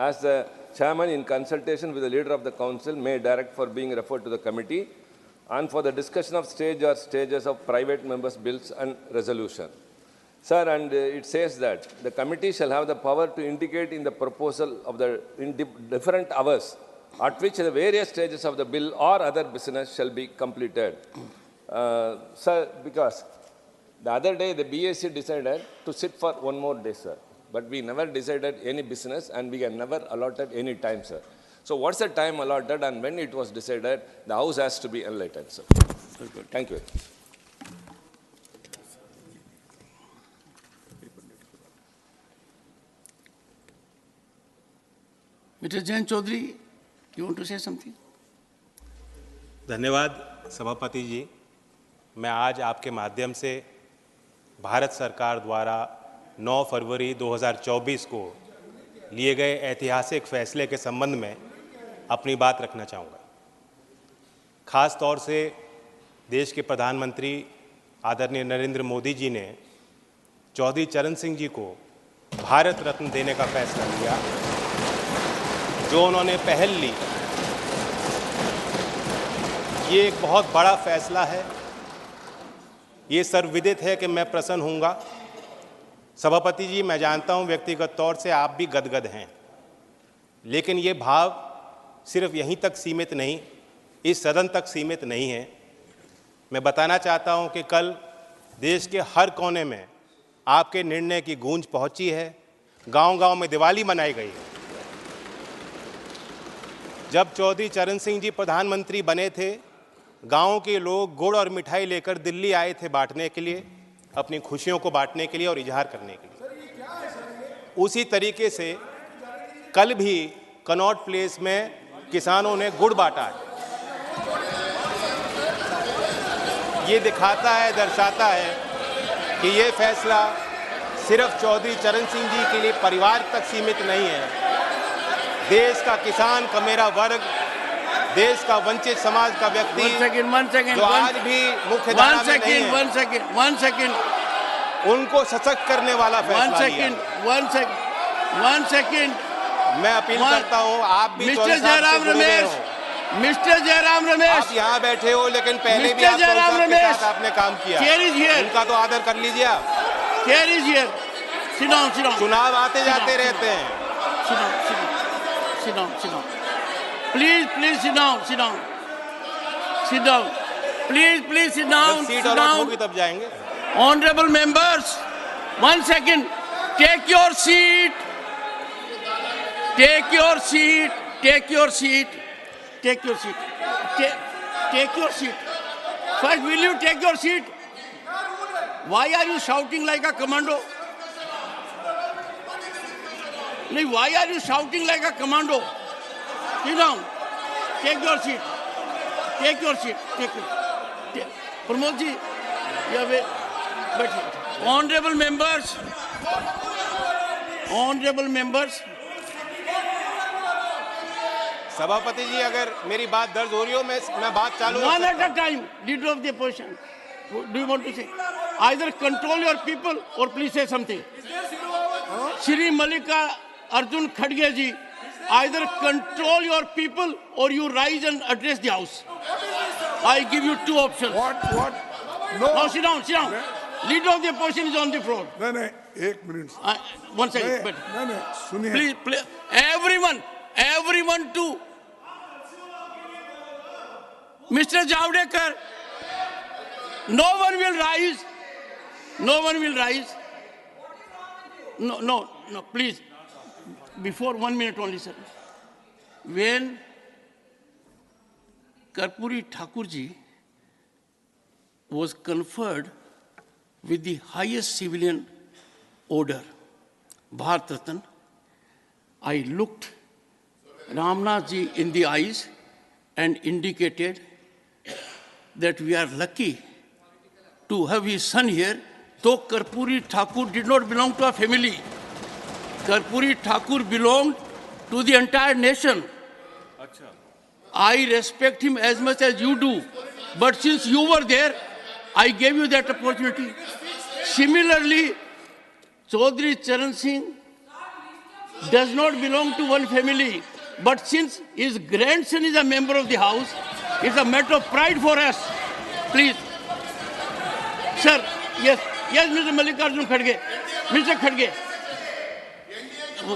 as the chairman, in consultation with the leader of the council, may direct for being referred to the committee and for the discussion of stage or stages of private members' bills and resolution. Sir, and it says that the committee shall have the power to indicate in the proposal of the different hours at which the various stages of the bill or other business shall be completed. Sir, because the other day the BSc decided to sit for one more day, sir. But we never decided any business and we have never allotted any time, sir. So what's the time allotted, and when it was decided, the House has to be enlightened, sir. Thank you. Mr. Jain Chaudhary, you want to say something? धन्यवाद सभापति जी। मैं आज आपके माध्यम से भारत सरकार द्वारा 9 फरवरी 2024 को लिए गए ऐतिहासिक फैसले के संबंध में अपनी बात रखना चाहूँगा। खास तौर से देश के प्रधानमंत्री आदरणीय नरेंद्र मोदी जी ने चौधरी चरण सिंह जी को भारत रत्न देने का फैसला लिया, जो उन्होंने पहल ली। ये एक बहुत बड़ा फैसला है। ये सर्वविदित है कि मैं प्रसन्न हूँगा। सभापति जी, मैं जानता हूँ व्यक्तिगत तौर से आप भी गदगद हैं, लेकिन ये भाव सिर्फ यहीं तक सीमित नहीं, इस सदन तक सीमित नहीं है। मैं बताना चाहता हूँ कि कल देश के हर कोने में आपके निर्णय की गूंज पहुँची है। गांव-गांव में दिवाली मनाई गई है। जब चौधरी चरण सिंह जी प्रधानमंत्री बने थे, गाँव के लोग गुड़ और मिठाई लेकर दिल्ली आए थे बांटने के लिए, अपनी खुशियों को बांटने के लिए और इजहार करने के लिए। उसी तरीके से कल भी कनॉट प्लेस में किसानों ने गुड़ बांटा है। ये दिखाता है, दर्शाता है कि ये फैसला सिर्फ चौधरी चरण सिंह जी के लिए परिवार तक सीमित नहीं है। देश का किसान, कमेरा वर्ग, देश का वंचित समाज का व्यक्ति जो आज भी मुख्य धारा में नहीं है, one second, उनको सशक्त करने वाला फैसला लिया। one second, मैं अपील करता हूँ, आप भी मिस्टर जयराम रमेश, आप यहाँ बैठे हो, लेकिन पहले भी आप के साथ आपने काम किया, उनका तो आदर कर लीजिए आप। Sit down. चुनाव आते जाते रहते हैं। Sit down. Please sit down. Please sit down. जब सीट अलॉट होगी तब जाएंगे। Honorable members, 1 second. Take your seat. Take your seat. First, will you take your seat? Why are you shouting like a commando? Why are you shouting like a commando? Sit down. Take your seat. Pramod ji, you have a... Honorable members. सभापति जी, अगर मेरी बात दर्ज हो रही हो, मैं बात चालू कर सकता हूं। One at a time. Leader of the opposition. Do you want to say? Either control your people or please say something. Shri Mallika Arjun Khadge ji, either control your people or you rise and address the house. I give you two options. What? No, sit down. Leader of the opposition is on the floor. No, 1 minute. 1 second. No, suniye. Please, everyone to Mr. Javadekar. No one will rise. No, please. Before 1 minute only, sir. When Karpuri Thakurji was conferred with the highest civilian order, Bharat Ratna, I looked Ramnath ji in the eyes and indicated that we are lucky to have his son here, though Karpuri Thakur did not belong to a family. Karpuri Thakur belonged to the entire nation. I respect him as much as you do, but since you were there, I gave you that opportunity. Similarly, Chaudhry Charan Singh does not belong to one family. But since his grandson is a member of the house, it's a matter of pride for us. Please. Sir, yes, Mr. Mallikarjun Kharge. Mr. Kharge.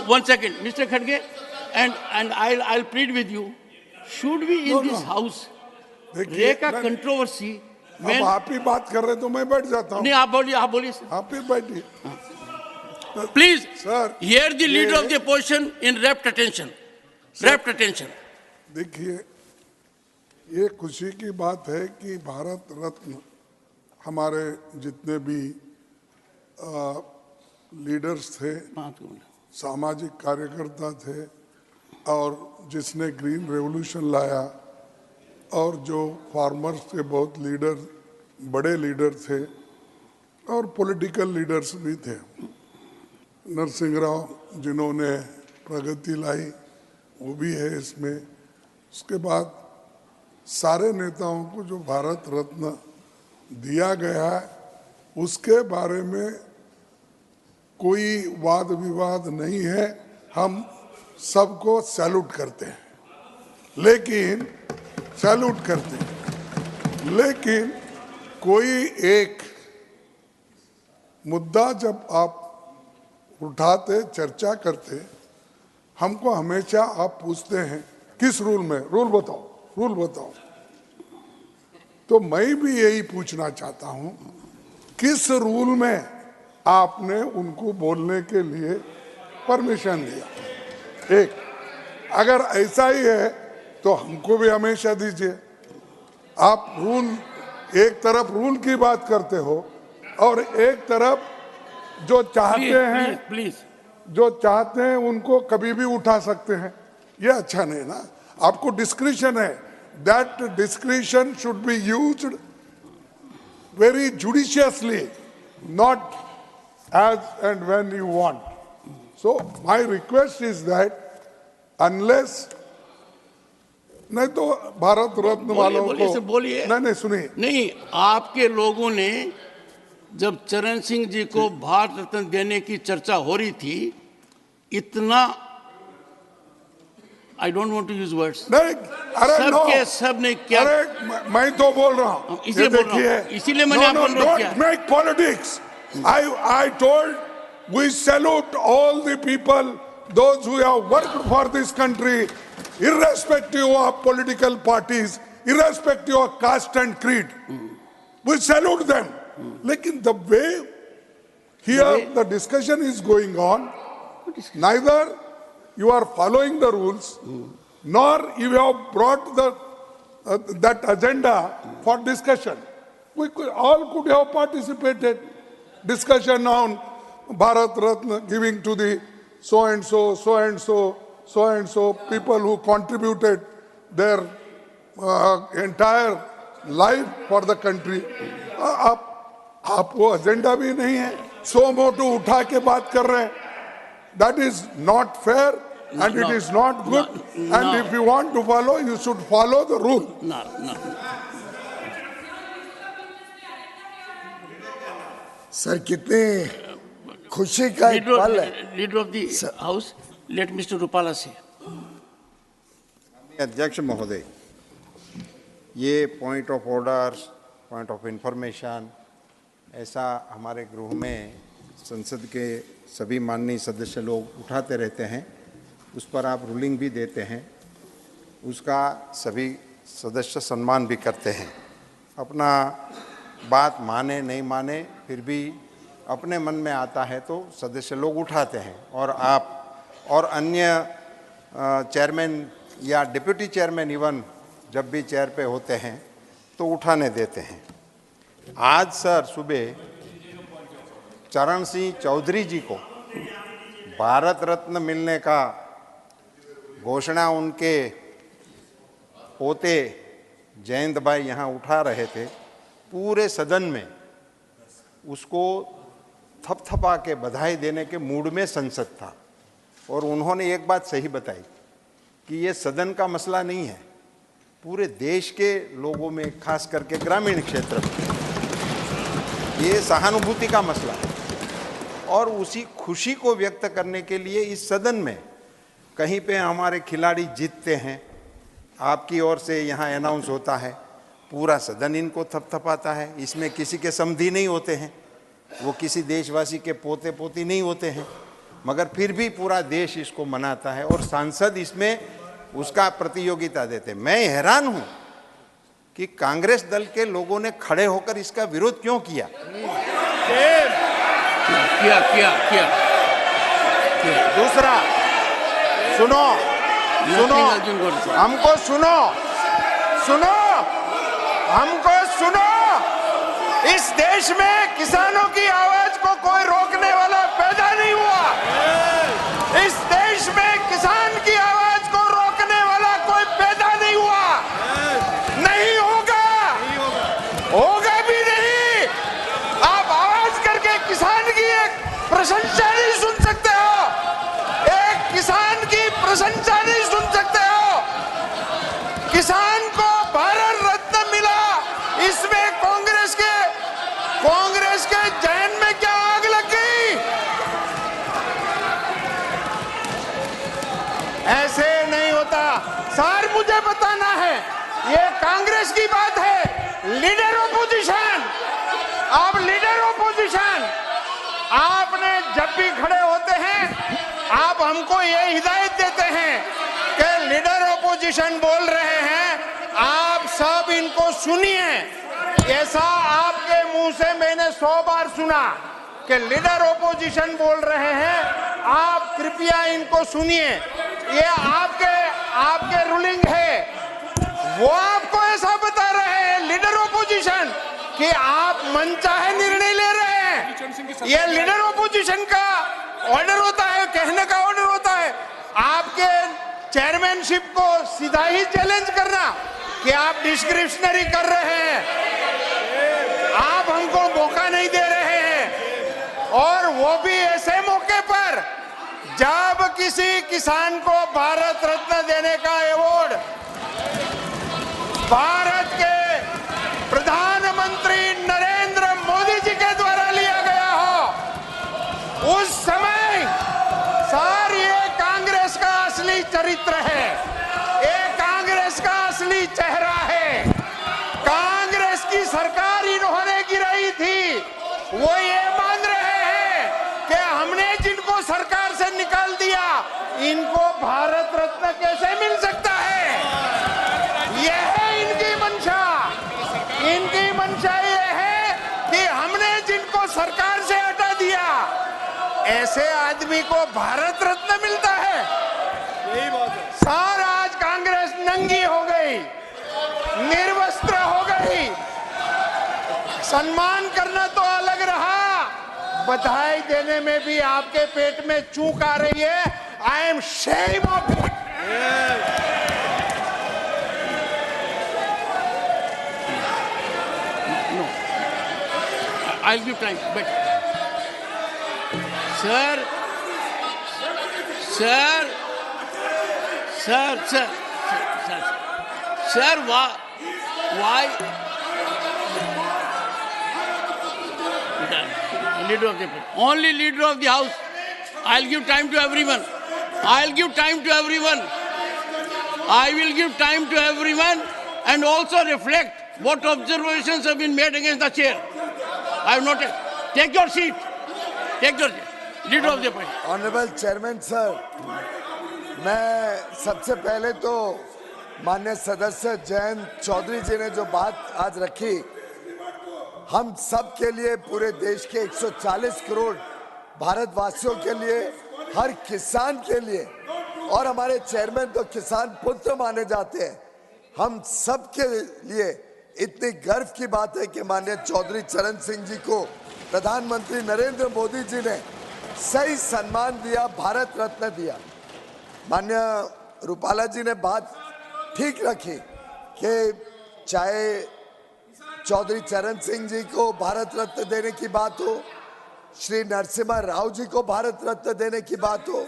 1 second, Mr. Kharge, and I'll plead with you. Should we in this house break a controversy? अब आप ही बात कर रहे तो मैं बैठ जाता हूँ। नहीं, आप बोलिए आप ही बैठिए। Please, Sir, hear the leader of the opposition in rapt attention. Rapt attention. देखिए, ये खुशी की बात है कि भारत रत्न हमारे जितने भी लीडर्स थे, सामाजिक कार्यकर्ता थे, और जिसने ग्रीन रेवोल्यूशन लाया, और जो फार्मर्स के बहुत लीडर, बड़े लीडर थे, और पॉलिटिकल लीडर्स भी थे। नरसिंह राव जिन्होंने प्रगति लाई, वो भी है इसमें। उसके बाद सारे नेताओं को जो भारत रत्न दिया गया है, उसके बारे में कोई वाद विवाद नहीं है। हम सबको सैल्यूट करते हैं, लेकिन सैल्यूट करते हैं, लेकिन कोई एक मुद्दा जब आप उठाते, चर्चा करते, हमको हमेशा आप पूछते हैं किस रूल में, रूल बताओ, रूल बताओ। तो मैं भी यही पूछना चाहता हूं, किस रूल में आपने उनको बोलने के लिए परमिशन दिया? एक, अगर ऐसा ही है तो हमको भी हमेशा दीजिए। आप रूल, एक तरफ रूल की बात करते हो और एक तरफ जो चाहते हैं, प्लीज जो चाहते हैं उनको कभी भी उठा सकते हैं। ये अच्छा नहीं ना। आपको डिस्क्रिशन है, that discretion should be used very judiciously, not as and when you want. So my request is that unless, नहीं तो भारत रत्न वालों को बोलिए, नहीं सुनिए, नहीं, आपके लोगों ने जब चरण सिंह जी को भारत रत्न देने की चर्चा हो रही थी, इतना, I don't want to use words, नहीं, अरे सब no, के सब ने क्या, अरे मैं तो बोल रहा हूँ, इसीलिए बोल रहा हूँ, इसीलिए मैंने आपको अनुरोध किया। don't make politics. I told we salute all the people, those who have worked for this country, irrespective of political parties, irrespective of caste and creed. We salute them. Lekin the way here the discussion is going on, neither you are following the rules, nor you have brought the that agenda for discussion. We all could have participated. Discussion on Bharat Ratna giving to the so and so, so and so, so and so people who contributed their entire life for the country. आप वो agenda भी नहीं है, सो मोटो उठा के बात कर रहे हैं. That is not fair and it is not good. And if you want to follow, you should follow the rule. Sir कितने खुशी का एक पल है. Leader of the house, let mister Rupala से. अध्यक्ष महोदय, ये point of order, point of information ऐसा हमारे गृह में संसद के सभी माननीय सदस्य लोग उठाते रहते हैं. उस पर आप रूलिंग भी देते हैं, उसका सभी सदस्य सम्मान भी करते हैं. अपना बात माने नहीं माने, फिर भी अपने मन में आता है तो सदस्य लोग उठाते हैं. और आप और अन्य चेयरमैन या डिप्टी चेयरमैन इवन जब भी चेयर पे होते हैं तो उठाने देते हैं. आज सर सुबह चरण सिंह चौधरी जी को भारत रत्न मिलने का घोषणा उनके पोते जयंत भाई यहाँ उठा रहे थे. पूरे सदन में उसको थपथपा के बधाई देने के मूड में संसद था. और उन्होंने एक बात सही बताई कि ये सदन का मसला नहीं है, पूरे देश के लोगों में, खास करके ग्रामीण क्षेत्र में ये सहानुभूति का मसला है. और उसी खुशी को व्यक्त करने के लिए इस सदन में कहीं पे हमारे खिलाड़ी जीतते हैं, आपकी ओर से यहाँ अनाउंस होता है, पूरा सदन इनको थपथपाता है। इसमें किसी के समधी नहीं होते हैं, वो किसी देशवासी के पोते पोती नहीं होते हैं, मगर फिर भी पूरा देश इसको मनाता है और सांसद इसमें उसका प्रतियोगिता देते। मैं हैरान हूं कि कांग्रेस दल के लोगों ने खड़े होकर इसका विरोध क्यों किया। दूसरा, सुनो हमको, सुनो, इस देश में किसानों की आवाज को कोई रोकने वाला पैदा नहीं हुआ। इस देश में किसान की आवाज को रोकने वाला कोई पैदा नहीं हुआ, नहीं होगा, होगा भी नहीं। आप आवाज करके किसान की एक प्रशंसा नहीं सुन सकते हो, एक किसान की प्रशंसा नहीं सुन सकते हो। किसान को भारत रत्न मिला, इसमें कांग्रेस के जहन में क्या आग लग गई? ऐसे नहीं होता सर, मुझे बताना है, ये कांग्रेस की बात है। लीडर ऑपोजिशन, आप लीडर ऑपोजिशन, आपने जब भी खड़े होते हैं आप हमको ये हिदायत देते हैं कि लीडर ऑपोजिशन बोल रहे हैं, आप सब इनको सुनिए। ऐसा आपके मुंह से मैंने 100 बार सुना कि लीडर ऑपोजिशन बोल रहे हैं, आप कृपया इनको सुनिए। ये आपके रूलिंग है, वो आपको ऐसा बता रहे हैं लीडर ऑपोजिशन कि आप मनचाहे निर्णय ले रहे हैं। ये लीडर ऑपोजिशन का ऑर्डर होता है, कहने का ऑर्डर होता है। आपके चेयरमैनशिप को सीधा ही चैलेंज करना कि आप डिस्क्रिप्शनरी कर रहे हैं, आप हमको मौका नहीं दे रहे हैं, और वो भी ऐसे मौके पर जब किसी किसान को भारत रत्न देने का अवार्ड भारत के प्रधानमंत्री नरेंद्र मोदी जी के द्वारा लिया गया हो, उस समय सर ये कांग्रेस का असली चरित्र है, ये कांग्रेस का असली चेहरा है। कांग्रेस की सरकार इन्होंने गिराई थी, वो ये मान रहे हैं कि हमने जिनको सरकार से निकाल दिया, इनको भारत रत्न कैसे मिल सकता है। यह है इनकी मंशा, इनकी मंशा ये है कि हमने जिनको सरकार से हटा दिया, ऐसे आदमी को भारत रत्न मिलता है। यही बात है सर, आज कांग्रेस नंगी हो गई, निर्वस्त्र हो गई। सम्मान करना तो अलग रहा, बधाई देने में भी आपके पेट में चूक आ रही है। I am shame of it. No, I'll give time, but sir, why? Leader of the only leader of the house. I'll give time to everyone. I will give time to everyone and also reflect what observations have been made against the chair. I have noted. Take your seat. Take your seat. Leader of the party. Honourable chairman sir, मैं सबसे पहले तो माननीय सदस्य जयंत चौधरी जी ने जो बात आज रखी, हम सब के लिए, पूरे देश के 140 करोड़ भारतवासियों के लिए, हर किसान के लिए, और हमारे चेयरमैन तो किसान पुत्र माने जाते हैं, हम सब के लिए इतनी गर्व की बात है कि माननीय चौधरी चरण सिंह जी को प्रधानमंत्री नरेंद्र मोदी जी ने सही सम्मान दिया, भारत रत्न दिया। माननीय रूपाला जी ने बात ठीक रखी कि चाहे चौधरी चरण सिंह जी को भारत रत्न देने की बात हो, श्री नरसिम्हा राव जी को भारत रत्न देने की बात हो,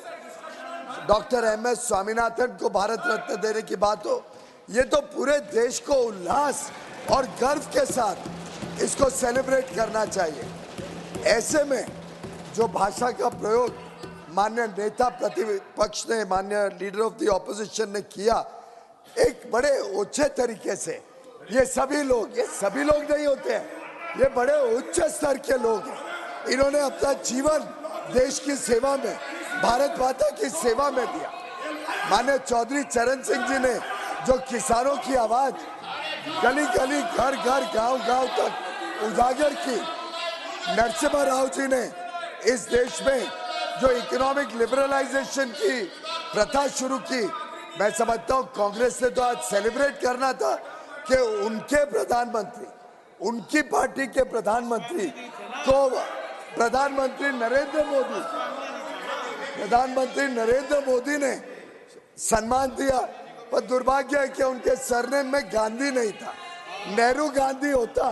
डॉक्टर MS स्वामीनाथन को भारत रत्न देने की बात हो, ये तो पूरे देश को उल्लास और गर्व के साथ इसको सेलिब्रेट करना चाहिए। ऐसे में जो भाषा का प्रयोग माननीय नेता प्रतिपक्ष ने, माननीय लीडर ऑफ द ऑपोजिशन ने किया, एक बड़े ऊंचे तरीके से, ये सभी लोग नहीं होते हैं, ये बड़े उच्च स्तर के लोग हैं। इन्होंने अपना जीवन देश की सेवा में, भारत माता की सेवा में दिया। माननीय चौधरी चरण सिंह जी ने जो किसानों की आवाज गली गली, घर घर, गांव गांव तक उजागर की, नरसिम्हा राव जी ने इस देश में जो इकोनॉमिक लिबरलाइजेशन की प्रथा शुरू की, मैं समझता हूं कांग्रेस ने तो आज सेलिब्रेट करना था कि उनके प्रधानमंत्री, उनकी पार्टी के प्रधानमंत्री को प्रधानमंत्री नरेंद्र मोदी ने सम्मान दिया। पर दुर्भाग्य है कि उनके सरनेम में गांधी नहीं था। नेहरू गांधी होता,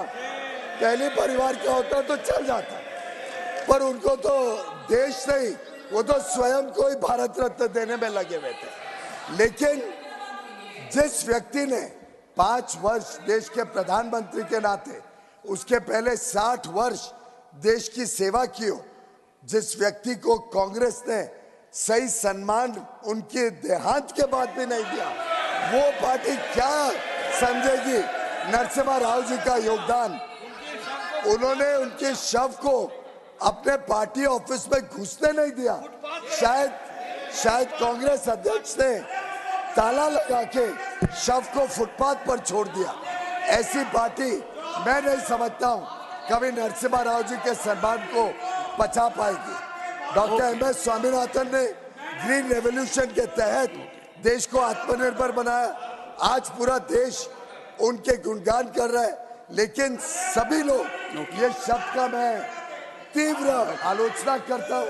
पहले परिवार का होता तो चल जाता, पर उनको तो देश नहीं, वो तो स्वयं को ही भारत रत्न देने में लगे हुए थे। लेकिन जिस व्यक्ति ने 5 वर्ष देश के प्रधानमंत्री के नाते, उसके पहले 60 वर्ष देश की सेवा की हो, जिस व्यक्ति को कांग्रेस ने सही सम्मान उनके देहांत के बाद भी नहीं दिया, वो पार्टी क्या समझेगी नरसिम्हा राव जी का योगदान? उन्होंने उनके शव को अपने पार्टी ऑफिस में घुसने नहीं दिया। शायद कांग्रेस अध्यक्ष ने ताला लगा के शव को फुटपाथ पर छोड़ दिया। ऐसी पार्टी मैं नहीं समझता हूं कभी नरसिम्हा राव जी के सम्मान को पचा पाएगी। डॉक्टर MS स्वामीनाथन ने ग्रीन रेवोल्यूशन के तहत देश को आत्मनिर्भर बनाया। आज पूरा देश उनके गुणगान कर रहा है, लेकिन सभी लोग, ये शब्द का मैं तीव्र आलोचना करता हूं।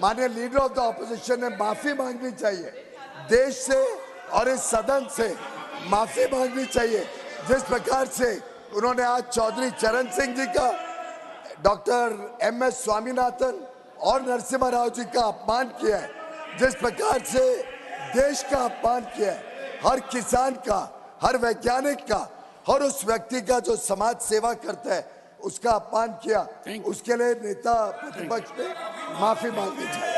माननीय लीडर ऑफ द ऑपोजिशन ने माफी मांगनी चाहिए, देश से और इस सदन से माफी मांगनी चाहिए। जिस प्रकार से उन्होंने आज चौधरी चरण सिंह जी का, डॉक्टर MS स्वामीनाथन और नरसिम्हा राव जी का अपमान किया है, जिस प्रकार से देश का अपमान किया है, हर किसान का, हर वैज्ञानिक का, हर उस व्यक्ति का जो समाज सेवा करता है, उसका अपमान किया, उसके लिए नेता प्रतिपक्ष ने माफी मांगनी चाहिए।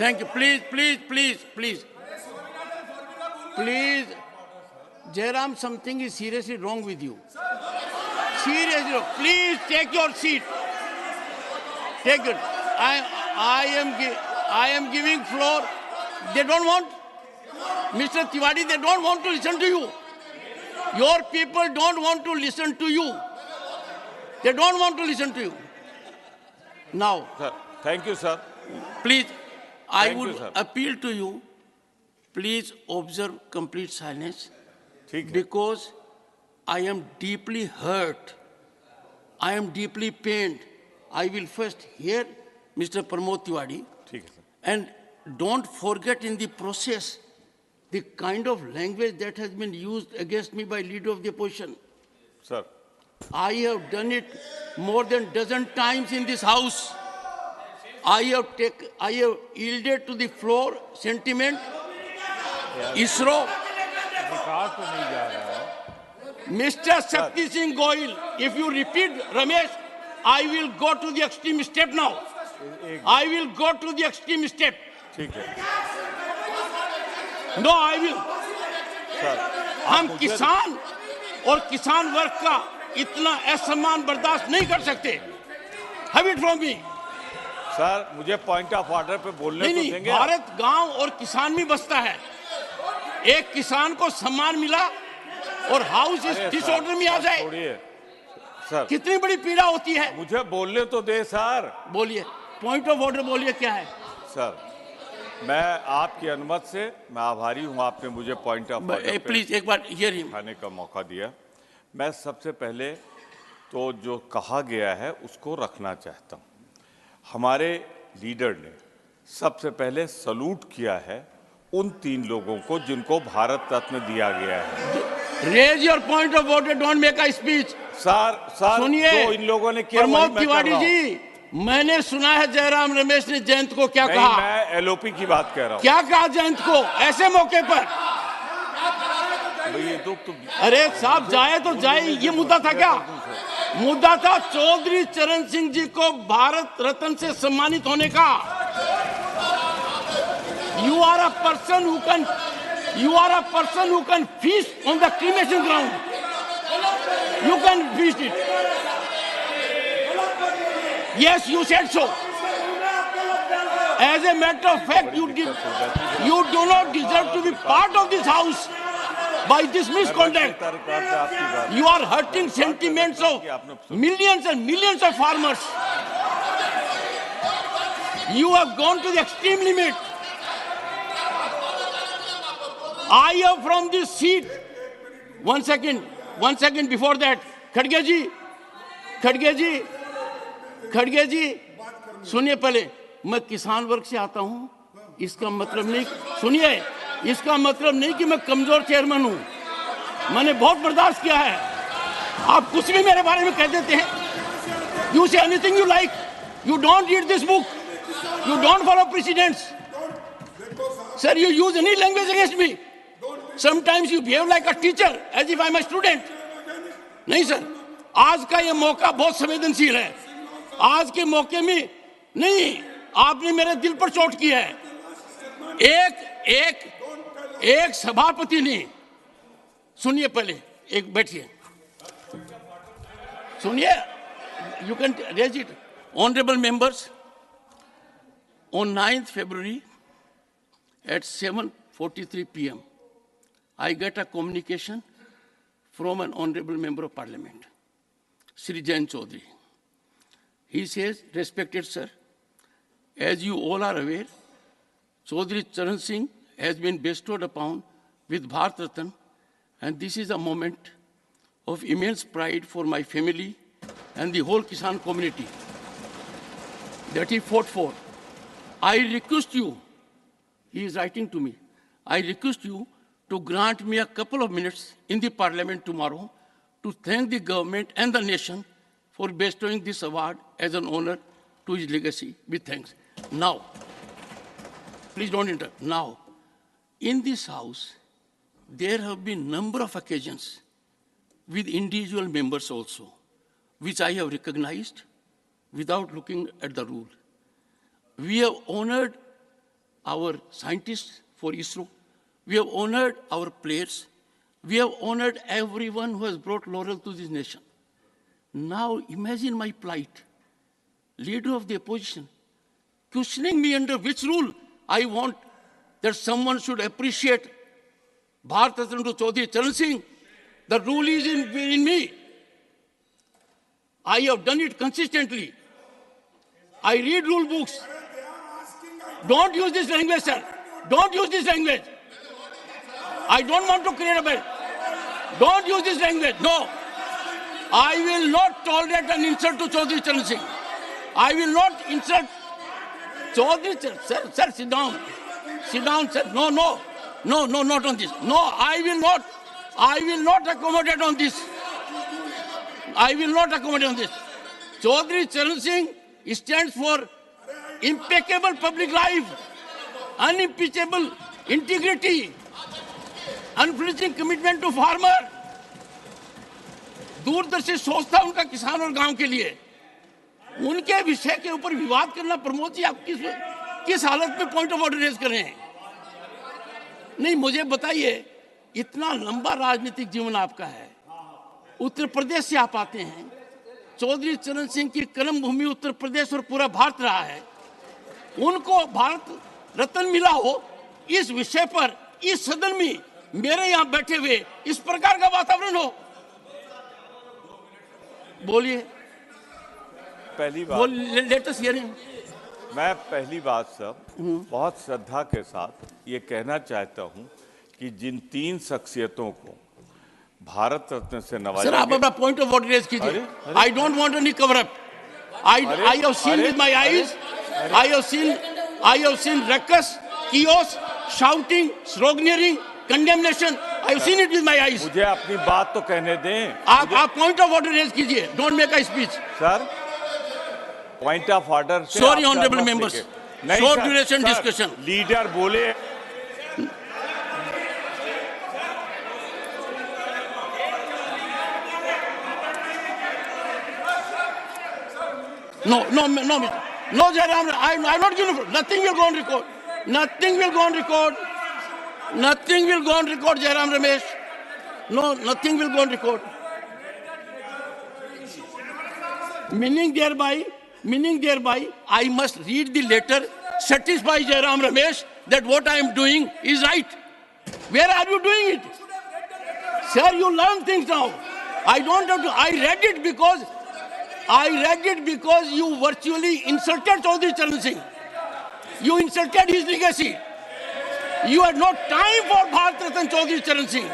Thank you. Please Jairam, something is seriously wrong with you. Seriously wrong. Please take your seat. Take it. I am giving floor. They don't want, Mr. Tiwari, they don't want to listen to you. Your people don't want to listen to you. They don't want to listen to you. Now. Sir, thank you, sir. Please, I would appeal to you, please observe complete silence. Because I am deeply hurt. I am deeply pained. I will first hear Mr. Pramod Tiwari. And don't forget in the process the kind of language that has been used against me by leader of the opposition. Sir. I have done it more than a dozen times in this house. I have yielded to the floor sentiment. ISRO. Mr. Shakti Singh Goyal, if you repeat Ramesh, I will go to the extreme step now. I will go to the extreme step. No, I will. हम किसान और किसान वर्ग का इतना असम्मान बर्दाश्त नहीं कर सकते. Have it from me. Sir, मुझे पॉइंट ऑफ ऑर्डर पे बोलने तो देंगे. भारत गांव और किसान में बसता है. एक किसान को सम्मान मिला और हाउस इस डिसऑर्डर में आ जाए. सर, कितनी बड़ी पीड़ा होती है. मुझे बोलने तो दे सर. बोलिए, पॉइंट ऑफ ऑर्डर बोलिए क्या है. सर, मैं आपकी अनुमति से मैं आभारी हूं, आपने मुझे पॉइंट ऑफ ऑर्डर प्लीज एक बार हियर हिम खाने का मौका दिया. मैं सबसे पहले तो जो कहा गया है उसको रखना चाहता हूं. हमारे लीडर ने सबसे पहले सलूट किया है उन 3 लोगों को जिनको भारत रत्न दिया गया है. Raise your point of order, don't make a speech. Sir सुनिए, तो इन लोगों ने किया. प्रमोद तिवारी जी, मैंने सुना है जयराम रमेश ने जयंत को क्या कहा. मैं LOP की बात कह रहा हूं. क्या कहा जयंत को ऐसे मौके पर. ये तो अरे साहब जाए तो जाए, ये मुद्दा था क्या. मुद्दा था चौधरी चरण सिंह जी को भारत रत्न से सम्मानित होने का। You are a person who can feast on the cremation ground. You can feast it. Yes, you said so. As a matter of fact, you do not deserve to be part of this house by this misconduct. You are hurting sentiments of millions and millions of farmers. You have gone to the extreme limit. I am from this seat. One second before that. खड़गे जी, सुनिए पहले, मैं किसान वर्ग से आता हूं, इसका मतलब नहीं, सुनिए, इसका मतलब नहीं कि मैं कमजोर चेयरमैन हूं। मैंने बहुत बर्दाश्त किया है। आप कुछ भी मेरे बारे में कह देते हैं। You say anything you like. You don't read this book. You don't follow precedents. Sir, you use any language against me. Sometimes you behave like a teacher, as if I'm a student. नहीं sir, आज का ये मौका बहुत संवेदनशील है। आज के मौके में नहीं, आपने मेरे दिल पर चोट की है। एक सभापति ने, सुनिए पहले, एक बैठिए, सुनिए, you can raise it. Honorable members, on 9th February at 7:43 p.m. I get a communication from an honorable member of parliament, Shri Jain Chaudhary. He says, respected sir, as you all are aware, Chaudhary Charan Singh has been bestowed upon with Bharat Ratna, and this is a moment of immense pride for my family and the whole Kisan community that he fought for. I request you, he is writing to me, I request you to grant me a couple of minutes in the parliament tomorrow to thank the government and the nation for bestowing this award as an honor to his legacy. With thanks. Now, please don't interrupt. Now, in this house, there have been number of occasions with individual members also, which I have recognized without looking at the rule. We have honored our scientists for ISRO. We have honored our players. We have honored everyone who has brought laurel to this nation. Now imagine my plight, leader of the opposition, questioning me under which rule I want that someone should appreciate Bharat Ratna to Chaudhary Charan Singh. The rule is in me. I have done it consistently. I read rule books. Don't use this language, sir. Don't use this language. I don't want to create a bed. Don't use this language. No. I will not tolerate an insult to Chaudhary Charan Singh. I will not insult Chaudhary Charan Singh. Sir, sit down. Sit down, sir. No, not on this. No, I will not accommodate on this. I will not accommodate on this. Chaudhary Charan Singh stands for impeccable public life, unimpeachable integrity, unflinching commitment to farmer. दूरदर्शी सोचता उनका किसान और गांव के लिए। उनके विषय के ऊपर विवाद करना, प्रमोद जी, आप किस हालत में पॉइंट ऑफ ऑर्डर रेज कर रहे हैं? नहीं, मुझे बताइए, इतना लंबा राजनीतिक जीवन आपका है, उत्तर प्रदेश से आप आते हैं, चौधरी चरण सिंह की कर्म भूमि उत्तर प्रदेश और पूरा भारत रहा है, उनको भारत रत्न मिला हो, इस विषय पर इस सदन में मेरे यहां बैठे हुए इस प्रकार का वातावरण हो, बोलिए। पहली बात, लेट अस हियर हिम। मैं पहली बात सब बहुत श्रद्धा के साथ ये कहना चाहता हूं कि जिन 3 शख्सियतों को भारत रत्न से नवाजा, सर, आप अपना पॉइंट ऑफ ऑर्डर रेज कीजिए। I don't want any cover up. I have seen with my eyes. I have seen ruckus, chaos, shouting, sloganeering, condemnation. I have seen it with my eyes. मुझे अपनी बात तो कहने दें। आप point of order raise कीजिए। Don't make a speech. Sir, point of order. Sorry honourable members, short duration discussion. Leader बोले। No, Jairam, I'm not giving the floor. Nothing will go on record. Nothing will go on record. Nothing will go on record, Jairam Ramesh. No, nothing will go on record. Meaning thereby, I must read the letter, satisfy Jairam Ramesh that what I am doing is right. Where are you doing it? Sir, you learn things now. I don't have to. I read it because you virtually insulted Chaudhry Charan Singh. You insulted his legacy. You had no time for Bharat Ratna Chaudhry Charan Singh.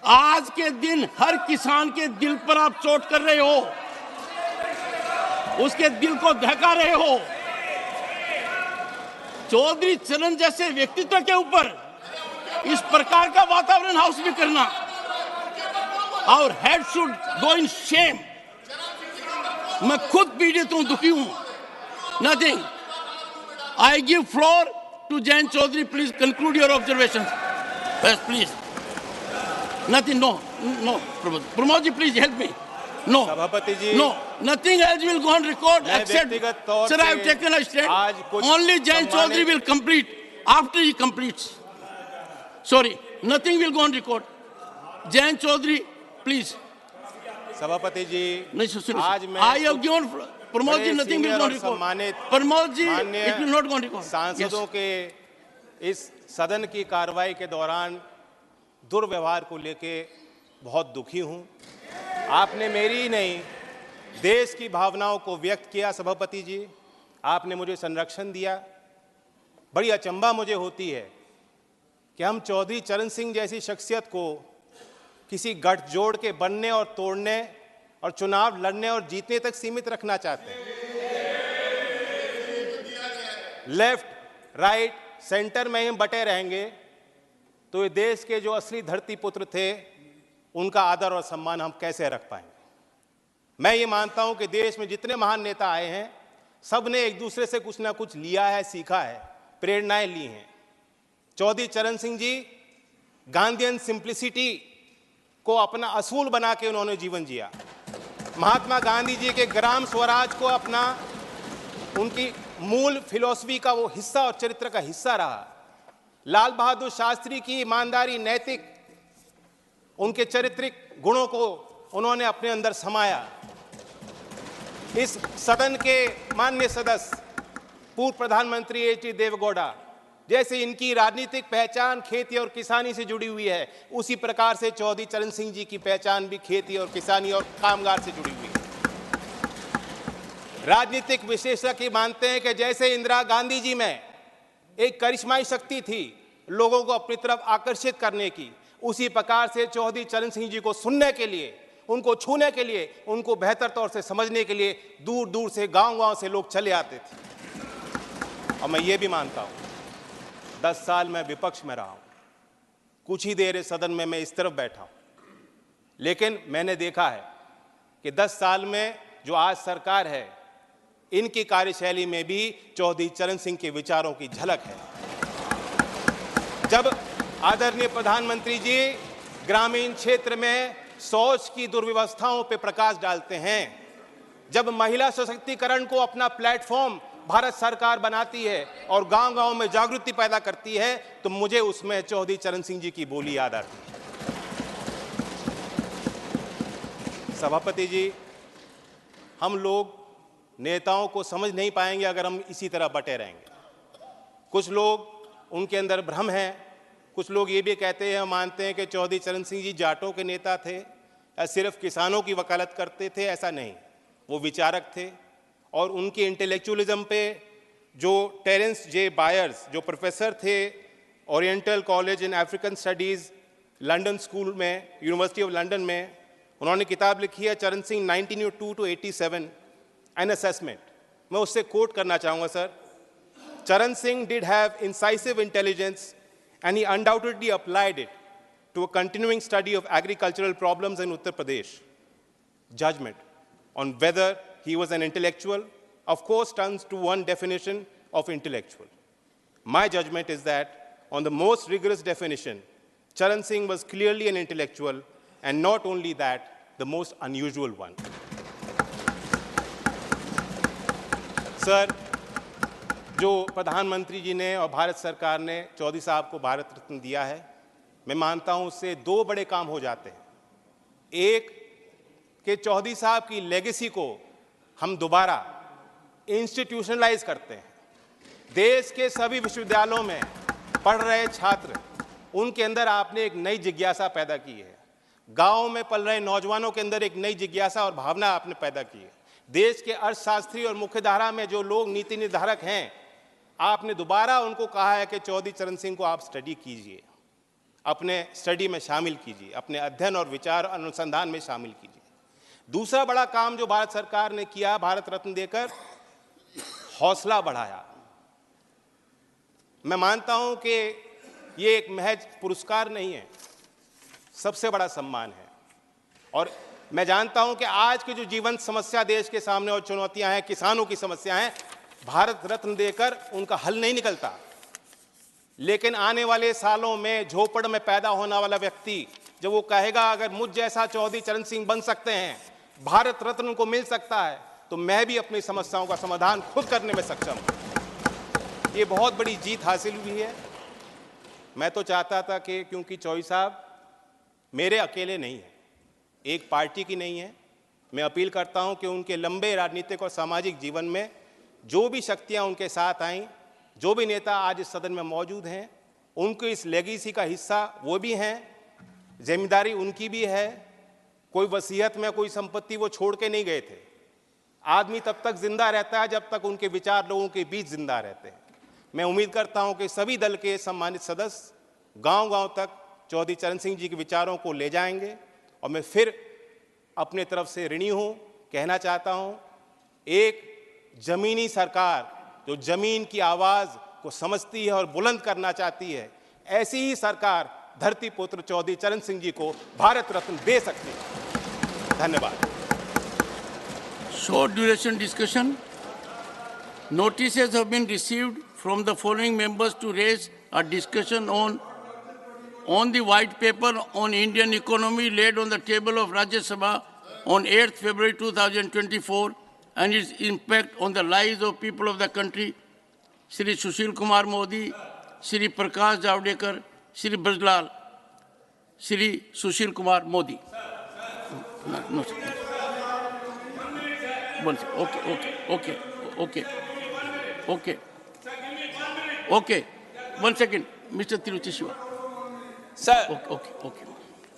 आज के दिन हर किसान के दिल पर आप चोट कर रहे हो, उसके दिल को दहका रहे हो। चौधरी चरण जैसे व्यक्तित्व के ऊपर इस प्रकार का वातावरण हाउस में करना, और head should go in shame. मैं खुद पीड़ित हूं, दुखी हूं। Nothing. I give floor to Jayant Chaudhary. Please conclude your observations. Yes please. Nothing, no. Pramod ji, please help me. No. सभापति जी, no. Nothing else will go on record except, sir, I have taken a stand. Only Jayant Chaudhary will complete after he completes. Sorry, nothing will go on record. Jayant Chaudhary, please. सभापति जी, आज मैं I have given Pramod ji, nothing will go on record. Pramod ji, it will not go on record. सांसदों के इस सदन की कार्रवाई के दौरान दुर्व्यवहार को लेके बहुत दुखी हूं। आपने मेरी ही नहीं, देश की भावनाओं को व्यक्त किया। सभापति जी, आपने मुझे संरक्षण दिया। बड़ी अचंभा मुझे होती है कि हम चौधरी चरण सिंह जैसी शख्सियत को किसी गठजोड़ के बनने और तोड़ने और चुनाव लड़ने और जीतने तक सीमित रखना चाहते हैं। लेफ्ट, राइट, सेंटर में हम बटे रहेंगे तो ये देश के जो असली धरती पुत्र थे उनका आदर और सम्मान हम कैसे रख पाएंगे। मैं ये मानता हूं कि देश में जितने महान नेता आए हैं सब ने एक दूसरे से कुछ ना कुछ लिया है, सीखा है, प्रेरणाएं ली हैं। चौधरी चरण सिंह जी गांधीयन सिंप्लिसिटी को अपना असूल बना के उन्होंने जीवन जिया। महात्मा गांधी जी के ग्राम स्वराज को अपना, उनकी मूल फिलॉसफी का वो हिस्सा और चरित्र का हिस्सा रहा। लाल बहादुर शास्त्री की ईमानदारी, नैतिक, उनके चारित्रिक गुणों को उन्होंने अपने अंदर समाया। इस सदन के माननीय सदस्य पूर्व प्रधानमंत्री एच.डी. देवेगौड़ा, जैसे इनकी राजनीतिक पहचान खेती और किसानी से जुड़ी हुई है, उसी प्रकार से चौधरी चरण सिंह जी की पहचान भी खेती और किसानी और कामगार से जुड़ी हुई है। राजनीतिक विशेषज्ञ मानते हैं कि जैसे इंदिरा गांधी जी में एक करिश्माई शक्ति थी लोगों को अपनी तरफ आकर्षित करने की, उसी प्रकार से चौधरी चरण सिंह जी को सुनने के लिए, उनको छूने के लिए, उनको बेहतर तौर से समझने के लिए दूर दूर से, गांव-गांव से लोग चले आते थे। और मैं ये भी मानता हूँ 10 साल मैं विपक्ष में रहा हूँ, कुछ ही देर इस सदन में मैं इस तरफ बैठा हूँ, लेकिन मैंने देखा है कि 10 साल में जो आज सरकार है इनकी कार्यशैली में भी चौधरी चरण सिंह के विचारों की झलक है। जब आदरणीय प्रधानमंत्री जी ग्रामीण क्षेत्र में शौच की दुर्व्यवस्थाओं पर प्रकाश डालते हैं, जब महिला सशक्तिकरण को अपना प्लेटफॉर्म भारत सरकार बनाती है और गांव-गांव में जागृति पैदा करती है, तो मुझे उसमें चौधरी चरण सिंह जी की बोली याद आती है। सभापति जी, हम लोग नेताओं को समझ नहीं पाएंगे अगर हम इसी तरह बटे रहेंगे। कुछ लोग, उनके अंदर भ्रम है, कुछ लोग ये भी कहते हैं, मानते हैं कि चौधरी चरण सिंह जी जाटों के नेता थे या सिर्फ किसानों की वकालत करते थे। ऐसा नहीं, वो विचारक थे और उनके इंटेलेक्चुअलिज्म पे जो टेरेंस जे बायर्स, जो प्रोफेसर थे oriental college in African studies London school में, यूनिवर्सिटी ऑफ लंदन में, उन्होंने किताब लिखी है चरण सिंह 1902 to 87 एन असेसमेंट। मैं उससे कोट करना चाहूँगा सर। चरण Singh did have incisive intelligence and he undoubtedly applied it to a continuing study of agricultural problems in Uttar Pradesh. Judgment on whether he was an intellectual, of course, turns to one definition of intellectual. My judgment is that, on the most rigorous definition, Charan Singh was clearly an intellectual, and not only that, the most unusual one. Sir, जो प्रधानमंत्री जी ने और भारत सरकार ने चौधरी साहब को भारत रत्न दिया है, मैं मानता हूं उससे दो बड़े काम हो जाते हैं। एक कि चौधरी साहब की लेगेसी को हम दोबारा इंस्टीट्यूशनलाइज करते हैं। देश के सभी विश्वविद्यालयों में पढ़ रहे छात्र, उनके अंदर आपने एक नई जिज्ञासा पैदा की है। गांव में पल रहे नौजवानों के अंदर एक नई जिज्ञासा और भावना आपने पैदा की है। देश के अर्थशास्त्री और मुख्यधारा में जो लोग नीति निर्धारक हैं, आपने दोबारा उनको कहा है कि चौधरी चरण सिंह को आप स्टडी कीजिए, अपने स्टडी में शामिल कीजिए, अपने अध्ययन और विचार अनुसंधान में शामिल कीजिए। दूसरा बड़ा काम जो भारत सरकार ने किया, भारत रत्न देकर हौसला बढ़ाया। मैं मानता हूं कि ये एक महज पुरस्कार नहीं है, सबसे बड़ा सम्मान है। और मैं जानता हूं कि आज की जो जीवंत समस्या देश के सामने और चुनौतियां हैं, किसानों की समस्या हैं, भारत रत्न देकर उनका हल नहीं निकलता। लेकिन आने वाले सालों में झोपड़ में पैदा होने वाला व्यक्ति जब वो कहेगा अगर मुझ जैसा चौधरी चरण सिंह बन सकते हैं, भारत रत्न उनको मिल सकता है, तो मैं भी अपनी समस्याओं का समाधान खुद करने में सक्षम हूं। ये बहुत बड़ी जीत हासिल हुई है। मैं तो चाहता था कि क्योंकि चौधरी साहब मेरे अकेले नहीं है, एक पार्टी की नहीं है, मैं अपील करता हूं कि उनके लंबे राजनीतिक और सामाजिक जीवन में जो भी शक्तियां उनके साथ आईं, जो भी नेता आज इस सदन में मौजूद हैं, उनकी इस लेगेसी का हिस्सा वो भी हैं, जिम्मेदारी उनकी भी है। कोई वसीयत में कोई संपत्ति वो छोड़ के नहीं गए थे। आदमी तब तक जिंदा रहता है जब तक उनके विचार लोगों के बीच जिंदा रहते हैं। मैं उम्मीद करता हूं कि सभी दल के सम्मानित सदस्य गांव-गांव तक चौधरी चरण सिंह जी के विचारों को ले जाएंगे। और मैं फिर अपने तरफ से ऋणी हूं, कहना चाहता हूं, एक जमीनी सरकार जो जमीन की आवाज को समझती है और बुलंद करना चाहती है, ऐसी ही सरकार धरती पुत्र चौधरी चरण सिंह जी को भारत रत्न दे सकती है। धन्यवाद। Short duration discussion. Notices have been received from the following members to raise a discussion on the white paper on Indian economy laid on the table of Rajyasabha on 8th February 2024 and its impact on the lives of people of the country, Shri Sushil Kumar Modi, Shri Prakash Javadekar, Shri Brajlal, Shri Sushil Kumar Modi. No, sir. One second. Okay. 1 second. Mr. Tiruchi Shiva. Sir, Okay.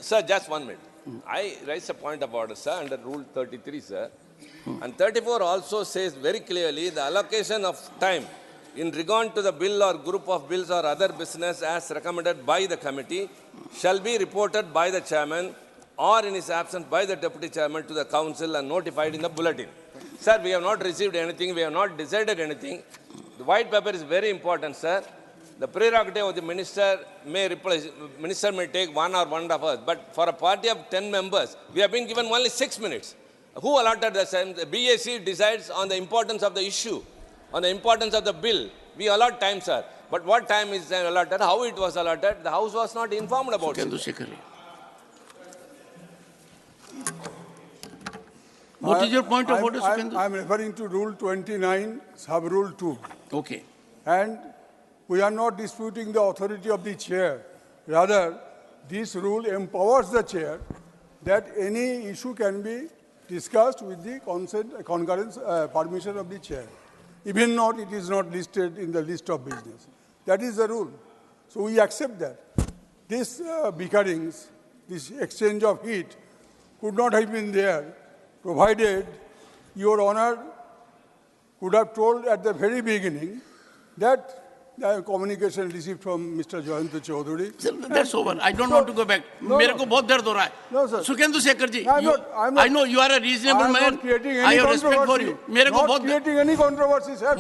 Sir, just 1 minute. I raise a point of order, sir, under Rule 33, sir. And 34 also says very clearly the allocation of time in regard to the bill or group of bills or other business as recommended by the committee shall be reported by the chairman or in his absence by the deputy chairman to the council and notified in the bulletin. Sir, we have not received anything, we have not decided anything. The white paper is very important, sir. The prerogative of the minister may take 1 or 1.5 hours, but for a party of 10 members, we have been given only 6 minutes. Who allotted the time? The BAC decides on the importance of the issue, on the importance of the bill. We allot time, sir. But what time is allotted, how it was allotted, the House was not informed about it. What is your point of order, Sukendu? I'm referring to Rule 29, Sub-Rule 2. Okay. And we are not disputing the authority of the chair. Rather, this rule empowers the chair that any issue can be discussed with the concurrence, permission of the chair. Even not, it is not listed in the list of business. That is the rule. So we accept that. This bickerings, this exchange of heat could not have been there, provided Your Honor could have told at the very beginning that the communication received from Mr. Jayant Chaudhary. That's over. I don't want to go back. मेरे को बहुत दर्द हो रहा है. No, sir. सुकेंदु Shekhar ji, I know you are a reasonable man. I have respect for you. मेरे को बहुत creating any controversy, sir.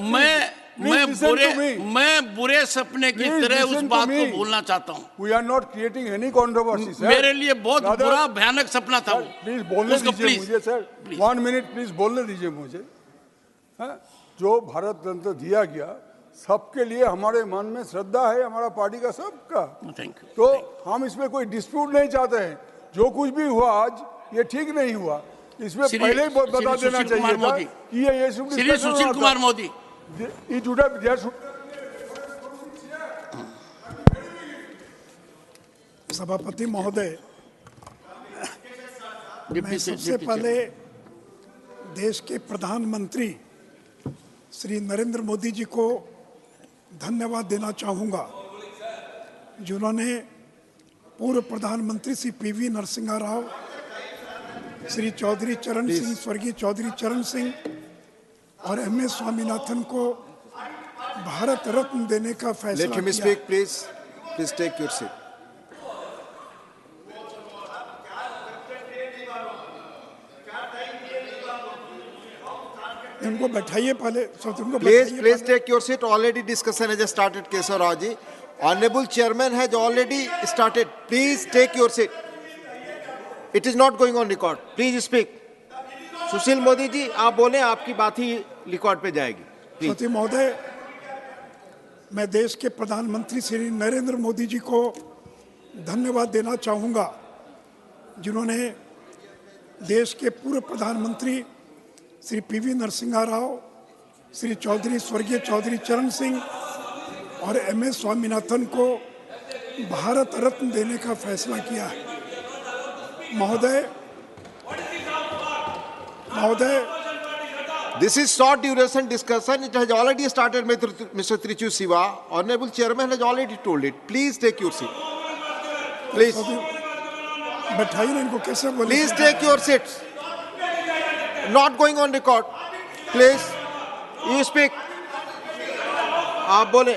मैं बुरे सपने की तरह उस बात को भूलना चाहता हूँ. We are not creating any controversy, sir. मेरे लिए बहुत बुरा भयानक सपना था वो. Please बोलने दीजिए मुझे, sir. 1 minute, please बोलने दीजिए मुझे. जो भारत रत्न दिया गया, सबके लिए हमारे मन में श्रद्धा है, हमारा पार्टी का सबका. तो हम इसमें कोई डिस्प्यूट नहीं चाहते हैं. जो कुछ भी हुआ आज, ये ठीक नहीं हुआ. इसमें श्री- पहले ही बता श्री देना सुशील चाहिए कुमार था मोदी। कि ये शुड श्री सुशील कुमार मोदी, सभापति महोदय, मैं डिप्टी सबसे पहले देश के प्रधानमंत्री श्री नरेंद्र मोदी जी को धन्यवाद देना चाहूँगा, जिन्होंने पूर्व प्रधानमंत्री श्री पीवी नरसिम्हा राव, श्री चौधरी चरण सिंह, स्वर्गीय चौधरी चरण सिंह और एम.एस. स्वामीनाथन को भारत रत्न देने का फैसला Let him किया। speak, please. Please take your seat. इनको बैठाइए पहले, इनको Please, बैठाइए please पहले। take your seat. Already discussion has started, Keshav Rao ji. Honorable Chairman has already started. Please take your seat. It is not going on record. Please speak. Sushil Modi ji, आप बोले, आपकी बात ही record पे जाएगी. Please. सभापति महोदय, मैं देश के प्रधानमंत्री श्री नरेंद्र मोदी जी को धन्यवाद देना चाहूँगा, जिन्होंने देश के पूर्व प्रधानमंत्री श्री पीवी नरसिम्हा राव, श्री चौधरी स्वर्गीय चौधरी चरण सिंह और एम.एस. स्वामीनाथन को भारत रत्न देने का फैसला किया है। महोदय, This is short duration discussion. It has already started, Mr. Trichu Siva. Honorable Chairman has already told it. Please take your seat. Please. बैठाइए ना इनको, कैसे बोले? Please take your seats. Not going on record. Please. You speak. आप बोले.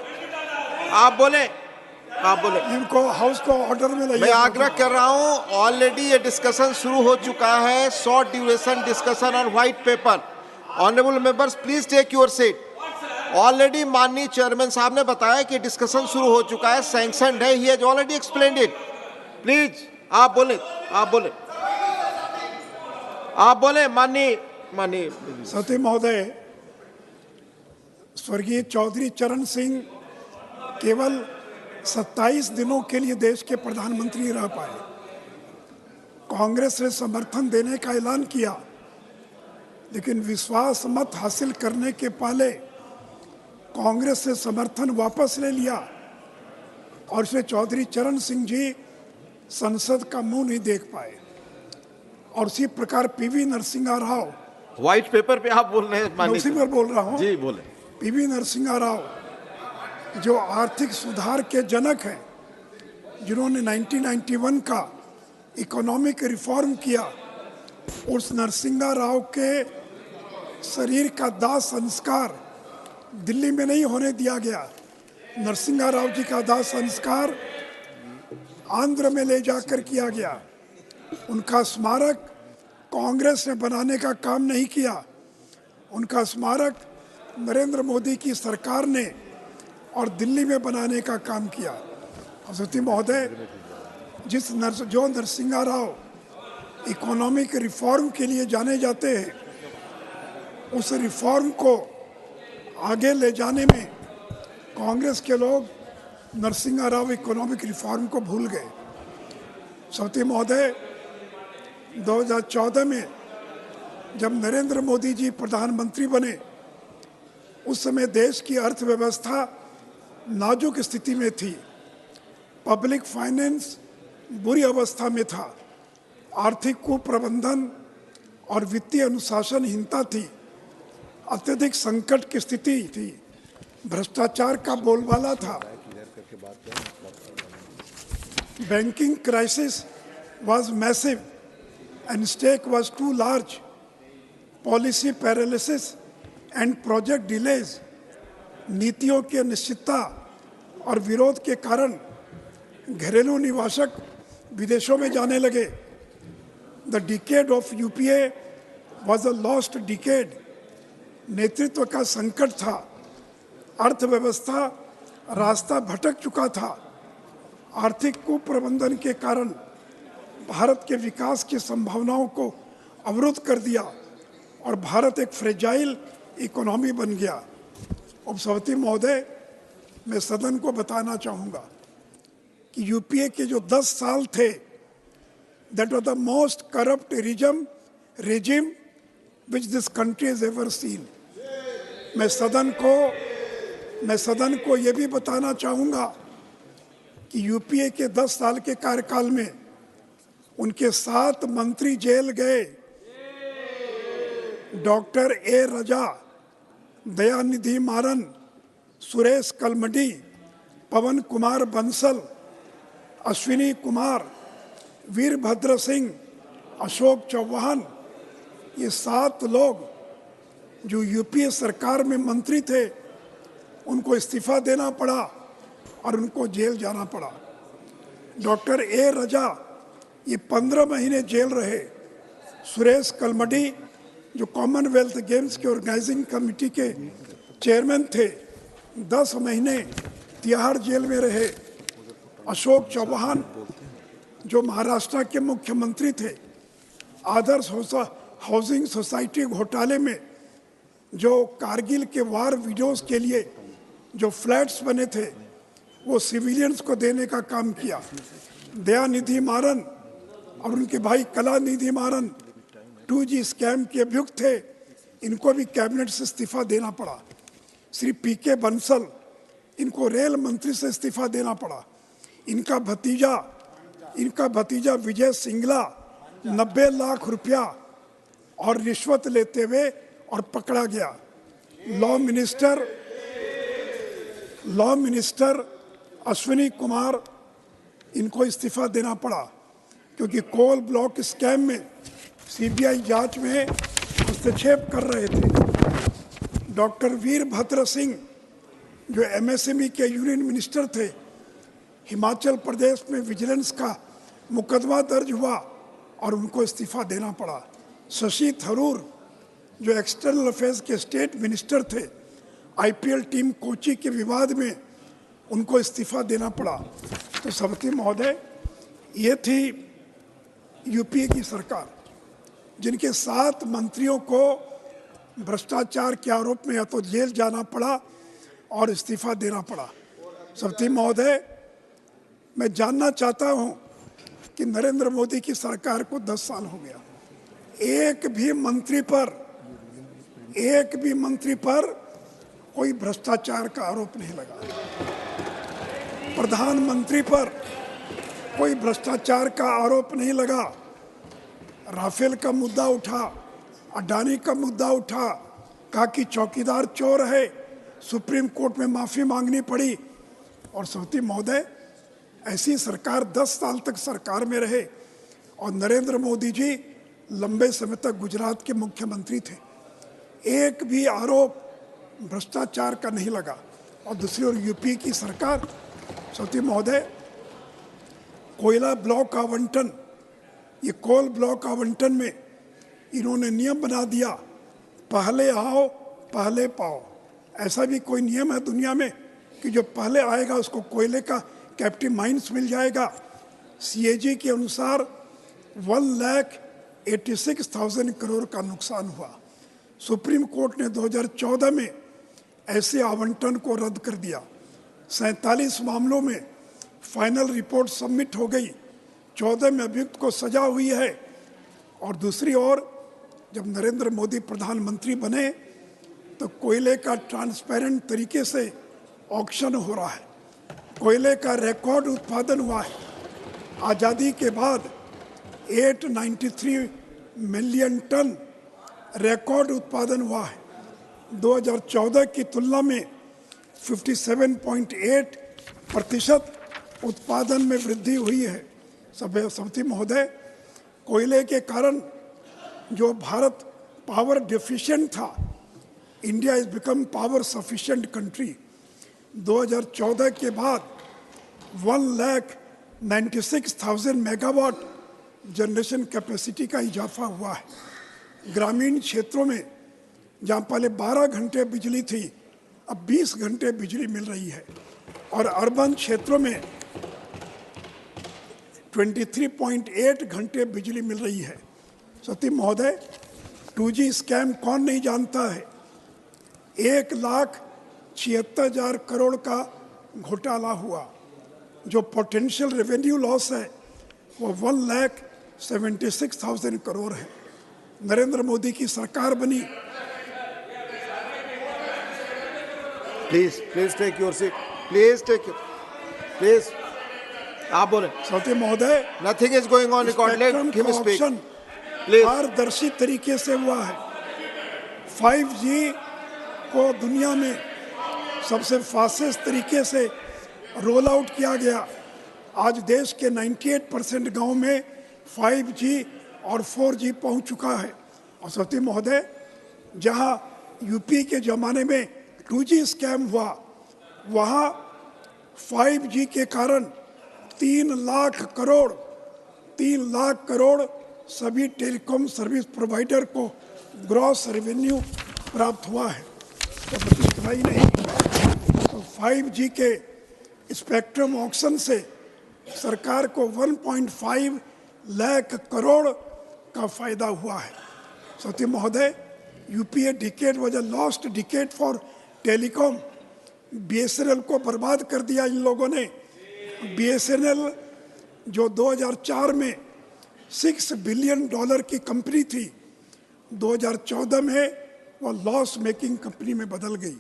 इनको house को order में लाइए। मैं आग्रह कर रहा हूं, ऑलरेडी ये डिस्कशन शुरू हो चुका है, short duration discussion on white paper. Honourable members, please take your seat. Already माननीय चेयरमैन साहब ने बताया कि डिस्कशन शुरू हो चुका है, सैंक्शनड है, he has already explained it. Please आप बोले माननीय सती महोदय, स्वर्गीय चौधरी चरण सिंह केवल 27 दिनों के लिए देश के प्रधानमंत्री रह पाए। कांग्रेस ने समर्थन देने का ऐलान किया, लेकिन विश्वास मत हासिल करने के पहले कांग्रेस से समर्थन वापस ले लिया और इसमें चौधरी चरण सिंह जी संसद का मुंह नहीं देख पाए। और उसी प्रकार PV Narasimha Rao, white paper पे आप बोल रहे हैं, मैं उसी पर बोल रहा हूँ जी बोले। पीवी नरसिम्हा राव जो आर्थिक सुधार के जनक हैं, जिन्होंने 1991 का इकोनॉमिक रिफॉर्म किया, उस नरसिम्हा राव के शरीर का दाह संस्कार दिल्ली में नहीं होने दिया गया। नरसिम्हा राव जी का दाह संस्कार आंध्र में ले जाकर किया गया। उनका स्मारक कांग्रेस ने बनाने का काम नहीं किया, उनका स्मारक नरेंद्र मोदी की सरकार ने और दिल्ली में बनाने का काम किया। सती महोदय, जो नरसिम्हा राव इकोनॉमिक रिफॉर्म के लिए जाने जाते हैं, उस रिफॉर्म को आगे ले जाने में कांग्रेस के लोग नरसिम्हा राव इकोनॉमिक रिफॉर्म को भूल गए। सती महोदय, 2014 में जब नरेंद्र मोदी जी प्रधानमंत्री बने, उस समय देश की अर्थव्यवस्था नाजुक स्थिति में थी, पब्लिक फाइनेंस बुरी अवस्था में था, आर्थिक कुप्रबंधन और वित्तीय अनुशासनहीनता थी, अत्यधिक संकट की स्थिति थी, भ्रष्टाचार का बोलबाला था, banking crisis was massive and stake was too large, policy paralysis and project delays, नीतियों की अनिश्चितता और विरोध के कारण घरेलू निवासक विदेशों में जाने लगे। The decade of UPA was a lost decade. नेतृत्व का संकट था, अर्थव्यवस्था रास्ता भटक चुका था, आर्थिक कुप्रबंधन के कारण भारत के विकास की संभावनाओं को अवरुद्ध कर दिया और भारत एक फ्रेजाइल इकोनॉमी बन गया। उपसभापति महोदय, मैं सदन को बताना चाहूँगा कि यूपीए के जो 10 साल थे, that was the most corrupt regime which this country has ever seen. मैं सदन को ये भी बताना चाहूँगा कि यूपीए के 10 साल के कार्यकाल में उनके 7 मंत्री जेल गए। डॉक्टर ए रजा, दयानिधि मारन, सुरेश कलमडी, पवन कुमार बंसल, अश्विनी कुमार, वीरभद्र सिंह, अशोक चौहान, ये 7 लोग जो यूपीए सरकार में मंत्री थे उनको इस्तीफा देना पड़ा और उनको जेल जाना पड़ा। डॉक्टर ए रजा ये 15 महीने जेल रहे। सुरेश कलमडी जो कॉमनवेल्थ गेम्स के ऑर्गेनाइजिंग कमेटी के चेयरमैन थे 10 महीने तिहाड़ जेल में रहे। अशोक चौहान जो महाराष्ट्र के मुख्यमंत्री थे, आदर्श हाउसिंग सोसाइटी घोटाले में जो कारगिल के वार विडोज के लिए जो फ्लैट्स बने थे वो सिविलियंस को देने का काम किया। दयानिधि मारन और उनके भाई कलानिधि मारन 2G स्कैम के अभियुक्त थे, इनको भी कैबिनेट से इस्तीफा देना पड़ा। श्री पीके बंसल, इनको रेल मंत्री से इस्तीफा देना पड़ा। इनका भतीजा विजय सिंगला 90 लाख रुपया और रिश्वत लेते हुए और पकड़ा गया। लॉ मिनिस्टर अश्विनी कुमार, इनको इस्तीफा देना पड़ा क्योंकि कोल ब्लॉक स्कैम में सीबीआई जांच में हस्तक्षेप कर रहे थे। डॉक्टर वीरभद्र सिंह जो एमएसएमई के यूनियन मिनिस्टर थे, हिमाचल प्रदेश में विजिलेंस का मुकदमा दर्ज हुआ और उनको इस्तीफा देना पड़ा। शशि थरूर जो एक्सटर्नल अफेयर्स के स्टेट मिनिस्टर थे, आईपीएल टीम कोची के विवाद में उनको इस्तीफा देना पड़ा। तो सभापति महोदय, ये थी यूपीए की सरकार जिनके 7 मंत्रियों को भ्रष्टाचार के आरोप में या तो जेल जाना पड़ा और इस्तीफा देना पड़ा। सभापति महोदय, मैं जानना चाहता हूं कि नरेंद्र मोदी की सरकार को 10 साल हो गया, एक भी मंत्री पर कोई भ्रष्टाचार का आरोप नहीं लगा। प्रधानमंत्री पर कोई भ्रष्टाचार का आरोप नहीं लगा। राफेल का मुद्दा उठा, अडानी का मुद्दा उठा, कहा कि चौकीदार चोर है, सुप्रीम कोर्ट में माफी मांगनी पड़ी। और सभापति महोदय, ऐसी सरकार 10 साल तक सरकार में रहे और नरेंद्र मोदी जी लंबे समय तक गुजरात के मुख्यमंत्री थे, एक भी आरोप भ्रष्टाचार का नहीं लगा। और दूसरी ओर यूपी की सरकार, सभापति महोदय, कोयला ब्लॉक आवंटन, ये कोल ब्लॉक आवंटन में इन्होंने नियम बना दिया, पहले आओ पहले पाओ। ऐसा भी कोई नियम है दुनिया में कि जो पहले आएगा उसको कोयले का कैप्टिव माइंस मिल जाएगा? सीएजी के अनुसार 1,86,000 करोड़ का नुकसान हुआ। सुप्रीम कोर्ट ने 2014 में ऐसे आवंटन को रद्द कर दिया। 47 मामलों में फाइनल रिपोर्ट सबमिट हो गई, 14 में अभियुक्त को सजा हुई है। और दूसरी ओर जब नरेंद्र मोदी प्रधानमंत्री बने तो कोयले का ट्रांसपेरेंट तरीके से ऑक्शन हो रहा है, कोयले का रिकॉर्ड उत्पादन हुआ है। आज़ादी के बाद 893 मिलियन टन रिकॉर्ड उत्पादन हुआ है। 2014 की तुलना में 57.8% उत्पादन में वृद्धि हुई है। सभापति महोदय, कोयले के कारण जो भारत पावर डिफिशिएंट था, India is become power sufficient country. 2014 के बाद 1,96,000 मेगावाट जनरेशन कैपेसिटी का इजाफा हुआ है। ग्रामीण क्षेत्रों में जहाँ पहले 12 घंटे बिजली थी, अब 20 घंटे बिजली मिल रही है। और अर्बन क्षेत्रों में 23.8 घंटे बिजली मिल रही है। सती महोदय, 2G स्कैम कौन नहीं जानता है? 1,76,000 करोड़ का घोटाला हुआ। जो पोटेंशियल रेवेन्यू लॉस है वो 1,76,000 करोड़ है। नरेंद्र मोदी की सरकार बनी, please take your seat, please आप बोले। सत्य महोदय, nothing is going on record, let him speak please. पारदर्शी तरीके से हुआ है। 5G को दुनिया में सबसे फास्टेस्ट तरीके से रोल आउट किया गया। आज देश के 98% गांव में 5G और 4G पहुंच चुका है। और सत्य महोदय, जहां यूपी के ज़माने में 2G स्कैम हुआ, वहां 5G के कारण 3 लाख करोड़ सभी टेलीकॉम सर्विस प्रोवाइडर को ग्रॉस रेवेन्यू प्राप्त हुआ है। तो बस इतना ही नहीं, तो 5G के स्पेक्ट्रम ऑक्शन से सरकार को 1.5 लाख करोड़ का फायदा हुआ है। सत्य महोदय, UPA decade was a lost decade for telecom. BSNL को बर्बाद कर दिया इन लोगों ने। BSNL जो 2004 में $6 बिलियन की कंपनी थी, 2014 में वो लॉस मेकिंग कंपनी में बदल गई।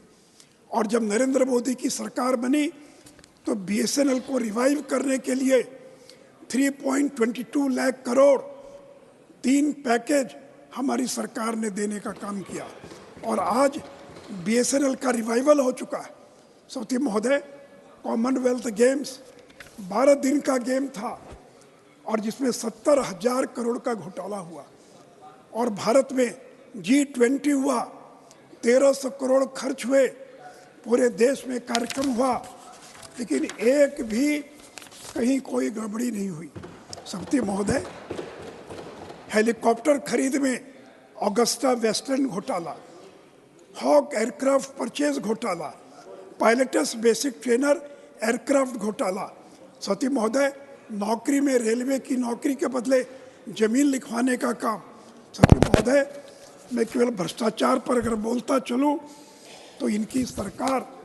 और जब नरेंद्र मोदी की सरकार बनी तो BSNL को रिवाइव करने के लिए 3.22 लाख करोड़ 3 पैकेज हमारी सरकार ने देने का काम किया और आज BSNL का रिवाइवल हो चुका है। सत्य महोदय, कॉमनवेल्थ गेम्स 12 दिन का गेम था और जिसमें 70,000 करोड़ का घोटाला हुआ। और भारत में G20 हुआ, 1300 करोड़ खर्च हुए, पूरे देश में कार्यक्रम हुआ, लेकिन एक भी कहीं कोई गड़बड़ी नहीं हुई। सत्य महोदय, हेलीकॉप्टर खरीद में ऑगस्टा वेस्टर्न घोटाला, हॉक एयरक्राफ्ट परचेज घोटाला, पायलटस बेसिक ट्रेनर एयरक्राफ्ट घोटाला। सत्य महोदय, नौकरी में रेलवे की नौकरी के बदले जमीन लिखवाने का काम। सत्य महोदय, मैं केवल भ्रष्टाचार पर अगर बोलता चलूं तो इनकी सरकार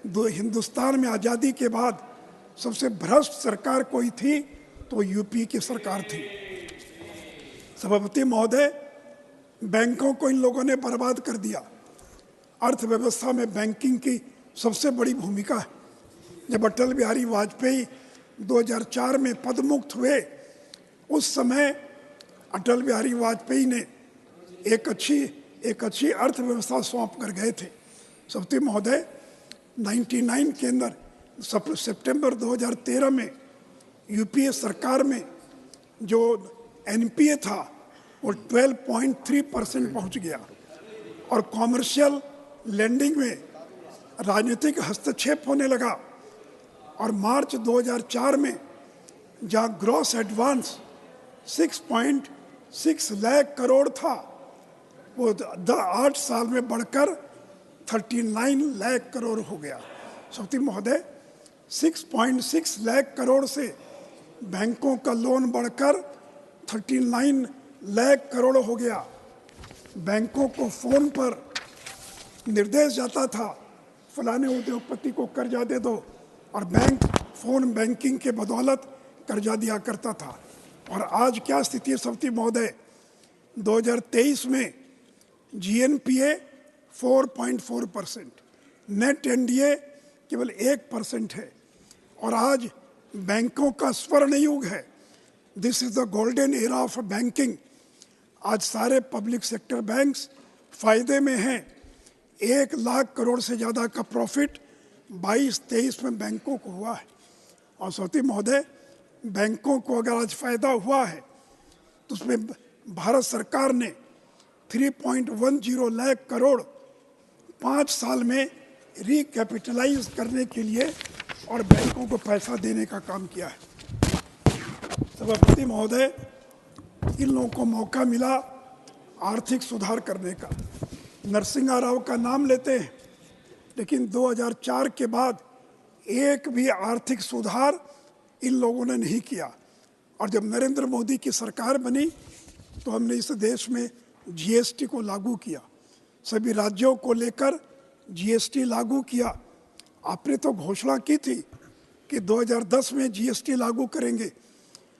हिंदुस्तान में आज़ादी के बाद सबसे भ्रष्ट सरकार कोई थी तो यूपी की सरकार थी। सभापति महोदय, बैंकों को इन लोगों ने बर्बाद कर दिया। अर्थव्यवस्था में बैंकिंग की सबसे बड़ी भूमिका है। जब अटल बिहारी वाजपेयी 2004 में पदमुक्त हुए, उस समय अटल बिहारी वाजपेयी ने एक अच्छी अर्थव्यवस्था सौंप कर गए थे। सभापति महोदय, 99 के अंदर सितंबर 2013 में यूपीए सरकार में जो NPA था वो 12.3% पहुंच गया और कॉमर्शियल लैंडिंग में राजनीतिक हस्तक्षेप होने लगा। और मार्च 2004 में जहां ग्रॉस एडवांस 6.6 लाख करोड़ था, वो 8 साल में बढ़कर 39 लाख करोड़ हो गया। सभापति महोदय, 6.6 लाख करोड़ से बैंकों का लोन बढ़कर 39 लाख करोड़ हो गया। बैंकों को फोन पर निर्देश जाता था, फलाने उद्योगपति को कर्जा दे दो, और बैंक फोन बैंकिंग के बदौलत कर्जा दिया करता था। और आज क्या स्थिति है सभापति महोदय, 2023 में GNPA 4.4%, नेट NDA केवल 1% है। और आज बैंकों का स्वर्ण युग है। This is the golden era of banking. आज सारे पब्लिक सेक्टर बैंक्स फायदे में हैं। 1 लाख करोड़ से ज़्यादा का प्रॉफिट 22-23 में बैंकों को हुआ है। और सभापति महोदय, बैंकों को अगर आज फायदा हुआ है तो उसमें भारत सरकार ने 3.10 लाख करोड़ 5 साल में रिकैपिटलाइज करने के लिए और बैंकों को पैसा देने का काम किया है। सभापति महोदय, इन लोगों को मौका मिला आर्थिक सुधार करने का। नरसिंह राव का नाम लेते हैं, लेकिन 2004 के बाद एक भी आर्थिक सुधार इन लोगों ने नहीं किया। और जब नरेंद्र मोदी की सरकार बनी तो हमने इस देश में GST को लागू किया, सभी राज्यों को लेकर GST लागू किया। आपने तो घोषणा की थी कि 2010 में GST लागू करेंगे।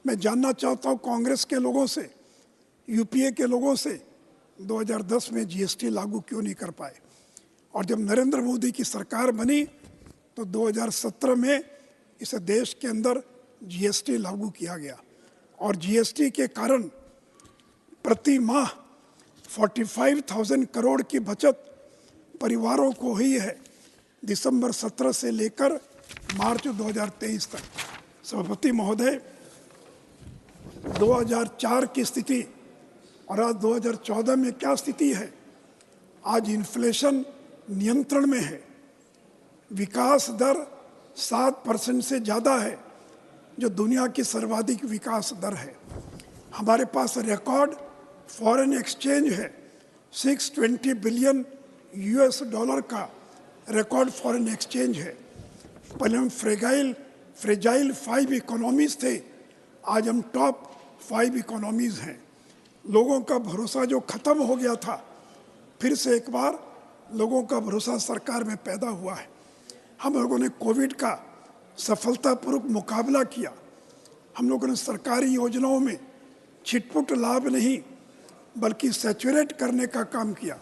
मैं जानना चाहता हूँ कांग्रेस के लोगों से यूपीए के लोगों से 2010 में जीएसटी लागू क्यों नहीं कर पाए, और जब नरेंद्र मोदी की सरकार बनी तो 2017 में इस देश के अंदर जीएसटी लागू किया गया, और जीएसटी के कारण प्रति माह 45,000 करोड़ की बचत परिवारों को हुई है दिसंबर 17 से लेकर मार्च 2023 तक। सभापति महोदय, 2004 की स्थिति और आज 2014 में क्या स्थिति है? आज इन्फ्लेशन नियंत्रण में है, विकास दर 7% से ज़्यादा है, जो दुनिया की सर्वाधिक विकास दर है। हमारे पास रिकॉर्ड फॉरेन एक्सचेंज है, 620 बिलियन यूएस डॉलर का रिकॉर्ड फॉरेन एक्सचेंज है। पहले हम फ्रेजाइल 5 इकोनॉमीज थे, आज हम टॉप 5 इकोनॉमीज हैं। लोगों का भरोसा जो खत्म हो गया था, फिर से एक बार लोगों का भरोसा सरकार में पैदा हुआ है। हम लोगों ने कोविड का सफलतापूर्वक मुकाबला किया। हम लोगों ने सरकारी योजनाओं में छिटपुट लाभ नहीं बल्कि सैचुरेट करने का काम किया।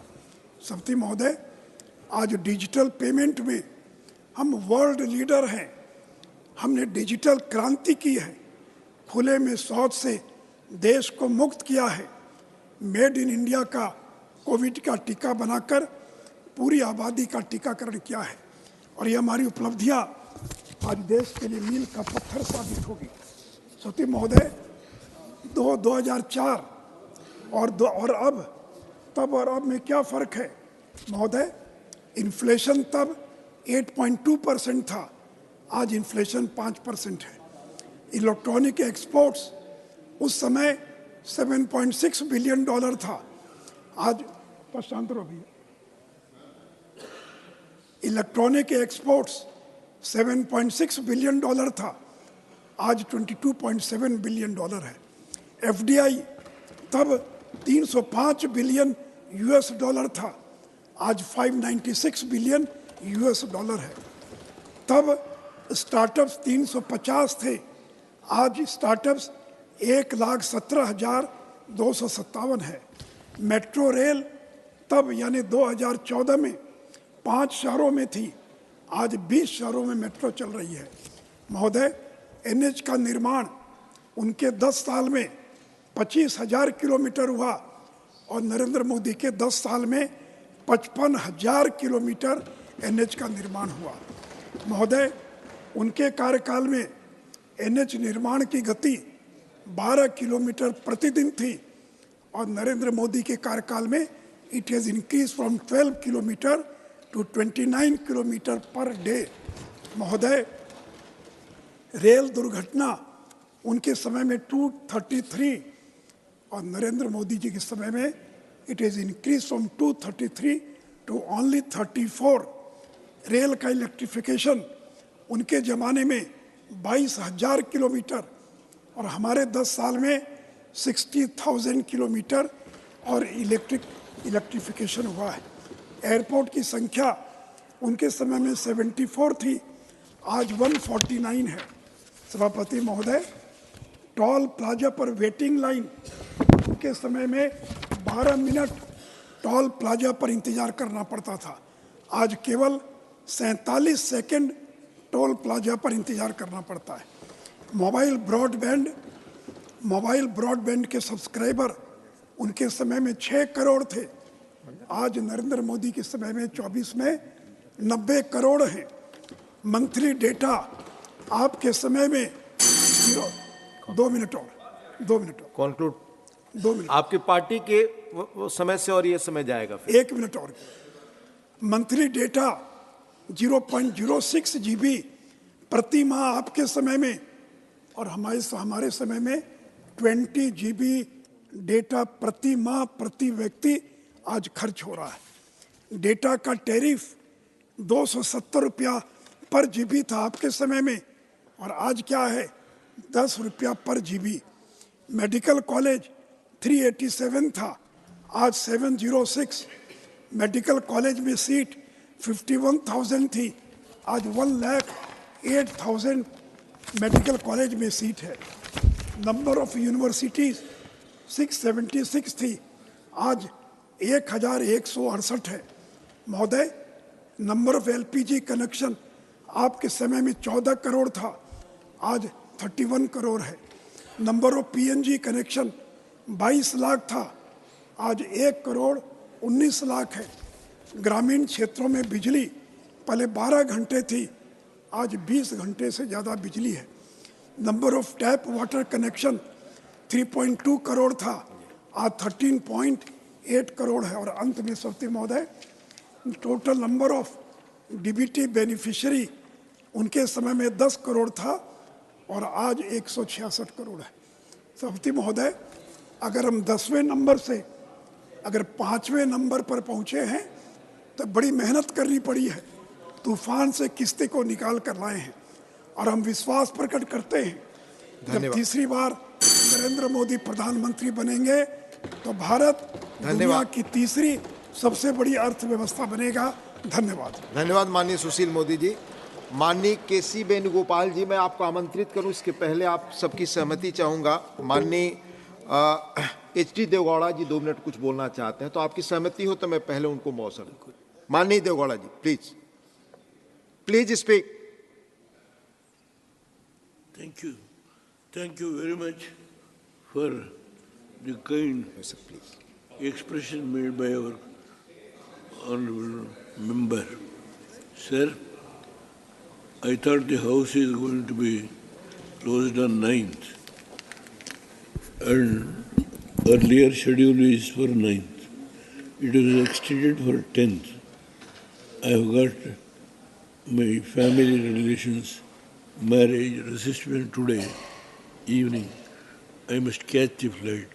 सभापति महोदय, आज डिजिटल पेमेंट में हम वर्ल्ड लीडर हैं। हमने डिजिटल क्रांति की है, खुले में शौच से देश को मुक्त किया है, मेड इन इंडिया का कोविड का टीका बनाकर पूरी आबादी का टीकाकरण किया है, और ये हमारी उपलब्धियां आज देश के लिए मील का पत्थर साबित होगी। सभापति महोदय, 2004 और अब में क्या फ़र्क है महोदय? इन्फ्लेशन तब 8.2% था, आज इन्फ्लेशन 5% है। इलेक्ट्रॉनिक एक्सपोर्ट्स उस समय $7.6 बिलियन था, आज प्रशांत रो भैया। इलेक्ट्रॉनिक एक्सपोर्ट्स 7.6 बिलियन था, आज 22.7 बिलियन है। एफडीआई तब 305 बिलियन यूएस डॉलर था, आज 596 बिलियन यूएस डॉलर है। तब स्टार्टअप्स 350 थे, आज स्टार्टअप्स 1,17,257 है। मेट्रो रेल तब यानी 2014 में 5 शहरों में थी, आज 20 शहरों में मेट्रो चल रही है। महोदय, एनएच का निर्माण उनके 10 साल में 25,000 किलोमीटर हुआ, और नरेंद्र मोदी के 10 साल में 55,000 किलोमीटर एनएच का निर्माण हुआ। महोदय, उनके कार्यकाल में एनएच निर्माण की गति 12 किलोमीटर प्रतिदिन थी, और नरेंद्र मोदी के कार्यकाल में it has increase from 12 kilometre to 29 kilometre per day. महोदय, रेल दुर्घटना उनके समय में 233, और नरेंद्र मोदी जी के समय में it has increase from 233 to only 34। Rail का इलेक्ट्रिफिकेशन उनके ज़माने में 22,000 किलोमीटर, और हमारे 10 साल में 60,000 किलोमीटर और इलेक्ट्रिफिकेशन हुआ है। एयरपोर्ट की संख्या उनके समय में 74 थी, आज 149 है। सभापति महोदय, टोल प्लाजा पर वेटिंग लाइन उनके समय में 12 मिनट टोल प्लाजा पर इंतज़ार करना पड़ता था, आज केवल 47 सेकंड टोल प्लाजा पर इंतज़ार करना पड़ता है। मोबाइल ब्रॉडबैंड के सब्सक्राइबर उनके समय में 6 करोड़ थे, आज नरेंद्र मोदी के समय में 24 में 90 करोड़ हैं। मंथली डेटा आपके समय में 2 मिनट और कंक्लूड 2 मिनट आपकी पार्टी के वो समय से और ये समय जाएगा फिर। 1 मिनट और। मंथली डेटा 0.06 GB प्रति माह आपके समय में, और हमारे समय में 20 GB डेटा प्रति माह प्रति व्यक्ति आज खर्च हो रहा है। डेटा का टैरिफ 270 रुपया पर GB था आपके समय में, और आज क्या है 10 रुपया पर GB। मेडिकल कॉलेज 387 था, आज 706। मेडिकल कॉलेज में सीट 51,000 थी, आज 1,08,000 मेडिकल कॉलेज में सीट है। नंबर ऑफ यूनिवर्सिटीज़ 676 थी, आज 1168 है। महोदय, नंबर ऑफ एलपीजी कनेक्शन आपके समय में 14 करोड़ था, आज 31 करोड़ है। Number of PNG connection 22 lakh था, आज 1 करोड़ 19 लाख है। ग्रामीण क्षेत्रों में बिजली पहले 12 घंटे थी, आज 20 घंटे से ज़्यादा बिजली है। Number of tap water connection 3.2 crore था, आज 13.8 करोड़ है। और अंत में सत्य महोदय, total number of DBT beneficiary उनके समय में 10 करोड़ था और आज 166 करोड़ है। सभापति महोदय, अगर हम 10वें नंबर से अगर 5वें नंबर पर पहुंचे हैं तो बड़ी मेहनत करनी पड़ी है, तूफान से किस्ती को निकाल कर लाए हैं। और हम विश्वास प्रकट करते हैं जब तीसरी बार नरेंद्र मोदी प्रधानमंत्री बनेंगे तो भारत दुनिया की तीसरी सबसे बड़ी अर्थव्यवस्था बनेगा। धन्यवाद। धन्यवाद माननीय सुशील मोदी जी। माननीय केसी वेणुगोपाल जी, मैं आपको आमंत्रित करूं, इसके पहले आप सबकी सहमति चाहूँगा। माननीय एच.डी. देवगौड़ा जी 2 मिनट कुछ बोलना चाहते हैं, तो आपकी सहमति हो तो मैं पहले उनको मौका दूं। माननीय Devegowda ji, please speak. Thank you very much for the kind expression made by our honorable member. Sir, I thought the house is going to be closed on 9th and earlier schedule is for 9th. It was extended for 10th. I have got my family relations, marriage, reception today evening. I must catch the flight.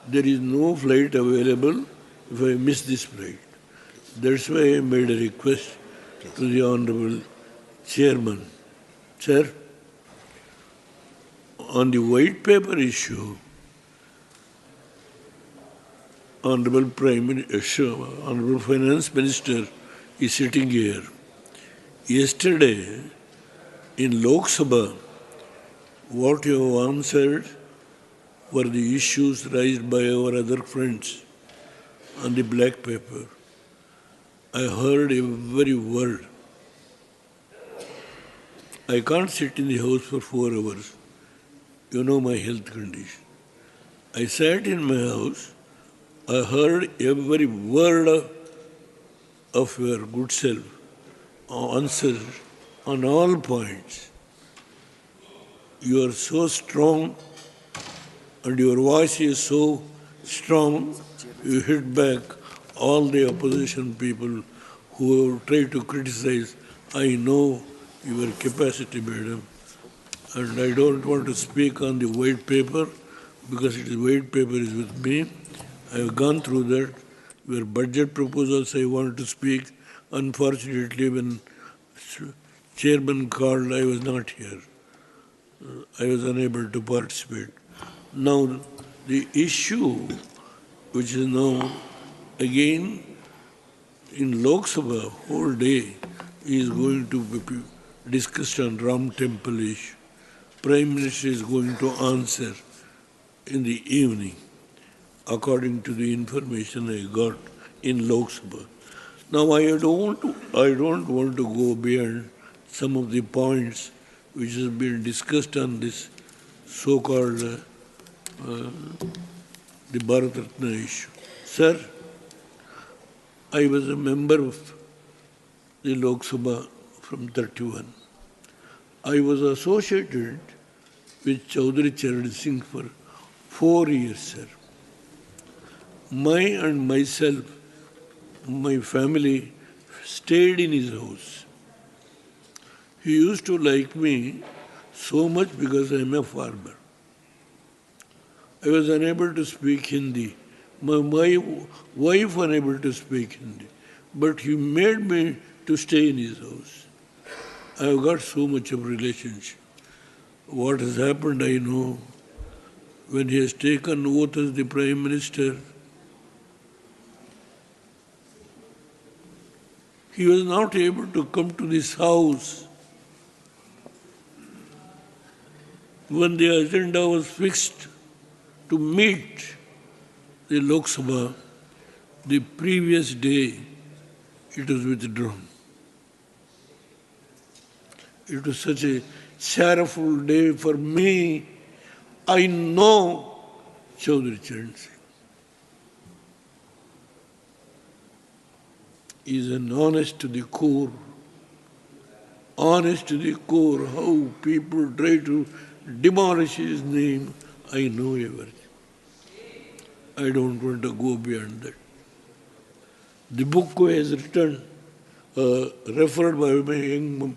There is no flight available if I miss this flight. That's why I made a request to the Honorable Chairman. Sir, on the white paper issue, Honorable Honorable Finance Minister is sitting here. Yesterday, in Lok Sabha, what you have answered were the issues raised by our other friends on the black paper. I heard every word. I can't sit in the house for 4 hours. You know my health condition. I sat in my house. I heard every word of your good self, answers on all points. You are so strong and your voice is so strong, you hit back all the opposition people who have tried to criticize. I know your capacity, madam, and I don't want to speak on the white paper because the white paper is with me. I have gone through that. Your budget proposals I want to speak. Unfortunately, when chairman called, I was not here. I was unable to participate. Now, the issue which is now again in Lok Sabha whole day is going to be discussed on Ram Temple issue. Prime Minister is going to answer in the evening, according to the information I got in Lok Sabha. Now, I don't want to go beyond some of the points which have been discussed on this so-called the Bharat Ratna issue. Sir, I was a member of the Lok Sabha from 31. I was associated with Chaudhary Charan Singh for 4 years, sir. Myself, my family stayed in his house. He used to like me so much because I am a farmer. I was unable to speak Hindi. My wife unable to speak Hindi. But he made me to stay in his house. I have got so much of relationship. What has happened, I know. When he has taken oath as the Prime Minister, he was not able to come to this house. When the agenda was fixed to meet the Lok Sabha, the previous day it was withdrawn. It was such a sorrowful day for me. I know Chaudhary Charan Singh. He is an honest to the core. Honest to the core, how people try to demolish his name, I know everything. I don't want to go beyond that. The book he has written, referred by my young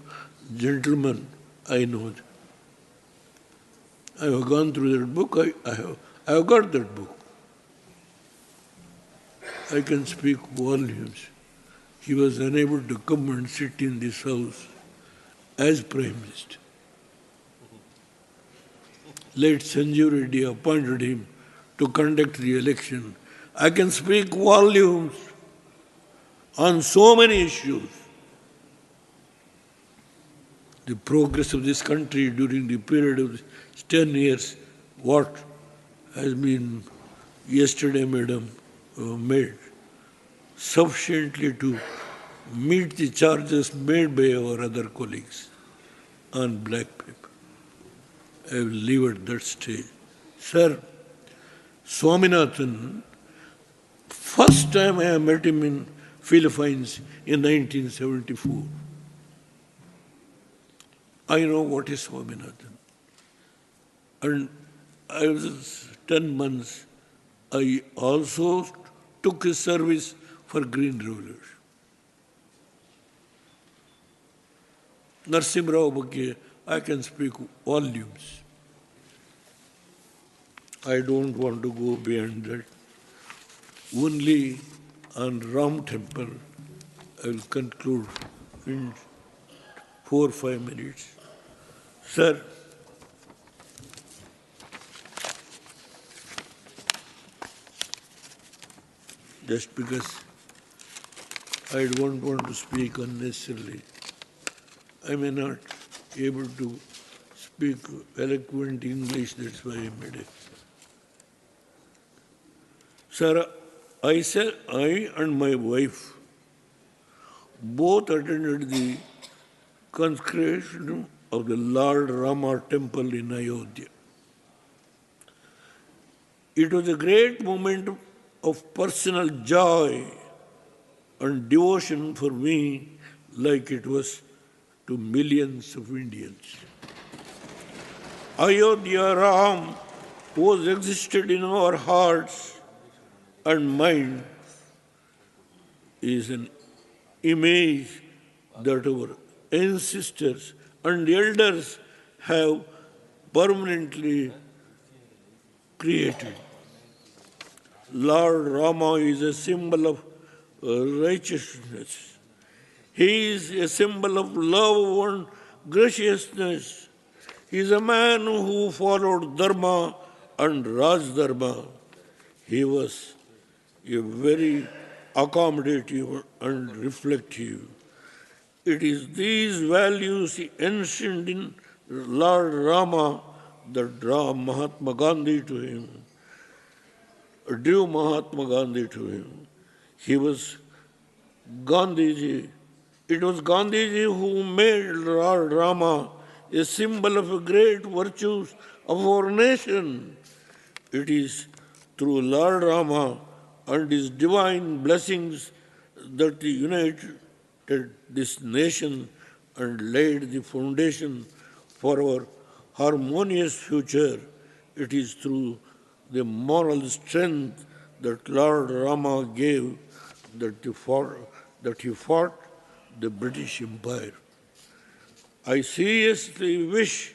gentleman, I know that. I have gone through that book, I have got that book. I can speak volumes. He was unable to come and sit in this house as Prime Minister. Late Sanjeev Reddy appointed him to conduct the election. I can speak volumes on so many issues. The progress of this country during the period of 10 years, what has been yesterday, madam, made sufficiently to meet the charges made by our other colleagues on black paper. I will leave at that stage. Sir, Swaminathan, first time I met him in Philippines in 1974. I know what is Swaminathan. And I was 10 months. I also took his service for Green Revolution. Narasimha Rao ಬಗ್ಗೆ I can speak volumes. I don't want to go beyond that. Only on Ram Temple, I will conclude in 4 or 5 minutes. Sir, just because I don't want to speak unnecessarily, I may not be able to speak eloquent English, that's why I made it. Sir, I and my wife both attended the consecration of the Lord Rama temple in Ayodhya. It was a great moment of personal joy and devotion for me, like it was to millions of Indians. Ayodhya Ram was existed in our hearts and mind is an image that our ancestors and elders have permanently created. Lord Rama is a symbol of righteousness. He is a symbol of love and graciousness. He is a man who followed Dharma and Raj Dharma. He was a very accommodative and reflective. It is these values ancient in Lord Rama that drew Mahatma Gandhi to him. He was Gandhiji. It was Gandhiji who made Lord Rama a symbol of the great virtues of our nation. It is through Lord Rama and his divine blessings that he united this nation and laid the foundation for our harmonious future. It is through the moral strength that Lord Rama gave that he fought the British Empire. I seriously wish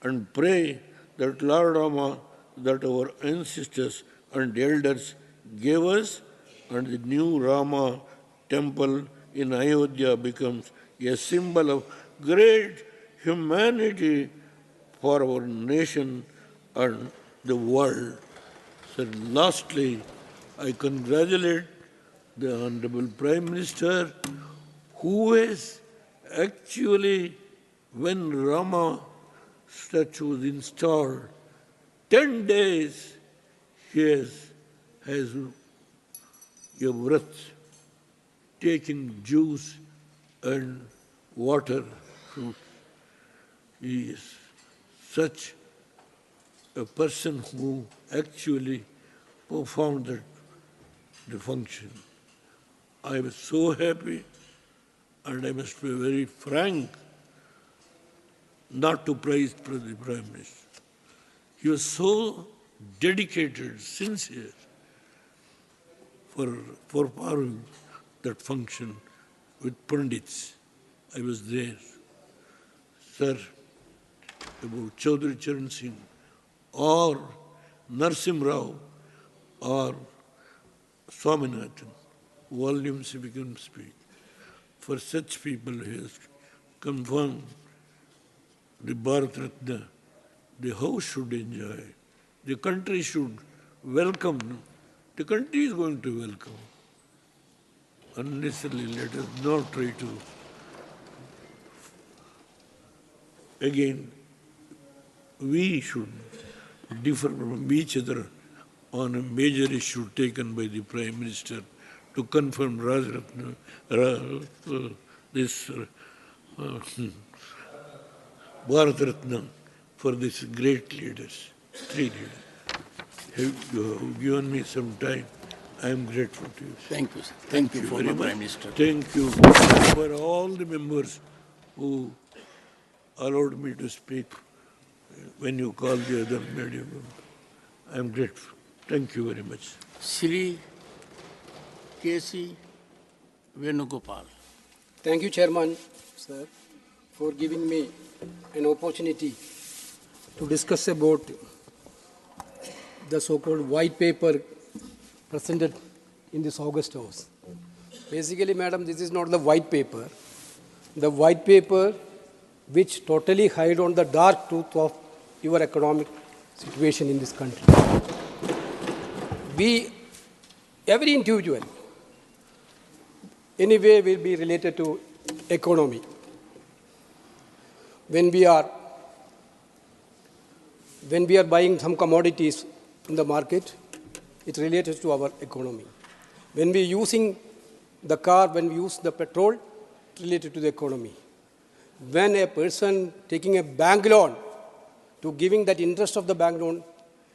and pray that Lord Rama, that our ancestors and elders gave us, and the new Rama temple in Ayodhya becomes a symbol of great humanity for our nation and the world. So lastly, I congratulate the Honorable Prime Minister, who has actually, when Rama statue was installed, 10 days he has has a vrat, taking juice and water. He is such a person who actually performed the function. I was so happy, and I must be very frank, not to praise the Prime Minister. He was so dedicated, sincere for performing that function with Pandits. I was there. Sir, about Chaudhry Charan Singh or Narsim Rao or Swaminathan, volumes we can speak. For such people he has confirmed the Bharat Ratna, the house should enjoy, the country should welcome them. The country is going to welcome. Unnecessarily, let us not try to. Again, we should differ from each other on a major issue taken by the Prime Minister to confirm Raj Ratna, this Bharat Ratna for these great leaders, three leaders. You have given me some time. I am grateful to you. Thank you, sir. Thank you, former Prime Minister. Thank you for all the members who allowed me to speak when you called the other media. I am grateful. Thank you very much. Shri K.C. Venugopal. Thank you, Chairman, sir, for giving me an opportunity to discuss about the so-called white paper presented in this August House. Basically, madam, this is not the white paper. The white paper which totally hide on the dark truth of your economic situation in this country. Every individual, anyway, will be related to economy. When we are buying some commodities in the market, it relates to our economy. When we are using the car, when we use the petrol, it related to the economy. When a person taking a bank loan, to giving that interest of the bank loan,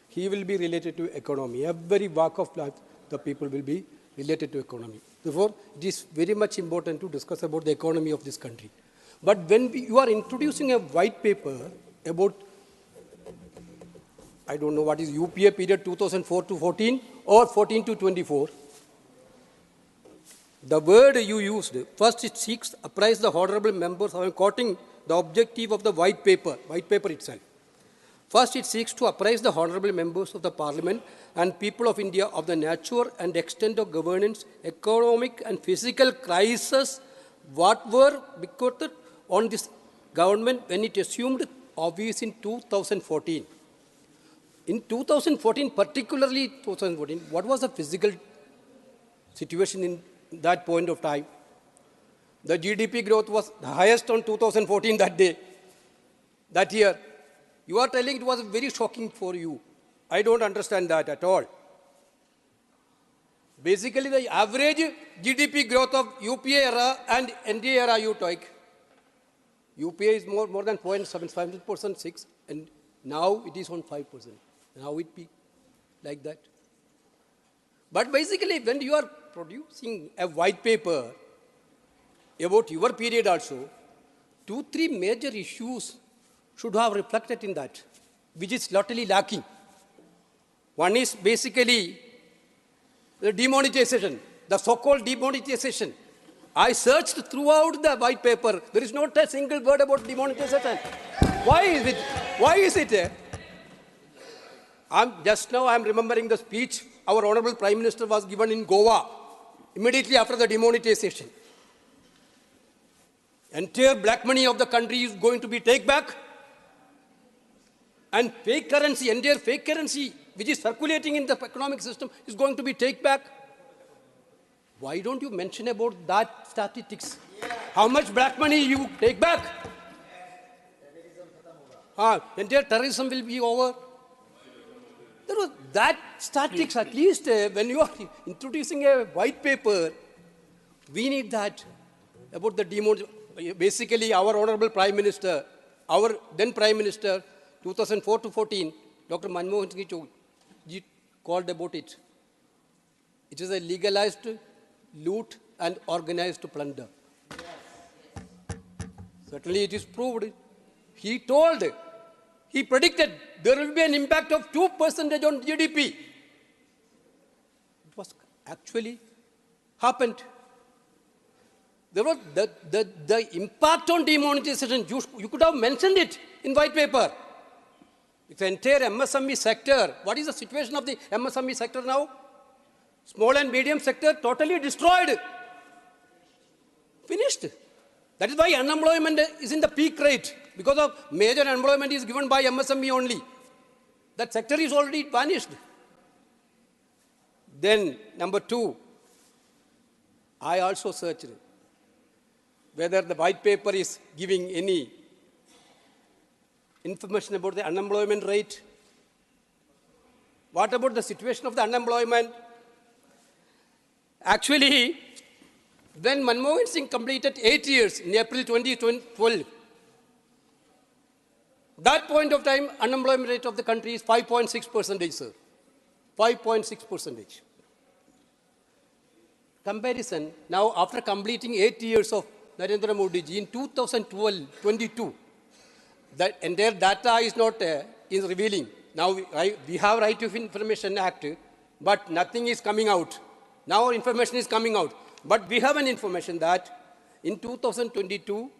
he will be related to economy. Every walk of life, the people will be related to economy. Therefore, it is very much important to discuss about the economy of this country. But when you are introducing a white paper about, I don't know what is UPA period 2004 to 14 or 14 to 24, the word you used, first it seeks apprise the honorable members, I am quoting the objective of the white paper itself. First, it seeks to apprise the honorable members of the Parliament and people of India of the nature and extent of governance, economic and physical crisis, what were bequeathed on this government when it assumed office in 2014. In 2014, particularly 2014, what was the physical situation in that point of time? The GDP growth was the highest on 2014 that year. You are telling it was very shocking for you. I don't understand that at all. Basically, the average GDP growth of UPA era and NDA era you take. UPA is more than 0.75%, 6, and now it is on 5%. And how it be like that? But basically, when you are producing a white paper about your period also, 2-3 major issues should have reflected in that, which is totally lacking. One is basically the demonetization, the so-called demonetization. I searched throughout the white paper. There is not a single word about demonetization. Why is it? Why is it? Just now I'm remembering the speech our Honorable Prime Minister was given in Goa immediately after the demonetization. Entire black money of the country is going to be taken back. And fake currency, entire fake currency, which is circulating in the economic system, is going to be taken back. Why don't you mention about that statistics? How much black money you take back? Entire terrorism will be over. that statistics, at least when you are introducing a white paper, we need that about the demonetization. Basically, our Honorable Prime Minister, our then Prime Minister, 2004 to 14, Dr. Manmohan Singh ji called about it. It is a legalized loot and organized plunder. Certainly it is proved. He told, he predicted there will be an impact of 2% on GDP. It was actually happened. There was the impact on demonetization, you could have mentioned it in white paper. The entire MSME sector, what is the situation of the MSME sector now? Small and medium sector totally destroyed. Finished. That is why unemployment is in the peak rate, because of major unemployment is given by MSME only. That sector is already vanished. Then, number two, I also searched whether the white paper is giving any information about the unemployment rate. What about the situation of the unemployment? Actually, when Manmohan Singh completed 8 years in April 2012, that point of time, unemployment rate of the country is 5.6%, sir. 5.6%. Comparison, now after completing 8 years of Narendra Modi ji in 2012-22, that entire data is not is revealing. Now we have Right to Information Act, but nothing is coming out. Now information is coming out. But we have an information that in 2022,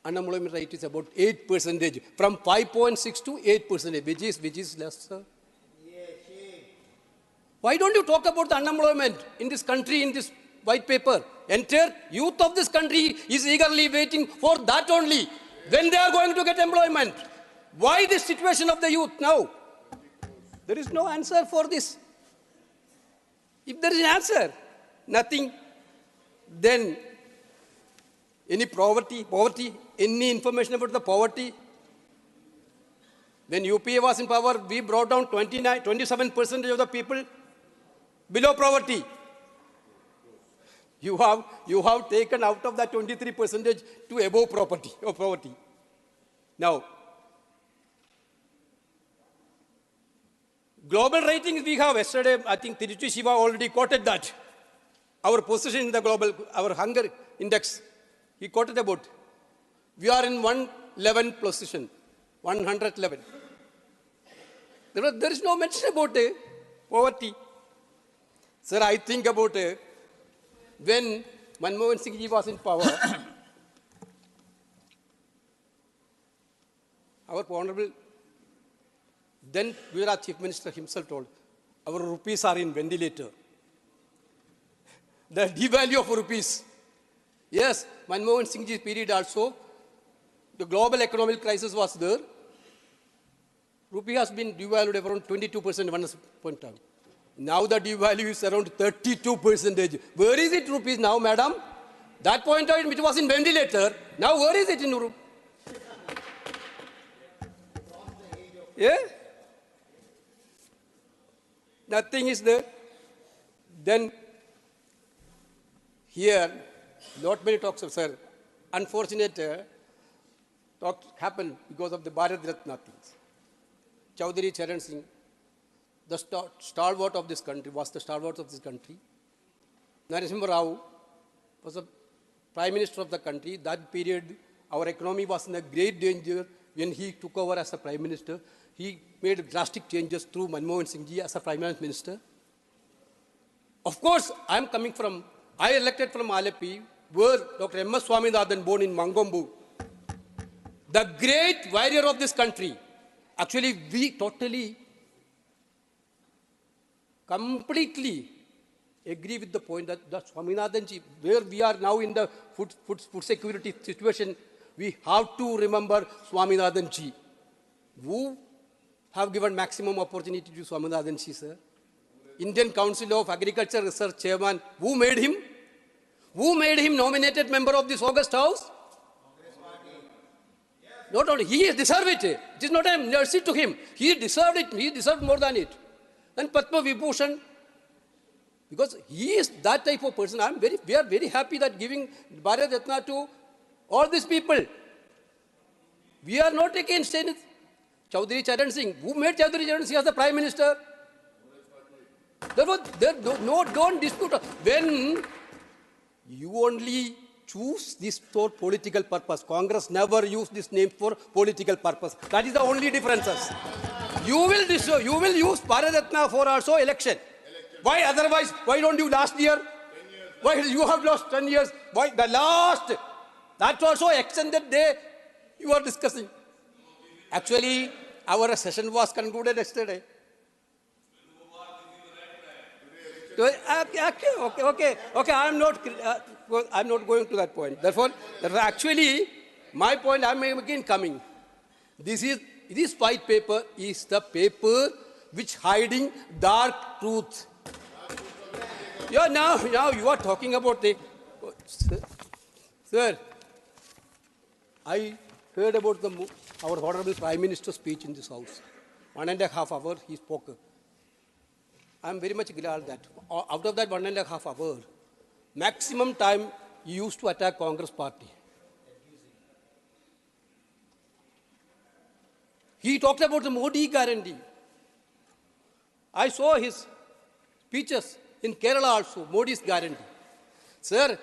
unemployment rate is about 8%, from 5.6 to 8%, which is less, sir. Why don't you talk about the unemployment in this country, in this white paper? Entire youth of this country is eagerly waiting for that only, when they are going to get employment. Why this situation of the youth now? There is no answer for this. If there is an answer, nothing. Then any poverty, any information about the poverty? When UPA was in power, we brought down 27% of the people below poverty. You have taken out of that 23% to above poverty. Now, global ratings we have. Yesterday, I think Tiruchi Shiva already quoted that. Our position in the global, our hunger index, he quoted about. We are in 111 position, 111. There is no mention about poverty. Sir, I think about when Manmohan Singh ji was in power, our Honorable, then Gujarat Chief Minister himself told, our rupees are in ventilator. The devalue of rupees. Yes, Manmohan Singh ji's period also, the global economic crisis was there. Rupee has been devalued around 22% one point time. Now the devalue is around 32%. Where is it rupees now, madam? That point time which was in ventilator, now where is it in rupee? Yeah? Nothing is there. Then here, not many talks of, sir. Unfortunate talks happened because of the Bharat Ratna things. Chaudhary Charan Singh, the stalwart of this country, was the stalwart of this country. Narasimha Rao was the Prime Minister of the country. That period, our economy was in a great danger. When he took over as a Prime Minister, he made drastic changes through Manmohan Singh ji as a Prime Minister. Of course, I elected from Alleppey, where Dr. M.S. Swaminathan, born in Mangombu, the great warrior of this country. Actually, we totally, completely agree with the point that Swaminathan ji, where we are now in the food security situation, we have to remember Swaminathan ji. Who have given maximum opportunity to Swaminathan ji, sir? Indian Council of Agriculture Research Chairman, who made him? Who made him nominated member of this August House? Not only, he deserved it. It is not a mercy to him. He deserved it. He deserved more than it. and Padma Vibhushan, because he is that type of person. We are very happy that giving Bharat Ratna to all these people. We are not against anything. Chaudhary Charan Singh, who made Chaudhary Charan Singh as the Prime Minister? Don't dispute. When you only choose this for political purpose, Congress never used this name for political purpose. That is the only differences. You will use Bharat Ratna for also election. Why otherwise? Why don't you last year? Why you have lost 10 years? Why the last? That's also extended day you are discussing. Actually, our session was concluded yesterday. Okay. I'm not going to that point. Therefore, actually, my point, I'm again coming. This white paper is the paper which hiding dark truth. Yeah, now you are talking about the... Sir, I heard about our Honorable Prime Minister's speech in this House. 1.5 hours he spoke. I am very much glad that out of that 1.5 hours, maximum time he used to attack Congress party. He talked about the Modi guarantee. I saw his speeches in Kerala also, Modi's guarantee. Sir,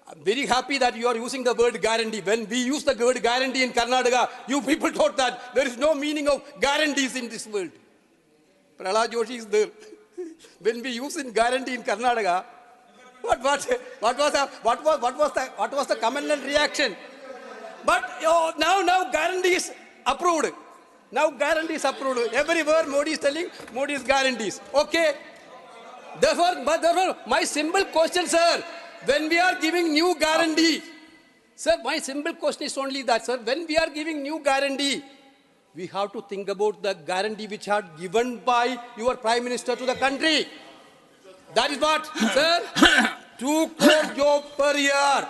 I'm very happy that you are using the word guarantee. When we use the word guarantee in Karnataka, you people thought that there is no meaning of guarantees in this world. Prahlad Joshi is there. When we use in guarantee in Karnataka, what was the common reaction? But now guarantee is approved. Now guarantee is approved. Everywhere Modi is telling Modi's guarantees. Okay. Therefore, my simple question, sir, when we are giving new guarantee, sir, my simple question is only that, sir, when we are giving new guarantee, we have to think about the guarantee which are given by your Prime Minister to the country. That is what, sir, 2 crore jobs per year.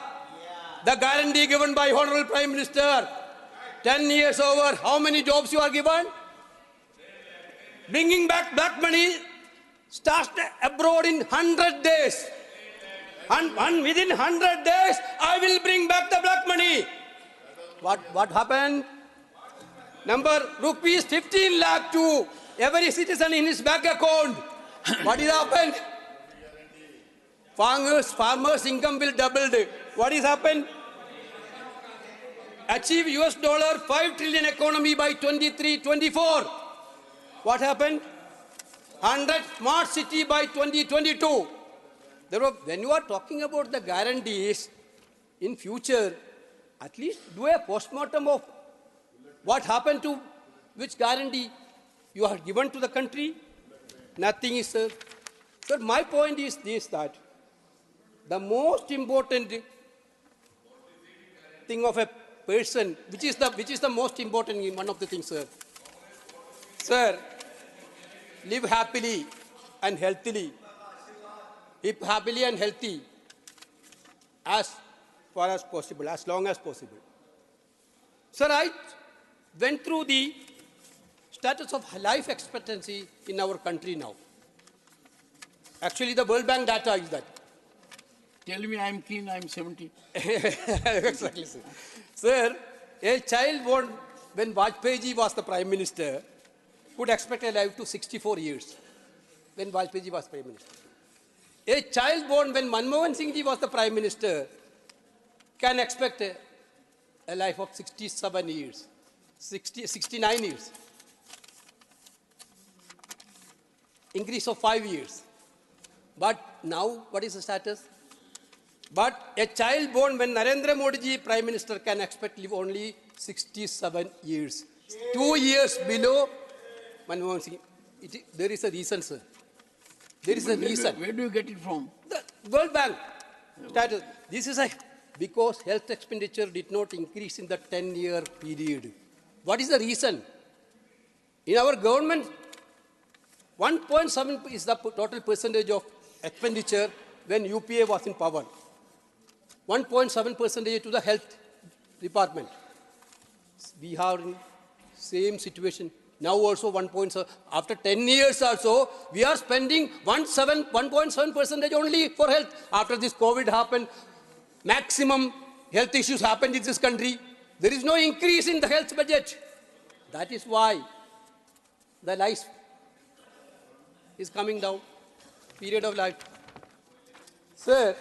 The guarantee given by Honorable Prime Minister. 10 years over, how many jobs you are given? Bringing back black money starts abroad in 100 days. And within 100 days, I will bring back the black money. What happened? Number rupees 15 lakh to every citizen in his bank account. What is happened? Farmers' income will double. What is happened? Achieve $5 trillion economy by 23-24. What happened? 100 smart city by 2022. Therefore, when you are talking about the guarantees in future, at least do a postmortem of what happened to which guarantee you have given to the country. Nothing is, sir. Sir, my point is this, that the most important thing of a person, which is the most important one of the things, sir. Sir, live happily and healthily. Live happily and healthy as far as possible, as long as possible. Sir, I went through the status of life expectancy in our country now. Actually, the World Bank data is that. Tell me I'm keen, I'm 70. Exactly, sir. Sir, a child born when Vajpayee ji was the Prime Minister could expect a life to 64 years when Vajpayee ji was Prime Minister. A child born when Manmohan Singh ji was the Prime Minister can expect a life of 67 years, 69 years. Increase of 5 years. But now, what is the status? But a child born when Narendra Modi ji Prime Minister can expect to live only 67 years. 2 years below Manmohan Singh. There is a reason, sir. There is a reason. Where do you get it from? The World Bank status. This is because health expenditure did not increase in the 10-year period. What is the reason? In our government, 1.7 is the total percentage of expenditure when UPA was in power. 1.7% to the health department. We are in same situation Now also 1.7. After 10 years also, we are spending 1.7% only for health. After this COVID happened, maximum health issues happened in this country. There is no increase in the health budget. That is why the life is coming down. Period of life. Sir,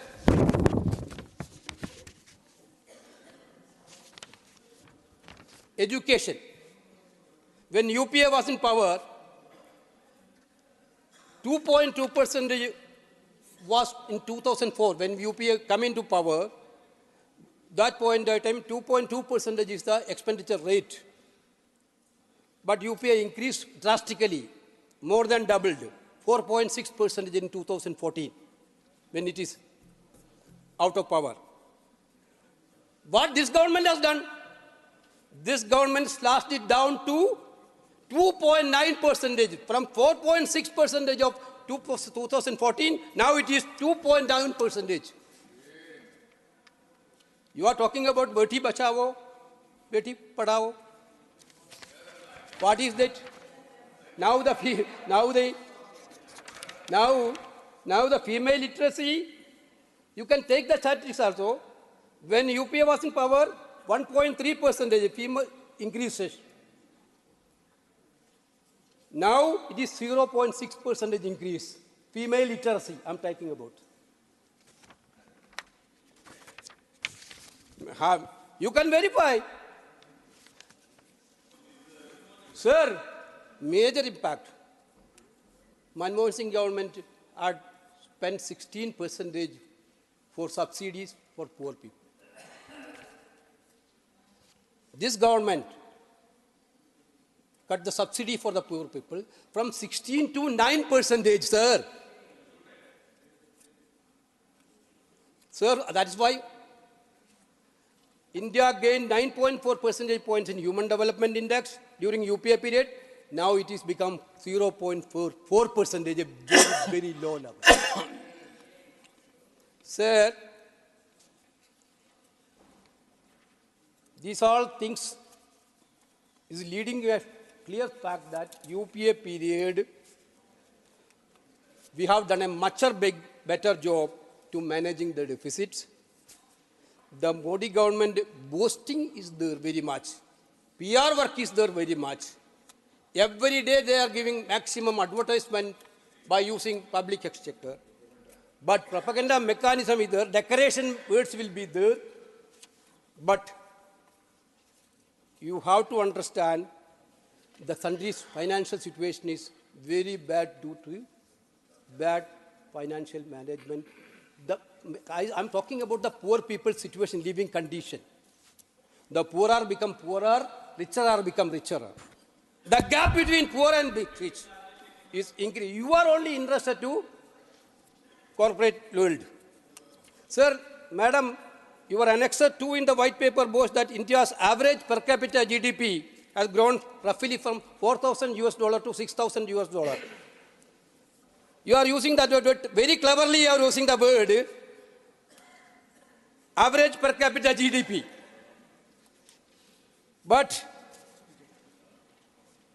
education. When UPA was in power, 2.2% was in 2004. When UPA come into power, that point in time, 2.2% is the expenditure rate. But UPA increased drastically, more than doubled, 4.6% in 2014, when it is out of power. What this government has done? This government slashed it down to 2.9%, from 4.6% of 2014, now it is 2.9%. You are talking about Beti Bachao, Beti Padhao. What is that? Now the female literacy, you can take the statistics also. When UPA was in power, 1.3% female increases. Now it is 0.6% increase. Female literacy, I'm talking about. You can verify. Sir, major impact. Manmohan Singh government had spent 16% for subsidies for poor people. This government cut the subsidy for the poor people from 16 to 9%, sir. Sir, that is why India gained 9.4 percentage points in Human Development Index during UPA period. Now it is become 0.4%, a very low level. Sir, these all things is leading to a clear fact that UPA period, we have done a much better job to managing the deficits. The Modi government boasting is there very much. PR work is there very much. Every day they are giving maximum advertisement by using public exchequer. But propaganda mechanism is there, decoration words will be there. But you have to understand the country's financial situation is very bad due to bad financial management. I'm talking about the poor people's situation, living condition. The poor are become poorer, richer are become richer. The gap between poor and rich is increasing. You are only interested to corporate world. Sir, madam, your annexure 2 in the white paper boasts that India's average per capita GDP has grown roughly from $4,000 to $6,000. You are using that word, very cleverly you are using the word average per capita GDP. But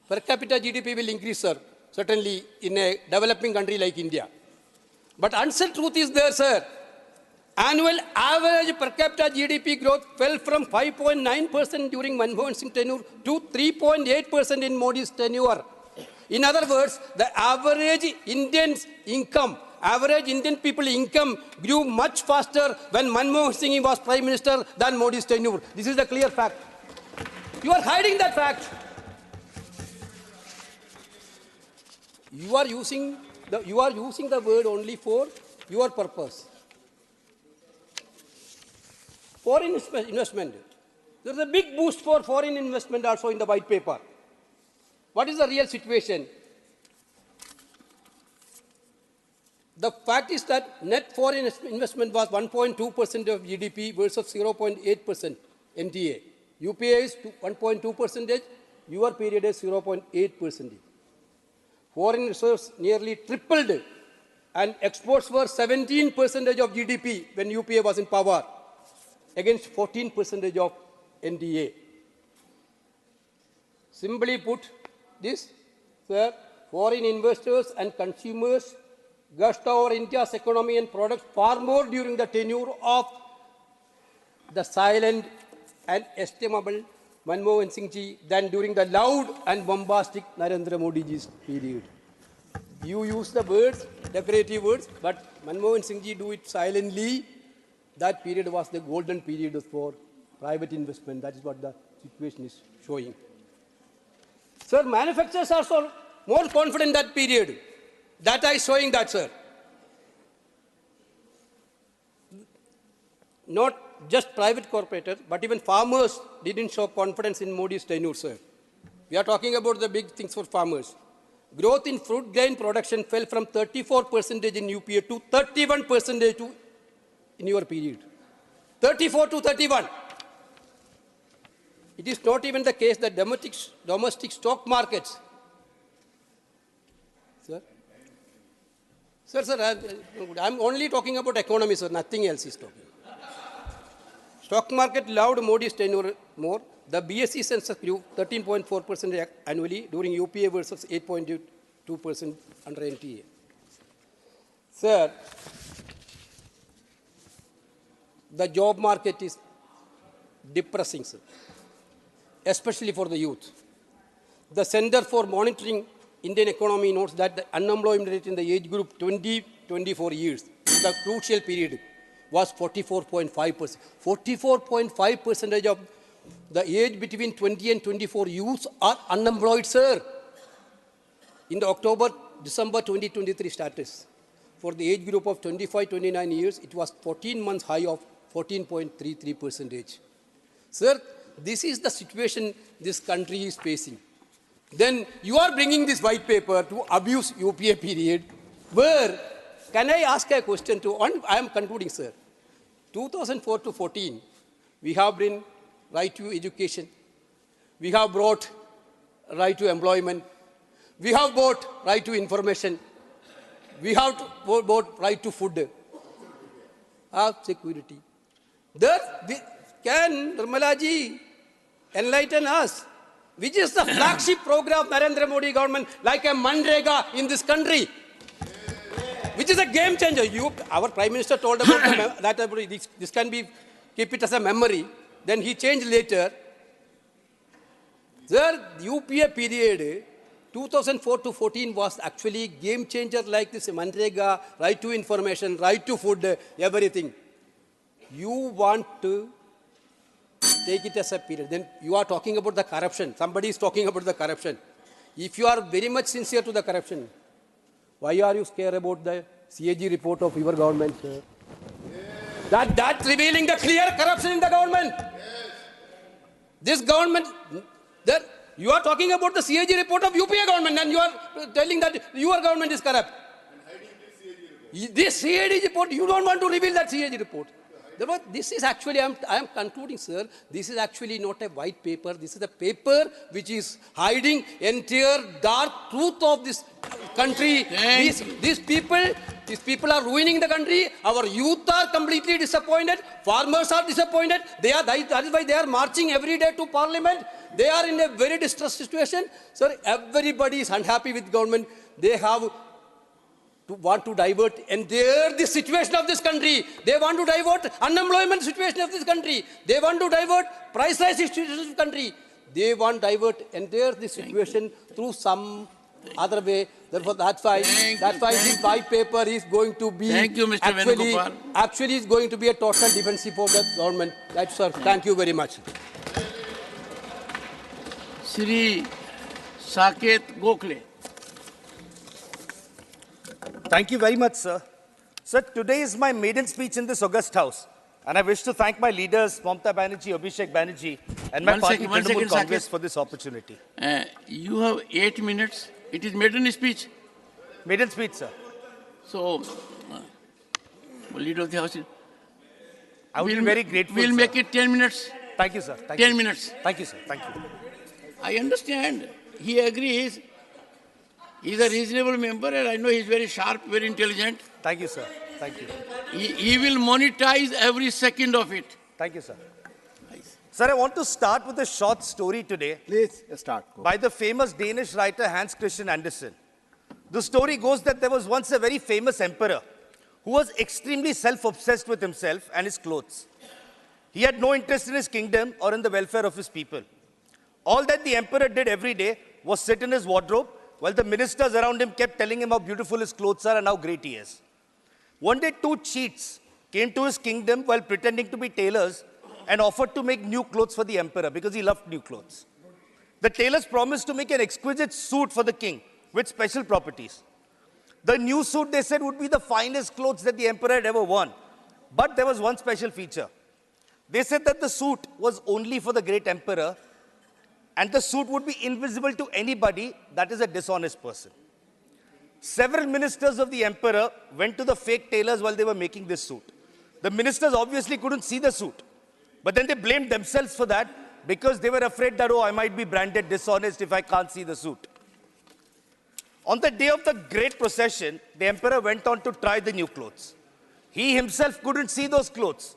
per capita GDP will increase, sir, certainly in a developing country like India. But unsaid truth is there, sir. Annual average per capita GDP growth fell from 5.9% during Manmohan Singh tenure to 3.8% in Modi's tenure. In other words, the average Indian people income grew much faster when Manmohan Singh was Prime Minister than Modi's tenure. This is a clear fact. You are hiding that fact. You are using the word only for your purpose. Foreign investment. There is a big boost for foreign investment also in the white paper. What is the real situation? The fact is that net foreign investment was 1.2% of GDP versus 0.8% NTA. UPA is 1.2%, your period is 0.8%. Foreign reserves nearly tripled and exports were 17% of GDP when UPA was in power against 14% of NDA. Simply put, this, sir, foreign investors and consumers gushed over India's economy and products far more during the tenure of the silent and estimable Manmohan Singh ji than during the loud and bombastic Narendra Modi ji's period. You use the words, decorative words, but Manmohan Singh ji do it silently. That period was the golden period for private investment. That is what the situation is showing. Sir, manufacturers are so more confident that period. Data is showing that, sir. Not just private corporators, but even farmers didn't show confidence in Modi's tenure, sir. We are talking about the big things for farmers. Growth in fruit grain production fell from 34% in UPA to 31% in your period. 34 to 31. It is not even the case that domestic stock markets. Sir? Sir, I'm only talking about economy, sir. Nothing else is talking. Stock market loved Modi's tenure more. The BSE census grew 13.4% annually during UPA versus 8.2% under NTA. Sir, the job market is depressing, sir, especially for the youth. The Center for Monitoring Indian Economy notes that the unemployment rate in the age group 20-24 years, the crucial period, was 44.5%. 44.5% of the age between 20 and 24 youths are unemployed, sir. In the October-December 2023 status, for the age group of 25-29 years, it was 14 months high of 14.33%. Sir, this is the situation this country is facing. Then you are bringing this white paper to abuse UPA period, where, can I ask a question to, I am concluding, sir. 2004 to 14, we have been right to education. We have brought right to employment. We have brought right to information. We have brought right to food, security. There, can Nirmala-ji enlighten us? Which is the flagship program of Narendra Modi government, like a Manrega in this country? Which is a game changer. Our Prime Minister told about that this can be, keep it as a memory. Then he changed later. Sir, UPA period, 2004 to 14 was actually game changer like this Manrega, right to information, right to food, everything. You want to take it as a period. Then you are talking about the corruption. Somebody is talking about the corruption. If you are very much sincere to the corruption, why are you scared about the CAG report of your government, sir? Yes. That's revealing the clear corruption in the government. Yes. This government, you are talking about the CAG report of UPA government and you are telling that your government is corrupt. And hiding this CAG report, you don't want to reveal that CAG report. This is actually, I am concluding, sir, this is actually not a white paper. This is a paper which is hiding entire dark truth of this country. These people are ruining the country. Our youth are completely disappointed. Farmers are disappointed. That is why they are marching every day to parliament. They are in a very distressed situation. Sir, everybody is unhappy with government. They have want to divert entire the situation of this country. They want to divert unemployment situation of this country. They want to divert price rise situation of this country. They want to divert entire the situation through some other way. Therefore, that's why this white paper is going to be actually is going to be a total defensive for the government. That's sir. Thank you very much. Shri Saket Gokhale. Thank you very much, sir. Sir, today is my maiden speech in this august house. And I wish to thank my leaders, Mamata Banerjee, Abhishek Banerjee, and my party, Trinamool Congress, for this opportunity. You have 8 minutes. It is maiden speech? Maiden speech, sir. So, leader of the house. I will be very grateful, We'll sir. make it 10 minutes. Thank you, sir. 10 minutes. Thank you, sir. Thank you. I understand. He agrees. He's a reasonable member, and I know he's very sharp, very intelligent. Thank you, sir. Thank you. He will monetize every second of it. Thank you, sir. Sir, I want to start with a short story today. Please start. By the famous Danish writer Hans Christian Andersen. The story goes that there was once a very famous emperor who was extremely self-obsessed with himself and his clothes. He had no interest in his kingdom or in the welfare of his people. All that the emperor did every day was sit in his wardrobe while the ministers around him kept telling him how beautiful his clothes are and how great he is. One day, two cheats came to his kingdom while pretending to be tailors and offered to make new clothes for the emperor because he loved new clothes. The tailors promised to make an exquisite suit for the king with special properties. The new suit, they said, would be the finest clothes that the emperor had ever worn. But there was one special feature. They said that the suit was only for the great emperor and the suit would be invisible to anybody that is a dishonest person. Several ministers of the emperor went to the fake tailors while they were making this suit. The ministers obviously couldn't see the suit. But then they blamed themselves for that because they were afraid that, oh, I might be branded dishonest if I can't see the suit. On the day of the great procession, the emperor went on to try the new clothes. He himself couldn't see those clothes.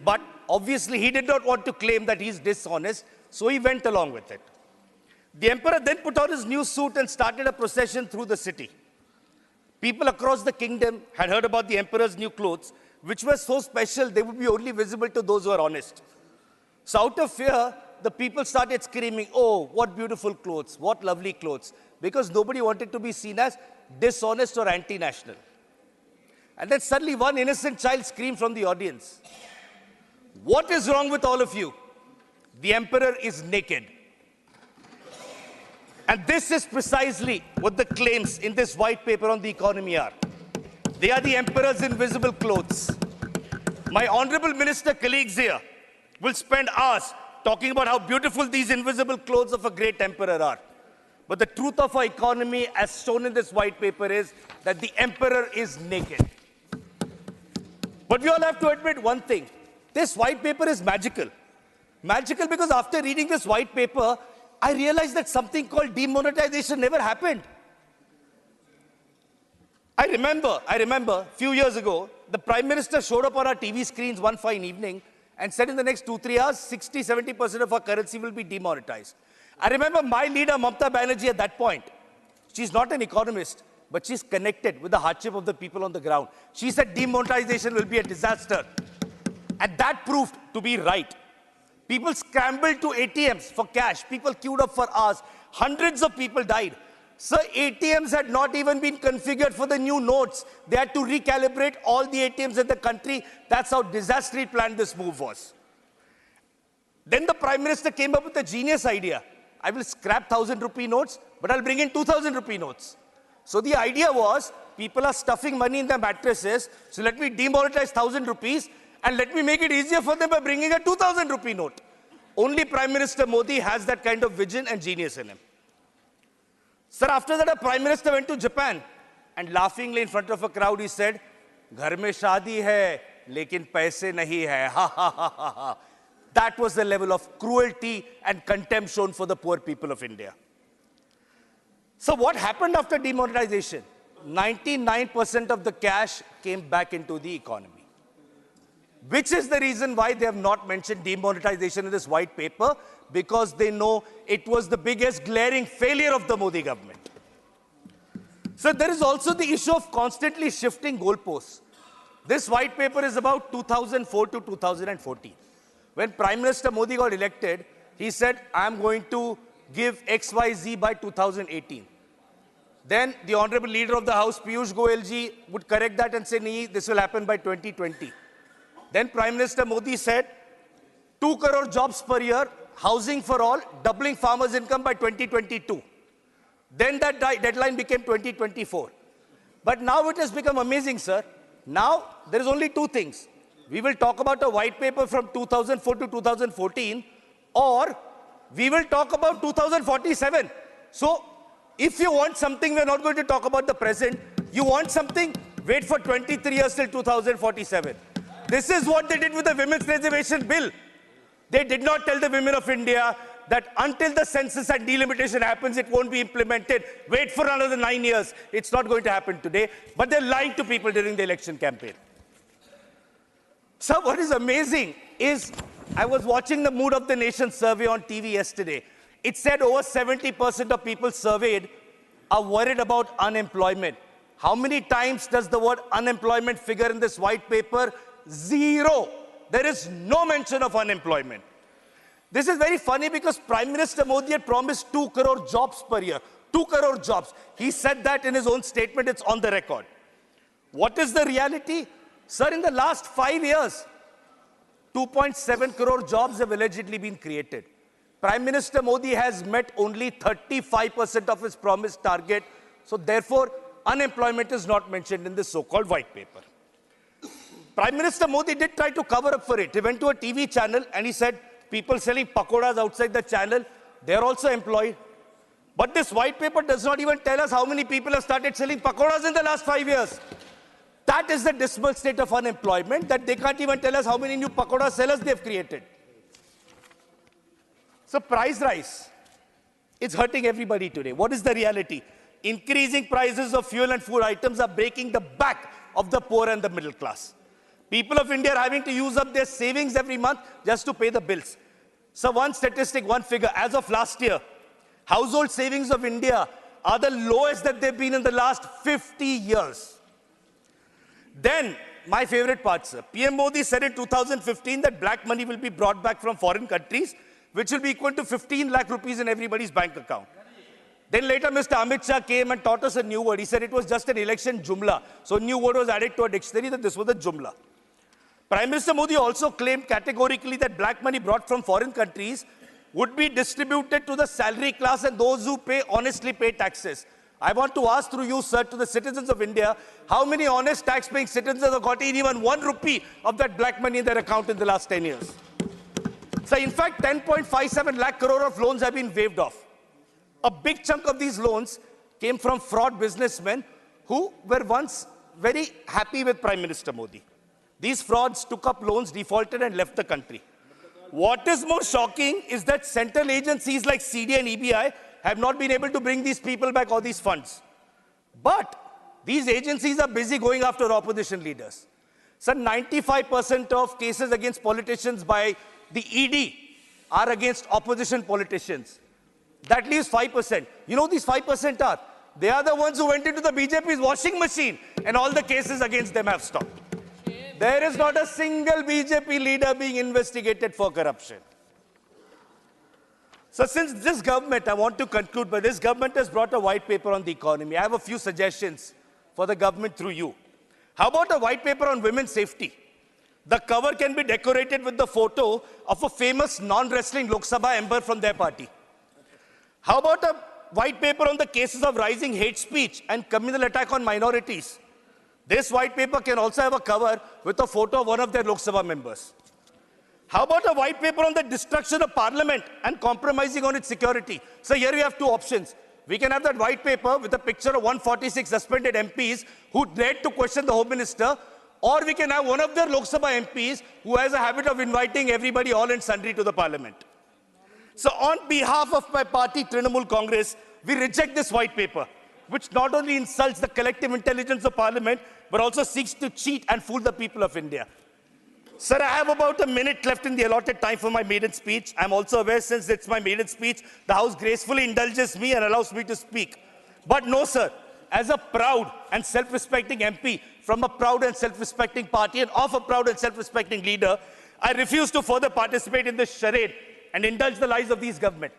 But obviously he did not want to claim that he's dishonest, so he went along with it. The emperor then put on his new suit and started a procession through the city. People across the kingdom had heard about the emperor's new clothes, which were so special they would be only visible to those who are honest. So out of fear, the people started screaming, oh, what beautiful clothes, what lovely clothes, because nobody wanted to be seen as dishonest or anti-national. And then suddenly one innocent child screamed from the audience, what is wrong with all of you? The emperor is naked. And this is precisely what the claims in this white paper on the economy are. They are the emperor's invisible clothes. My honorable minister colleagues here will spend hours talking about how beautiful these invisible clothes of a great emperor are. But the truth of our economy, as shown in this white paper, is that the emperor is naked. But we all have to admit one thing. This white paper is magical. Magical because after reading this white paper, I realized that something called demonetization never happened. I remember a few years ago, the Prime Minister showed up on our TV screens one fine evening and said in the next 2-3 hours, 60-70% of our currency will be demonetized. I remember my leader, Mamta Banerjee, at that point. She's not an economist, but she's connected with the hardship of the people on the ground. She said demonetization will be a disaster. And that proved to be right. People scrambled to ATMs for cash. People queued up for hours. Hundreds of people died. So ATMs had not even been configured for the new notes. They had to recalibrate all the ATMs in the country. That's how disastrous planned this move was. Then the Prime Minister came up with a genius idea. I will scrap 1,000 rupee notes, but I'll bring in 2,000 rupee notes. So the idea was, people are stuffing money in their mattresses, so let me demonetize 1,000 rupees and let me make it easier for them by bringing a 2,000 rupee note. Only Prime Minister Modi has that kind of vision and genius in him. Sir, after that, a Prime Minister went to Japan and laughingly in front of a crowd, he said, "Ghar mein shaadi hai, lekin paise nahi hai." Ha ha ha ha ha. That was the level of cruelty and contempt shown for the poor people of India. So what happened after demonetization? 99% of the cash came back into the economy. Which is the reason why they have not mentioned demonetization in this white paper, because they know it was the biggest glaring failure of the Modi government. So there is also the issue of constantly shifting goalposts. This white paper is about 2004 to 2014. When Prime Minister Modi got elected, he said, I'm going to give XYZ by 2018. Then the Honorable Leader of the House, Piyush Goyal ji, would correct that and say, nee, this will happen by 2020. Then Prime Minister Modi said, 2 crore jobs per year, housing for all, doubling farmers' income by 2022. Then that deadline became 2024. But now it has become amazing, sir. Now there is only 2 things. We will talk about a white paper from 2004 to 2014, or we will talk about 2047. So if you want something, we're not going to talk about the present. You want something, wait for 23 years till 2047. This is what they did with the Women's Reservation Bill. They did not tell the women of India that until the census and delimitation happens, it won't be implemented. Wait for another 9 years. It's not going to happen today. But they're lying to people during the election campaign. So what is amazing is I was watching the Mood of the Nation survey on TV yesterday. It said over 70% of people surveyed are worried about unemployment. How many times does the word unemployment figure in this white paper? 0. There is no mention of unemployment. This is very funny because Prime Minister Modi had promised 2 crore jobs per year. 2 crore jobs. He said that in his own statement. It's on the record. What is the reality? Sir, in the last 5 years, 2.7 crore jobs have allegedly been created. Prime Minister Modi has met only 35% of his promised target. So therefore, unemployment is not mentioned in this so-called white paper. Prime Minister Modi did try to cover up for it. He went to a TV channel and he said, people selling pakoras outside the channel, they're also employed. But this white paper does not even tell us how many people have started selling pakoras in the last 5 years. That is the dismal state of unemployment, that they can't even tell us how many new pakora sellers they've created. So price rise, it's hurting everybody today. What is the reality? Increasing prices of fuel and food items are breaking the back of the poor and the middle class. People of India are having to use up their savings every month just to pay the bills. So one statistic, one figure, as of last year, household savings of India are the lowest that they've been in the last 50 years. Then, my favorite part, sir. PM Modi said in 2015 that black money will be brought back from foreign countries, which will be equal to 15 lakh rupees in everybody's bank account. Then later, Mr. Amit Shah came and taught us a new word. He said it was just an election jumla. So a new word was added to a dictionary that this was a jumla. Prime Minister Modi also claimed categorically that black money brought from foreign countries would be distributed to the salary class and those who honestly pay taxes. I want to ask through you, sir, to the citizens of India, how many honest tax-paying citizens have got even 1 rupee of that black money in their account in the last 10 years? So in fact, 10.57 lakh crore of loans have been waived off. A big chunk of these loans came from fraud businessmen who were once very happy with Prime Minister Modi. These frauds took up loans, defaulted and left the country. What is more shocking is that central agencies like CD and EBI have not been able to bring these people back or these funds. But these agencies are busy going after opposition leaders. So 95% of cases against politicians by the ED are against opposition politicians. That leaves 5%. You know these 5% are? They are the ones who went into the BJP's washing machine and all the cases against them have stopped. There is not a single BJP leader being investigated for corruption. So since this government, I want to conclude, but this government has brought a white paper on the economy. I have a few suggestions for the government through you. How about a white paper on women's safety? The cover can be decorated with the photo of a famous non-wrestling Lok Sabha member from their party. How about a white paper on the cases of rising hate speech and communal attack on minorities? This white paper can also have a cover with a photo of one of their Lok Sabha members. How about a white paper on the destruction of parliament and compromising on its security? So here we have two options. We can have that white paper with a picture of 146 suspended MPs who dared to question the Home Minister, or we can have one of their Lok Sabha MPs who has a habit of inviting everybody all and sundry to the parliament. So on behalf of my party, Trinamool Congress, we reject this white paper, which not only insults the collective intelligence of parliament, but also seeks to cheat and fool the people of India. Sir, I have about a minute left in the allotted time for my maiden speech. I'm also aware, since it's my maiden speech, the House gracefully indulges me and allows me to speak. But no, sir, as a proud and self-respecting MP from a proud and self-respecting party and of a proud and self-respecting leader, I refuse to further participate in this charade and indulge the lies of these government.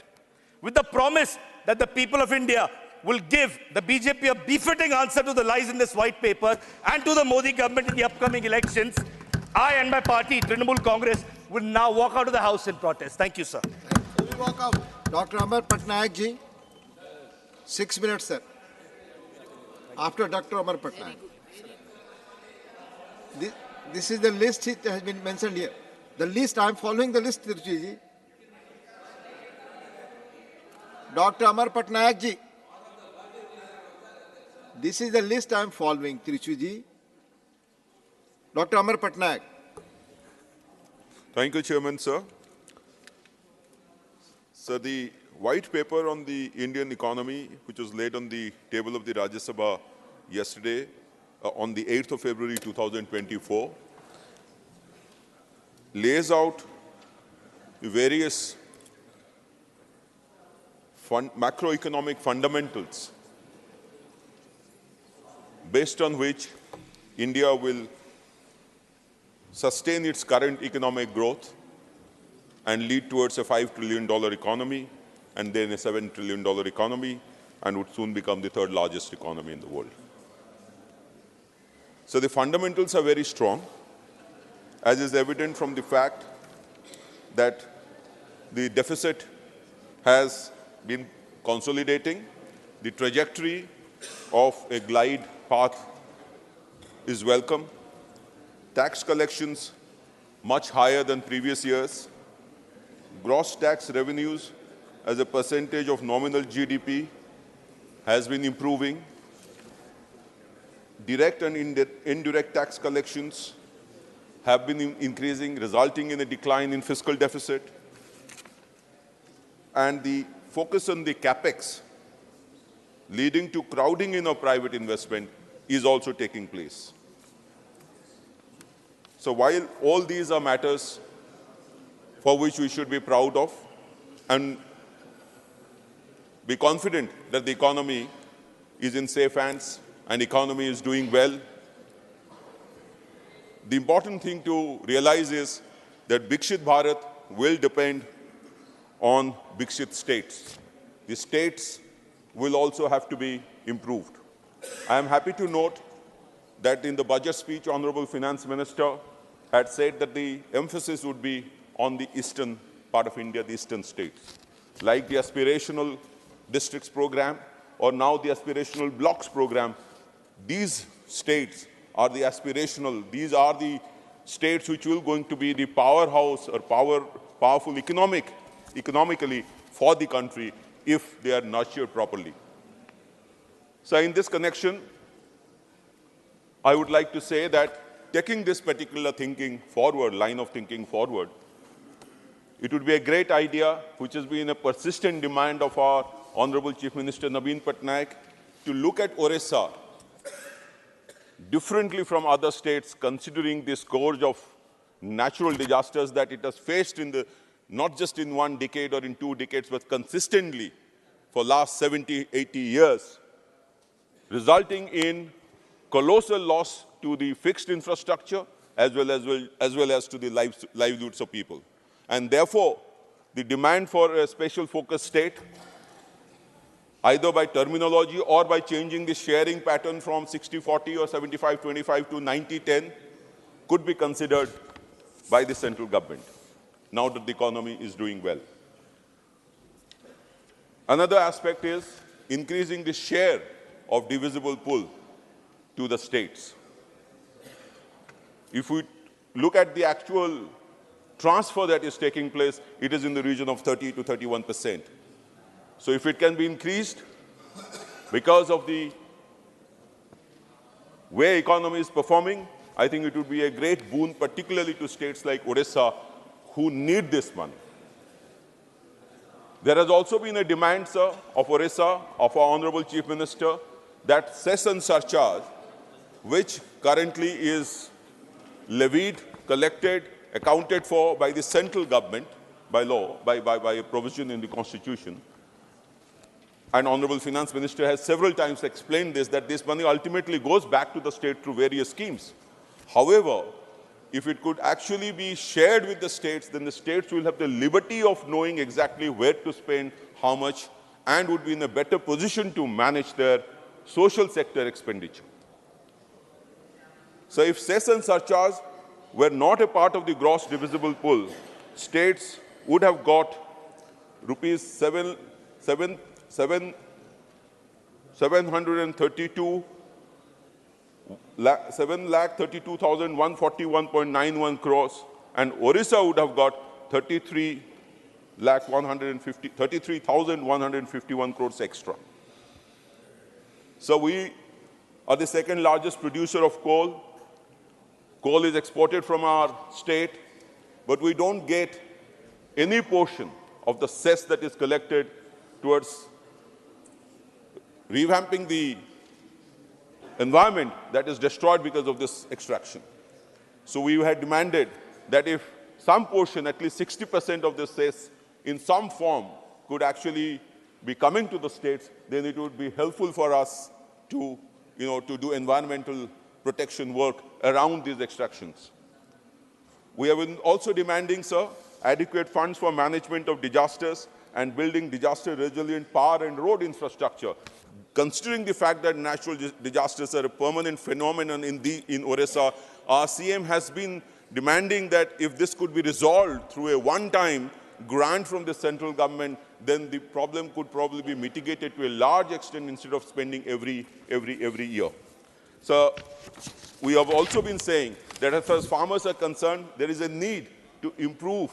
With the promise that the people of India will give the BJP a befitting answer to the lies in this white paper and to the Modi government in the upcoming elections, I and my party, Trinamool Congress, will now walk out of the House in protest. Thank you, sir. We walk out. Dr. Amar Patnaik ji, 6 minutes, sir. After Dr. Amar Patnaik. This is the list that has been mentioned here. The list, I am following the list, Tiruchi ji. Dr. Amar Patnaik ji. This is the list I am following, Tiruchi ji. Dr. Amar Patnaik. Thank you, Chairman, sir. Sir, the white paper on the Indian economy, which was laid on the table of the Rajyasabha yesterday, on the 8th of February 2024, lays out the various macroeconomic fundamentals based on which India will sustain its current economic growth and lead towards a $5 trillion economy and then a $7 trillion economy, and would soon become the third largest economy in the world. So the fundamentals are very strong, as is evident from the fact that the deficit has been consolidating. The trajectory of a glide path is welcome. Tax collections much higher than previous years. Gross tax revenues as a percentage of nominal GDP has been improving. Direct and indirect tax collections have been increasing, resulting in a decline in fiscal deficit. And the focus on the capex, leading to crowding in of private investment, is also taking place. So while all these are matters for which we should be proud of and be confident that the economy is in safe hands and economy is doing well, the important thing to realize is that Viksit Bharat will depend on Viksit states. The states will also have to be improved. I am happy to note that in the budget speech, Honorable Finance Minister had said that the emphasis would be on the eastern part of India, the eastern states, like the aspirational districts program or now the aspirational blocks program. These states are the aspirational, these are the states which will going to be the powerhouse or powerful economically for the country if they are nurtured properly. So in this connection, I would like to say that taking this particular thinking forward, line of thinking forward, it would be a great idea, which has been a persistent demand of our Honorable Chief Minister Naveen Patnaik, to look at Orissa differently from other states, considering the scourge of natural disasters that it has faced in the, not just in one decade or in 2 decades, but consistently for last 70, 80 years, resulting in colossal loss to the fixed infrastructure as well as to the livelihoods of people. And therefore, the demand for a special focus state, either by terminology or by changing the sharing pattern from 60-40 or 75-25 to 90-10, could be considered by the central government, now that the economy is doing well. Another aspect is increasing the share of divisible pool to the states. If we look at the actual transfer that is taking place, it is in the region of 30 to 31%. So if it can be increased because of the way economy is performing, I think it would be a great boon, particularly to states like Odisha, who need this money. There has also been a demand, sir, of Orissa, of our Honorable Chief Minister, that cess and surcharge, which currently is levied, collected, accounted for by the central government by law, by a provision in the Constitution. And Honorable Finance Minister has several times explained this, that this money ultimately goes back to the state through various schemes. However, if it could actually be shared with the states, then the states will have the liberty of knowing exactly where to spend, how much, and would be in a better position to manage their social sector expenditure. So if cess and surcharge were not a part of the gross divisible pool, states would have got rupees 732,141.91 crores, and Orissa would have got 33,151 crores extra. So we are the second largest producer of coal. Coal is exported from our state, but we don't get any portion of the cess that is collected towards revamping the environment that is destroyed because of this extraction. So we had demanded that if some portion, at least 60% of the cess in some form could actually be coming to the states, then it would be helpful for us to, to do environmental protection work around these extractions. We have been also demanding, sir, adequate funds for management of disasters and building disaster-resilient power and road infrastructure. Considering the fact that natural disasters are a permanent phenomenon in Orissa, our CM has been demanding that if this could be resolved through a one-time grant from the central government, then the problem could probably be mitigated to a large extent instead of spending every year. So we have also been saying that as far as farmers are concerned, there is a need to improve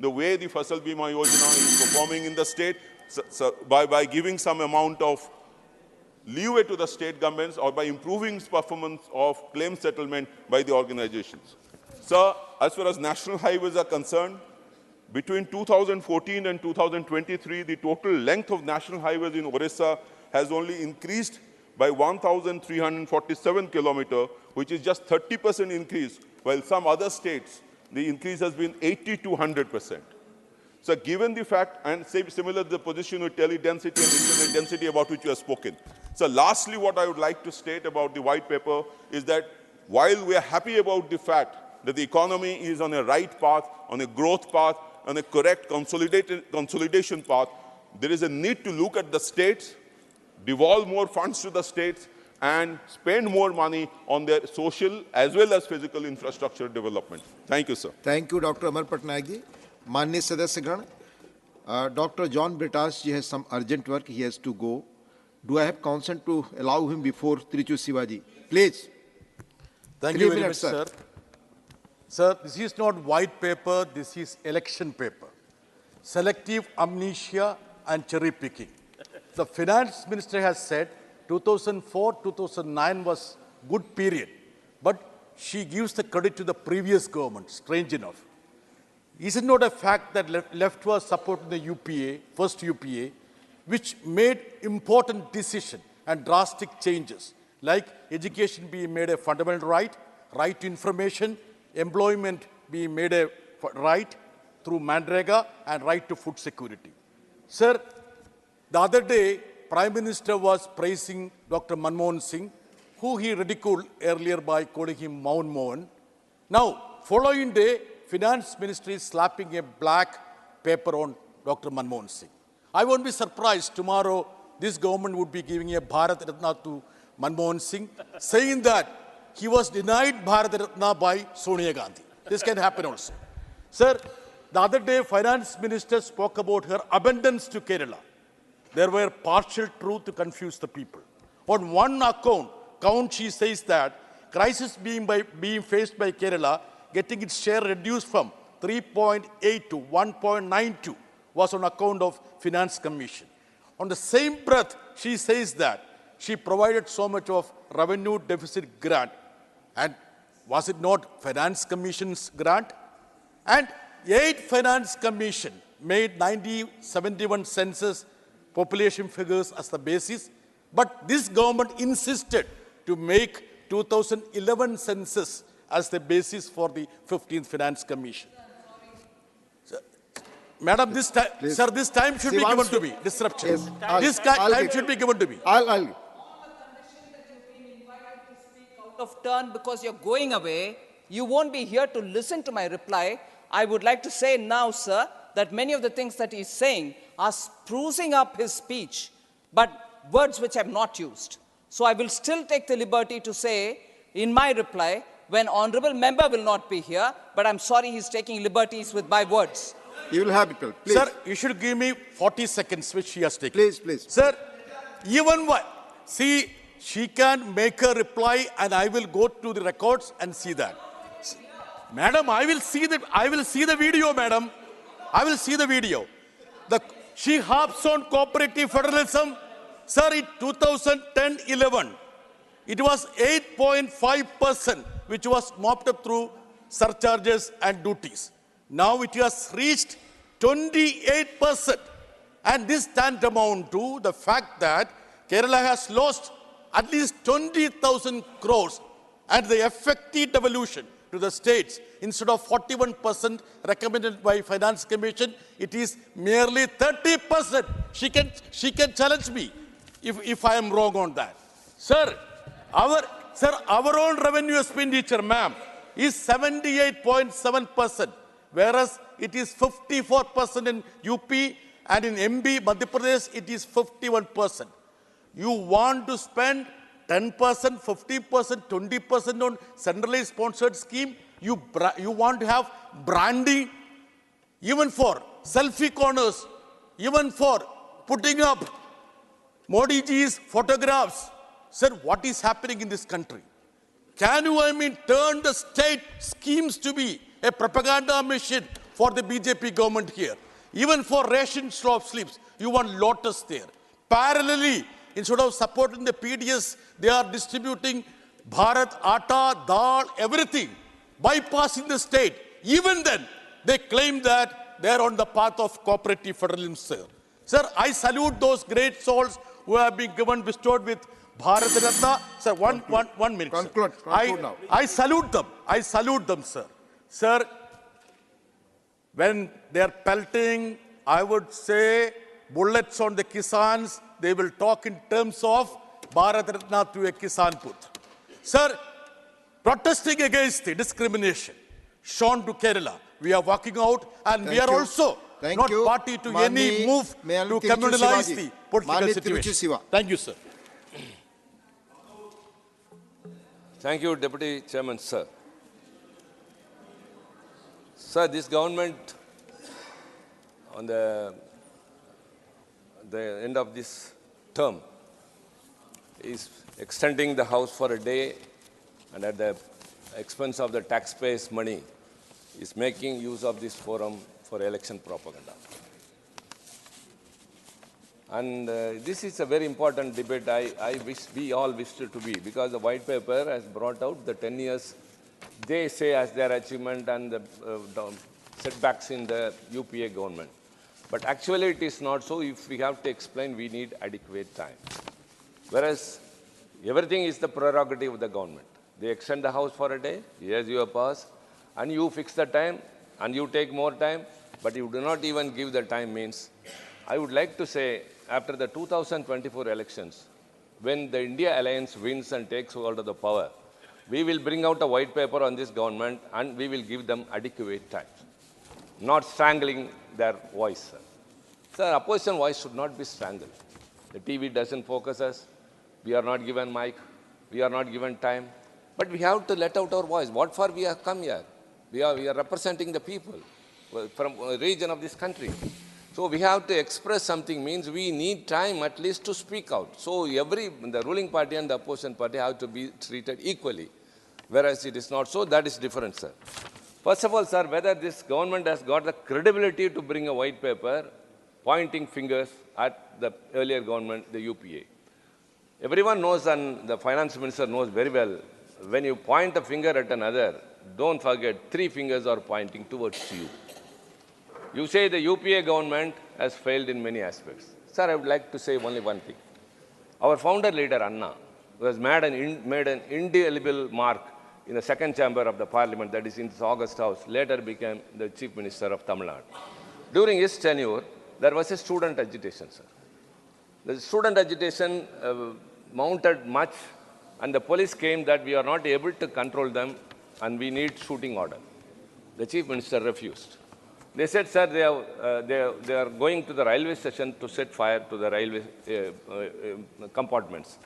the way the Fasal Bima Yojana is performing in the state by giving some amount of leeway to the state governments or by improving performance of claim settlement by the organizations. So as far as national highways are concerned, between 2014 and 2023, the total length of national highways in Orissa has only increased by 1,347 kilometers, which is just 30% increase, while some other states, the increase has been 80 to 100%. So given the fact, and similar to the position with tele-density and internet density about which you have spoken. So lastly, what I would like to state about the white paper is that while we are happy about the fact that the economy is on a right path, on a growth path, on a correct consolidation path, there is a need to look at the states, devolve more funds to the states, and spend more money on their social as well as physical infrastructure development. Thank you, sir. Thank you, Dr. Amar Patnaik ji. Manya Sadasyagण, Dr. John Britas ji has some urgent work. He has to go. Do I have consent to allow him before Trichu Sivaji? Please. Thank you very much, sir. Sir, this is not white paper, this is election paper. Selective amnesia and cherry picking. The finance minister has said 2004-2009 was good period, but she gives the credit to the previous government, strange enough. Is it not a fact that left was supporting the UPA, first UPA, which made important decisions and drastic changes, like education being made a fundamental right, right to information, employment being made a right through Manrega, and right to food security. Sir, the other day, Prime Minister was praising Dr. Manmohan Singh, who he ridiculed earlier by calling him Maun Mohan. Now, following day, Finance Ministry is slapping a black paper on Dr. Manmohan Singh. I won't be surprised tomorrow this government would be giving a Bharat Ratna to Manmohan Singh, saying that he was denied Bharat Ratna by Sonia Gandhi. This can happen also. Sir, the other day, Finance Minister spoke about her abundance to Kerala. There were partial truth to confuse the people. On one count, she says that crisis being faced by Kerala, getting its share reduced from 3.8 to 1.92 was on account of Finance Commission. On the same breath, she says that she provided so much of revenue deficit grant. And was it not Finance Commission's grant? And 8 Finance Commission made 1971 census population figures as the basis, but this government insisted to make 2011 census as the basis for the 15th Finance Commission. Madam, this time, sir, this time should be given to me. Disruption. Yes, this time should be given to me. I'll Out of turn because you're going away, you won't be here to listen to my reply. I would like to say now, sir, that many of the things that he's saying are sprucing up his speech, but words which I've not used. So I will still take the liberty to say in my reply, when honorable member will not be here, but I'm sorry he's taking liberties with my words. You will have it, please. Sir, you should give me 40 seconds, which she has taken. Please, please. Sir, even what? See, she can make a reply and I will go to the records and see that. Madam, I will see the video, madam. I will see the video. She harps on cooperative federalism. Sir, in 2010-11, it was 8.5%, which was mopped up through surcharges and duties. Now it has reached 28%. And this tantamount to the fact that Kerala has lost at least 20,000 crores and the effective devolution to the states. Instead of 41% recommended by Finance Commission, it is merely 30%. She can challenge me if I am wrong on that. Sir, our own revenue expenditure, ma'am, is 78.7%, whereas it is 54% in UP, and in MB, Madhya Pradesh, it is 51%. You want to spend 10%, 50%, 20% on centrally sponsored scheme. You want to have branding, even for selfie corners, even for putting up Modi ji's photographs. Sir, what is happening in this country? Can you, turn the state schemes to be a propaganda machine for the BJP government here? Even for ration shop slips, you want Lotus there. Parallelly, instead of supporting the PDS, they are distributing Bharat, Atta, Dal, everything, bypassing the state. Even then, they claim that they are on the path of cooperative federalism, sir. Sir, I salute those great souls who have been bestowed with Bharat Ratna. Sir, one minute. Conclude now. I salute them. I salute them, sir. Sir, when they are pelting, I would say, bullets on the Kisans, they will talk in terms of Bharat Ratna to a Kisan Puth. Sir, protesting against the discrimination shown to Kerala, we are walking out, and we are also not party to any move to communalize the political situation. Thank you, sir. Thank you, Deputy Chairman, sir. Sir, this government, on the end of this term, is extending the House for a day, and at the expense of the taxpayers' money, is making use of this forum for election propaganda. And this is a very important debate I wish we all wished it to be, because the white paper has brought out the 10 years they say as their achievement and the setbacks in the UPA government. But actually it is not so. If we have to explain, we need adequate time. Whereas everything is the prerogative of the government. They extend the House for a day, yes, you have passed, and you fix the time, and you take more time, but you do not even give the time means. I would like to say, after the 2024 elections, when the India alliance wins and takes hold of the power, we will bring out a white paper on this government and we will give them adequate time, not strangling their voice. Sir, opposition voice should not be strangled. The TV doesn't focus us. We are not given mic. We are not given time. But we have to let out our voice. What for we have come here? We are representing the people from a region of this country. So we have to express something means we need time at least to speak out. So the ruling party and the opposition party have to be treated equally. Whereas it is not so, that is different, sir. First of all, sir, whether this government has got the credibility to bring a white paper pointing fingers at the earlier government, the UPA. Everyone knows, and the finance minister knows very well, when you point a finger at another, don't forget 3 fingers are pointing towards you. You say the UPA government has failed in many aspects. Sir, I would like to say only one thing. Our founder leader, Anna, was made an indelible mark in the second chamber of the parliament, that is in this August House, later became the chief minister of Tamil Nadu. During his tenure, there was a student agitation, sir. The student agitation mounted much, and the police came that we are not able to control them and we need shooting order. The chief minister refused. They said, sir, they are going to the railway station to set fire to the railway compartments.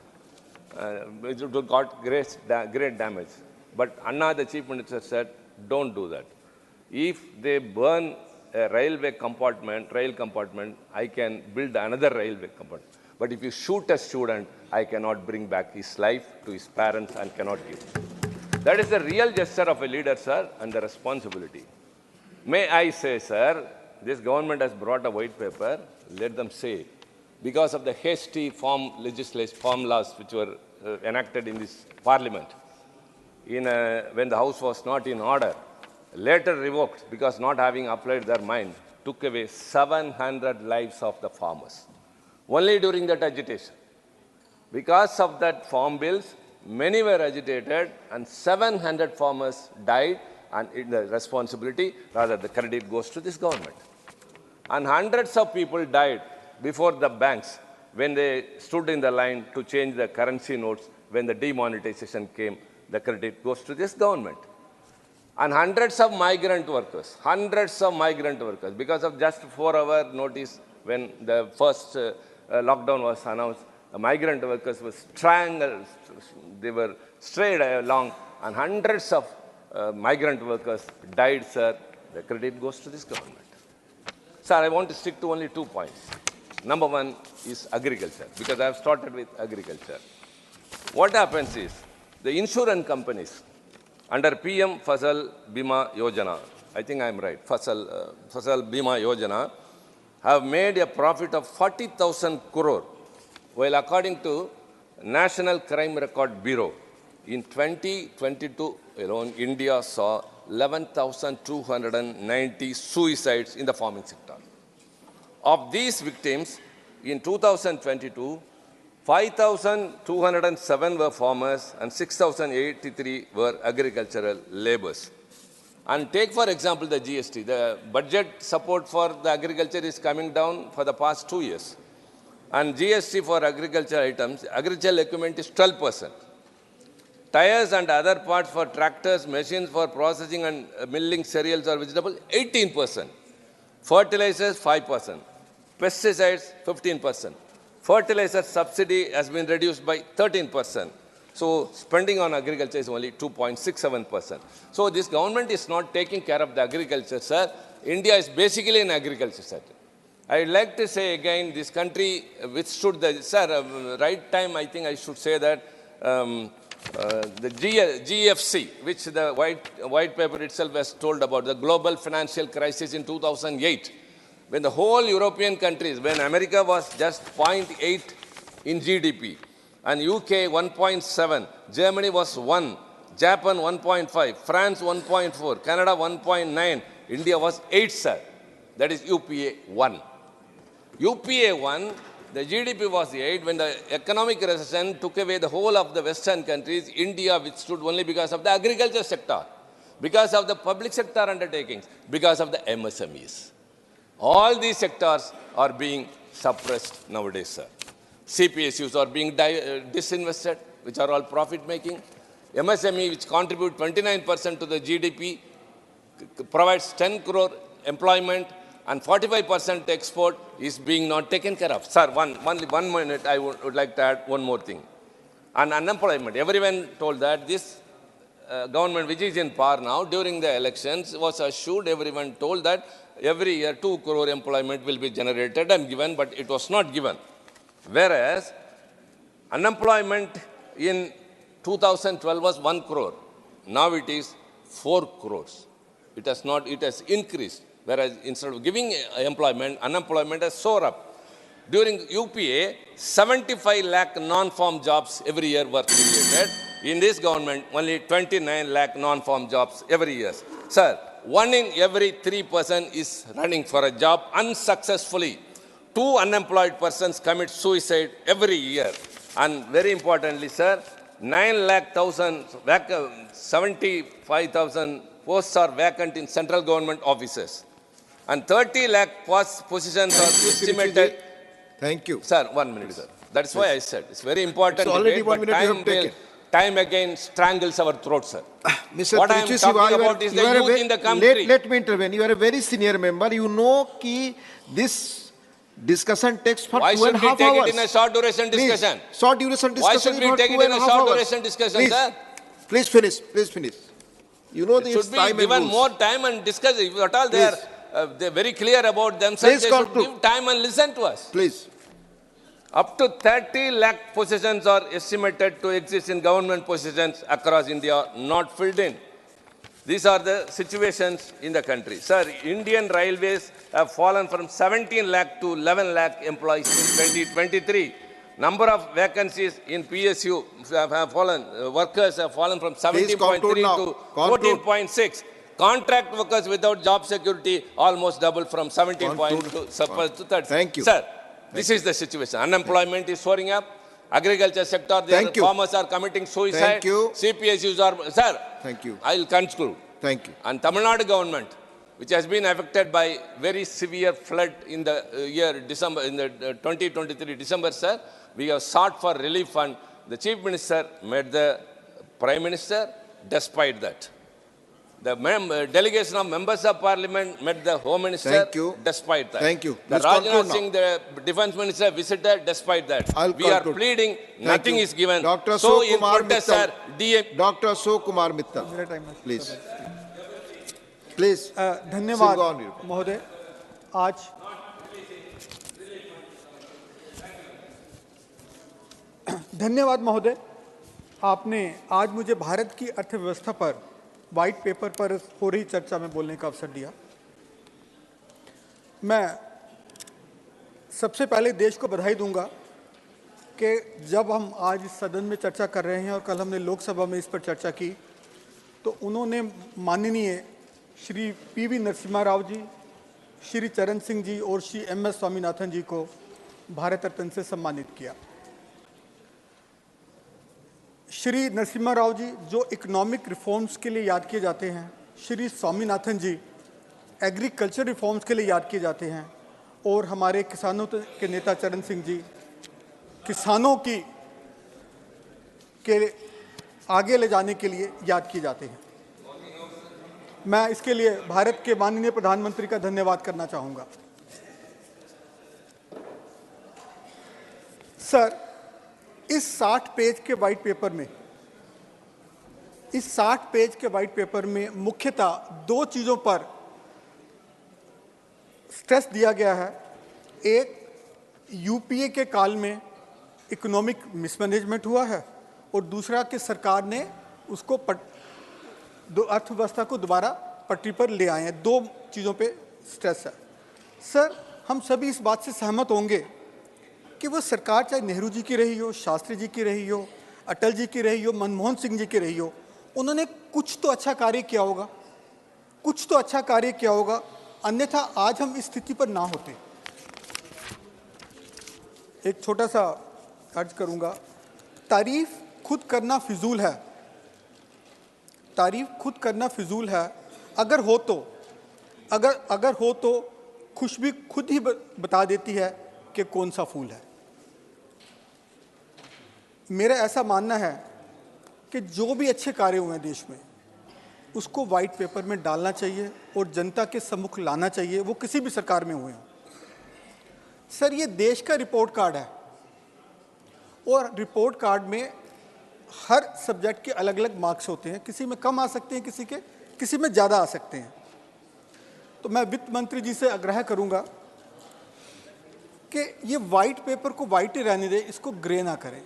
It got great damage. But Anna, the chief minister, said, don't do that. If they burn a rail compartment, I can build another railway compartment. But if you shoot a student, I cannot bring back his life to his parents and cannot give. That is the real gesture of a leader, sir, and the responsibility. May I say, sir, this government has brought a white paper, let them say, because of the hasty form laws which were enacted in this parliament, when the house was not in order, later revoked because not having applied their mind, took away 700 lives of the farmers. Only during that agitation. Because of that farm bills, many were agitated, and 700 farmers died, and the responsibility, rather the credit goes to this government. And hundreds of people died before the banks when they stood in the line to change the currency notes. When the demonetization came, the credit goes to this government. And hundreds of migrant workers, because of just 4-hour notice when the first lockdown was announced, the migrant workers were strangled, they were strayed along, and hundreds of migrant workers died, sir. The credit goes to this government. Sir, I want to stick to only 2 points. Number one is agriculture, because I have started with agriculture. What happens is, the insurance companies, under PM Fasal Bima Yojana, I think I am right, Fasal Bima Yojana, have made a profit of 40,000 crore, while according to National Crime Record Bureau, in 2022 alone, India saw 11,290 suicides in the farming sector. Of these victims, in 2022, 5,207 were farmers and 6,083 were agricultural laborers. And take, for example, the GST. The budget support for the agriculture is coming down for the past 2 years. And GST for agricultural items, agricultural equipment is 12%. Tires and other parts for tractors, machines for processing and milling cereals or vegetables, 18%. Fertilizers, 5%. Pesticides, 15%. Fertilizer subsidy has been reduced by 13%. So spending on agriculture is only 2.67%. So this government is not taking care of the agriculture, sir. India is basically an agriculture sector. I would like to say again, this country withstood the, sir, right time, I think I should say that the GFC, which the white paper itself has told about, the global financial crisis in 2008, when the whole European countries, when America was just 0.8 in GDP, and UK 1.7, Germany was 1, Japan 1.5, France 1.4, Canada 1.9, India was 8, sir. That is UPA 1. UPA 1, the GDP was 8. When the economic recession took away the whole of the Western countries, India withstood only because of the agriculture sector, because of the public sector undertakings, because of the MSMEs. All these sectors are being suppressed nowadays, sir. CPSUs are being disinvested, which are all profit-making. MSME, which contribute 29% to the GDP, provides 10 crore employment, and 45% export is being not taken care of. Sir, only 1 minute, I would like to add one more thing. And unemployment, everyone told that this government, which is in power now, during the elections, was assured, everyone told that every year 2 crore employment will be generated and given, but it was not given. Whereas, unemployment in 2012 was 1 crore. Now it is 4 crores. It has increased. Whereas instead of giving employment, unemployment has soared up. During UPA, 75 lakh non-farm jobs every year were created. In this government, only 29 lakh non-farm jobs every year. Sir, 1 in every 3 persons is running for a job unsuccessfully. 2 unemployed persons commit suicide every year. And very importantly, sir, 75,000 posts are vacant in central government offices. And 30 lakh positions are estimated. Thank you. Sir, 1 minute, sir. That's why I said it's very important. So already 1 minute you have taken. Time again strangles our throats, sir. Mr. What I am talking about is the youth in the country. Let me intervene. You are a very senior member. You know that this discussion takes for 2.5 hours. Why should we take it in a short duration discussion? Please, short duration discussion. Why should we take it in a short duration discussion, sir? Please finish. Please finish. You know this should be given more time and discuss. If at all they are very clear about themselves, they should give time and listen to us. Please. Up to 30 lakh positions are estimated to exist in government positions across India, not filled in. These are the situations in the country. Sir, Indian railways have fallen from 17 lakh to 11 lakh employees in 2023. Number of vacancies in PSU have fallen, workers have fallen from 17.3 to 14.6. Contract workers without job security almost doubled from 17 to 30. Thank you. Sir, this is the situation. Unemployment is soaring up. agriculture sector, the farmers are committing suicide. Thank you. CPSUs are, sir. Thank you. I will conclude. Thank you. And Tamil Nadu government, which has been affected by very severe flood in the year December, in the 2023 December, sir, we have sought for relief fund. The Chief Minister met the Prime Minister despite that. The delegation of members of Parliament met the Home Minister. Thank you. Despite that. Thank you. The Rajyasabha Singh, the Defence Minister, visited despite that. We are pleading, nothing is given. Dr. So in Kumar protest, sir, Dr. Ashok Kumar Mittal, please. Please. धन्यवाद महोदय। आज धन्यवाद महोदय, आपने आज मुझे भारत की अर्थव्यवस्था पर वाइट पेपर पर हो रही चर्चा में बोलने का अवसर दिया। मैं सबसे पहले देश को बधाई दूंगा कि जब हम आज इस सदन में चर्चा कर रहे हैं और कल हमने लोकसभा में इस पर चर्चा की, तो उन्होंने माननीय श्री पी.वी. नरसिम्हा राव जी, श्री चरण सिंह जी और श्री M.S. स्वामीनाथन जी को भारत रत्न से सम्मानित किया। श्री नरसिम्हा राव जी जो इकोनॉमिक रिफॉर्म्स के लिए याद किए जाते हैं, श्री स्वामीनाथन जी एग्रीकल्चर रिफॉर्म्स के लिए याद किए जाते हैं, और हमारे किसानों के नेता चरण सिंह जी किसानों के आगे ले जाने के लिए याद किए जाते हैं। मैं इसके लिए भारत के माननीय प्रधानमंत्री का धन्यवाद करना चाहूँगा। सर, इस 60 पेज के वाइट पेपर में मुख्यतः दो चीज़ों पर स्ट्रेस दिया गया है। एक, यूपीए के काल में इकोनॉमिक मिसमैनेजमेंट हुआ है, और दूसरा कि सरकार ने उसको अर्थव्यवस्था को दोबारा पटरी पर ले आए हैं। दो चीज़ों पे स्ट्रेस है। सर, हम सभी इस बात से सहमत होंगे कि वो सरकार चाहे नेहरू जी की रही हो, शास्त्री जी की रही हो, अटल जी की रही हो, मनमोहन सिंह जी की रही हो, उन्होंने कुछ तो अच्छा कार्य किया होगा, अन्यथा आज हम इस स्थिति पर ना होते। एक छोटा सा अर्ज करूंगा, तारीफ खुद करना फिजूल है। अगर हो तो खुशबू खुद ही बता देती है कि कौन सा फूल है। मेरा ऐसा मानना है कि जो भी अच्छे कार्य हुए हैं देश में, उसको वाइट पेपर में डालना चाहिए और जनता के सम्मुख लाना चाहिए, वो किसी भी सरकार में हुए हों। सर, ये देश का रिपोर्ट कार्ड है, और रिपोर्ट कार्ड में हर सब्जेक्ट के अलग अलग मार्क्स होते हैं, किसी में कम आ सकते हैं, किसी में ज़्यादा आ सकते हैं। तो मैं वित्त मंत्री जी से आग्रह करूंगा कि ये वाइट पेपर को वाइट ही रहने दें, इसको ग्रे ना करें।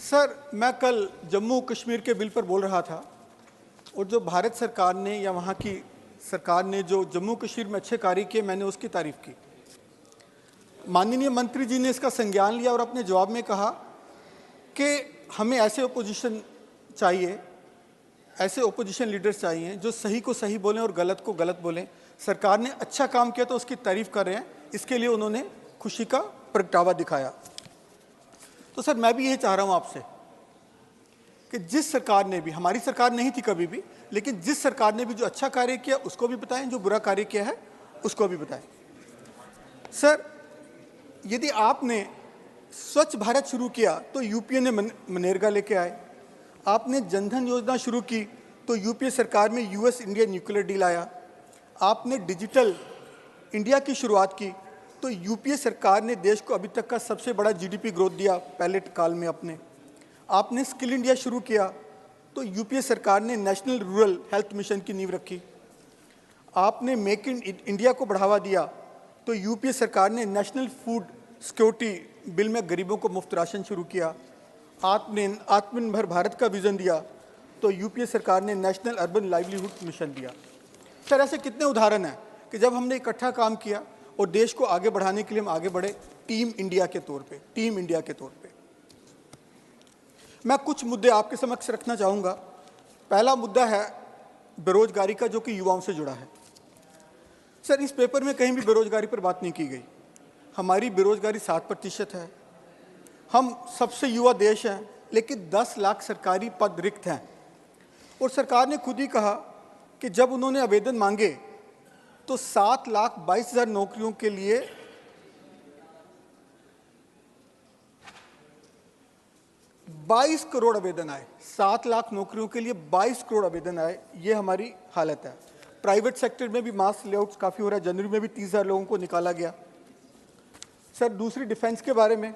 सर, मैं कल जम्मू कश्मीर के बिल पर बोल रहा था, और जो भारत सरकार ने या वहाँ की सरकार ने जो जम्मू कश्मीर में अच्छे कार्य किए, मैंने उसकी तारीफ की। माननीय मंत्री जी ने इसका संज्ञान लिया और अपने जवाब में कहा कि हमें ऐसे ओपोजिशन लीडर्स चाहिए जो सही को सही बोलें और गलत को गलत बोलें। सरकार ने अच्छा काम किया तो उसकी तारीफ कर रहे हैं, इसके लिए उन्होंने खुशी का प्रगटावा दिखाया। तो सर, मैं भी यही चाह रहा हूं आपसे कि जिस सरकार ने भी, हमारी सरकार नहीं थी कभी भी, लेकिन जिस सरकार ने भी जो अच्छा कार्य किया उसको भी बताएं, जो बुरा कार्य किया है उसको भी बताएं। सर, यदि आपने स्वच्छ भारत शुरू किया तो यूपीए ने मनरेगा लेके आए, आपने जनधन योजना शुरू की तो यूपीए सरकार में यूएस इंडिया न्यूक्लियर डील आया, आपने डिजिटल इंडिया की शुरुआत की तो यूपीए सरकार ने देश को अभी तक का सबसे बड़ा जीडीपी ग्रोथ दिया पहले काल में अपने, आपने स्किल इंडिया शुरू किया तो यूपीए सरकार ने नेशनल रूरल हेल्थ मिशन की नींव रखी, आपने मेक इन इंडिया को बढ़ावा दिया तो यूपीए सरकार ने नेशनल फूड सिक्योरिटी बिल में गरीबों को मुफ्त राशन शुरू किया, आपने आत्मनिर्भर भारत का विजन दिया तो यूपीए सरकार ने नेशनल अर्बन लाइवलीहुड मिशन दिया। सर, ऐसे कितने उदाहरण हैं कि जब हमने इकट्ठा काम किया और देश को आगे बढ़ाने के लिए हम आगे बढ़े, टीम इंडिया के तौर पे। मैं कुछ मुद्दे आपके समक्ष रखना चाहूँगा। पहला मुद्दा है बेरोजगारी का, जो कि युवाओं से जुड़ा है। सर, इस पेपर में कहीं भी बेरोजगारी पर बात नहीं की गई। हमारी बेरोजगारी 7% है, हम सबसे युवा देश हैं, लेकिन 10 लाख सरकारी पद रिक्त हैं। और सरकार ने खुद ही कहा कि जब उन्होंने आवेदन मांगे तो 7,22,000 नौकरियों के लिए 22 करोड़ आवेदन आए। 7 लाख नौकरियों के लिए 22 करोड़ आवेदन आए। ये हमारी हालत है। प्राइवेट सेक्टर में भी मास लेआउट्स काफ़ी हो रहा है। जनवरी में भी 30,000 लोगों को निकाला गया। सर, दूसरी डिफेंस के बारे में,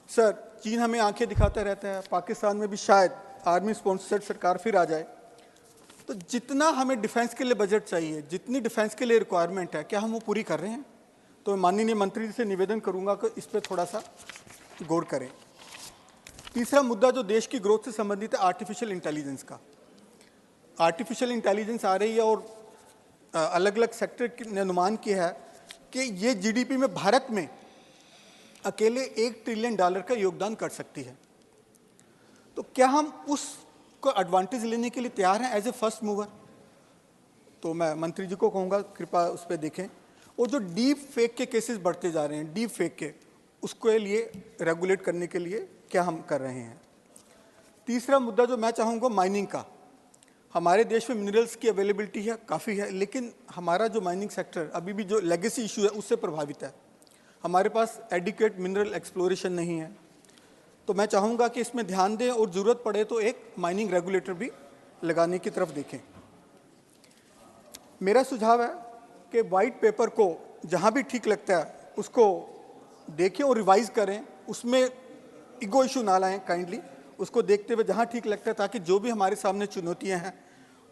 सर, चीन हमें आंखें दिखाता रहता है, पाकिस्तान में भी शायद आर्मी स्पॉन्सर्ड सरकार फिर आ जाए। तो जितना हमें डिफेंस के लिए बजट चाहिए, जितनी डिफेंस के लिए रिक्वायरमेंट है, क्या हम वो पूरी कर रहे हैं? तो माननीय मंत्री जी से निवेदन करूंगा कि इस पर थोड़ा सा गौर करें। तीसरा मुद्दा जो देश की ग्रोथ से संबंधित है, आर्टिफिशियल इंटेलिजेंस का। आर्टिफिशियल इंटेलिजेंस आ रही है और अलग अलग सेक्टर ने अनुमान किया है कि ये जीडीपी में भारत में अकेले $1 ट्रिलियन का योगदान कर सकती है। तो क्या हम उसको एडवांटेज लेने के लिए तैयार हैं एज ए फर्स्ट मूवर? तो मैं मंत्री जी को कहूँगा कृपया उस पर देखें। और जो डीप फेक के केसेस बढ़ते जा रहे हैं, डीप फेक के, उसके लिए रेगुलेट करने के लिए क्या हम कर रहे हैं? तीसरा मुद्दा जो मैं चाहूँगा, माइनिंग का। हमारे देश में मिनरल्स की अवेलेबिलिटी है, काफ़ी है, लेकिन हमारा जो माइनिंग सेक्टर अभी भी जो लेगेसी इशू है उससे प्रभावित है। हमारे पास एडिक्वेट मिनरल एक्सप्लोरेशन नहीं है। तो मैं चाहूँगा कि इसमें ध्यान दें और ज़रूरत पड़े तो एक माइनिंग रेगुलेटर भी लगाने की तरफ देखें। मेरा सुझाव है कि वाइट पेपर को जहाँ भी ठीक लगता है उसको देखें और रिवाइज़ करें। उसमें ईगो इशू ना लाएं, काइंडली उसको देखते हुए जहाँ ठीक लगता है, ताकि जो भी हमारे सामने चुनौतियाँ हैं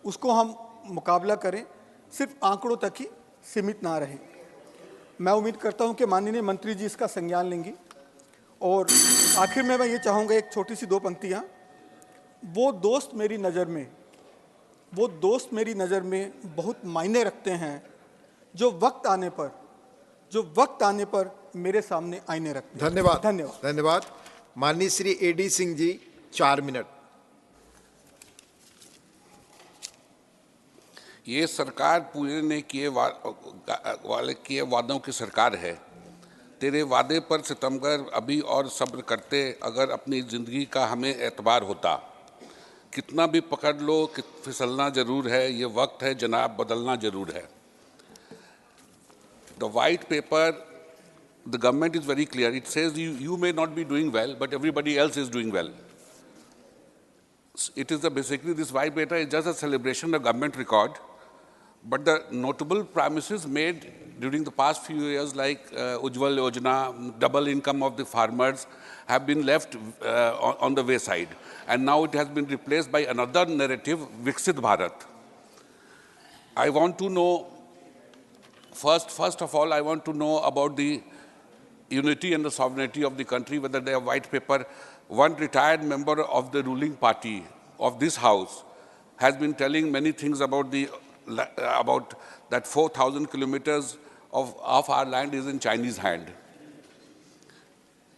उसको हम मुकाबला करें, सिर्फ आंकड़ों तक ही सीमित ना रहें। मैं उम्मीद करता हूं कि माननीय मंत्री जी इसका संज्ञान लेंगी। और आखिर में मैं ये चाहूँगा, एक छोटी सी 2 पंक्तियाँ। वो दोस्त मेरी नज़र में बहुत मायने रखते हैं जो वक्त आने पर मेरे सामने आईने रखते हैं। धन्यवाद। धन्यवाद। धन्यवाद। माननीय श्री एडी सिंह जी, 4 मिनट। ये सरकार पूरे ने किए वादों की सरकार है। तेरे वादे पर सितम कर अभी और सब्र करते, अगर अपनी ज़िंदगी का हमें एतबार होता। कितना भी पकड़ लो कि फिसलना ज़रूर है, ये वक्त है जनाब बदलना ज़रूर है। The white paper, the government is very clear. It says you may not be doing well, but everybody else is doing well. It is basically this white paper is just a celebration of government record. But the notable promises made during the past few years, like Ujjwal Yojana, double income of the farmers, have been left on the wayside. And now it has been replaced by another narrative, Viksit Bharat. I want to know, first of all, I want to know about the unity and the sovereignty of the country, whether they have white paper. One retired member of the ruling party of this house has been telling many things about that 4,000 kilometers of our land is in Chinese hand.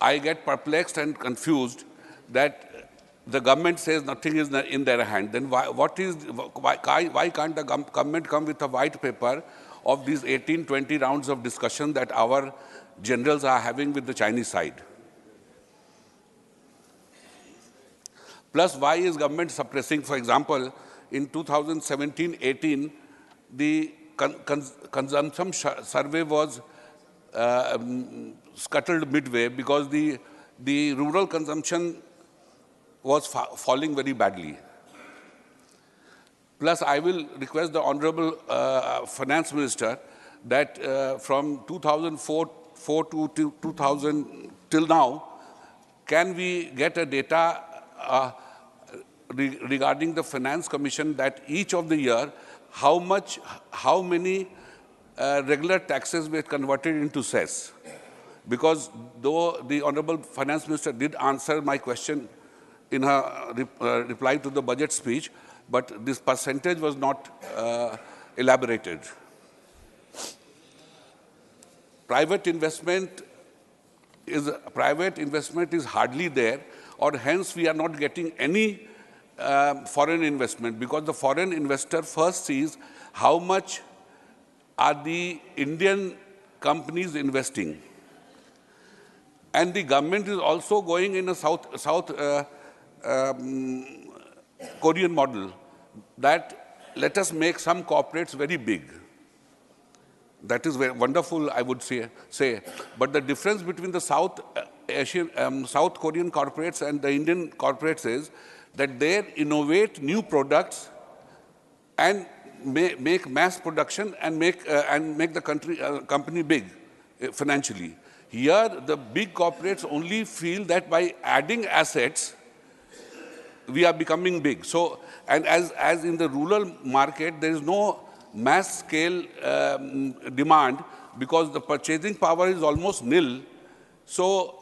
I get perplexed and confused that the government says nothing is in their hand. Then why can't the government come with a white paper of these 18, 20 rounds of discussion that our generals are having with the Chinese side? Plus, why is government suppressing? For example, in 2017-18, the consumption survey was scuttled midway because the rural consumption was falling very badly. Plus, I will request the Honorable Finance Minister that from 2004 to 2000 till now, can we get a data regarding the Finance Commission that each of the year, how many regular taxes were converted into cess? Because though the Honorable Finance Minister did answer my question in her reply to the budget speech, but this percentage was not elaborated. Private investment is hardly there, or hence we are not getting any foreign investment, because the foreign investor first sees how much are the Indian companies investing. And the government is also going in a South Korean model, that let us make some corporates very big. That is very wonderful, I would say. But the difference between the South Korean corporates and the Indian corporates is that they innovate new products and make mass production and make the company big financially. Here, the big corporates only feel that by adding assets, we are becoming big. So, and as in the rural market, there is no mass scale demand because the purchasing power is almost nil. So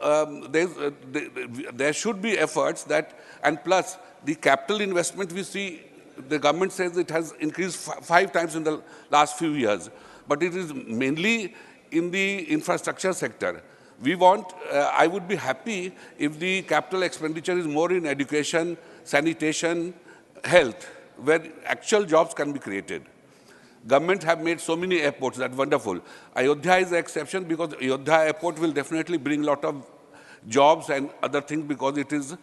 there should be efforts that, and plus the capital investment we see, the government says it has increased 5 times in the last few years, but it is mainly in the infrastructure sector. We want, I would be happy if the capital expenditure is more in education, sanitation, health, where actual jobs can be created. Government have made so many airports, that's wonderful. Ayodhya is the exception because Ayodhya airport will definitely bring a lot of jobs and other things because that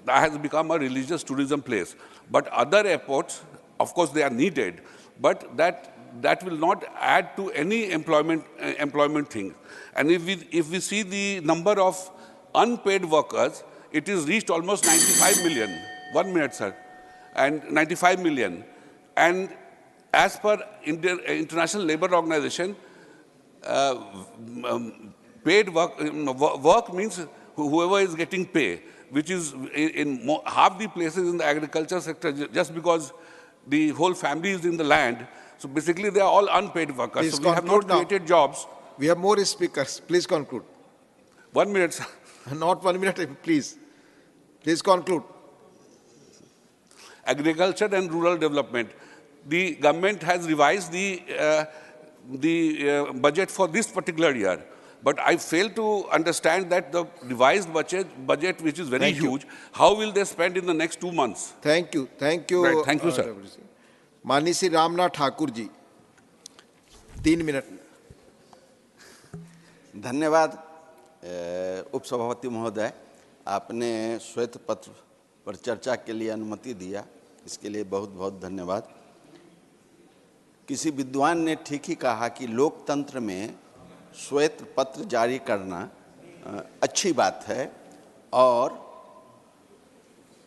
has become a religious tourism place. But other airports, of course, they are needed, but that will not add to any employment thing. And if we see the number of unpaid workers, it is reached almost 95 million. 1 minute, sir. And 95 million. And as per International Labour Organization, paid work means whoever is getting pay, which is in half the places in the agriculture sector, just because the whole family is in the land. So basically, they are all unpaid workers. Please so we have not created jobs. We have more speakers. Please conclude. 1 minute, sir. Not 1 minute, please. Please conclude. Agriculture and rural development. The government has revised the budget for this particular year. But I fail to understand that the revised budget, which is very huge, how will they spend in the next 2 months? Thank you. Thank you. Right. Thank you, sir. माननीय Shri Ramnath Thakur ji 3 minute. धन्यवाद उपसभापति महोदय, आपने श्वेत पत्र पर चर्चा के लिए अनुमति दिया, इसके लिए बहुत बहुत धन्यवाद। किसी विद्वान ने ठीक ही कहा कि लोकतंत्र में श्वेत पत्र जारी करना अच्छी बात है और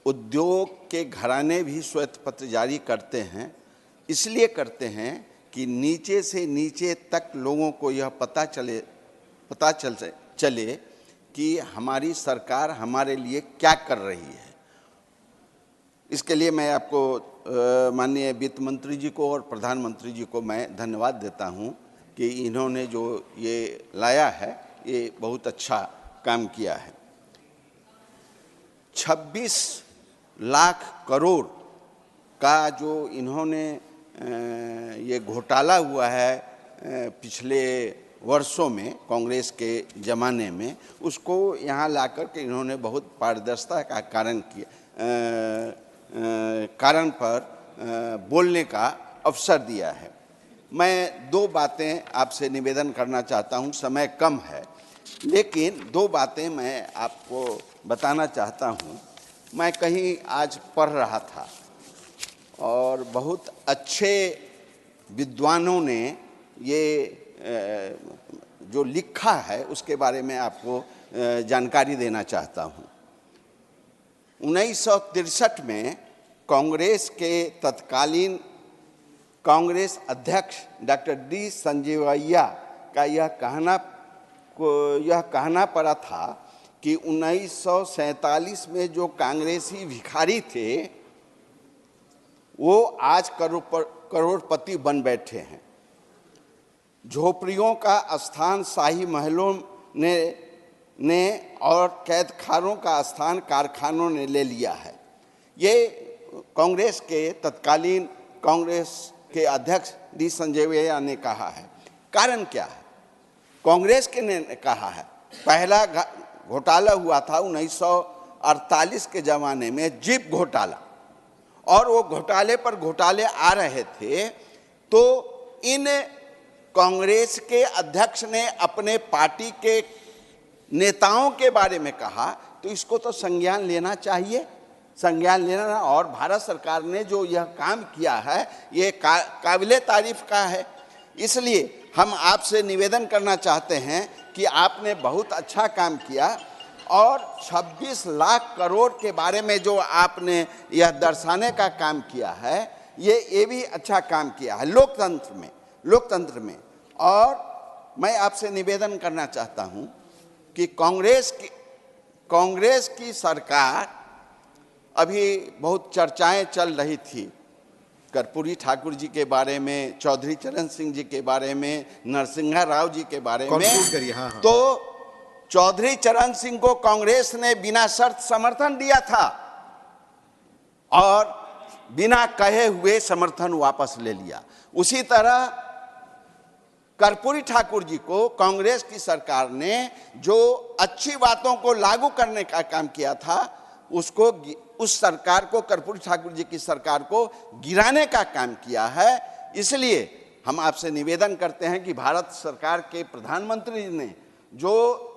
उद्योग के घराने भी श्वेत पत्र जारी करते हैं, इसलिए करते हैं कि नीचे से नीचे तक लोगों को यह पता चले कि हमारी सरकार हमारे लिए क्या कर रही है। इसके लिए मैं आपको माननीय वित्त मंत्री जी को और प्रधानमंत्री जी को मैं धन्यवाद देता हूं कि इन्होंने जो ये लाया है ये बहुत अच्छा काम किया है। 26 लाख करोड़ का जो इन्होंने ये घोटाला हुआ है पिछले वर्षों में कांग्रेस के ज़माने में, उसको यहाँ लाकर के इन्होंने बहुत पारदर्शिता का कारण पर बोलने का अवसर दिया है। मैं 2 बातें आपसे निवेदन करना चाहता हूँ, समय कम है, लेकिन 2 बातें मैं आपको बताना चाहता हूँ। मैं कहीं आज पढ़ रहा था और बहुत अच्छे विद्वानों ने ये जो लिखा है उसके बारे में आपको जानकारी देना चाहता हूँ। 1963 में कांग्रेस के तत्कालीन कांग्रेस अध्यक्ष डॉक्टर डी संजीवैया का यह कहना पड़ा था कि 1947 में जो कांग्रेसी भिखारी थे वो आज करोड़पति बन बैठे हैं। झोपड़ियों का स्थान शाही महलों ने और कैदखानों का स्थान कारखानों ने ले लिया है। ये कांग्रेस के तत्कालीन कांग्रेस के अध्यक्ष डी संजीवैया ने कहा है। कारण क्या है? कांग्रेस के ने कहा है, पहला घोटाला हुआ था 1948 के ज़माने में, जीप घोटाला, और वो घोटाले पर घोटाले आ रहे थे तो इन कांग्रेस के अध्यक्ष ने अपने पार्टी के नेताओं के बारे में कहा, तो इसको तो संज्ञान लेना चाहिए, संज्ञान लेना। और भारत सरकार ने जो यह काम किया है ये काबिले तारीफ का है। इसलिए हम आपसे निवेदन करना चाहते हैं कि आपने बहुत अच्छा काम किया और 26 लाख करोड़ के बारे में जो आपने यह दर्शाने का काम किया है, ये भी अच्छा काम किया है लोकतंत्र में। और मैं आपसे निवेदन करना चाहता हूं कि कांग्रेस की सरकार, अभी बहुत चर्चाएं चल रही थी कर्पूरी ठाकुर जी के बारे में, चौधरी चरण सिंह जी के बारे में, नरसिंहा राव जी के बारे में। हाँ। तो चौधरी चरण सिंह को कांग्रेस ने बिना शर्त समर्थन दिया था और बिना कहे हुए समर्थन वापस ले लिया। उसी तरह कर्पूरी ठाकुर जी को कांग्रेस की सरकार ने जो अच्छी बातों को लागू करने का काम किया था, उसको उस सरकार को, कर्पूरी ठाकुर जी की सरकार को गिराने का काम किया है। इसलिए हम आपसे निवेदन करते हैं कि भारत सरकार के प्रधानमंत्री ने जो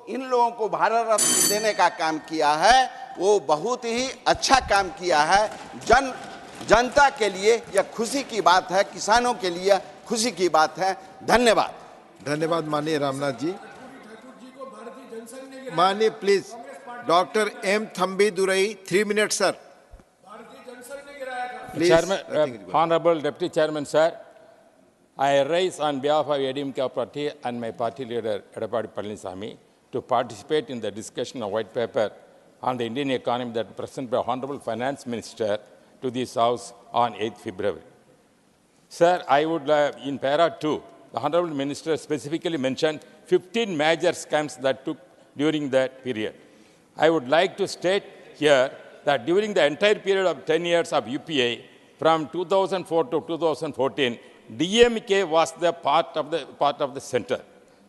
इन लोगों को भारत रत्न देने का काम किया है वो बहुत ही अच्छा काम किया है। जनता के लिए यह खुशी की बात है, किसानों के लिए खुशी की बात है। धन्यवाद। धन्यवाद माननीय रामनाथ जी। माननीय please doctor M Thambi Durai, 3 minute sir. Chairman, Honorable Deputy Chairman, sir, I rise on behalf of ADMK party and my party leader, Edapadi Palaniswamy, to participate in the discussion of white paper on the Indian economy that was presented by Honorable Finance Minister to this House on 8th February. Sir, I would, in para 2, the Honorable Minister specifically mentioned 15 major scams that took during that period. I would like to state here that during the entire period of 10 years of UPA, from 2004 to 2014, DMK was the part of the center.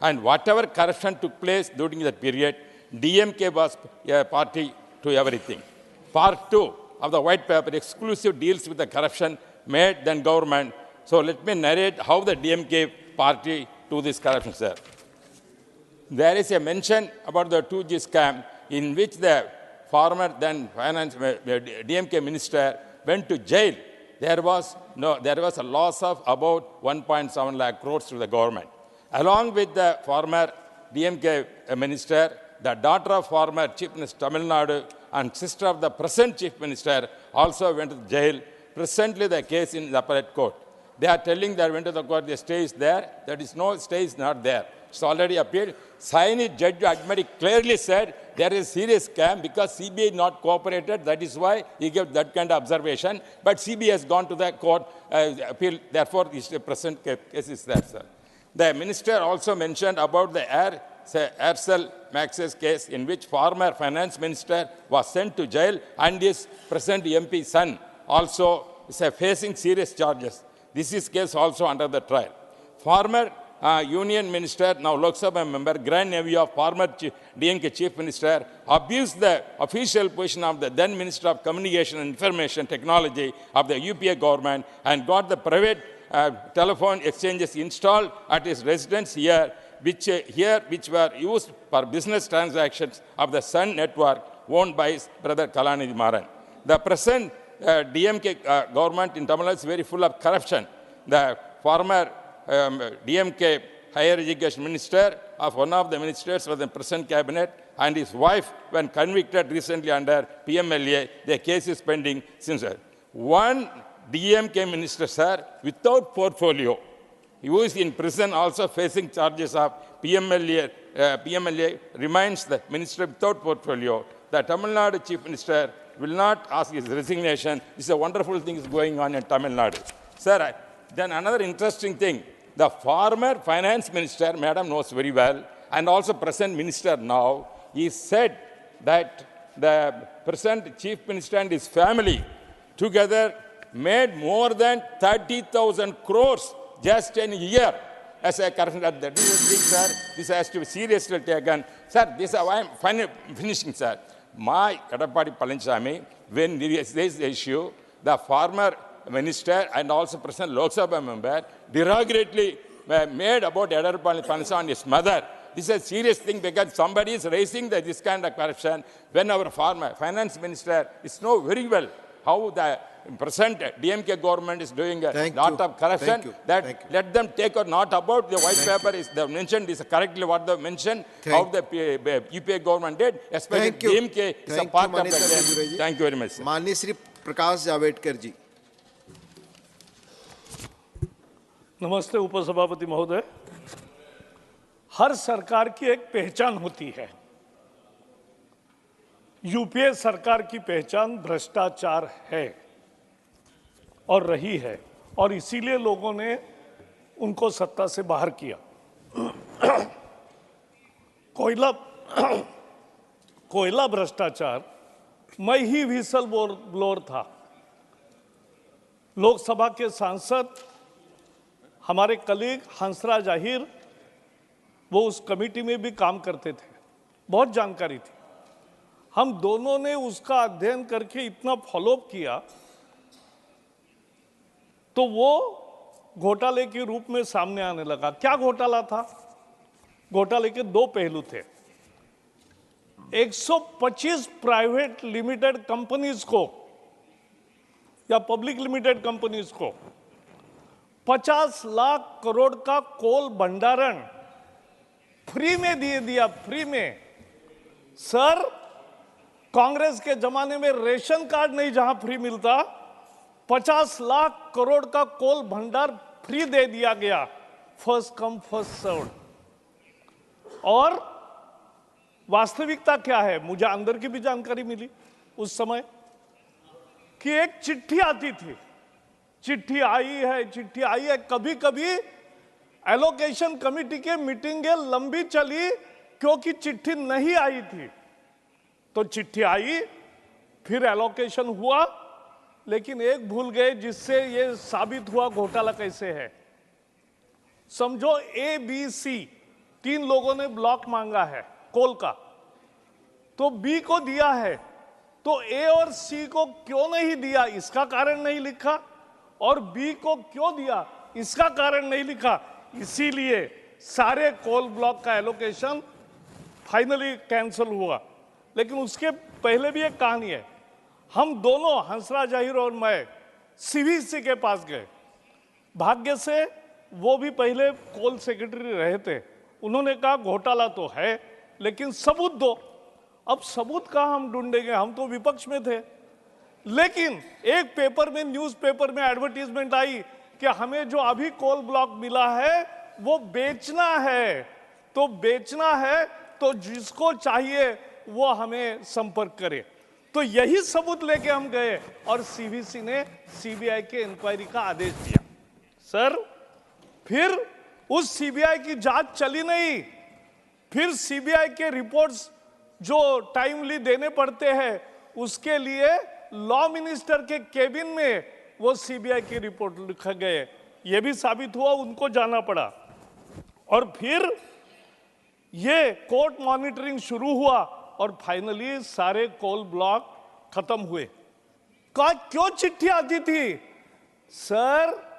And whatever corruption took place during that period, DMK was a party to everything. Part 2 of the white paper exclusive deals with the corruption made then government. So let me narrate how the DMK party to this corruption, sir. There is a mention about the 2G scam in which the former then finance DMK minister went to jail. There was a loss of about 1.7 lakh crores to the government. Along with the former DMK minister, the daughter of former Chief Minister Tamil Nadu and sister of the present Chief Minister also went to jail. Presently, the case in the appellate court. They are telling that went to the court, the stay is there. That is no stay is not there. It's already appealed. Saini Judge Admari clearly said there is serious scam because CBI not cooperated. That is why he gave that kind of observation. But CBI has gone to the court appeal. Therefore, the present case is there, sir. The minister also mentioned about the Aircel Max's case in which former finance minister was sent to jail and his present MP son also is facing serious charges. This is case also under the trial. Former Union Minister, now Lok Sabha member, grandnephew of former DMK Chief Minister, abused the official position of the then Minister of Communication and Information Technology of the UPA government and got the private telephone exchanges installed at his residence here, which were used for business transactions of the Sun network owned by his brother Kalanidhi Maran. The present DMK government in Tamil Nadu is very full of corruption. The former DMK higher education minister of one of the ministers of the present cabinet and his wife, when convicted recently under PMLA, the case is pending since. One DMK minister, sir, without portfolio, who is in prison also facing charges of PMLA, remains the minister without portfolio. The Tamil Nadu chief minister will not ask his resignation. This is a wonderful thing is going on in Tamil Nadu. Sir, then another interesting thing, the former finance minister, madam knows very well, and also present minister now, he said that the present chief minister and his family together made more than 30,000 crores just in a year as a corruption. That is the thing, sir. This has to be seriously taken. Sir, this is why I'm finishing, sir. My Edapadi Palaniswamy, when there is this issue, the former minister and also present Lok Sabha member derogatorily made about Edapadi Palaniswamy and his mother this is a serious thing because somebody is raising this kind of corruption when our former finance minister is know very well how the present DMK government is doing a lot of corruption. Let them take or not about the white paper is they mentioned is correctly what they mentioned how the UPA government did, especially DMK is a part of the game. Thank you very much. माननीय श्री प्रकाश जावड़ेकर जी। नमस्ते उपसभापति महोदय। हर सरकार की एक पहचान होती है। यूपीए सरकार की पहचान भ्रष्टाचार है और रही है और इसीलिए लोगों ने उनको सत्ता से बाहर किया। कोयला भ्रष्टाचार मैं ही व्हिसल ब्लोअर था। लोकसभा के सांसद हमारे कलीग हंसराज अहीर वो उस कमेटी में भी काम करते थे, बहुत जानकारी थी। हम दोनों ने उसका अध्ययन करके इतना फॉलोअप किया तो वो घोटाले के रूप में सामने आने लगा। क्या घोटाला था? घोटाले के दो पहलू थे। 125 प्राइवेट लिमिटेड कंपनीज को या पब्लिक लिमिटेड कंपनीज को 50 लाख करोड़ का कोल भंडारण फ्री में दे दिया, फ्री में। सर, कांग्रेस के जमाने में रेशन कार्ड नहीं जहां फ्री मिलता, 50 लाख करोड़ का कोल भंडार फ्री दे दिया गया, फर्स्ट कम फर्स्ट सर्व्ड। और वास्तविकता क्या है? मुझे अंदर की भी जानकारी मिली उस समय कि एक चिट्ठी आती थी, चिट्ठी आई है। कभी कभी एलोकेशन कमेटी के मीटिंगें लंबी चली क्योंकि चिट्ठी नहीं आई थी। तो चिट्ठी आई, फिर एलोकेशन हुआ, लेकिन एक भूल गए जिससे ये साबित हुआ घोटाला कैसे है। समझो ABC 3 लोगों ने ब्लॉक मांगा है कोल का, तो B को दिया है, तो A और C को क्यों नहीं दिया इसका कारण नहीं लिखा, और B को क्यों दिया इसका कारण नहीं लिखा। इसीलिए सारे कोल ब्लॉक का एलोकेशन फाइनली कैंसिल हुआ। लेकिन उसके पहले भी एक कहानी है। हम दोनों, हंसराज अहीर और मैं, CVC के पास गए। भाग्य से वो भी पहले कोल सेक्रेटरी रहे थे। उन्होंने कहा घोटाला तो है लेकिन सबूत दो। अब सबूत कहाँ हम ढूंढेंगे, हम तो विपक्ष में थे। लेकिन एक पेपर में, न्यूज़पेपर में एडवर्टीजमेंट आई कि हमें जो अभी कोल ब्लॉक मिला है वो बेचना है, तो बेचना है तो जिसको चाहिए वो हमें संपर्क करे। तो यही सबूत लेके हम गए और CVC ने CBI के इंक्वायरी का आदेश दिया। सर, फिर उस CBI की जांच चली नहीं। फिर CBI के रिपोर्ट्स जो टाइमली देने पड़ते हैं उसके लिए लॉ मिनिस्टर के केबिन में वो CBI की रिपोर्ट लिखा गए। ये भी साबित हुआ उनको जाना पड़ा। और फिर ये कोर्ट मॉनिटरिंग शुरू हुआ और फाइनली सारे कोल ब्लॉक खत्म हुए। क्यों चिट्ठी आती थी? सर,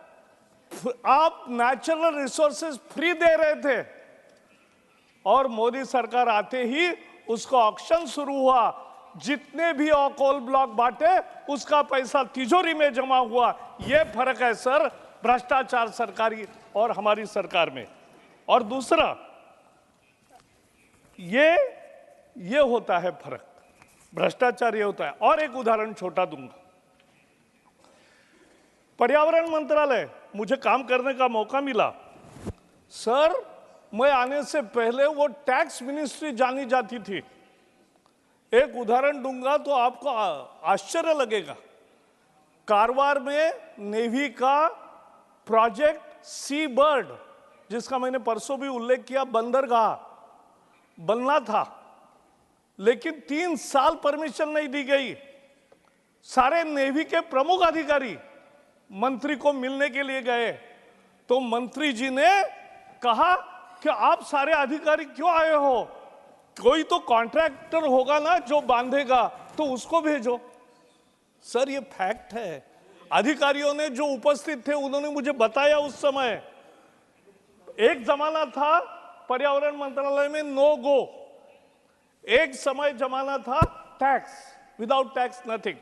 आप नेचुरल रिसोर्सेज फ्री दे रहे थे और मोदी सरकार आते ही उसका ऑक्शन शुरू हुआ। जितने भी कोल ब्लॉक बांटे उसका पैसा तिजोरी में जमा हुआ। यह फर्क है सर भ्रष्टाचार सरकारी और हमारी सरकार में। और दूसरा, ये होता है फर्क, भ्रष्टाचार ये होता है। और एक उदाहरण छोटा दूंगा। पर्यावरण मंत्रालय, मुझे काम करने का मौका मिला। सर, मैं आने से पहले वो टैक्स मिनिस्ट्री जानी जाती थी। एक उदाहरण दूंगा तो आपको आश्चर्य लगेगा। कारवार में नेवी का प्रोजेक्ट सी बर्ड, जिसका मैंने परसों भी उल्लेख किया, बंदरगाह बनना था, लेकिन 3 साल परमिशन नहीं दी गई। सारे नेवी के प्रमुख अधिकारी मंत्री को मिलने के लिए गए तो मंत्री जी ने कहा कि आप सारे अधिकारी क्यों आए हो? कोई तो कॉन्ट्रैक्टर होगा ना जो बांधेगा, तो उसको भेजो। सर, ये फैक्ट है। अधिकारियों ने जो उपस्थित थे उन्होंने मुझे बताया उस समय एक जमाना था पर्यावरण मंत्रालय में नो गो। एक समय जमाना था टैक्स, विदाउट टैक्स नथिंग।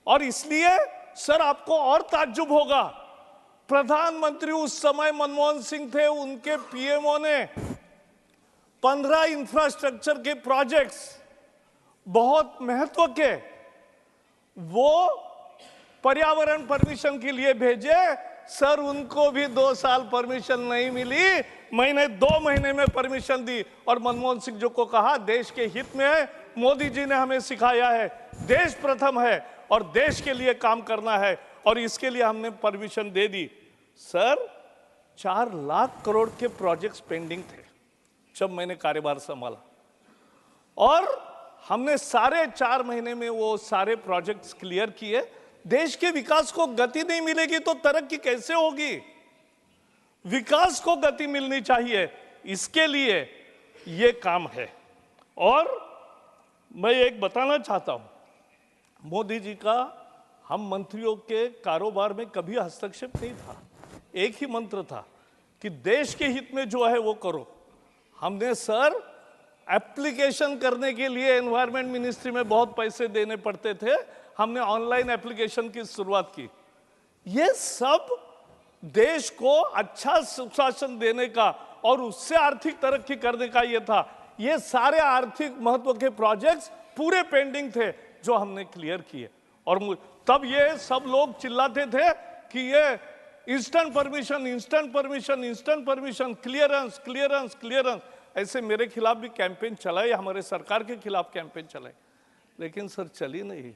और इसलिए सर आपको और ताज्जुब होगा, प्रधानमंत्री उस समय मनमोहन सिंह थे, उनके पीएमओ ने 15 इंफ्रास्ट्रक्चर के प्रोजेक्ट्स बहुत महत्व के वो पर्यावरण परमिशन के लिए भेजे। सर उनको भी 2 साल परमिशन नहीं मिली, मैंने 2 महीने में परमिशन दी। और मनमोहन सिंह जी को कहा देश के हित में है, मोदी जी ने हमें सिखाया है देश प्रथम है और देश के लिए काम करना है, और इसके लिए हमने परमिशन दे दी। सर 4 लाख करोड़ के प्रोजेक्ट्स पेंडिंग थे जब मैंने कार्यभार संभाला, और हमने सारे 4 महीने में वो सारे प्रोजेक्ट्स क्लियर किए। देश के विकास को गति नहीं मिलेगी तो तरक्की कैसे होगी? विकास को गति मिलनी चाहिए, इसके लिए ये काम है। और मैं एक बताना चाहता हूं, मोदी जी का हम मंत्रियों के कारोबार में कभी हस्तक्षेप नहीं था। एक ही मंत्र था कि देश के हित में जो है वो करो। हमने सर एप्लीकेशन करने के लिए एनवायरमेंट मिनिस्ट्री में बहुत पैसे देने पड़ते थे, हमने ऑनलाइन एप्लीकेशन की शुरुआत की। ये सब देश को अच्छा सुशासन देने का और उससे आर्थिक तरक्की करने का ये था। ये सारे आर्थिक महत्व के प्रोजेक्ट्स पूरे पेंडिंग थे जो हमने क्लियर किए। और तब ये सब लोग चिल्लाते थे कि ये instant permission, instant permission, instant permission, clearance, clearance, clearance. ऐसे मेरे खिलाफ भी कैंपेन चलाए, हमारे सरकार के खिलाफ कैंपेन चलाए, लेकिन सर चली नहीं,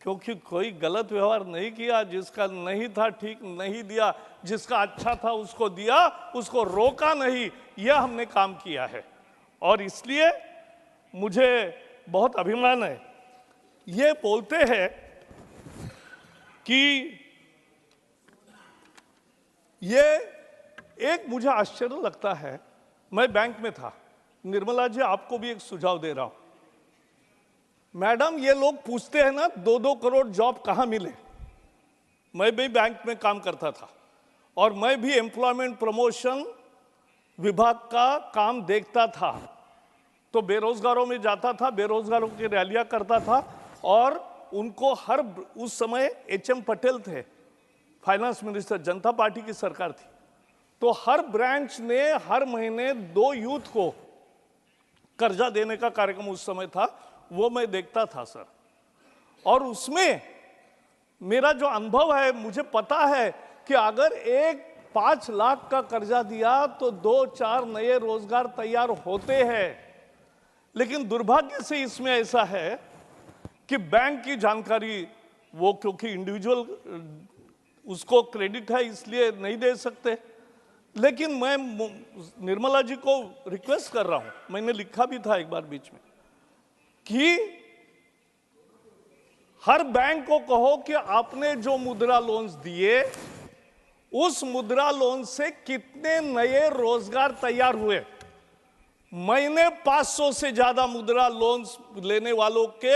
क्योंकि कोई गलत व्यवहार नहीं किया। जिसका नहीं था ठीक नहीं दिया, जिसका अच्छा था उसको दिया, उसको रोका नहीं, यह हमने काम किया है। और इसलिए मुझे बहुत अभिमान है। ये बोलते हैं कि ये एक मुझे आश्चर्य लगता है, मैं बैंक में था, निर्मला जी आपको भी एक सुझाव दे रहा हूं। मैडम ये लोग पूछते हैं ना 2-2 करोड़ जॉब कहां मिले। मैं भी बैंक में काम करता था और मैं भी एम्प्लॉयमेंट प्रमोशन विभाग का काम देखता था, तो बेरोजगारों में जाता था, बेरोजगारों की रैलियां करता था। और उनको हर, उस समय HM पटेल थे फाइनेंस मिनिस्टर, जनता पार्टी की सरकार थी, तो हर ब्रांच ने हर महीने 2 यूथ को कर्जा देने का कार्यक्रम उस समय था, वो मैं देखता था सर। और उसमें मेरा जो अनुभव है, मुझे पता है कि अगर एक 5 लाख का कर्जा दिया तो 2-4 नए रोजगार तैयार होते हैं। लेकिन दुर्भाग्य से इसमें ऐसा है कि बैंक की जानकारी वो, क्योंकि इंडिविजुअल उसको क्रेडिट है इसलिए नहीं दे सकते। लेकिन मैं निर्मला जी को रिक्वेस्ट कर रहा हूं, मैंने लिखा भी था एक बार बीच में, कि हर बैंक को कहो कि आपने जो मुद्रा लोन्स दिए उस मुद्रा लोन से कितने नए रोजगार तैयार हुए। मैंने 500 से ज्यादा मुद्रा लोन्स लेने वालों के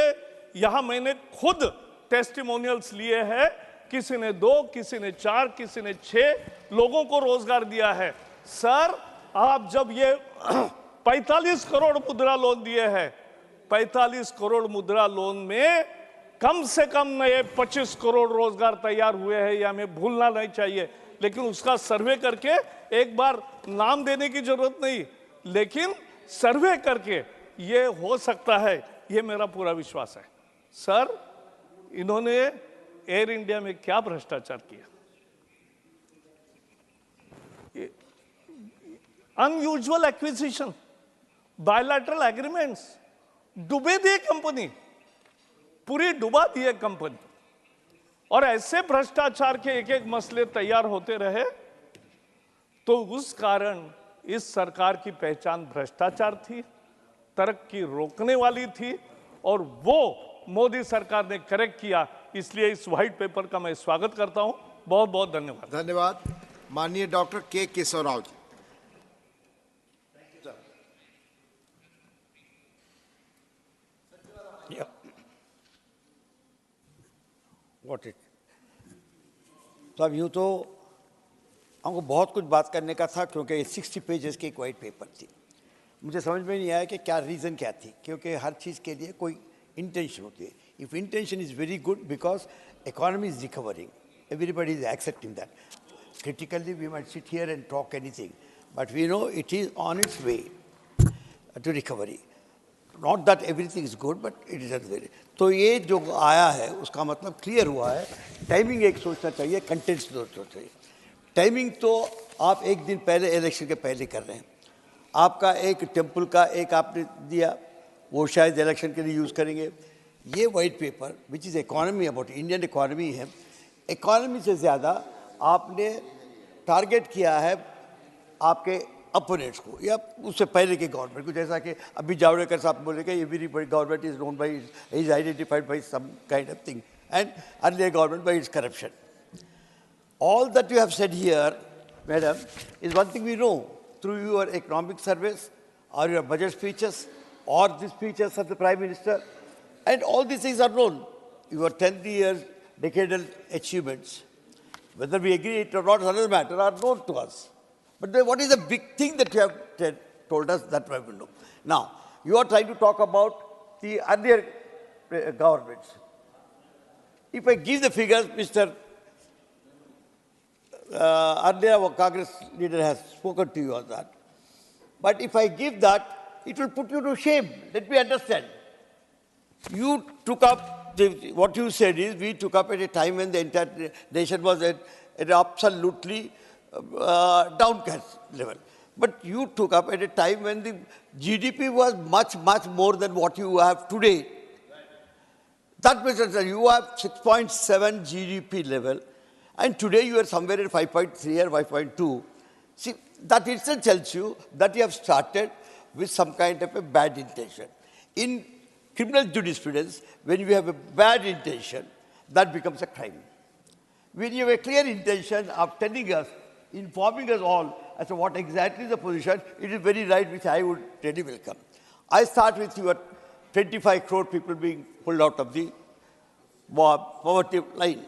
यहां मैंने खुद टेस्टिमोनियल्स लिए हैं। किसी ने 2, किसी ने 4, किसी ने 6 लोगों को रोजगार दिया है। सर आप जब ये 45 करोड़ मुद्रा लोन दिए हैं, 45 करोड़ मुद्रा लोन में कम से कम नए 25 करोड़ रोजगार तैयार हुए हैं, यह हमें भूलना नहीं चाहिए। लेकिन उसका सर्वे करके, एक बार नाम देने की जरूरत नहीं, लेकिन सर्वे करके ये हो सकता है, ये मेरा पूरा विश्वास है। सर इन्होंने एयर इंडिया में क्या भ्रष्टाचार किया, अनयूजुअल एक्विजिशन, बायलैटरल एग्रीमेंट्स, डुबे दिए कंपनी, पूरी डुबा दिए कंपनी। और ऐसे भ्रष्टाचार के एक एक मसले तैयार होते रहे, तो उस कारण इस सरकार की पहचान भ्रष्टाचार थी, तरक्की रोकने वाली थी, और वो मोदी सरकार ने करेक्ट किया। इसलिए इस व्हाइट पेपर का मैं स्वागत करता हूं। बहुत बहुत धन्यवाद। धन्यवाद। माननीय डॉक्टर के केशव राव जी। Got it. तो अब यूँ तो हमको बहुत कुछ बात करने का था क्योंकि 60 पेजेस की एक वाइट पेपर थी। मुझे समझ में नहीं आया कि क्या रीज़न क्या थी, क्योंकि हर चीज़ के लिए कोई इंटेंशन होती है. If intention is very good because economy is recovering, everybody is accepting that. Critically we might sit here and talk anything, but we know it is on its way to recovery. Not that everything is good, but it is very. तो ये जो आया है उसका मतलब clear हुआ है. Timing एक सोचना चाहिए, कंटेंट्स सोचना चाहिए. टाइमिंग तो आप एक दिन पहले इलेक्शन के पहले कर रहे हैं. आपका एक टेम्पल का एक आपने दिया, वो शायद इलेक्शन के लिए यूज़ करेंगे. ये white paper which is economy about Indian economy है. इकॉनमी से ज़्यादा आपने टारगेट किया है आपके अपोनेंट्स को या उससे पहले के गवर्नमेंट को. जैसा कि अभी जावड़ेकर साहब बोले कि every government is known by is identified by some kind of thing and earlier government by its corruption. All that you have said here, madam, is one thing we know through your economic surveys or your budget speeches or the speeches of the Prime Minister. And all these things are known. Your 10 years decadal achievements, whether we agree it or not is another matter, are known to us. But then what is the big thing that you have told us that we will know? Now, you are trying to talk about the earlier governments. If I give the figures, Mr. Earlier our Congress leader has spoken to you on that. But if I give that, it will put you to shame. Let me understand. You took up, what you said is, we took up at a time when the entire nation was at an absolutely downcast level. But you took up at a time when the GDP was much, much more than what you have today. That means that you have 6.7 GDP level, and today you are somewhere at 5.3 or 5.2. See, that itself tells you that you have started with some kind of a bad intention. In criminal jurisprudence, when you have a bad intention, that becomes a crime. When you have a clear intention of telling us, informing us all as to what exactly is the position, it is very right, which I would really welcome. I start with your 25 crore people being pulled out of the poverty line.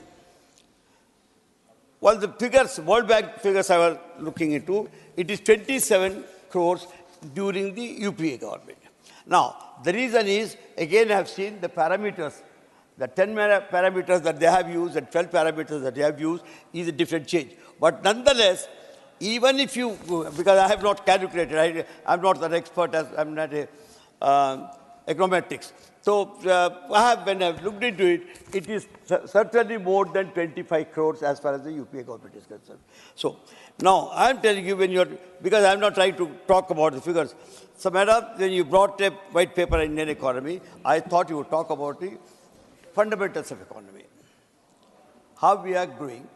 Well, the figures, World Bank figures I was looking into, it is 27 crores during the UPA government. Now, the reason is, again I have seen the parameters, the 10 parameters that they have used and 12 parameters that they have used is a different change. But nonetheless, even if you, because I have not calculated, I'm not an expert, I'm not a econometrics. So when I have looked into it, it is certainly more than 25 crores as far as the UPA government is concerned. So now I am telling you, when you're, because I am not trying to talk about the figures. So madam, when you brought a white paper on Indian economy, I thought you would talk about the fundamentals of economy. How we are growing.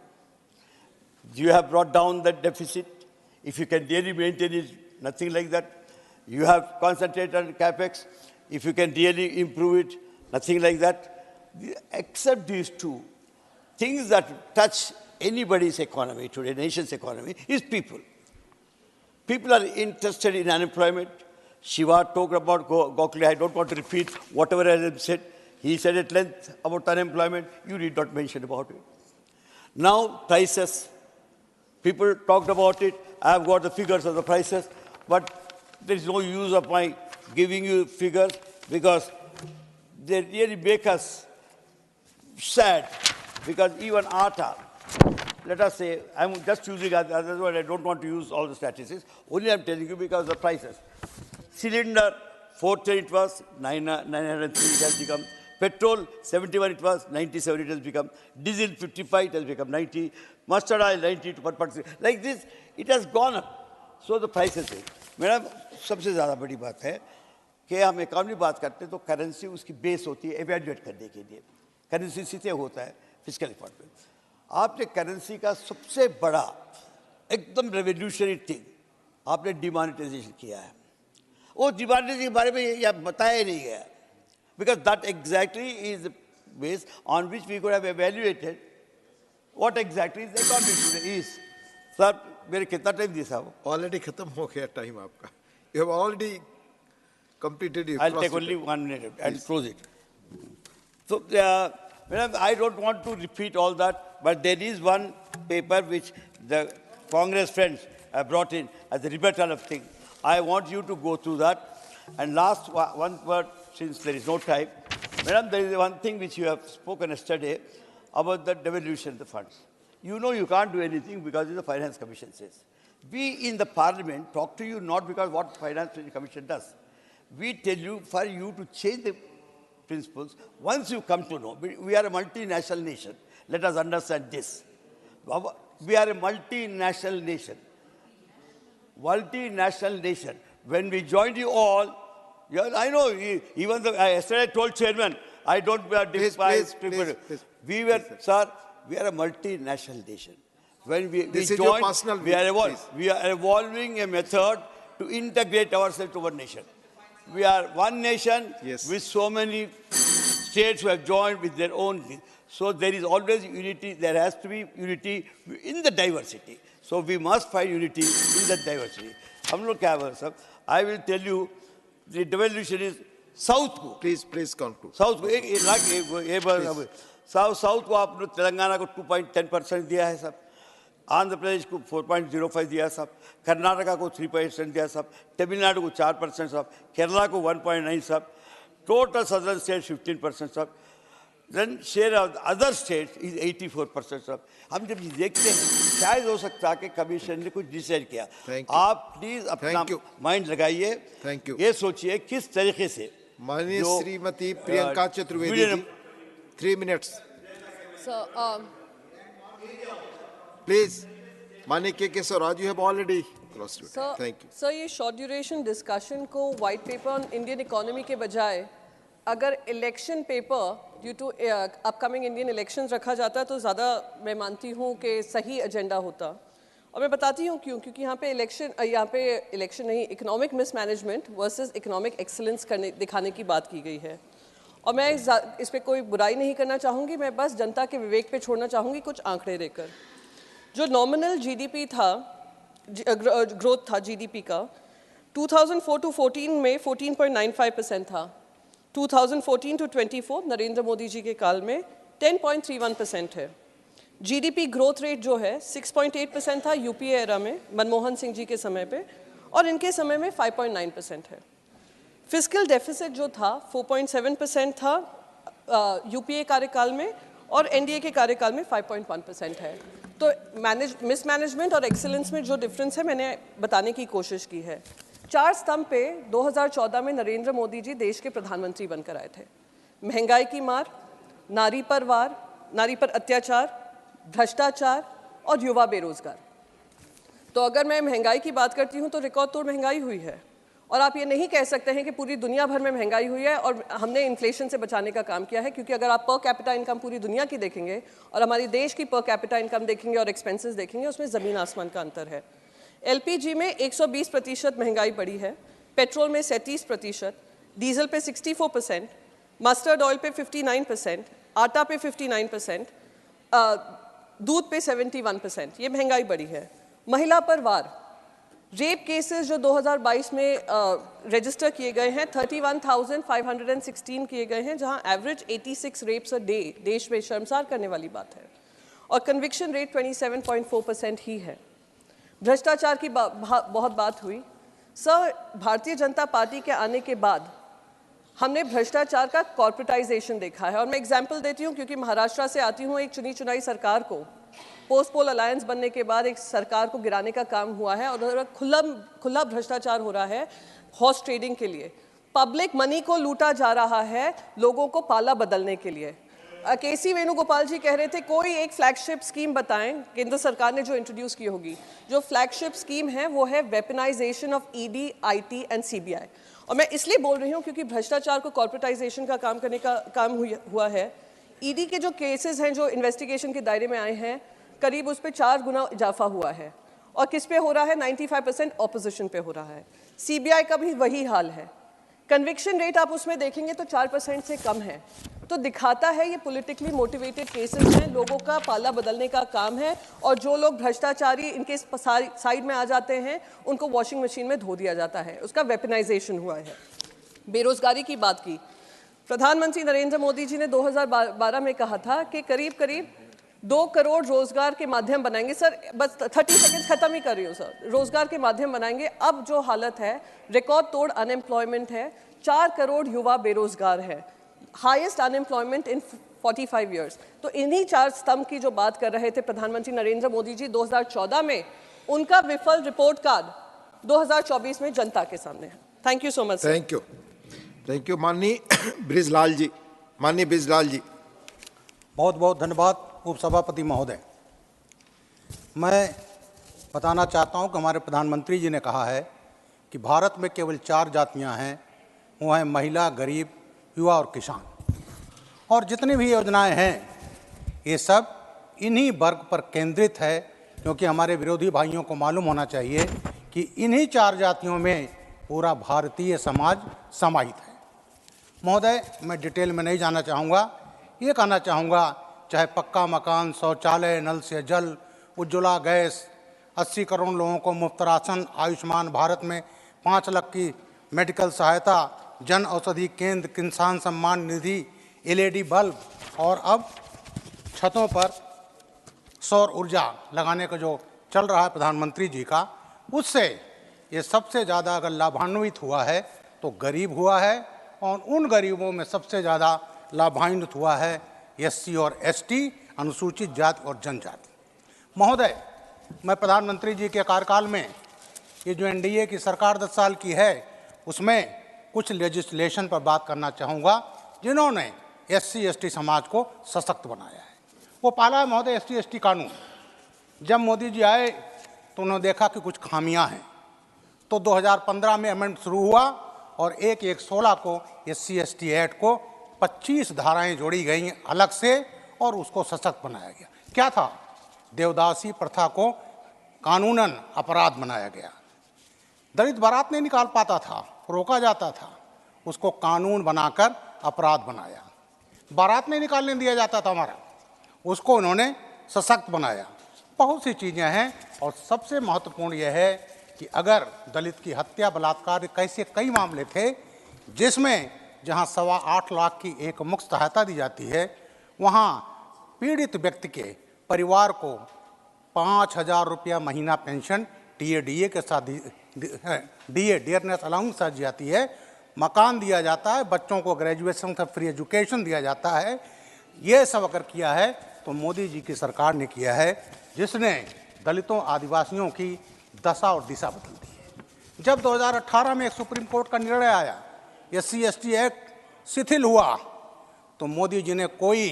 You have brought down the deficit. If you can really maintain it, nothing like that. You have concentrated on capex. If you can really improve it, nothing like that. Except these two things that touch anybody's economy today, nation's economy, is people. People are interested in unemployment. Shiva talked about Gokhale. I don't want to repeat whatever I have said. He said at length about unemployment. You did not mention about it. Now, prices. People talked about it. I have got the figures of the prices. But there is no use of my giving you figures because they really make us sad. Because even atta, let us say, I'm just using, otherwise I don't want to use all the statistics. Only I'm telling you because of the prices. Cylinder, 410 it was, 903 it has become. Petrol, 71 it was, 97 it has become. Diesel, 55 it has become 90. Mustard oil, 90 to 1.6. Like this, it has gone up. So the prices है. Madam सबसे ज़्यादा बड़ी बात है कि हम economy बात करते हैं तो करेंसी उसकी बेस होती है एवेल्युएट करने के लिए. करेंसी से होता है फिस्कल डिपार्टमेंट. आपने करेंसी का सबसे बड़ा एकदम रेवोल्यूशनरी थिंग आपने डिमोनेटाइजेशन किया है. वो डिमोनेटाइजेशन के बारे में यह बताया नहीं गया. Because that exactly is the base on which we could have evaluated what exactly the economy today is. Sir, मेरे कितना टाइम दिया साहब? Already खत्म हो गया टाइम आपका. You have already completed your. I'll take only 1 minute and close it. So, I don't want to repeat all that, but there is one paper which the Congress friends have brought in as a rebuttal of things. I want you to go through that. And last one word, since there is no time. Madam, there is one thing which you have spoken yesterday about the devolution of the funds. You know you can't do anything because the Finance Commission says. We in the Parliament talk to you not because what Finance Commission does. We tell you for you to change the principles. Once you come to know, we are a multinational nation. Let us understand this. We are a multinational nation. Multinational nation. When we joined you all, I know, even yesterday I told Chairman, I don't despise people. We were, sir, we are a multinational nation. When we joined, we are evolving a method to integrate ourselves to one nation. We are one nation with so many states who have joined with their own. So there is always unity. There has to be unity in the diversity. So we must find unity in the diversity. I will tell you, the devolution is South को. Please conclude. South को South को आपने तेलंगाना को 2.10% दिया है सब. आंध्र प्रदेश को 4.05 दिया सब. कर्नाटका को 3% दिया सब. तमिलनाडु को 4% सब. केरला को 1.9 सब. Total southern states 15% सब. Then share of other states is 84% सब. हम जब ये देखते हैं, शायद हो सकता है कि कमीशन ने कुछ डिसाइड किया. आप प्लीज अपना माइंड लगाइए. ये सोचिए किस तरीके से. माननीय श्रीमती प्रियंका चतुर्वेदी जी, 3 minutes. Please, माननीय K Swaraj, you have already crossed it. Thank you. Sir, ये शॉर्ट ड्यूरेशन डिस्कशन को white paper on Indian economy के बजाय अगर election paper due to upcoming Indian elections रखा जाता तो ज़्यादा मैं मानती हूँ कि सही एजेंडा होता. और मैं बताती हूँ क्यों. क्योंकि यहाँ पे इलेक्शन नहीं, economic mismanagement versus economic excellence दिखाने की बात की गई है. और मैं इस पर कोई बुराई नहीं करना चाहूँगी. मैं बस जनता के विवेक पे छोड़ना चाहूँगी कुछ आंकड़े देकर. जो नॉमिनल जीडीपी था, ग्रोथ था जीडीपी का, 2004 to 14 में 14.95% था. 2014 to 24 नरेंद्र मोदी जी के काल में 10.31% है. जीडीपी ग्रोथ रेट जो है 6.8% था यूपीए एरा में, मनमोहन सिंह जी के समय पे, और इनके समय में 5.9% है. फिस्कल डेफिसिट जो था 4.7% था यूपीए कार्यकाल में, और एनडीए के कार्यकाल में 5.1% है. तो मिसमैनेजमेंट और एक्सीलेंस में जो डिफरेंस है मैंने बताने की कोशिश की है. 4 स्तंभ पे 2014 में नरेंद्र मोदी जी देश के प्रधानमंत्री बनकर आए थे. महंगाई की मार, नारी पर वार, नारी पर अत्याचार, भ्रष्टाचार और युवा बेरोजगार. तो अगर मैं महंगाई की बात करती हूँ तो रिकॉर्ड तोड़ महंगाई हुई है. और आप ये नहीं कह सकते हैं कि पूरी दुनिया भर में महंगाई हुई है और हमने इन्फ्लेशन से बचाने का काम किया है. क्योंकि अगर आप पर कैपिटा इनकम पूरी दुनिया की देखेंगे और हमारे देश की पर कैपिटा इनकम देखेंगे और एक्सपेंसेस देखेंगे, उसमें ज़मीन आसमान का अंतर है. एलपीजी में 120% महंगाई बढ़ी है, पेट्रोल में 37%, डीजल पे 64%, मस्टर्ड ऑयल पे 59%, आटा पे 59%, दूध पे 71%. ये महंगाई बढ़ी है. महिला पर वार, रेप केसेस जो 2022 में रजिस्टर किए गए हैं 31,516 किए गए हैं, जहां एवरेज 86 रेप्स अ डे, देश में शर्मसार करने वाली बात है. और कन्विक्शन रेट 27.4% ही है. भ्रष्टाचार की बहुत बात हुई. सर, भारतीय जनता पार्टी के आने के बाद हमने भ्रष्टाचार का कॉर्पोरेटाइजेशन देखा है. और मैं एग्जाम्पल देती हूँ क्योंकि महाराष्ट्र से आती हूँ. एक चुनी चुनाई सरकार को पोस्ट पोल अलायंस बनने के बाद एक सरकार को गिराने का काम हुआ है और खुला भ्रष्टाचार हो रहा है हॉर्स ट्रेडिंग के लिए. पब्लिक मनी को लूटा जा रहा है लोगों को पाला बदलने के लिए. केसी वेणुगोपाल जी कह रहे थे कोई एक फ्लैगशिप स्कीम बताएं केंद्र सरकार ने जो इंट्रोड्यूस की होगी. जो फ्लैगशिप स्कीम है वो है weaponisation of ED, IT and CBI. और मैं इसलिए बोल रही हूँ क्योंकि भ्रष्टाचार को कॉर्पोरेटाइजेशन का काम करने का काम हुआ है. ईडी के जो केसेस हैं जो इन्वेस्टिगेशन के दायरे में आए हैं, करीब उस पर 4 गुना इजाफा हुआ है. और किस पे हो रहा है? 95% ऑपोजिशन पे हो रहा है. सीबीआई का भी वही हाल है. कन्विक्शन रेट आप उसमें देखेंगे तो 4% से कम है. तो दिखाता है ये पॉलिटिकली मोटिवेटेड केसेस हैं, लोगों का पाला बदलने का काम है. और जो लोग भ्रष्टाचारी इनके साइड में आ जाते हैं उनको वॉशिंग मशीन में धो दिया जाता है. उसका वेपनाइजेशन हुआ है. बेरोजगारी की बात की. प्रधानमंत्री नरेंद्र मोदी जी ने 2012 में कहा था कि करीब 2 करोड़ रोजगार के माध्यम बनाएंगे। सर बस 30 सेकंड खत्म ही कर रही हूँ सर। रोजगार के माध्यम बनाएंगे। अब जो हालत है, रिकॉर्ड तोड़ अनएम्प्लॉयमेंट है, 4 करोड़ युवा बेरोजगार है, हाईएस्ट अनएम्प्लॉयमेंट इन 45 ईयर्स। तो इन्हीं 4 स्तंभ की जो बात कर रहे थे प्रधानमंत्री नरेंद्र मोदी जी 2014 में, उनका विफल रिपोर्ट कार्ड 2024 में जनता के सामने है। Thank you so much. Thank you माननीय ब्रिजलाल जी। माननीय ब्रिजलाल जी। बहुत बहुत धन्यवाद उपसभापति महोदय। मैं बताना चाहता हूं कि हमारे प्रधानमंत्री जी ने कहा है कि भारत में केवल 4 जातियां हैं, वो हैं महिला, गरीब, युवा और किसान। और जितनी भी योजनाएं हैं ये सब इन्हीं वर्ग पर केंद्रित है, क्योंकि हमारे विरोधी भाइयों को मालूम होना चाहिए कि इन्हीं 4 जातियों में पूरा भारतीय समाज समाहित है। महोदय, मैं डिटेल में नहीं जाना चाहूँगा, ये कहना चाहूँगा चाहे पक्का मकान, शौचालय, नल से जल, उज्ज्वला गैस, 80 करोड़ लोगों को मुफ्त राशन, आयुष्मान भारत में 5 लाख की मेडिकल सहायता, जन औषधि केंद्र, किसान सम्मान निधि, LED बल्ब और अब छतों पर सौर ऊर्जा लगाने का जो चल रहा है प्रधानमंत्री जी का, उससे ये सबसे ज़्यादा अगर लाभान्वित हुआ है तो गरीब हुआ है, और उन गरीबों में सबसे ज़्यादा लाभान्वित हुआ है SC और ST, अनुसूचित जाति और जनजाति। महोदय, मैं प्रधानमंत्री जी के कार्यकाल में ये जो NDA की सरकार 10 साल की है, उसमें कुछ लेजिस्लेशन पर बात करना चाहूँगा जिन्होंने SC ST समाज को सशक्त बनाया है। वो पाला है महोदय SC ST कानून। जब मोदी जी आए तो उन्होंने देखा कि कुछ खामियां हैं, तो 2015 में अमेंड शुरू हुआ और 1/1/16 को SC ST एक्ट को 25 धाराएं जोड़ी गई अलग से और उसको सशक्त बनाया गया। क्या था? देवदासी प्रथा को कानूनन अपराध बनाया गया। दलित बारात नहीं निकाल पाता था, रोका जाता था, उसको कानून बनाकर अपराध बनाया। बारात नहीं निकालने दिया जाता था हमारा, उसको उन्होंने सशक्त बनाया। बहुत सी चीज़ें हैं और सबसे महत्वपूर्ण यह है कि अगर दलित की हत्या, बलात्कार, कैसे कई मामले थे जिसमें जहां 8.25 लाख की एक मुफ्त सहायता दी जाती है, वहां पीड़ित व्यक्ति के परिवार को 5,000 रुपया महीना पेंशन DA के साथ डियरनेस अलाउंस के साथ दी जाती है, मकान दिया जाता है, बच्चों को ग्रेजुएशन का फ्री एजुकेशन दिया जाता है। ये सब अगर किया है तो मोदी जी की सरकार ने किया है, जिसने दलितों, आदिवासियों की दशा और दिशा बदल दी है। जब 2018 में एक सुप्रीम कोर्ट का निर्णय आया, SC ST एक्ट शिथिल हुआ, तो मोदी जी ने कोई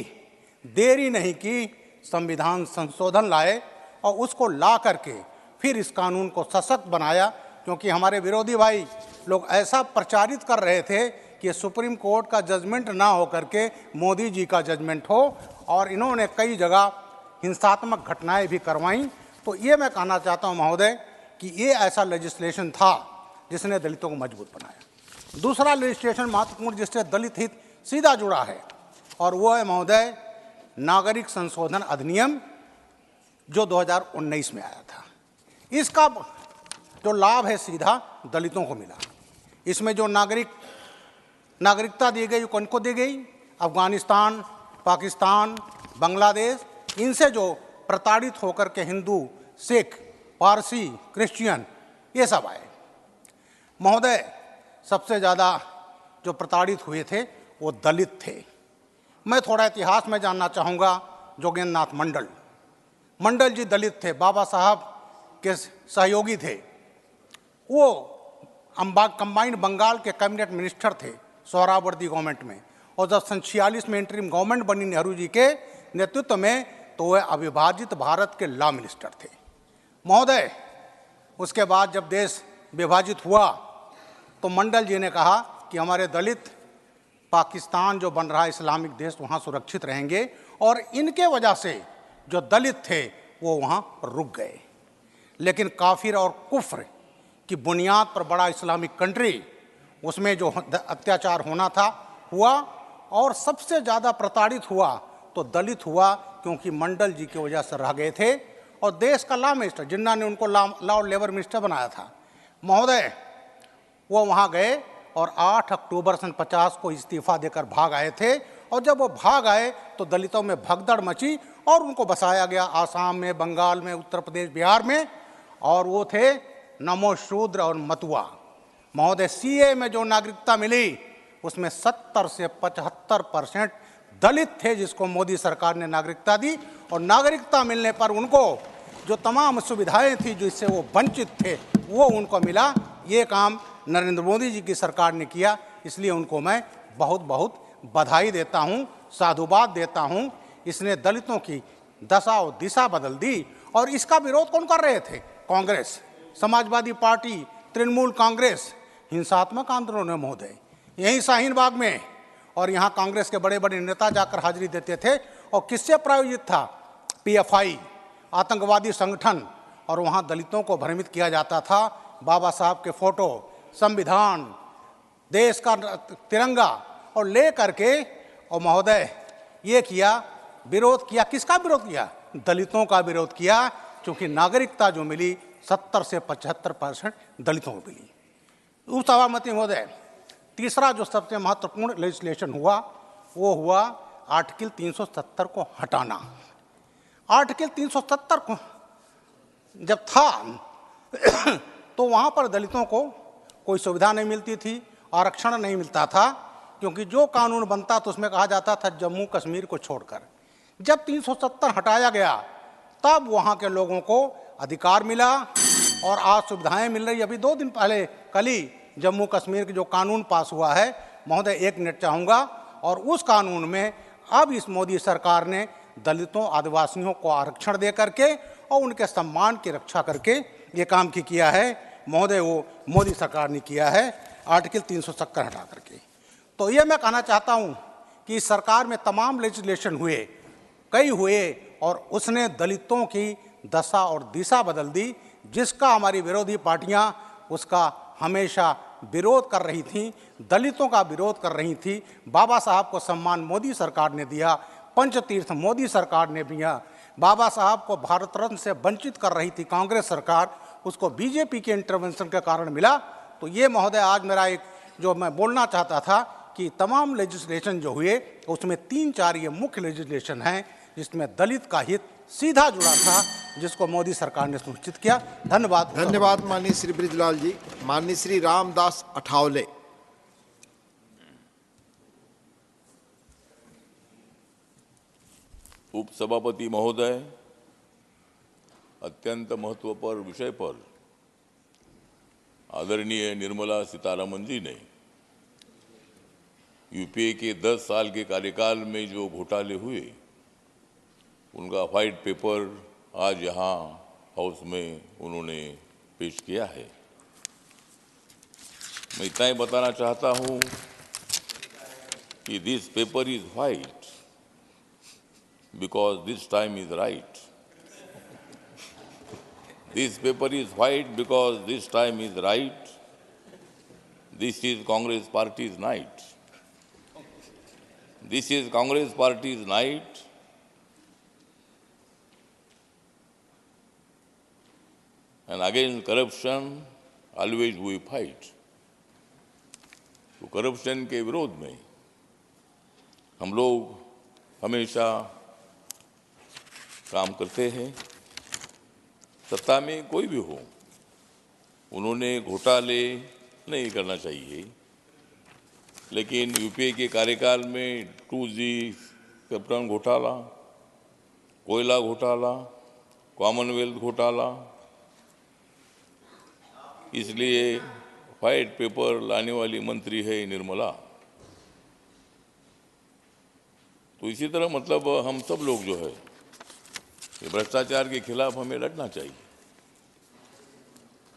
देरी नहीं की, संविधान संशोधन लाए और उसको ला करके फिर इस कानून को सशक्त बनाया। क्योंकि हमारे विरोधी भाई लोग ऐसा प्रचारित कर रहे थे कि सुप्रीम कोर्ट का जजमेंट ना हो करके मोदी जी का जजमेंट हो, और इन्होंने कई जगह हिंसात्मक घटनाएं भी करवाईं। तो ये मैं कहना चाहता हूं महोदय कि ये ऐसा लेजिस्लेशन था जिसने दलितों को मजबूत बनाया। दूसरा लेजिस्लेशन महत्वपूर्ण जिससे दलित हित सीधा जुड़ा है, और वो है महोदय नागरिक संशोधन अधिनियम, जो 2019 में आया था। इसका जो लाभ है सीधा दलितों को मिला। इसमें जो नागरिकता दी गई, कौन को दी गई? अफगानिस्तान, पाकिस्तान, बांग्लादेश, इनसे जो प्रताड़ित होकर के हिंदू, सिख, पारसी, क्रिश्चियन ये सब आए। महोदय, सबसे ज़्यादा जो प्रताड़ित हुए थे वो दलित थे। मैं थोड़ा इतिहास में जानना चाहूँगा। जोगेंद्रनाथ मंडल जी दलित थे, बाबा साहब के सहयोगी थे। वो कंबाइंड बंगाल के कैबिनेट मिनिस्टर थे सोहरावर्दी गवर्नमेंट में, और जब 1946 में इंटरिम गवर्नमेंट बनी नेहरू जी के नेतृत्व में, तो वह अविभाजित भारत के लॉ मिनिस्टर थे। महोदय, उसके बाद जब देश विभाजित हुआ तो मंडल जी ने कहा कि हमारे दलित पाकिस्तान जो बन रहा है इस्लामिक देश, वहाँ सुरक्षित रहेंगे, और इनके वजह से जो दलित थे वो वहाँ रुक गए। लेकिन काफिर और कुफ्र की बुनियाद पर बड़ा इस्लामिक कंट्री, उसमें जो अत्याचार होना था हुआ, और सबसे ज़्यादा प्रताड़ित हुआ तो दलित हुआ, क्योंकि मंडल जी की वजह से रह गए थे। और देश का लॉ मिनिस्टर, जिन्ना ने उनको लॉ और लेबर मिनिस्टर बनाया था, महोदय वो वहाँ गए और 8 अक्टूबर 1950 को इस्तीफा देकर भाग आए थे। और जब वो भाग आए तो दलितों में भगदड़ मची और उनको बसाया गया आसाम में, बंगाल में, उत्तर प्रदेश, बिहार में, और वो थे नमो शूद्र और मतुआ। महोदय, सीए में जो नागरिकता मिली उसमें 70 से 75% दलित थे जिसको मोदी सरकार ने नागरिकता दी, और नागरिकता मिलने पर उनको जो तमाम सुविधाएं थी जिससे वो वंचित थे वो उनको मिला। ये काम नरेंद्र मोदी जी की सरकार ने किया, इसलिए उनको मैं बहुत बहुत बधाई देता हूँ, साधुवाद देता हूँ। इसने दलितों की दशा और दिशा बदल दी। और इसका विरोध कौन कर रहे थे? कांग्रेस, समाजवादी पार्टी, तृणमूल कांग्रेस, हिंसात्मक आंदोलन है महोदय, यहीं शाहीन बाग में। और यहाँ कांग्रेस के बड़े बड़े नेता जाकर हाजिरी देते थे। और किससे प्रायोजित था? पीएफआई, आतंकवादी संगठन। और वहाँ दलितों को भ्रमित किया जाता था। बाबा साहब के फोटो, संविधान, देश का तिरंगा और ले करके, और महोदय ये किया, विरोध किया। किसका विरोध किया? दलितों का विरोध किया, क्योंकि नागरिकता जो मिली 70 से 75% दलितों को मिली। उपसभापति महोदय, तीसरा जो सबसे महत्वपूर्ण लेजिस्लेशन हुआ वो हुआ आर्टिकल 370 को हटाना। आर्टिकल 370 को जब था तो वहाँ पर दलितों को कोई सुविधा नहीं मिलती थी, आरक्षण नहीं मिलता था, क्योंकि जो कानून बनता तो उसमें कहा जाता था जम्मू कश्मीर को छोड़कर। जब 370 हटाया गया तब वहाँ के लोगों को अधिकार मिला और आज सुविधाएं मिल रही। अभी 2 दिन पहले कल ही जम्मू कश्मीर के जो कानून पास हुआ है महोदय, 1 मिनट चाहूँगा, और उस कानून में अब इस मोदी सरकार ने दलितों, आदिवासियों को आरक्षण दे करके और उनके सम्मान की रक्षा करके ये काम किया है महोदय, वो मोदी सरकार ने किया है आर्टिकल 370 हटा करके। तो ये मैं कहना चाहता हूँ कि सरकार में तमाम लेजिस्लेशन हुए, कई हुए, और उसने दलितों की दशा और दिशा बदल दी, जिसका हमारी विरोधी पार्टियां उसका हमेशा विरोध कर रही थीं, दलितों का विरोध कर रही थी। बाबा साहब को सम्मान मोदी सरकार ने दिया, पंचतीर्थ मोदी सरकार ने दिया। बाबा साहब को भारत रत्न से वंचित कर रही थी कांग्रेस सरकार, उसको बीजेपी के इंटरवेंशन के कारण मिला। तो ये महोदय आज मेरा एक जो मैं बोलना चाहता था कि तमाम लेजिस्लेशन जो हुए उसमें 3-4 ये मुख्य लेजिस्लेशन हैं जिसमें दलित का हित सीधा जुड़ा था, जिसको मोदी सरकार ने सुनिश्चित किया। धन्यवाद। धन्यवाद माननीय श्री बृजलाल जी। माननीय श्री रामदास अठावले। उपसभापति महोदय, अत्यंत महत्वपूर्ण विषय पर आदरणीय निर्मला सीतारमण जी ने यूपीए के 10 साल के कार्यकाल में जो घोटाले हुए उनका व्हाइट पेपर आज यहाँ हाउस में उन्होंने पेश किया है। मैं इतना ही बताना चाहता हूँ कि this paper is white because this time is right. This paper is white because this time is right. This is Congress party's night. This is Congress party's night. And against corruption, always we fight. तो corruption के विरोध में हम लोग हमेशा काम करते हैं। सत्ता में कोई भी हो, उन्होंने घोटाले नहीं करना चाहिए, लेकिन यूपीए के कार्यकाल में 2G कैप्टन घोटाला, कोयला घोटाला, कॉमनवेल्थ घोटाला, इसलिए व्हाइट पेपर लाने वाली मंत्री है निर्मला। तो इसी तरह मतलब हम सब लोग जो है ये भ्रष्टाचार के खिलाफ हमें लड़ना चाहिए।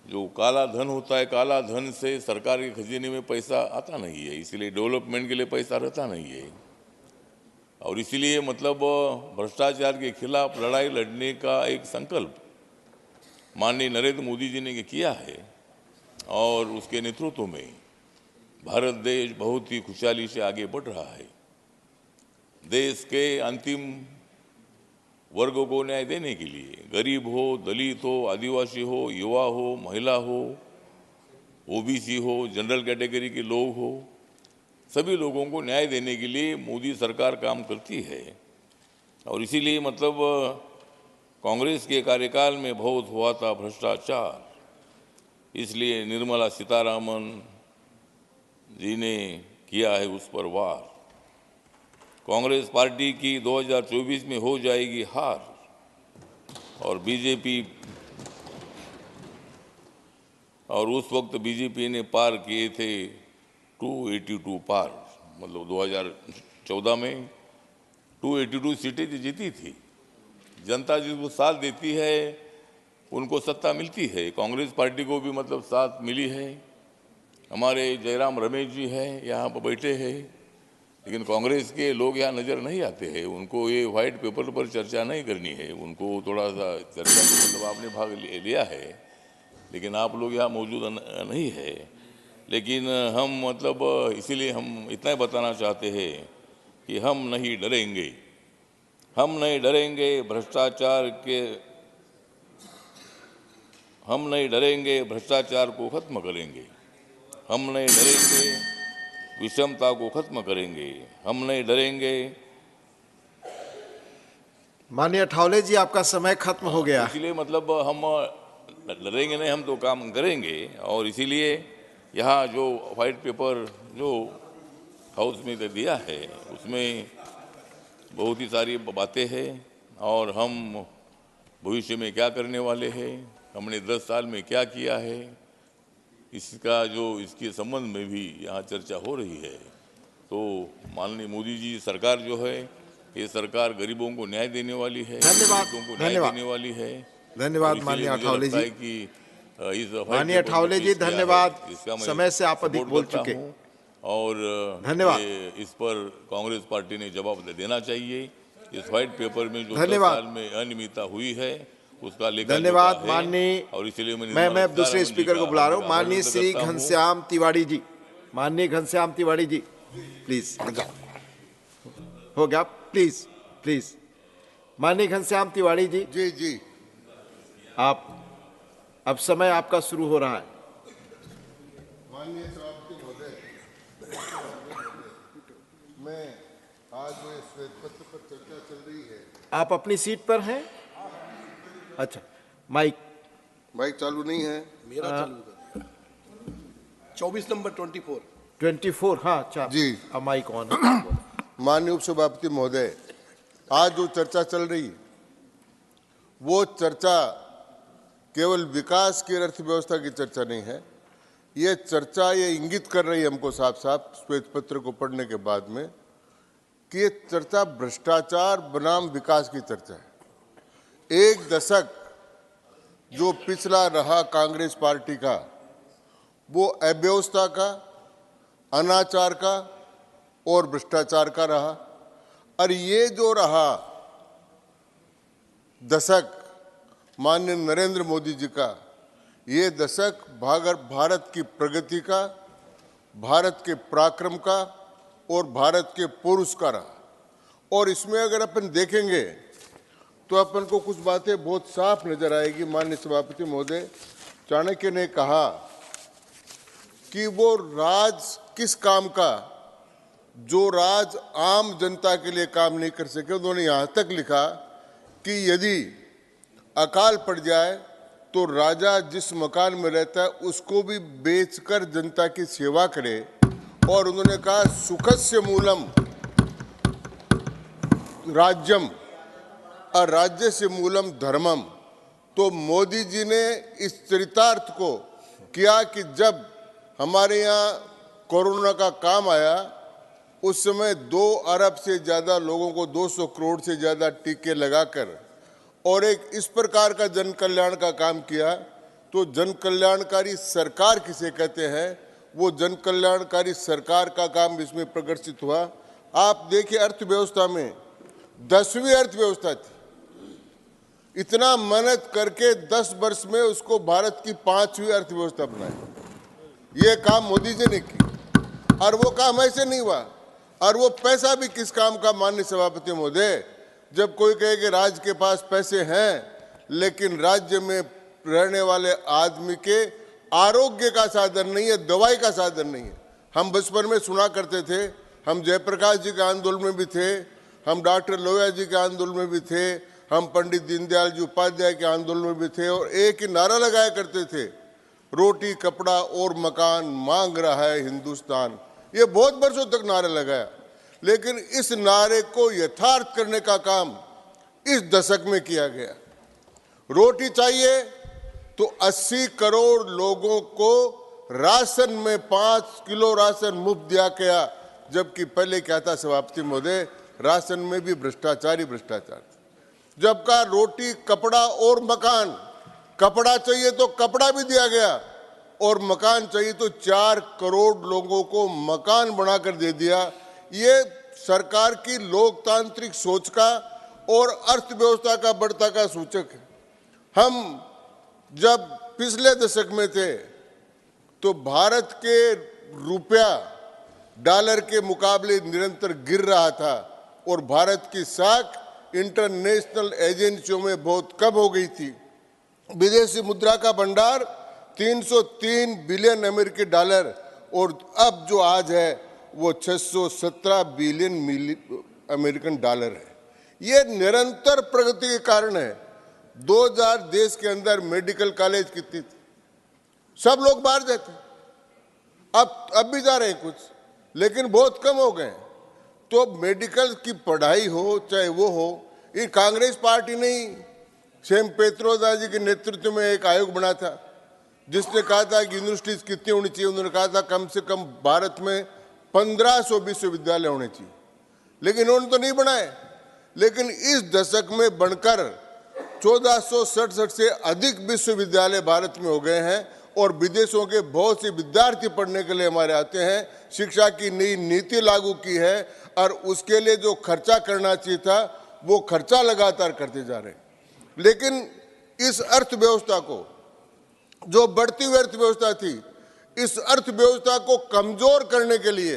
जो काला धन होता है, काला धन से सरकार के खजाने में पैसा आता नहीं है, इसलिए डेवलपमेंट के लिए पैसा रहता नहीं है। और इसीलिए मतलब भ्रष्टाचार के खिलाफ लड़ाई लड़ने का एक संकल्प माननीय नरेंद्र मोदी जी ने किया है और उसके नेतृत्व में भारत देश बहुत ही खुशहाली से आगे बढ़ रहा है। देश के अंतिम वर्गों को न्याय देने के लिए, गरीब हो, दलित हो, आदिवासी हो, युवा हो, महिला हो, ओबीसी हो, जनरल कैटेगरी के लोग हो, सभी लोगों को न्याय देने के लिए मोदी सरकार काम करती है। और इसीलिए मतलब कांग्रेस के कार्यकाल में बहुत हुआ था भ्रष्टाचार, इसलिए निर्मला सीतारामन जी ने किया है उस पर वार। कांग्रेस पार्टी की 2024 में हो जाएगी हार और बीजेपी, और उस वक्त बीजेपी ने पार किए थे 282 पार, मतलब 2014 में 282 सीटें जीती थी। जनता जिसको साथ देती है उनको सत्ता मिलती है। कांग्रेस पार्टी को भी मतलब साथ मिली है। हमारे जयराम रमेश जी हैं यहाँ पर बैठे हैं, लेकिन कांग्रेस के लोग यहाँ नज़र नहीं आते हैं। उनको ये व्हाइट पेपर पर चर्चा नहीं करनी है, उनको थोड़ा सा चर्चा मतलब आपने भाग लिया है, लेकिन आप लोग यहाँ मौजूद नहीं है। लेकिन हम मतलब इसीलिए हम इतना ही बताना चाहते हैं कि हम नहीं डरेंगे, हम नहीं डरेंगे भ्रष्टाचार के, हम नहीं डरेंगे, भ्रष्टाचार को खत्म करेंगे। हम नहीं डरेंगे, विषमता को खत्म करेंगे। हम नहीं डरेंगे। माननीय ठावले जी, आपका समय खत्म हो गया। इसलिए मतलब हम डरेंगे नहीं, हम तो काम करेंगे। और इसीलिए यहाँ जो व्हाइट पेपर जो हाउस में दिया है उसमें बहुत ही सारी बातें हैं और हम भविष्य में क्या करने वाले हैं, हमने 10 साल में क्या किया है, इसका जो इसके संबंध में भी यहाँ चर्चा हो रही है। तो माननीय मोदी जी सरकार जो है, ये सरकार गरीबों को न्याय देने वाली है, धन्यवाद, देने वाली है। धन्यवाद माननीय ठावले जी। माननीय ठावले जी धन्यवाद, समय से आप अधिक बोल चुके और धन्यवाद। इस पर कांग्रेस पार्टी ने जवाब देना चाहिए। इस व्हाइट पेपर में जो 10 साल में अनियमितता हुई है उसका लेखा धन्यवाद माननीय। और इसीलिए मैं दूसरे स्पीकर को बुला रहा हूँ, माननीय श्री घनश्याम तिवारी जी। माननीय घनश्याम तिवारी जी प्लीज, हो गया, प्लीज प्लीज। माननीय घनश्याम तिवारी जी। जी जी, आप अब समय आपका शुरू हो रहा है। माननीय सभापति महोदय, मैं आज जो श्वेत पत्र पर चर्चा चल रही है। आप अपनी सीट पर हैं? अच्छा, माइक चालू नहीं है। मेरा चालू है। 24 नंबर 24 हाँ जी, अब माइक ऑन है। माननीय उपसभापति महोदय, आज जो चर्चा चल रही है वो चर्चा केवल विकास की अर्थव्यवस्था की चर्चा नहीं है। ये चर्चा ये इंगित कर रही है हमको साफ साफ श्वेत पत्र को पढ़ने के बाद में कि ये चर्चा भ्रष्टाचार बनाम विकास की चर्चा है। एक दशक जो पिछला रहा कांग्रेस पार्टी का, वो अव्यवस्था का, अनाचार का और भ्रष्टाचार का रहा। और ये जो रहा दशक माननीय नरेंद्र मोदी जी का, ये दशक भारत की प्रगति का, भारत के पराक्रम का और भारत के पुरुष का रहा। और इसमें अगर अपन देखेंगे तो अपन को कुछ बातें बहुत साफ नजर आएगी। माननीय सभापति महोदय, चाणक्य ने कहा कि वो राज किस काम का जो राज आम जनता के लिए काम नहीं कर सके। उन्होंने यहाँ तक लिखा कि यदि अकाल पड़ जाए तो राजा जिस मकान में रहता है उसको भी बेचकर जनता की सेवा करे। और उन्होंने कहा सुखस्य मूलम राज्यम और राज्य से मूलम धर्मम। तो मोदी जी ने इस चरितार्थ को किया कि जब हमारे यहाँ कोरोना का काम आया उस समय 2 अरब से ज़्यादा लोगों को 200 करोड़ से ज़्यादा टीके लगाकर और एक इस प्रकार का जन कल्याण का काम किया। तो जन कल्याणकारी सरकार किसे कहते हैं, वो जन कल्याणकारी सरकार का काम इसमें प्रदर्शित हुआ। आप देखिए अर्थव्यवस्था में 10वीं अर्थव्यवस्था थी, इतना मेहनत करके 10 वर्ष में उसको भारत की 5वीं अर्थव्यवस्था बनाई। ये काम मोदी जी ने की और वो काम ऐसे नहीं हुआ। और वो पैसा भी किस काम का माननीय सभापति महोदय, जब कोई कहे कि राज्य के पास पैसे हैं लेकिन राज्य में रहने वाले आदमी के आरोग्य का साधन नहीं है, दवाई का साधन नहीं है। हम बचपन में सुना करते थे, हम जयप्रकाश जी के आंदोलन में भी थे, हम डॉक्टर लोहिया जी के आंदोलन में भी थे, हम पंडित दीनदयाल जी उपाध्याय के आंदोलन में भी थे, और एक ही नारा लगाया करते थे, रोटी कपड़ा और मकान मांग रहा है हिंदुस्तान। ये बहुत वर्षों तक नारा लगाया, लेकिन इस नारे को यथार्थ करने का काम इस दशक में किया गया। रोटी चाहिए तो 80 करोड़ लोगों को राशन में 5 किलो राशन मुफ्त दिया गया, जबकि पहले क्या था सभापति महोदय, राशन में भी भ्रष्टाचार ही भ्रष्टाचार। जब का रोटी कपड़ा और मकान, कपड़ा चाहिए तो कपड़ा भी दिया गया, और मकान चाहिए तो 4 करोड़ लोगों को मकान बनाकर दे दिया। ये सरकार की लोकतांत्रिक सोच का और अर्थव्यवस्था का बढ़ता का सूचक है। हम जब पिछले दशक में थे तो भारत के रुपया डॉलर के मुकाबले निरंतर गिर रहा था, और भारत की साख इंटरनेशनल एजेंसियों में बहुत कम हो गई थी। विदेशी मुद्रा का भंडार 303 बिलियन अमेरिकी डॉलर, और अब जो आज है वो 617 बिलियन अमेरिकन डॉलर है। ये निरंतर प्रगति के कारण है। 2000 देश के अंदर मेडिकल कॉलेज कितनी थी, सब लोग बाहर जाते, अब भी जा रहे हैं कुछ, लेकिन बहुत कम हो गए। तो मेडिकल की पढ़ाई हो चाहे वो हो, ये कांग्रेस पार्टी नहीं, सेम पेत्रोदा जी के नेतृत्व में एक आयोग बना था जिसने कहा था कि यूनिवर्सिटीज कितनी होनी चाहिए। उन्होंने कहा था कम से कम भारत में 1500 विश्वविद्यालय होने चाहिए, लेकिन उन्होंने तो नहीं बनाए। लेकिन इस दशक में बनकर 1467 से अधिक विश्वविद्यालय भारत में हो गए हैं, और विदेशों के बहुत से विद्यार्थी पढ़ने के लिए हमारे आते हैं। शिक्षा की नई नीति लागू की है, और उसके लिए जो खर्चा करना चाहिए था वो खर्चा लगातार करते जा रहे हैं। लेकिन इस अर्थव्यवस्था को, जो बढ़ती हुई अर्थव्यवस्था थी, इस अर्थव्यवस्था को कमजोर करने के लिए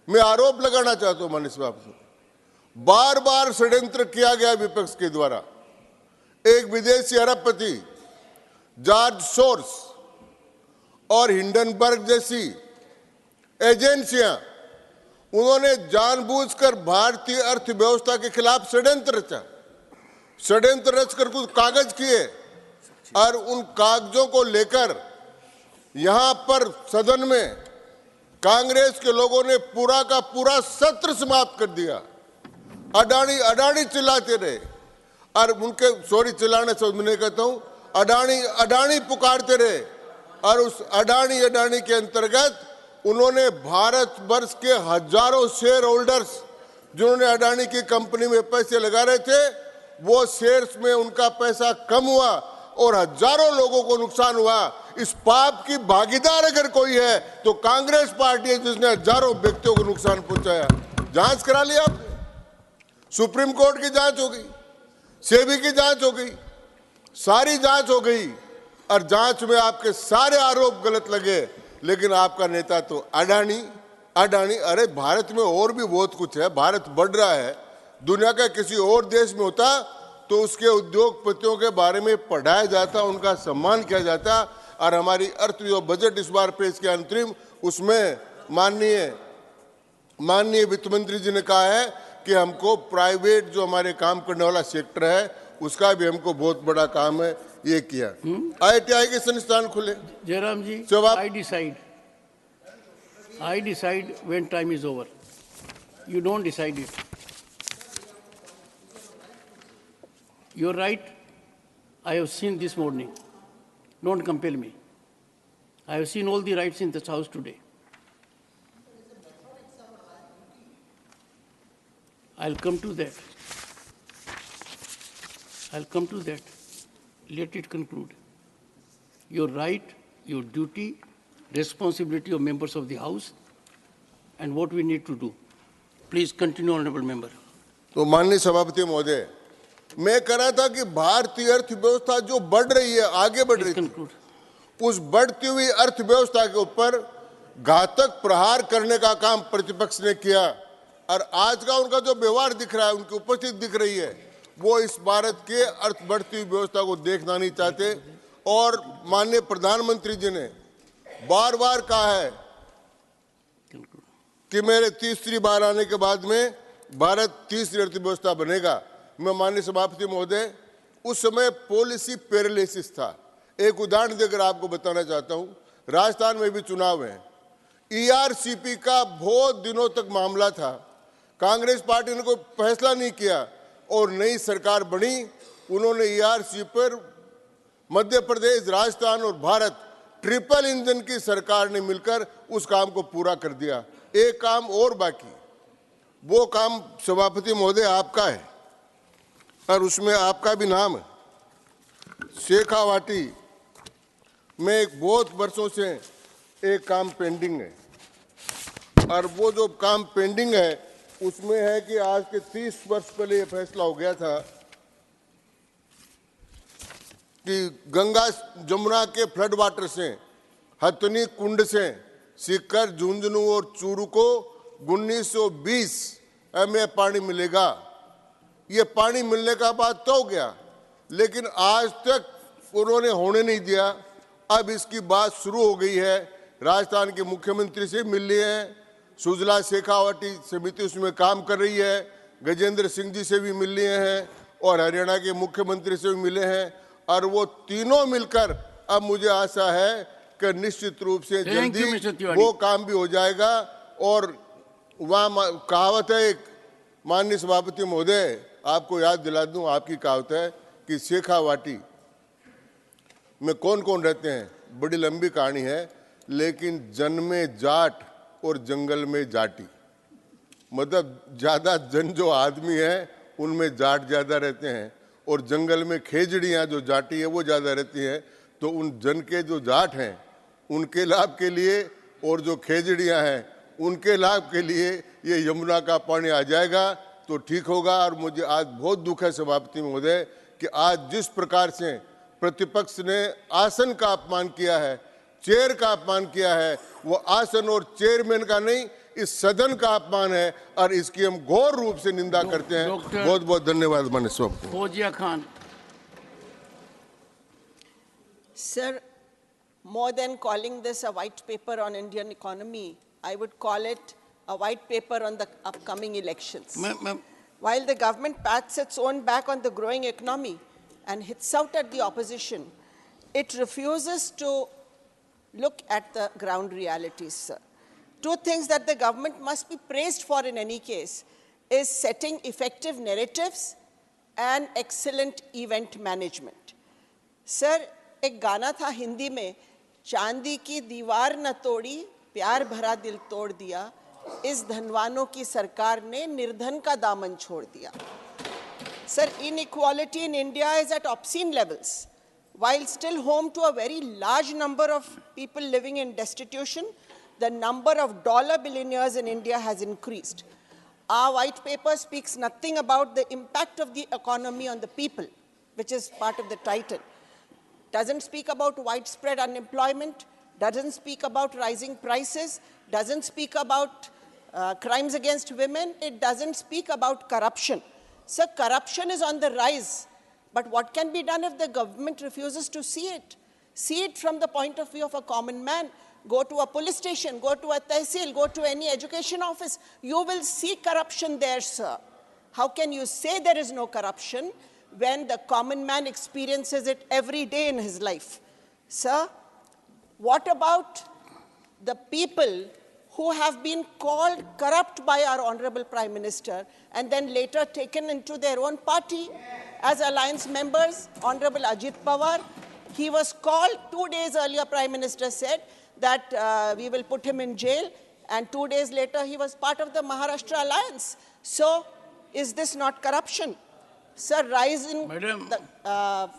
मैं आरोप लगाना चाहता हूं माननीय सभापति, बार बार षड्यंत्र किया गया विपक्ष के द्वारा। एक विदेशी अरबपति जॉर्ज सोर्स और हिंडनबर्ग जैसी एजेंसियां, उन्होंने जानबूझकर भारतीय अर्थव्यवस्था के खिलाफ षड्यंत्र रचा, षड्यंत्र रचकर कुछ कागज किए, और उन कागजों को लेकर यहां पर सदन में कांग्रेस के लोगों ने पूरा का पूरा सत्र समाप्त कर दिया। अडानी अडानी चिल्लाते रहे, और उनके सॉरी चिल्लाने से मैं कहता हूं, अडानी अडानी पुकारते रहे, और उस अडानी अडानी के अंतर्गत उन्होंने भारत वर्ष के हजारों शेयर होल्डर्स जिन्होंने अडानी की कंपनी में पैसे लगा रहे थे, वो शेयर्स में उनका पैसा कम हुआ और हजारों लोगों को नुकसान हुआ। इस पाप की भागीदार अगर कोई है तो कांग्रेस पार्टी है, जिसने हजारों व्यक्तियों को नुकसान पहुंचाया। जांच करा लिया आपने, सुप्रीम कोर्ट की जांच हो गई, सेबी की जांच हो गई, सारी जांच हो गई, और जांच में आपके सारे आरोप गलत लगे। लेकिन आपका नेता तो अडानी अडानी। अरे भारत में और भी बहुत कुछ है, भारत बढ़ रहा है। दुनिया का किसी और देश में होता तो उसके उद्योगपतियों के बारे में पढ़ाया जाता, उनका सम्मान किया जाता। और हमारी जो बजट इस बार पेश किया अंतरिम, उसमें माननीय वित्त मंत्री जी ने कहा है कि हमको प्राइवेट जो हमारे काम करने वाला सेक्टर है उसका भी हमको बहुत बड़ा काम है, ये किया। IIT के संस्थान खुले। जयराम जी, I decide when time is over. You don't decide it. You're right. I have seen this morning. Don't compel me. I have seen all the rights in this house today. I'll come to that. I'll come to that. Let it conclude. Your right, your duty, responsibility of members of the House, and what we need to do. Please continue, honorable member. तो माननीय सभापति महोदय, मैं कह रहा था कि भारतीय अर्थव्यवस्था जो बढ़ रही है, आगे बढ़ रही है, उस बढ़ती हुई अर्थव्यवस्था के ऊपर घातक प्रहार करने का काम प्रतिपक्ष ने किया। और आज का उनका जो व्यवहार दिख रहा है, उनकी उपस्थिति दिख रही है, वो इस भारत के अर्थ बढ़ती हुई व्यवस्था को देखना नहीं चाहते। और माननीय प्रधानमंत्री जी ने बार बार कहा है कि मेरे तीसरी बार आने के बाद में भारत तीसरी अर्थव्यवस्था बनेगा। मैं माननीय सभापति महोदय, उस समय पॉलिसी पैरालिसिस था। एक उदाहरण देकर आपको बताना चाहता हूं, राजस्थान में भी चुनाव है, ERCP का बहुत दिनों तक मामला था, कांग्रेस पार्टी ने कोई फैसला नहीं किया और नई सरकार बनी, उन्होंने ERCP पर मध्य प्रदेश, राजस्थान और भारत ट्रिपल इंजन की सरकार ने मिलकर उस काम को पूरा कर दिया। एक काम और बाकी, वो काम सभापति महोदय आपका है और उसमें आपका भी नाम है। शेखावाटी में एक बहुत वर्षों से एक काम पेंडिंग है और वो जो काम पेंडिंग है उसमें है कि आज के 30 वर्ष पहले ये फैसला हो गया था कि गंगा जमुना के फ्लड वाटर से, हथनी कुंड से सीकर, झुंझुनू और चूरू को 1920 MA पानी मिलेगा। ये पानी मिलने का बात तो हो गया, लेकिन आज तक उन्होंने होने नहीं दिया। अब इसकी बात शुरू हो गई है, राजस्थान के मुख्यमंत्री से मिल लिए हैं, सुजला शेखावाटी समिति उसमें काम कर रही है, गजेंद्र सिंह जी से भी मिल लिए हैं और हरियाणा के मुख्यमंत्री से भी मिले हैं और वो तीनों मिलकर अब मुझे आशा है कि निश्चित रूप से जल्दी वो काम भी हो जाएगा। और वहाँ कहावत है एक, माननीय सभापति महोदय आपको याद दिला दूं, आपकी कहावत है कि शेखावाटी में कौन कौन रहते हैं, बड़ी लंबी कहानी है, लेकिन जन में जाट और जंगल में जाटी, मतलब ज्यादा जन जो आदमी है उनमें जाट ज्यादा रहते हैं और जंगल में खेजड़ियां जो जाटी है वो ज्यादा रहती हैं। तो उन जन के जो जाट हैं उनके लाभ के लिए और जो खेजड़ियां हैं उनके लाभ के लिए ये यमुना का पानी आ जाएगा तो ठीक होगा। और मुझे आज बहुत दुख है सभापति महोदय कि आज जिस प्रकार से प्रतिपक्ष ने आसन का अपमान किया है, चेयर का अपमान किया है, वो आसन और चेयरमैन का नहीं, इस सदन का अपमान है और इसकी हम घोर रूप से निंदा करते हैं। बहुत बहुत धन्यवाद माननीय सभापति। Fauzia Khan. Sir, more than calling this a white paper on Indian economy, I would call it a white paper on the upcoming elections. While the government pats its own back on the growing economy and hits out at the opposition, it refuses to look at the ground realities, sir. Two things that the government must be praised for in any case is setting effective narratives and excellent event management. Sir, एक गाना था हिंदी में, चांदी की दीवार न तोड़ी, प्यार भरा दिल तोड़ दिया, इस धनवानों की सरकार ने निर्धन का दामन छोड़ दिया. Sir, inequality in India is at obscene levels. While still home to a very large number of people living in destitution, the number of dollar billionaires in India has increased. Our white paper speaks nothing about the impact of the economy on the people, which is part of the title. Doesn't speak about widespread unemployment, doesn't speak about rising prices, doesn't speak about crimes against women, it doesn't speak about corruption. So corruption is on the rise, but what can be done if the government refuses to see it? See it from the point of view of a common man. Go to a police station, go to a tehsil, go to any education office. You will see corruption there, sir. How can you say there is no corruption when the common man experiences it every day in his life? Sir, what about the people who have been called corrupt by our Honorable Prime Minister and then later taken into their own party as alliance members? Honorable Ajit Pawar, he was called 2 days earlier, Prime Minister said that we will put him in jail, and 2 days later he was part of the Maharashtra alliance. So, is this not corruption? Sir, rise in the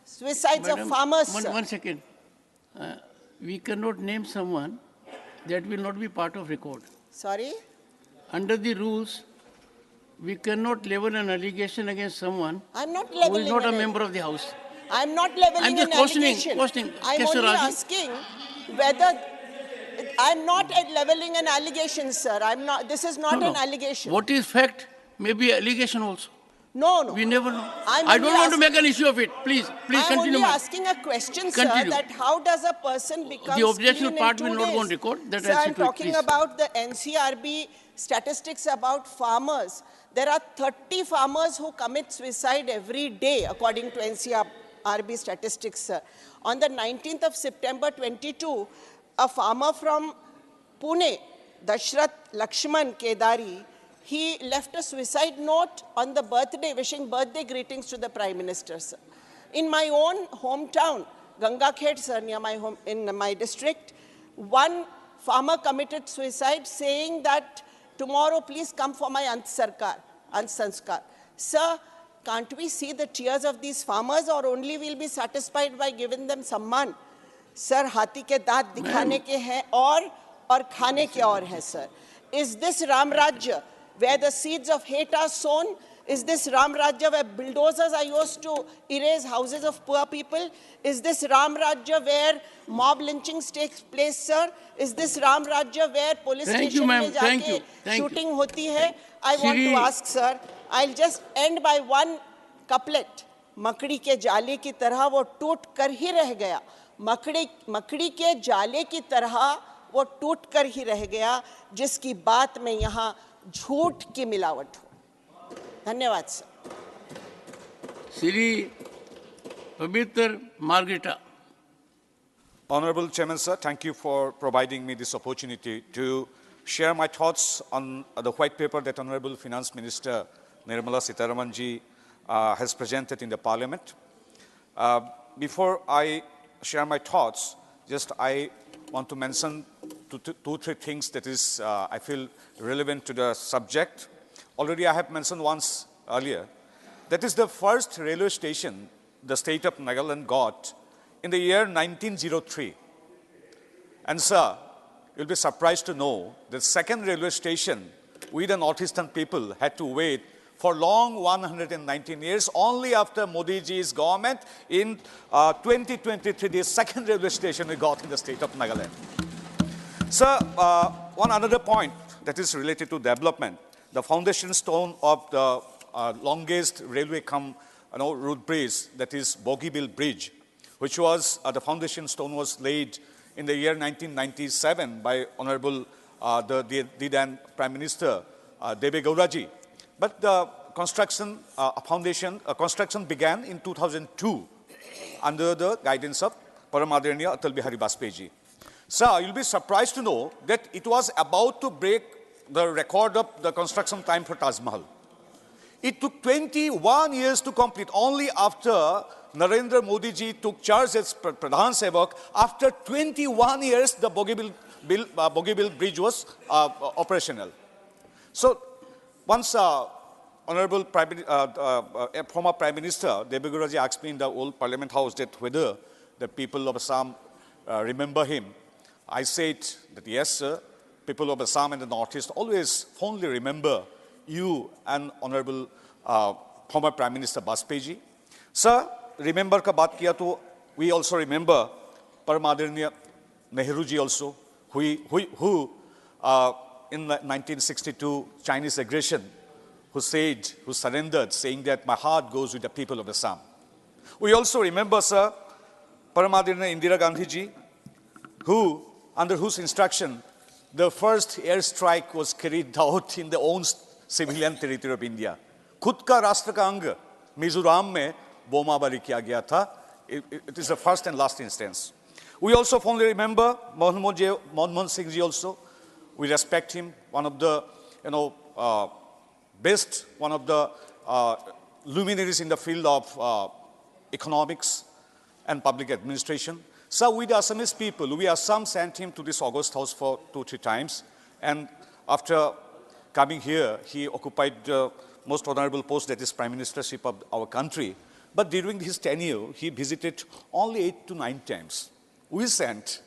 suicides of farmers. One second. We cannot name someone that will not be part of record. Sorry? Under the rules, we cannot level an allegation against someone I'm not who leveling is not a an member of the House. I'm not leveling I'm just an allegation. questioning. I'm only asking whether I'm not leveling an allegation, sir. I'm not. This is not an allegation. What is fact may be allegation also. No, no. We never know. I don't want to make an issue of it. Please I'm continue. only asking a question, sir, that how does a person become The objection clean part in will 2 not days? go on record. That Sir, I I'm talking about the NCRB statistics about farmers. There are 30 farmers who commit suicide every day, according to NCRB statistics, sir. On the 19th of September 22, a farmer from Pune, Dashrath Lakshman Kedari, he left a suicide note on the birthday, wishing birthday greetings to the Prime Minister, sir. In my own hometown, Gangakhed, sir, near my home, in my district, one farmer committed suicide saying that tomorrow please come for my Sanskar. Sir, can't we see the tears of these farmers, or only we'll be satisfied by giving them samman? Sir, हाथी के दांत दिखाने के हैं और खाने के और हैं, sir. Is this Ram Rajya where the seeds of hate are sown? Is this Ram Rajya where bulldozers are used to erase houses of poor people? Is this Ram Rajya where mob lynchings takes place, sir? Is this Ram Rajya where police station mein jaake shooting hoti hai? I want to ask, sir, I'll just end by one couplet. मकड़ी के जाले की तरह वो टूट कर ही रह गया. मकड़ी के जाले की तरह वो टूट कर ही रह गया, जिसकी बात में यहाँ झूठ की मिलावट हो. धन्यवाद सर. श्री पवित्र Margarita. Honorable Chairman, sir, thank you for providing me this opportunity to share my thoughts on the white paper that Honorable Finance Minister Nirmala Sitharaman ji has presented in the Parliament. Before I share my thoughts, I want to mention two, three things that is, I feel, relevant to the subject. Already I have mentioned once earlier. That is the first railway station the state of Nagaland got in the year 1903. And sir, you'll be surprised to know that second railway station we the northeastern people had to wait for long 119 years. Only after Modi ji's government in 2023, the second railway station we got in the state of Nagaland. Sir, one another point that is related to development, the foundation stone of the longest railway route bridge, that is Bogeybill Bridge, which was, the foundation stone was laid in the year 1997 by Honorable the then Prime Minister Deve Gowda ji. But the construction construction began in 2002 under the guidance of Paramadaraniya Atal Bihari Vajpayee ji. Sir, you'll be surprised to know that it was about to break the record of the construction time for Taj Mahal. It took 21 years to complete. Only after Narendra Modi ji took charge as Pradhan Sevak, after 21 years, the Bogeybill Bridge was operational. So, once Honorable former Prime Minister Deve Gowda ji asked me in the old Parliament House that whether the people of Assam remember him, I said that yes, sir, people of Assam and the Northeast always fondly remember you and Honorable former Prime Minister Vajpayee ji. Sir, remember ka baat kiya to we also remember Paramadaraniya Nehru ji also, who in 1962 Chinese aggression, who surrendered, saying that my heart goes with the people of Assam. We also remember, sir, Paramadaraniya Indira Gandhi ji, under whose instruction the first airstrike was carried out in the own civilian territory of India. खुद का राष्ट्र का अंग मिजोरम में बोमाबारी किया गया था. It is the first and last instance. We also fondly remember Manmohan Singh ji also. We respect him, one of the best, one of the luminaries in the field of economics and public administration. So we the Assamese people, we Assam sent him to this August House for 2-3 times. And after coming here, he occupied the most honorable post, that is Prime Ministership of our country. But during his tenure, he visited only 8 to 9 times. We sent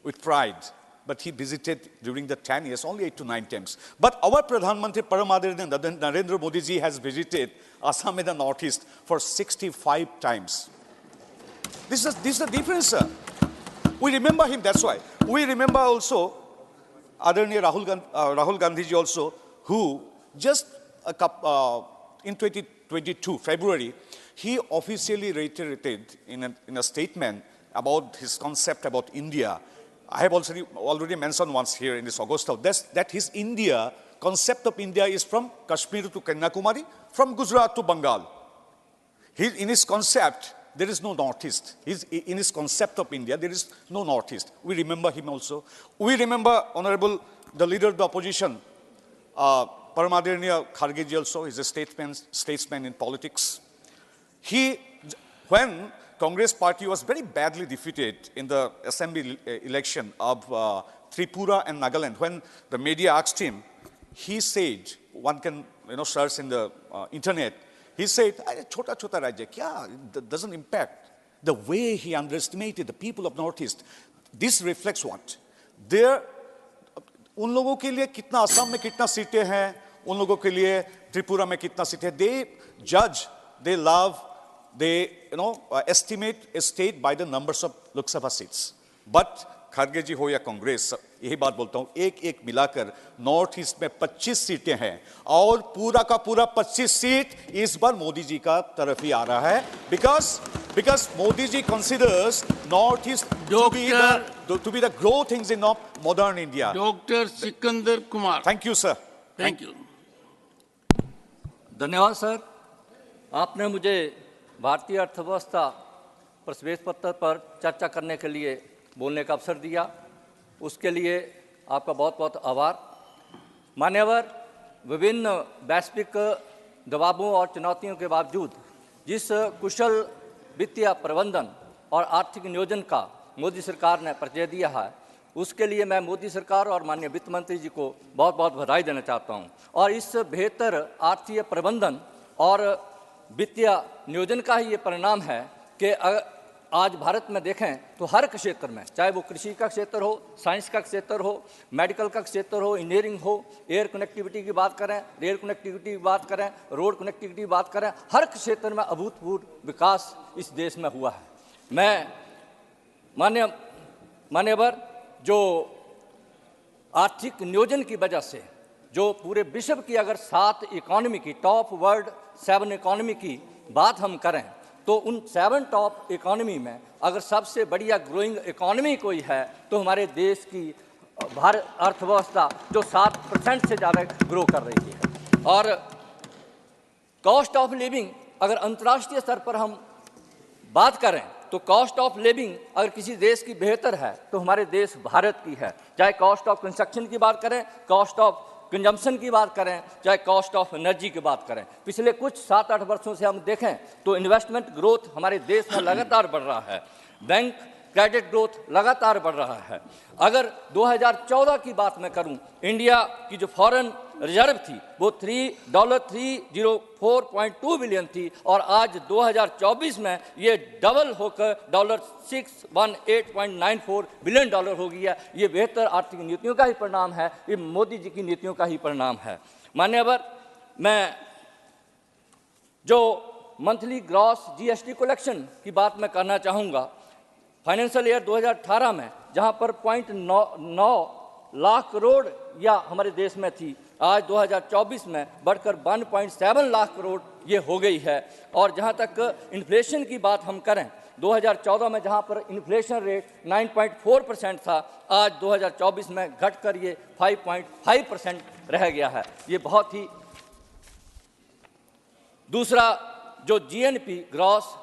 with pride, but he visited during the 10 years only 8 to 9 times. But our Pradhan Mantri Paramadaraniya Narendra Modi ji has visited Assam and the Northeast for 65 times. This is the difference, sir. We remember him, that's why. We remember also Adarniya Rahul Gandhi ji also, who just in 2022, February, he officially reiterated in a statement about his concept about India. I have already mentioned once here in this August House that his India concept of India is from Kashmir to Kanyakumari, from Gujarat to Bengal. In his concept, there is no Northeast. In his concept of India, there is no Northeast. We remember him also. We remember the leader of the opposition, Paramadharaniya Khargeji also. He's a statesman in politics. When Congress party was very badly defeated in the assembly election of Tripura and Nagaland, when the media asked him, he said, one can search in the internet, he said, chota rajya, kya? That doesn't impact. The way he underestimated the people of Northeast. This reflects what? उन लोगों के लिए कितना असम में कितना सीटें हैं, उन लोगों के लिए त्रिपुरा में कितना सीटें, they judge, they love, they estimate a state by the numbers of Lok Sabha seats. But Kharge जी हो या कांग्रेस, यही बात बोलता हूं, एक मिलाकर नॉर्थ ईस्ट में 25 सीटें हैं और पूरा का पूरा 25 सीट इस बार मोदी जी का तरफ ही आ रहा है, because Modi ji considers north east to be the growth engine of modern India. Doctor Sikandar Kumar. Thank you, sir. Thank you. धन्यवाद सर. आपने मुझे भारतीय अर्थव्यवस्था पर श्वेत पत्र पर चर्चा करने के लिए बोलने का अवसर दिया, उसके लिए आपका बहुत बहुत आभार. मान्यवर, विभिन्न वैश्विक दबावों और चुनौतियों के बावजूद जिस कुशल वित्तीय प्रबंधन और आर्थिक नियोजन का मोदी सरकार ने परिचय दिया है, उसके लिए मैं मोदी सरकार और माननीय वित्त मंत्री जी को बहुत बहुत बधाई देना चाहता हूं. और इस बेहतर आर्थिक प्रबंधन और वित्तीय नियोजन का ही ये परिणाम है कि आज भारत में देखें तो हर क्षेत्र में, चाहे वो कृषि का क्षेत्र हो, साइंस का क्षेत्र हो, मेडिकल का क्षेत्र हो, इंजीनियरिंग हो, एयर कनेक्टिविटी की बात करें, रेल कनेक्टिविटी की बात करें, रोड कनेक्टिविटी की बात करें, हर क्षेत्र में अभूतपूर्व विकास इस देश में हुआ है. मैं मान्यवर, जो आर्थिक नियोजन की वजह से जो पूरे विश्व की अगर 7 इकोनॉमी की, टॉप वर्ल्ड 7 इकोनॉमी की बात हम करें, तो उन 7 टॉप इकोनॉमी में अगर सबसे बढ़िया ग्रोइंग इकोनॉमी कोई है तो हमारे देश की भारत अर्थव्यवस्था जो 7% से ज़्यादा ग्रो कर रही है. और कॉस्ट ऑफ लिविंग अगर अंतर्राष्ट्रीय स्तर पर हम बात करें तो कॉस्ट ऑफ लिविंग अगर किसी देश की बेहतर है तो हमारे देश भारत की है. चाहे कॉस्ट ऑफ कंस्ट्रक्शन की बात करें, कॉस्ट ऑफ कंजम्पशन की बात करें, चाहे कॉस्ट ऑफ एनर्जी की बात करें. पिछले कुछ 7-8 वर्षों से हम देखें तो इन्वेस्टमेंट ग्रोथ हमारे देश में लगातार बढ़ रहा है, बैंक क्रेडिट ग्रोथ लगातार बढ़ रहा है. अगर 2014 की बात मैं करूं, इंडिया की जो फॉरेन रिजर्व थी वो $304.2 बिलियन थी और आज 2024 में ये डबल होकर $618.94 बिलियन हो गई है. ये बेहतर आर्थिक नीतियों का ही परिणाम है, ये मोदी जी की नीतियों का ही परिणाम है. मान्यवर, मैं जो मंथली ग्रॉस जीएसटी कलेक्शन की बात मैं करना चाहूँगा, फाइनेंशियल ईयर 2018 में जहां पर 0.9 लाख करोड़ या हमारे देश में थी, आज 2024 में बढ़कर 1.7 लाख करोड़ ये हो गई है. और जहां तक इन्फ्लेशन की बात हम करें, 2014 में जहां पर इन्फ्लेशन रेट 9.4% था, आज 2024 में घटकर ये 5.5% रह गया है. ये बहुत ही. दूसरा, जो GNP gross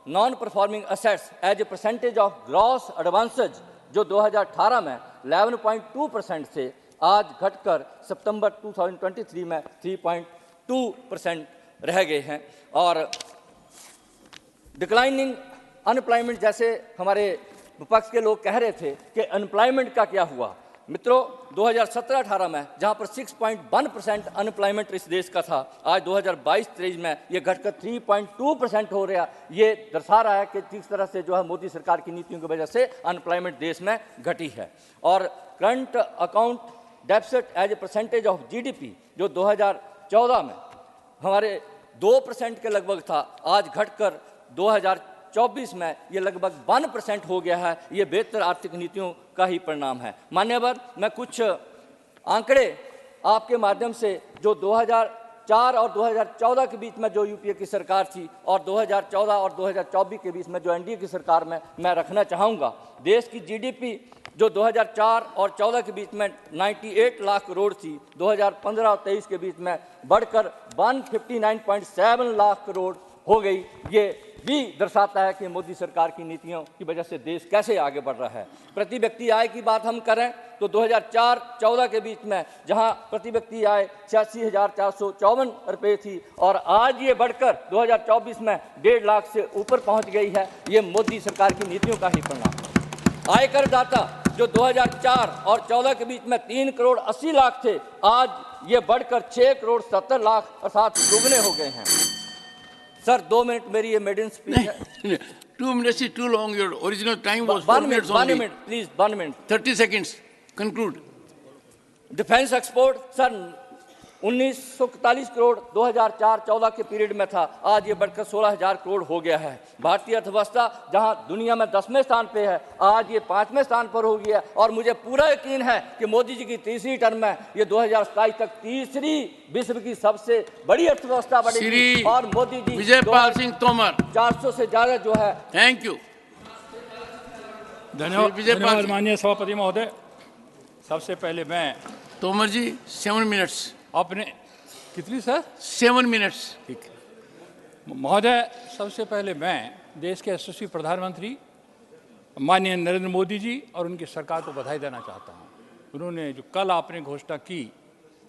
non performing assets as a percentage of gross advances जो 2018 में 11.2% से आज घटकर सितंबर 2023 में 3.2% रह गए हैं. और डिक्लाइनिंग अनएम्प्लॉयमेंट, जैसे हमारे विपक्ष के लोग कह रहे थे कि अनएम्प्लॉयमेंट का क्या हुआ. मित्रों, 2017-18 में जहां पर 6.1% अनएम्प्लॉयमेंट इस देश का था, आज 2022-23 में ये घटकर 3.2% हो रहा. ये दर्शा रहा है कि किस तरह से जो है मोदी सरकार की नीतियों की वजह से अनएम्प्लॉयमेंट देश में घटी है. और current account deficit as a percentage of GDP जो 2014 में हमारे 2% के लगभग था, आज घटकर 2024 में ये लगभग 1% हो गया है. ये बेहतर आर्थिक नीतियों का ही परिणाम है. मान्यवर, मैं कुछ आंकड़े आपके माध्यम से जो 2004 और 2014 के बीच में जो यूपीए की सरकार थी और 2014 और 2024 के बीच में जो एनडीए की सरकार में मैं रखना चाहूँगा। देश की जीडीपी जो 2004 और 14 के बीच में 98 लाख करोड़ थी, 2015 और 23 के बीच में बढ़कर 159.7 लाख करोड़ हो गई। ये भी दर्शाता है कि मोदी सरकार की नीतियों की वजह से देश कैसे आगे बढ़ रहा है। प्रति व्यक्ति आय की बात हम करें तो 2004-14 के बीच में जहां प्रति व्यक्ति आय 86,454 रुपये थी और आज ये बढ़कर 2024 में 1.5 लाख से ऊपर पहुंच गई है। ये मोदी सरकार की नीतियों का ही परिणाम। आयकर दाता जो 2004 और 14 के बीच में 3 करोड़ 80 लाख थे, आज ये बढ़कर 6 करोड़ 70 लाख अर्थात दुगने हो गए हैं। सर 2 मिनट मेरी ये मेडन स्पीच है। 2 minutes is too long. Your original time was 4 1 minutes minute, only. 1 minute, please, 1 minute. 30 seconds. Conclude. Defence export sir 1941 crore 2004-14 के पीरियड में था, आज ये बढ़कर 16,000 करोड़ हो गया है। भारतीय अर्थव्यवस्था जहां दुनिया में 10वें स्थान पे है, आज ये 5वें स्थान पर हो गया और मुझे पूरा यकीन है कि मोदी जी की तीसरी टर्म में ये 2027 तक तीसरी विश्व की सबसे बड़ी अर्थव्यवस्था बढ़ेगी और मोदी जी विजयपाल सिंह तोमर 400 से ज्यादा जो है। Thank you. धन्यवाद माननीय सभापति महोदय। सबसे पहले मैं तोमर जी 7 मिनट्स अपने कितनी सर 7 मिनट्स ठीक है महोदय। सबसे पहले मैं देश के यशस्वी प्रधानमंत्री माननीय नरेंद्र मोदी जी और उनकी सरकार को बधाई देना चाहता हूं। उन्होंने जो कल आपने घोषणा की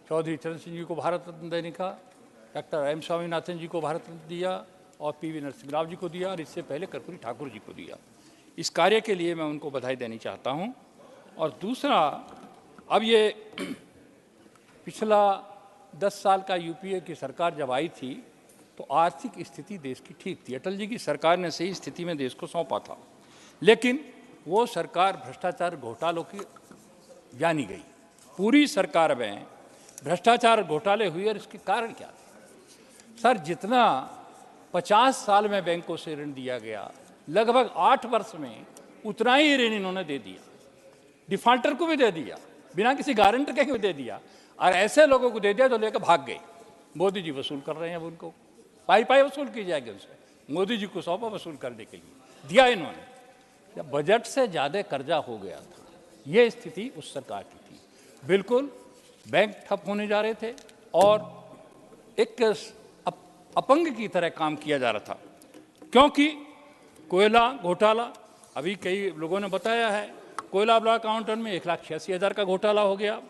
चौधरी चरण सिंह जी को भारत रत्न देने का, डॉक्टर एम स्वामीनाथन जी को भारत रत्न दिया और पीवी नरसिम्हा राव जी को दिया और इससे पहले कर्पूरी ठाकुर जी को दिया। इस कार्य के लिए मैं उनको बधाई देनी चाहता हूं। और दूसरा, अब ये पिछला 10 साल का यूपीए की सरकार जब आई थी तो आर्थिक स्थिति देश की ठीक थी। अटल जी की सरकार ने सही स्थिति में देश को सौंपा था, लेकिन वो सरकार भ्रष्टाचार घोटालों की जानी गई। पूरी सरकार में भ्रष्टाचार घोटाले हुए और इसके कारण क्या थे? सर, जितना 50 साल में बैंकों से ऋण दिया गया, लगभग 8 वर्ष में उतना ही ऋण इन्होंने दे दिया। डिफॉल्टर को भी दे दिया, बिना किसी गारंटर के भी दे दिया और ऐसे लोगों को दे दिया जो लेकर भाग गए। मोदी जी वसूल कर रहे हैं, अब उनको पाई वसूल की जाएगी उनसे। मोदी जी को सौंपा वसूल करने के लिए, दिया इन्होंने। जब बजट से ज़्यादा कर्जा हो गया था, ये स्थिति उस सरकार की थी। बिल्कुल बैंक ठप होने जा रहे थे और एक अपंग की तरह काम किया जा रहा था, क्योंकि कोयला घोटाला, अभी कई लोगों ने बताया है, कोयला ब्लॉक काउंटर में 1,86,000 का घोटाला हो गया।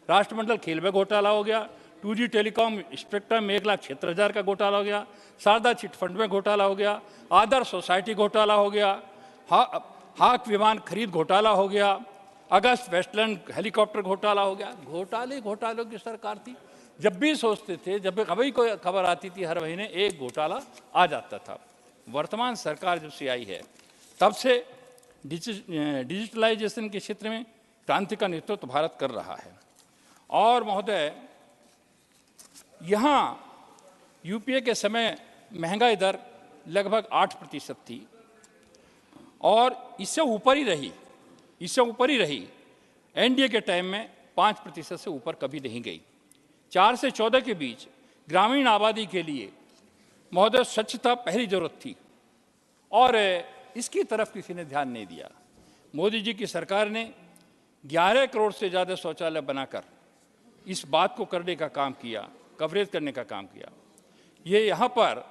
राष्ट्रमंडल खेल में घोटाला हो गया। 2G टेलीकॉम स्पेक्ट्रम में 1,76,000 का घोटाला हो गया। शारदा चिट फंड में घोटाला हो गया। आदर्श सोसाइटी घोटाला हो गया। हाक विमान खरीद घोटाला हो गया। अगस्त वेस्टलैंड हेलीकॉप्टर घोटाला हो गया। घोटालों की सरकार थी। जब भी सोचते थे, जब भी कभी कोई खबर आती थी, हर महीने एक घोटाला आ जाता था। वर्तमान सरकार जब से आई है, तब से डिजिटलाइजेशन के क्षेत्र में क्रांति का नेतृत्व भारत कर रहा है। और महोदय, यहाँ यूपीए के समय महंगाई दर लगभग 8% थी और इससे ऊपर ही रही। एनडीए के टाइम में 5% से ऊपर कभी नहीं गई। 4 से 14 के बीच ग्रामीण आबादी के लिए महोदय स्वच्छता पहली जरूरत थी और इसकी तरफ किसी ने ध्यान नहीं दिया। मोदी जी की सरकार ने 11 करोड़ से ज़्यादा शौचालय बनाकर इस बात को करने का काम किया, कवरेज करने का काम किया। ये यहाँ पर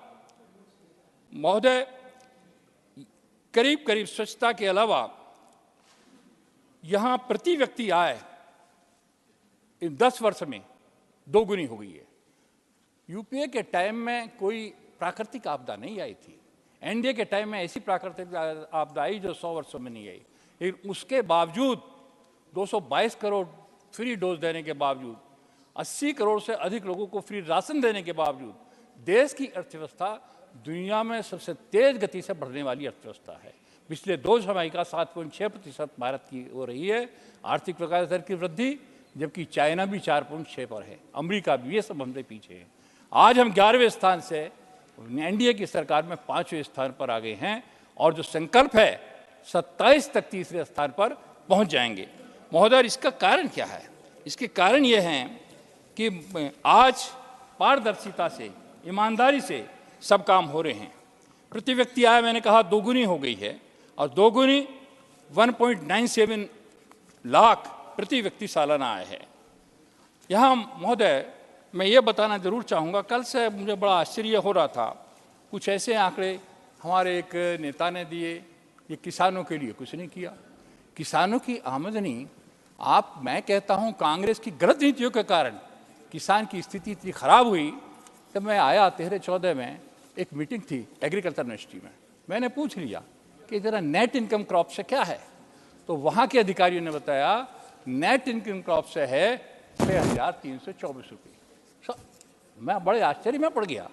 महोदय करीब स्वच्छता के अलावा यहाँ प्रति व्यक्ति आय 10 वर्ष में 2 गुनी हो गई है। यूपीए के टाइम में कोई प्राकृतिक आपदा नहीं आई थी। एनडीए के टाइम में ऐसी प्राकृतिक आपदा आई जो 100 वर्षों में नहीं आई, लेकिन उसके बावजूद 222 करोड़ फ्री डोज देने के बावजूद, 80 करोड़ से अधिक लोगों को फ्री राशन देने के बावजूद देश की अर्थव्यवस्था दुनिया में सबसे तेज गति से बढ़ने वाली अर्थव्यवस्था है। पिछले 2 छमाही का 7.6% भारत की हो रही है आर्थिक विकास दर की वृद्धि, जबकि चाइना भी 4.6 पर है, अमेरिका भी, ये सब हमसे पीछे है। आज हम 11वें स्थान से एनडीए की सरकार में 5वें स्थान पर आ गए हैं और जो संकल्प है 27 तक तीसरे स्थान पर पहुंच जाएंगे। महोदय, इसका कारण क्या है? इसके कारण ये हैं कि आज पारदर्शिता से, ईमानदारी से सब काम हो रहे हैं। प्रति व्यक्ति आय मैंने कहा दोगुनी हो गई है और दोगुनी 1.97 लाख प्रति व्यक्ति सालाना आय है। यहाँ महोदय मैं ये बताना जरूर चाहूँगा, कल से मुझे बड़ा आश्चर्य हो रहा था, कुछ ऐसे आंकड़े हमारे एक नेता ने दिए, ये किसानों के लिए कुछ नहीं किया। किसानों की आमदनी मैं कहता हूँ कांग्रेस की गलत नीतियों के कारण किसान की स्थिति इतनी खराब हुई। जब मैं आया 13-14 में, एक मीटिंग थी एग्रीकल्चर यूनिवर्सिटी में, मैंने पूछ लिया कि जरा नेट इनकम क्रॉप से क्या है, तो वहाँ के अधिकारियों ने बताया नेट इनकम क्रॉप से है 6,324 रुपये। मैं बड़े आश्चर्य में पड़ गया।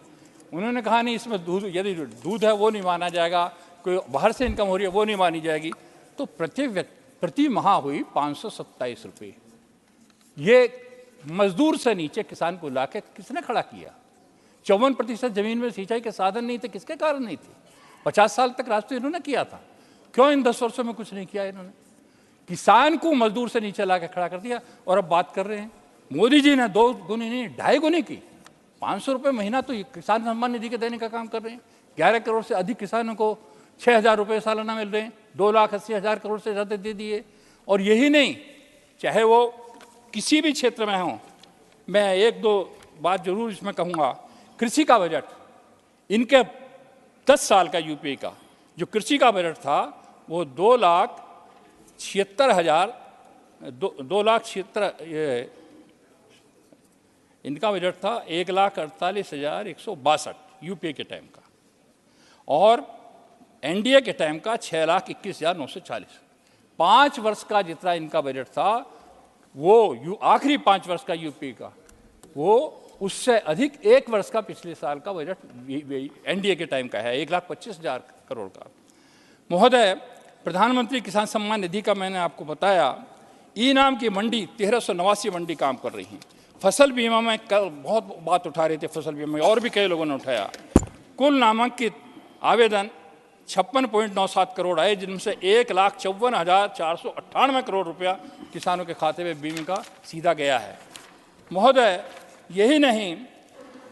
उन्होंने कहा नहीं, इसमें दूध, यदि दूध है वो नहीं माना जाएगा, कोई बाहर से इनकम हो रही है वो नहीं मानी जाएगी। तो प्रति माह हुई 527 रुपये। ये मजदूर से नीचे किसान को लाके किसने खड़ा किया? 54% जमीन में सिंचाई के साधन नहीं थे, किसके कारण नहीं थे? 50 साल तक राज तो इन्होंने किया था, क्यों इन 10 वर्षों में कुछ नहीं किया इन्होंने? किसान को मजदूर से नीचे लाके खड़ा कर दिया। और अब बात कर रहे हैं मोदी जी ने 2 गुनी नहीं 2.5 गुनी की, 500 रुपये महीना तो किसान सम्मान निधि के देने का काम कर रहे हैं। 11 करोड़ से अधिक किसानों को 6,000 रुपये सालाना मिल रहे हैं, 2,80,000 करोड़ से ज़्यादा दे दिए। और यही नहीं, चाहे वो किसी भी क्षेत्र में हो, मैं 1-2 बात जरूर इसमें कहूँगा। कृषि का बजट, इनके 10 साल का यूपीए का जो कृषि का बजट था वो 2,76,000 इनका बजट था 1,48,162 यूपीए के टाइम का, और एनडीए के टाइम का 6,21,940। 5 वर्ष का जितना इनका बजट था वो आखिरी 5 वर्ष का यूपीए का, वो उससे अधिक 1 वर्ष का पिछले साल का बजट एनडीए के टाइम का है, 1,25,000 करोड़ का। महोदय, प्रधानमंत्री किसान सम्मान निधि का मैंने आपको बताया। ई नाम की मंडी 1389 मंडी काम कर रही हैं। फसल बीमा में कल बहुत बात उठा रहे थे, फसल बीमा में और भी कई लोगों ने उठाया। कुल नामांकित आवेदन 56.97 करोड़ आए, जिनसे 1,54,498 करोड़ रुपया किसानों के खाते में बीमे का सीधा गया है। महोदय, यही नहीं,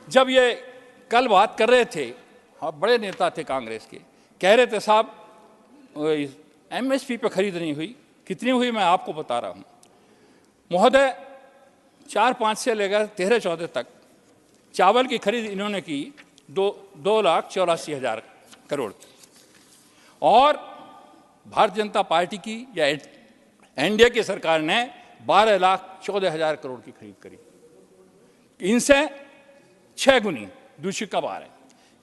जब ये कल बात कर रहे थे, बड़े नेता थे कांग्रेस के, कह रहे थे साहब एमएसपी पे खरीद नहीं हुई। कितनी हुई मैं आपको बता रहा हूँ महोदय। 4-5 से लेकर 13-14 तक चावल की खरीद इन्होंने की 2,84,000 करोड़ की, और भारतीय जनता पार्टी की या एनडीए की सरकार ने 12,14,000 करोड़ की खरीद करी। इनसे 6 गुनी दूषित का बार है।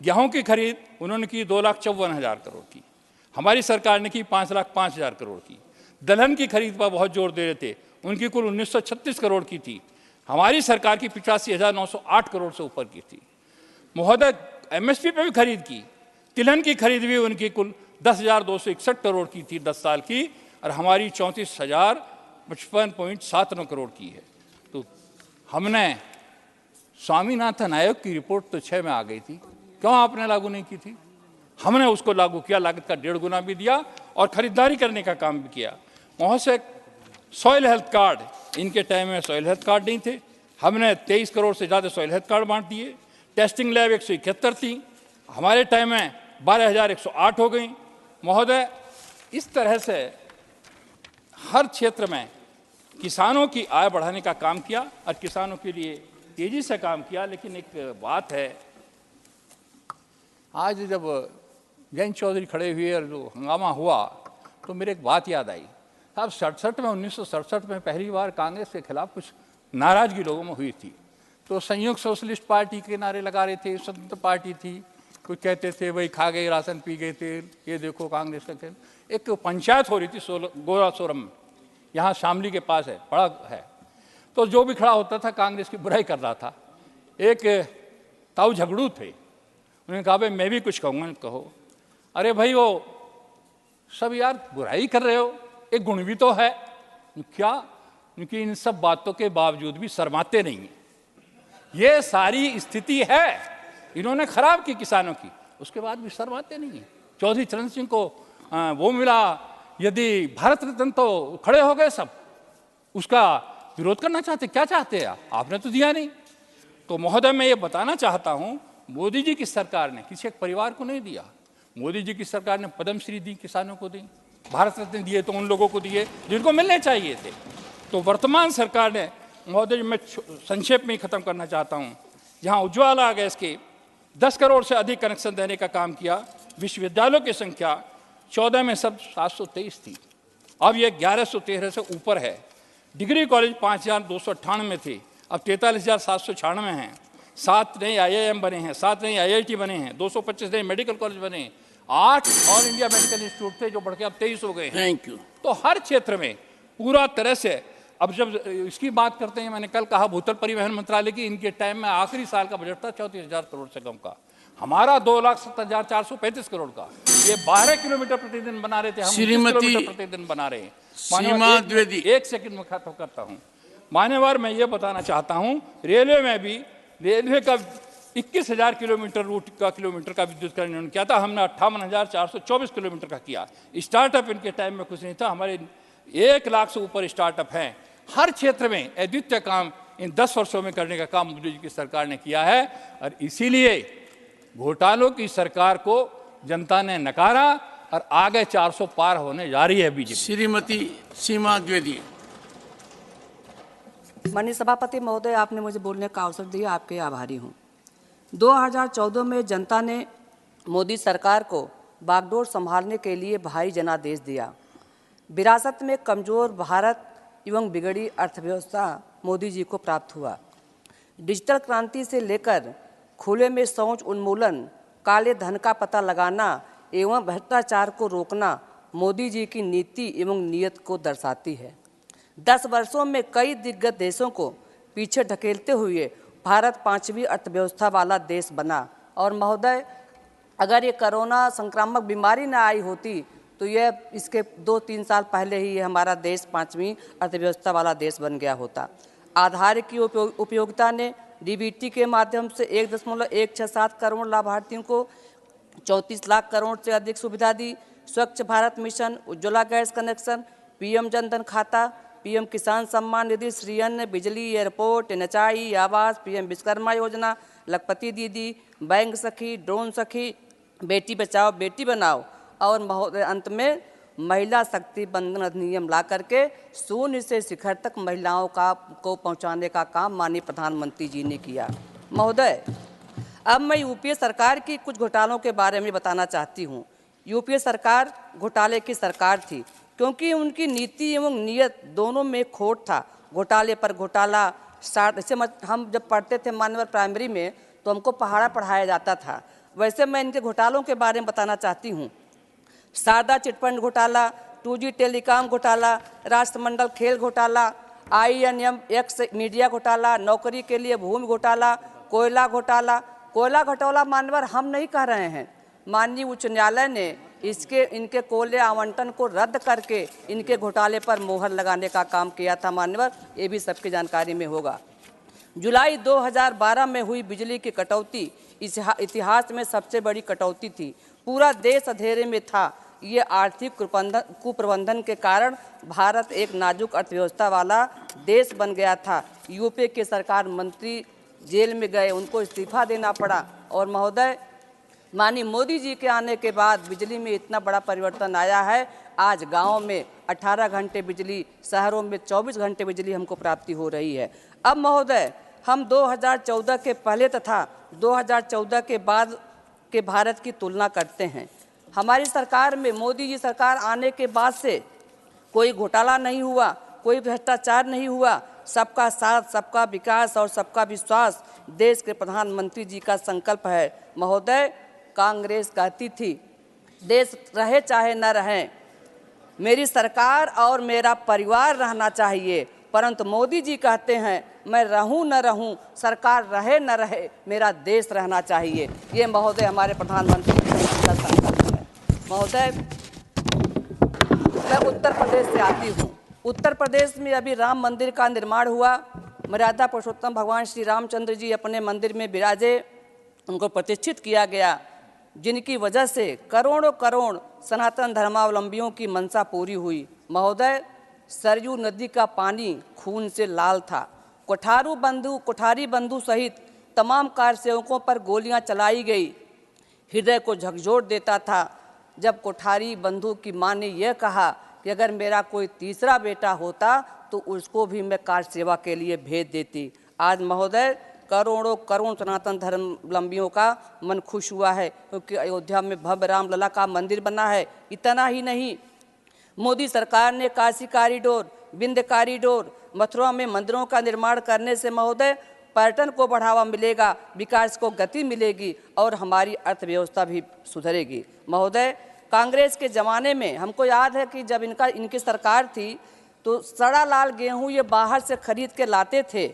गेहूं की खरीद उन्होंने की 2,54,000 करोड़ की, हमारी सरकार ने की 5,05,000 करोड़ की। दलहन की खरीद पर बहुत जोर दे रहे थे, उनकी कुल 1,936 करोड़ की थी, हमारी सरकार की 85,908 करोड़ से ऊपर की थी। महोदय, एमएसपी पे भी खरीद की। तिलहन की खरीद भी उनकी कुल 10,261 करोड़ की थी 10 साल की, और हमारी 34,055.79 करोड़ की है। तो हमने स्वामीनाथन आयोग की रिपोर्ट तो 6 में आ गई थी, क्यों आपने लागू नहीं की थी? हमने उसको लागू किया, लागत का 1.5 गुना भी दिया और खरीदारी करने का काम भी किया। महोदय, सॉइल हेल्थ कार्ड, इनके टाइम में सॉइल हेल्थ कार्ड नहीं थे, हमने 23 करोड़ से ज़्यादा सॉइल हेल्थ कार्ड बांट दिए। टेस्टिंग लैब 171 थी, हमारे टाइम में 12,108 हो गई। महोदय, इस तरह से हर क्षेत्र में किसानों की आय बढ़ाने का काम किया और किसानों के लिए तेजी से काम किया। लेकिन एक बात है, आज जब जयंत चौधरी खड़े हुए और जो हंगामा हुआ तो मेरे एक बात याद आई। साहब 1967 में पहली बार कांग्रेस के खिलाफ कुछ नाराजगी लोगों में हुई थी, तो संयुक्त सोशलिस्ट पार्टी के नारे लगा रहे थे, स्वतंत्र पार्टी थी, कुछ कहते थे भाई खा गए राशन, पी गए थे, ये देखो कांग्रेस का खेल। एक पंचायत हो रही थी गोरासोरम, यहाँ शामली के पास है, बड़ा है। तो जो भी खड़ा होता था कांग्रेस की बुराई कर रहा था। एक ताऊ झगड़ू थे, उन्होंने कहा भाई मैं भी कुछ कहूँगा। कहो। अरे भाई वो सब यार बुराई कर रहे हो, एक गुण भी तो है। क्या? क्योंकि इन सब बातों के बावजूद भी शर्माते नहीं हैं। ये सारी स्थिति है, इन्होंने खराब की किसानों की, उसके बाद भी शर्माते नहीं हैं। चौधरी चरण सिंह को वो मिला, यदि भारत रत्न तो खड़े हो गए सब, उसका विरोध करना चाहते। क्या चाहते हैं? आपने तो दिया नहीं। तो महोदय मैं ये बताना चाहता हूँ, मोदी जी की सरकार ने किसी एक परिवार को नहीं दिया। मोदी जी की सरकार ने पद्मश्री दी, किसानों को दी, भारत रत्न दिए तो उन लोगों को दिए जिनको मिलने चाहिए थे। तो वर्तमान सरकार ने, महोदय मैं संक्षेप में ही खत्म करना चाहता हूँ, जहाँ उज्ज्वला गैस के 10 करोड़ से अधिक कनेक्शन देने का काम किया, विश्वविद्यालयों की संख्या 14 में सब 723 थी, अब ये 1113 से ऊपर है। डिग्री कॉलेज 5298 थे, अब 43,796 हैं। 7 नए IIM बने हैं, 7 नए IIT बने हैं, 225 नए मेडिकल कॉलेज बने हैं, 8 ऑल इंडिया मेडिकल इंस्टीट्यूट थे जो बढ़ के अब 23 हो गए हैं। Thank you. तो हर क्षेत्र में पूरा तरह से, अब जब इसकी बात करते हैं, मैंने कल कहा भूतल परिवहन मंत्रालय की, इनके टाइम में आखिरी साल का बजट था 34,000 करोड़ से कम का, हमारा 2,70,435 करोड़ का। ये 12 किलोमीटर प्रतिदिन बना रहे थे, हम 20 किलोमीटर प्रतिदिन बना रहे हैं। सीमा द्विवेदी, एक सेकंड में खत्म करता हूँ। मान्यवर, मैं ये बताना चाहता हूँ, रेलवे में भी रेलवे का 21,000 किलोमीटर रूट का विद्युतीकरण इन्होंने किया था, हमने 58,424 किलोमीटर का किया। स्टार्टअप इनके टाइम में कुछ नहीं था, हमारे 1 लाख से ऊपर स्टार्टअप हैं। हर क्षेत्र में अद्वितीय काम इन 10 वर्षों में करने का काम मोदी जी की सरकार ने किया है, और इसीलिए घोटालों की सरकार को जनता ने नकारा और आगे 400 पार होने जा रही है बीजेपी। श्रीमती सीमा द्विवेदी। माननीय सभापति महोदय, आपने मुझे बोलने का अवसर दिया, आपके आभारी हूँ। 2014 में जनता ने मोदी सरकार को बागडोर संभालने के लिए भारी जनादेश दिया। विरासत में कमजोर भारत एवं बिगड़ी अर्थव्यवस्था मोदी जी को प्राप्त हुआ। डिजिटल क्रांति से लेकर खुले में शौच उन्मूलन, काले धन का पता लगाना एवं भ्रष्टाचार को रोकना मोदी जी की नीति एवं नीयत को दर्शाती है। 10 वर्षों में कई दिग्गज देशों को पीछे ढकेलते हुए भारत 5वीं अर्थव्यवस्था वाला देश बना। और महोदय, अगर ये कोरोना संक्रामक बीमारी न आई होती तो ये इसके 2-3 साल पहले ही हमारा देश 5वीं अर्थव्यवस्था वाला देश बन गया होता। आधार की उपयोगिता ने DBT के माध्यम से 1.167 करोड़ लाभार्थियों को 34 लाख करोड़ से अधिक सुविधा दी। स्वच्छ Bharat mission, Ujjwala gas connection, PM Jan Dhan खाता, PM किसान सम्मान निधि, श्री अन्न, बिजली, एयरपोर्ट, NHI, आवास, PM विश्वकर्मा योजना, लखपति दीदी, बैंक सखी, ड्रोन सखी, बेटी बचाओ बेटी बनाओ, और महोदय अंत में महिला शक्ति बंधन अधिनियम ला करके शून्य से शिखर तक महिलाओं को पहुंचाने का काम माननीय प्रधानमंत्री जी ने किया। महोदय, अब मैं UPA सरकार की कुछ घोटालों के बारे में बताना चाहती हूँ। UPA सरकार घोटाले की सरकार थी क्योंकि उनकी नीति एवं नीयत दोनों में खोट था। घोटाले पर घोटाला स्टार्ट, जैसे हम जब पढ़ते थे मान्यवर प्राइमरी में तो हमको पहाड़ा पढ़ाया जाता था, वैसे मैं इनके घोटालों के बारे में बताना चाहती हूँ। शारदा चिटफंड घोटाला, 2G टेलीकॉम घोटाला, राष्ट्रमंडल खेल घोटाला, INM-X मीडिया घोटाला, नौकरी के लिए भूमि घोटाला, कोयला घोटाला। कोयला घोटाला मान्यवर हम नहीं कह रहे हैं, माननीय उच्च न्यायालय ने इनके कोयले आवंटन को रद्द करके इनके घोटाले पर मोहर लगाने का काम किया था मान्यवर, ये भी सबकी जानकारी में होगा। जुलाई 2012 में हुई बिजली की कटौती इतिहास में सबसे बड़ी कटौती थी। पूरा देश अंधेरे में था। ये आर्थिक कुप्रबंधन के कारण भारत एक नाजुक अर्थव्यवस्था वाला देश बन गया था। UPA के सरकार मंत्री जेल में गए, उनको इस्तीफा देना पड़ा। और महोदय, माननीय मोदी जी के आने के बाद बिजली में इतना बड़ा परिवर्तन आया है। आज गाँव में 18 घंटे बिजली, शहरों में 24 घंटे बिजली हमको प्राप्ति हो रही है। अब महोदय, हम 2014 के पहले तथा 2014 के बाद के भारत की तुलना करते हैं। हमारी सरकार में, मोदी जी सरकार आने के बाद से कोई घोटाला नहीं हुआ, कोई भ्रष्टाचार नहीं हुआ। सबका साथ, सबका विकास और सबका विश्वास देश के प्रधानमंत्री जी का संकल्प है। महोदय, कांग्रेस कहती थी देश रहे चाहे न रहे, मेरी सरकार और मेरा परिवार रहना चाहिए, परंतु मोदी जी कहते हैं मैं रहूं न रहूं, सरकार रहे न रहे, मेरा देश रहना चाहिए। ये महोदय हमारे प्रधानमंत्री का संकल्प है। महोदय, मैं उत्तर प्रदेश से आती हूँ। उत्तर प्रदेश में अभी राम मंदिर का निर्माण हुआ। मर्यादा पुरुषोत्तम भगवान श्री रामचंद्र जी अपने मंदिर में विराजे, उनको प्रतिष्ठित किया गया, जिनकी वजह से करोड़ों करोड़ सनातन धर्मावलंबियों की मनसा पूरी हुई। महोदय, सरयू नदी का पानी खून से लाल था। कोठारी बंधु सहित तमाम कार सेवकों पर गोलियां चलाई गई, हृदय को झकझोर देता था जब कोठारी बंधु की मां ने यह कहा कि अगर मेरा कोई तीसरा बेटा होता तो उसको भी मैं कार सेवा के लिए भेज देती। आज महोदय करोड़ों करोड़ सनातन धर्मावलंबियों का मन खुश हुआ है क्योंकि अयोध्या में भव्य रामलला का मंदिर बना है। इतना ही नहीं, मोदी सरकार ने काशी कॉरिडोर, विंध्य कॉरिडोर, मथुरा में मंदिरों का निर्माण करने से महोदय पर्यटन को बढ़ावा मिलेगा, विकास को गति मिलेगी और हमारी अर्थव्यवस्था भी सुधरेगी। महोदय, कांग्रेस के ज़माने में हमको याद है कि जब इनकी सरकार थी तो सड़ा लाल गेहूं ये बाहर से खरीद के लाते थे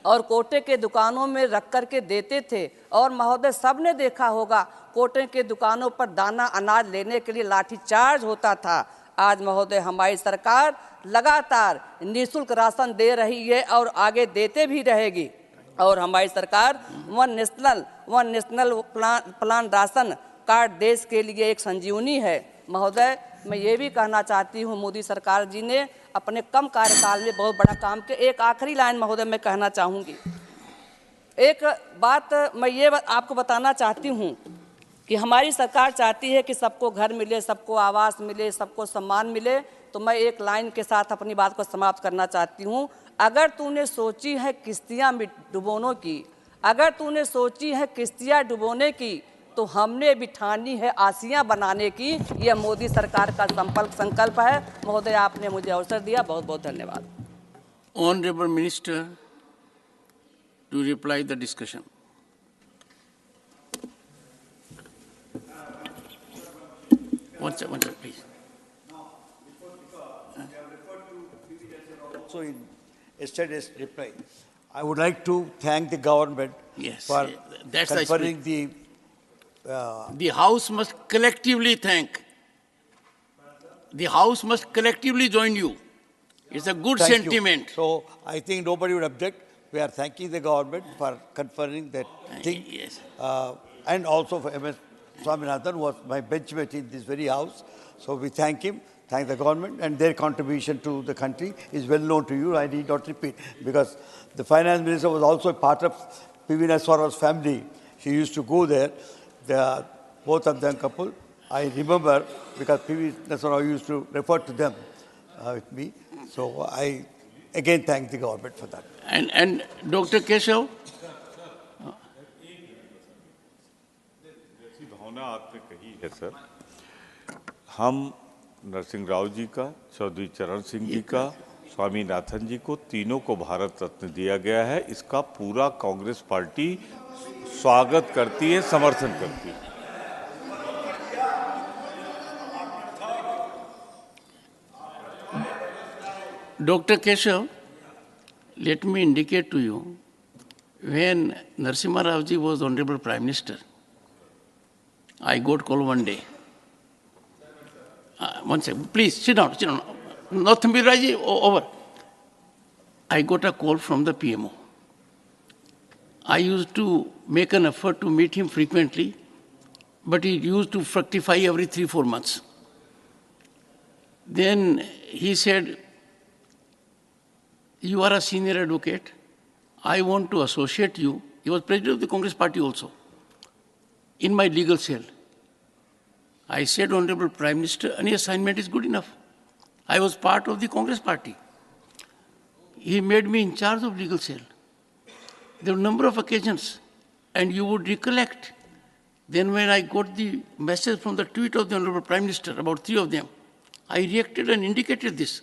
और कोटे के दुकानों में रख कर के देते थे। और महोदय सबने देखा होगा कोटे के दुकानों पर दाना अनाज लेने के लिए लाठीचार्ज होता था। आज महोदय हमारी सरकार लगातार निःशुल्क राशन दे रही है और आगे देते भी रहेगी। और हमारी सरकार one national plan ration card देश के लिए एक संजीवनी है। महोदय, मैं ये भी कहना चाहती हूँ मोदी सरकार जी ने अपने कम कार्यकाल में बहुत बड़ा काम किया। एक आखिरी लाइन महोदय मैं कहना चाहूँगी। एक बात मैं ये आपको बताना चाहती हूँ कि हमारी सरकार चाहती है कि सबको घर मिले, सबको आवास मिले, सबको सम्मान मिले। तो मैं एक लाइन के साथ अपनी बात को समाप्त करना चाहती हूँ। अगर तूने सोची है किश्तियाँ डुबोने की, अगर तूने सोची है किश्तियाँ डुबोने की, तो हमने बिठानी है आसियाँ बनाने की। यह मोदी सरकार का संकल्प है। महोदय, आपने मुझे अवसर दिया, बहुत बहुत धन्यवाद। Honorable Minister, to reply the discussion. One second, please. So in yesterday's reply, I would like to thank the government for that's conferring the House must collectively thank. The House must collectively join you. It's a good sentiment. So I think nobody would object. We are thanking the government for conferring that thing. Yes. And also for MS Swaminathan, who was my benchmate in this very house. So we thank him, thank the government, and their contribution to the country is well known to you. I need not repeat, because the finance minister was also a part of P.V. Narasimha's family. She used to go there. Both of them couple. I remember because P.V. Narasimha used to refer to them with me. So I again thank the government for that. And Dr. Keshav? जैसी भावना आपने कही है sir, हम नरसिंह राव जी का, चौधरी चरण सिंह जी का, स्वामीनाथन जी को, तीनों को भारत रत्न दिया गया है। इसका पूरा कांग्रेस पार्टी स्वागत करती है, समर्थन करती है। Dr. Keshav, let me indicate to you, when Narasimha Rao ji was Honorable Prime Minister, I got call one day. One second, please sit down, sit down. Nothing be Raji, over. I got a call from the PMO. I used to make an effort to meet him frequently, but he used to fructify every 3-4 months. Then he said, you are a senior advocate. I want to associate you. He was president of the Congress party also, in my legal cell. I said, Honorable Prime Minister, any assignment is good enough. I was part of the Congress party. He made me in charge of legal cell. There were a number of occasions, and you would recollect. Then when I got the message from the tweet of the Honorable Prime Minister, about 3 of them, I reacted and indicated this.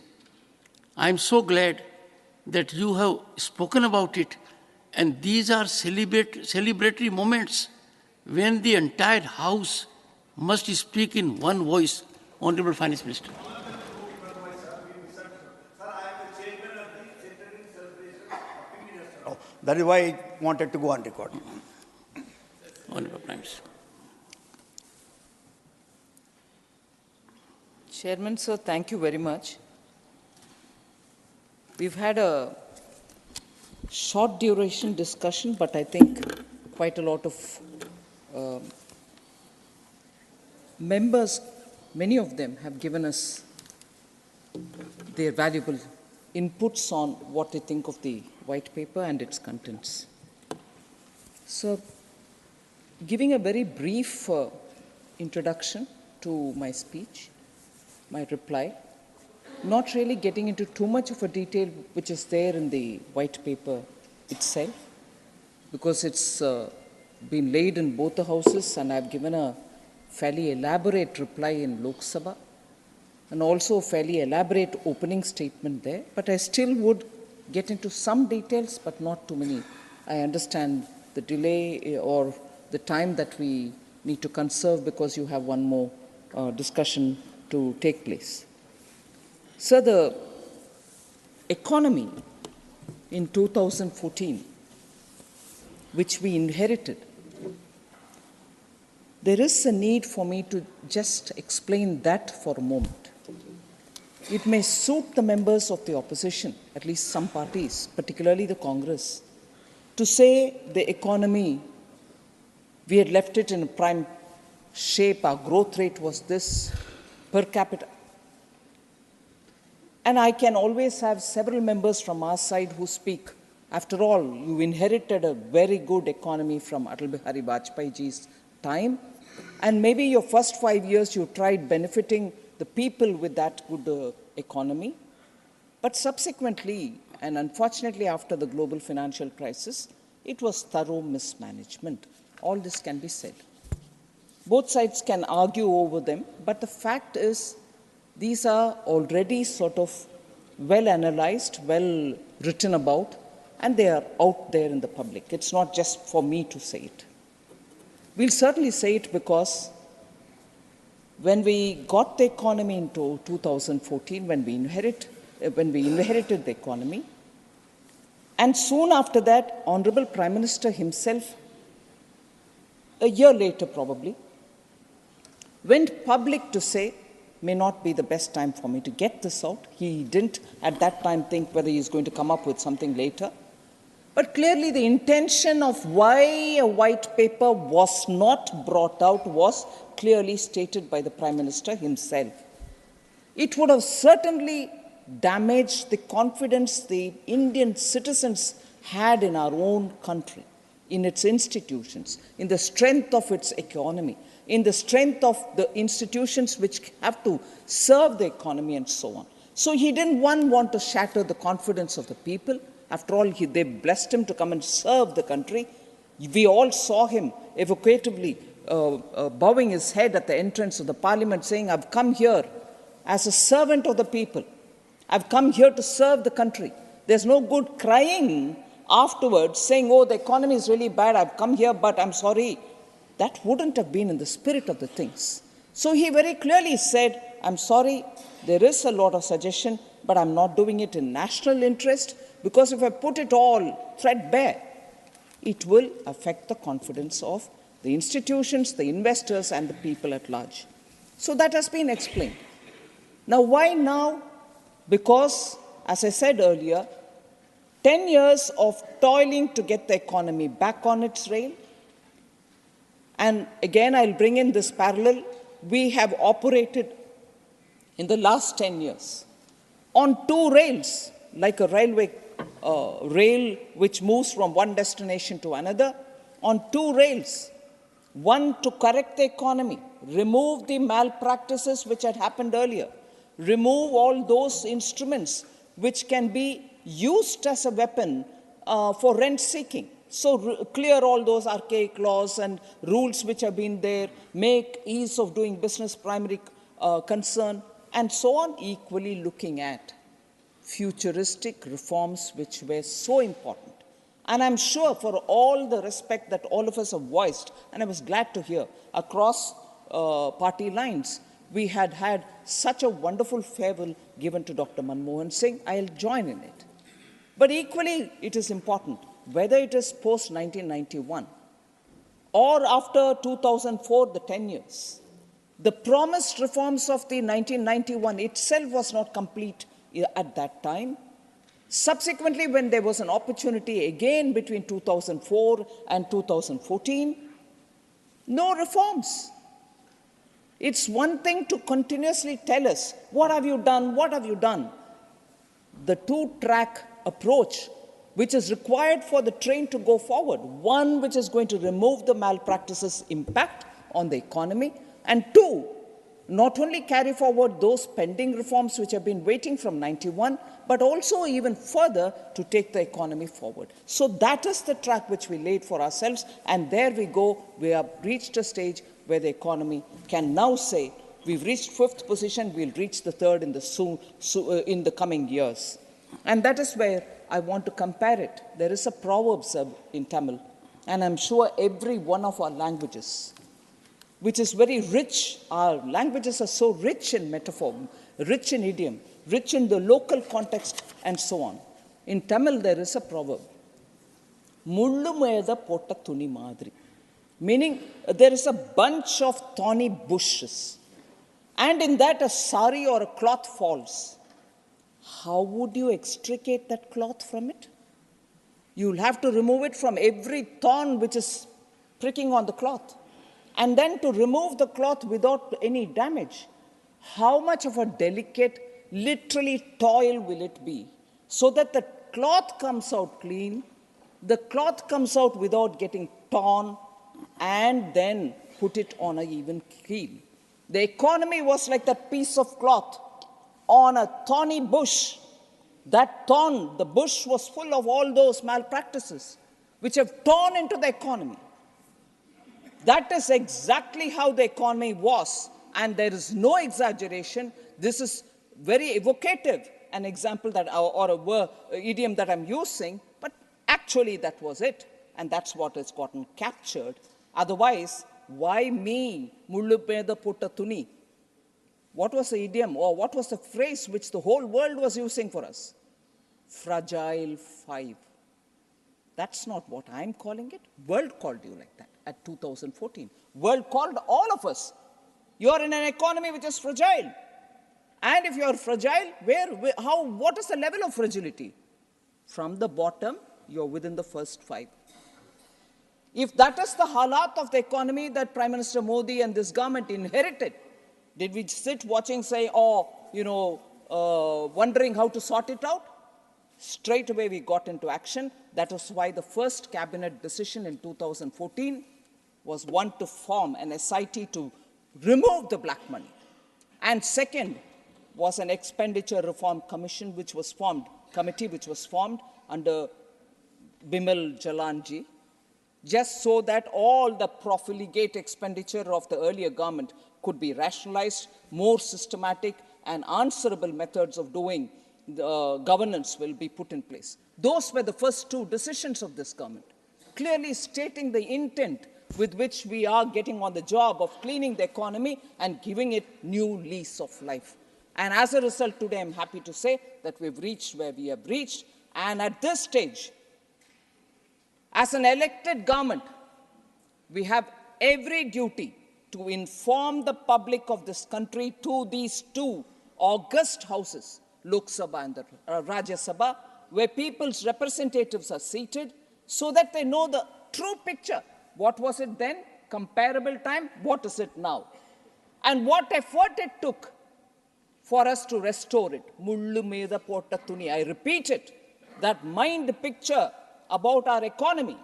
I am so glad that you have spoken about it, and these are celebratory moments when the entire House must speak in one voice. Honorable Finance Minister. That is why I wanted to go on record. Honorable Prime Minister. Chairman, sir, thank you very much. We've had a short duration discussion, but I think quite a lot of members, many of them have given us their valuable inputs on what they think of the white paper and its contents. So, giving a very brief introduction to my speech, my reply, not really getting into too much of a detail which is there in the white paper itself, because it's been laid in both the houses, and I've given a fairly elaborate reply in Lok Sabha and also a fairly elaborate opening statement there, but I still would get into some details, but not too many. I understand the delay or the time that we need to conserve because you have one more discussion to take place. So the economy in 2014, which we inherited, there is a need for me to just explain that for a moment. It may suit the members of the opposition, at least some parties, particularly the Congress, to say the economy, we had left it in a prime shape, our growth rate was this per capita. And I can always have several members from our side who speak. After all, you inherited a very good economy from Atal Bihari Vajpayeeji's time, and maybe your first 5 years you tried benefiting the people with that good economy. But subsequently, and unfortunately after the global financial crisis, it was thorough mismanagement. All this can be said. Both sides can argue over them, but the fact is these are already sort of well analyzed, well written about, and they are out there in the public. It's not just for me to say it. We'll certainly say it because when we got the economy into 2014, when we inherited the economy, and soon after that, Honorable Prime Minister himself, a year later probably, went public to say, may not be the best time for me to get this out. He didn't at that time think whether he's going to come up with something later. But clearly the intention of why a white paper was not brought out was clearly stated by the Prime Minister himself. It would have certainly damaged the confidence the Indian citizens had in our own country, in its institutions, in the strength of its economy, in the strength of the institutions which have to serve the economy and so on. So he didn't want to shatter the confidence of the people. After all, they blessed him to come and serve the country. We all saw him evocatively bowing his head at the entrance of the parliament saying, I've come here as a servant of the people. I've come here to serve the country. There's no good crying afterwards saying, oh, the economy is really bad. I've come here, but I'm sorry. That wouldn't have been in the spirit of the things. So he very clearly said, I'm sorry, there is a lot of suggestion, but I'm not doing it in national interest, because if I put it all threadbare, it will affect the confidence of the institutions, the investors, and the people at large. So that has been explained. Now, why now? Because, as I said earlier, 10 years of toiling to get the economy back on its rail. And again, I'll bring in this parallel. We have operated in the last 10 years on two rails, like a railway rail which moves from one destination to another, on two rails. One, to correct the economy, remove the malpractices which had happened earlier, remove all those instruments which can be used as a weapon for rent seeking. So clear all those archaic laws and rules which have been there, make ease of doing business primary concern, and so on, equally looking at futuristic reforms which were so important. And I'm sure for all the respect that all of us have voiced, and I was glad to hear, across party lines, we had such a wonderful farewell given to Dr. Manmohan Singh. I'll join in it. But equally, it is important, whether it is post-1991 or after 2004, the 10 years, the promised reforms of the 1991 itself was not complete at that time. Subsequently, when there was an opportunity again between 2004 and 2014, no reforms. It's one thing to continuously tell us, what have you done, what have you done? The two-track approach which is required for the train to go forward. One, which is going to remove the malpractices impact on the economy, and two, not only carry forward those pending reforms which have been waiting from 91, but also even further to take the economy forward. So that is the track which we laid for ourselves, and there we go. We have reached a stage where the economy can now say, we've reached 5th position, we'll reach the 3rd in the coming years. And that is where I want to compare it. There is a proverb in Tamil, and I'm sure every one of our languages, which is very rich, our languages are so rich in metaphor, rich in idiom, rich in the local context, and so on. In Tamil, there is a proverb, Mullu meda potta thuni madri, meaning there is a bunch of thorny bushes, and in that a sari or a cloth falls. How would you extricate that cloth from it? You'll have to remove it from every thorn which is pricking on the cloth. And then to remove the cloth without any damage, how much of a delicate, literally toil will it be? So that the cloth comes out clean, the cloth comes out without getting torn, and then put it on an even keel. The economy was like that piece of cloth on a thorny bush. That thorn, the bush was full of all those malpractices which have torn into the economy. That is exactly how the economy was, and there is no exaggeration. This is very evocative, an example that, or a word, idiom that I'm using, but actually that was it, and that's what has gotten captured. Otherwise, why me? Mullu peda putta thuni. What was the idiom, or what was the phrase which the whole world was using for us? Fragile 5. That's not what I'm calling it. World called you like that at 2014. World called all of us. You're in an economy which is fragile. And if you're fragile, what is the level of fragility? From the bottom, you're within the first 5. If that is the halat of the economy that Prime Minister Modi and this government inherited, did we sit watching, say, wondering how to sort it out? Straight away we got into action. That was why the first cabinet decision in 2014 was one to form an SIT to remove the black money. And second was an expenditure reform commission committee which was formed under Bimal Jalanji, just so that all the profligate expenditure of the earlier government could be rationalized, more systematic and answerable methods of doing governance will be put in place. Those were the first 2 decisions of this government, clearly stating the intent with which we are getting on the job of cleaning the economy and giving it new lease of life. And as a result, today I'm happy to say that we've reached where we have reached. And at this stage, as an elected government, we have every duty to inform the public of this country to these 2 august houses, Lok Sabha and the Rajyasabha, where people's representatives are seated, so that they know the true picture. What was it then? Comparable time. What is it now? And what effort it took for us to restore it. Mullu meda potta thuni. I repeat it. That mind picture about our economy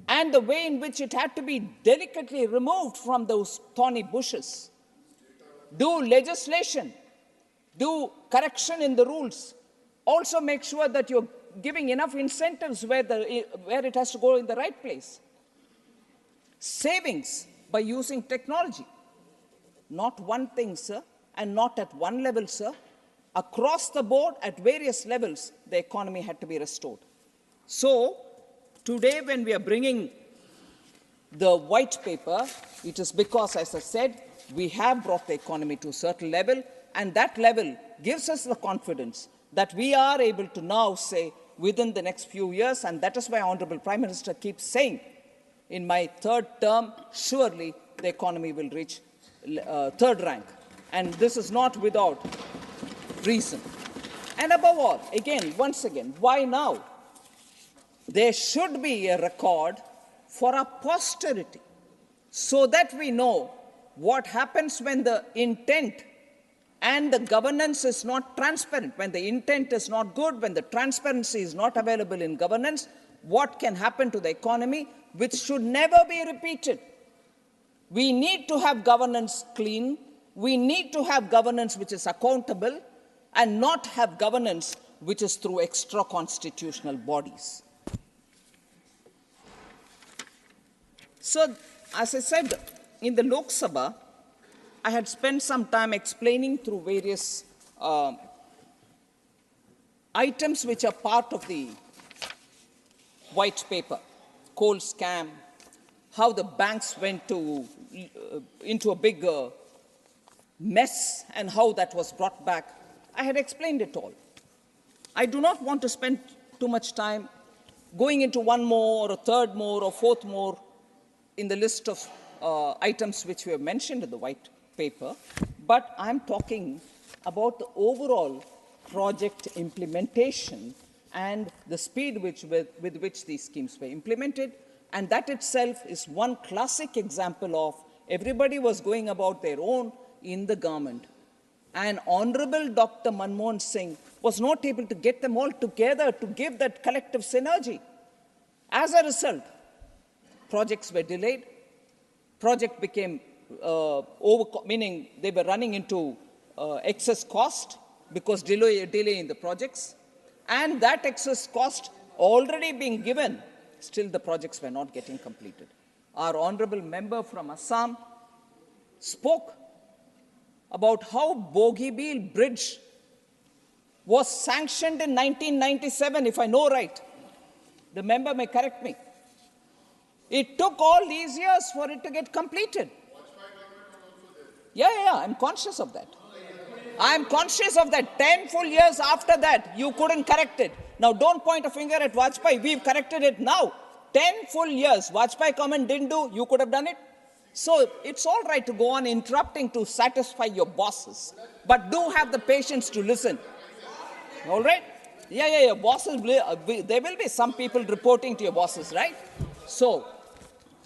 and the way in which it had to be delicately removed from those thorny bushes. Do legislation, do correction in the rules. Also make sure that you're giving enough incentives where it has to go in the right place. Savings by using technology. Not one thing, sir, and not at one level, sir. Across the board, at various levels, the economy had to be restored. So, today when we are bringing the white paper, it is because, as I said, we have brought the economy to a certain level, and that level gives us the confidence that we are able to now say within the next few years, and that is why Honorable Prime Minister keeps saying, in my 3rd term, surely the economy will reach 3rd rank. And this is not without reason. And above all, once again, why now? There should be a record for our posterity, so that we know what happens when the intent and the governance is not transparent, when the intent is not good, when the transparency is not available in governance, what can happen to the economy, which should never be repeated. We need to have governance clean. We need to have governance which is accountable and not have governance which is through extra-constitutional bodies. So, as I said, in the Lok Sabha, I had spent some time explaining through various items which are part of the white paper, coal scam, how the banks went into a big mess and how that was brought back. I had explained it all. I do not want to spend too much time going into one more or a third more or fourth more in the list of items which we have mentioned in the white paper, but I'm talking about the overall project implementation and the speed with which these schemes were implemented. And that itself is one classic example of everybody was going about their own in the government. And Honorable Dr. Manmohan Singh was not able to get them all together to give that collective synergy. As a result, projects were delayed, project became meaning they were running into excess cost because delay in the projects, and that excess cost already being given, still the projects were not getting completed. Our honorable member from Assam spoke about how Bogibeel Bridge was sanctioned in 1997, if I know right. The member may correct me. It took all these years for it to get completed. Yeah, I'm conscious of that. I'm conscious of that. 10 full years after that, you couldn't correct it. Now, don't point a finger at Vajpayee. We've corrected it now. 10 full years. Vajpayee comment didn't do. You could have done it. So it's all right to go on interrupting to satisfy your bosses. But do have the patience to listen. All right? Yeah. Bosses, there will be some people reporting to your bosses, right? So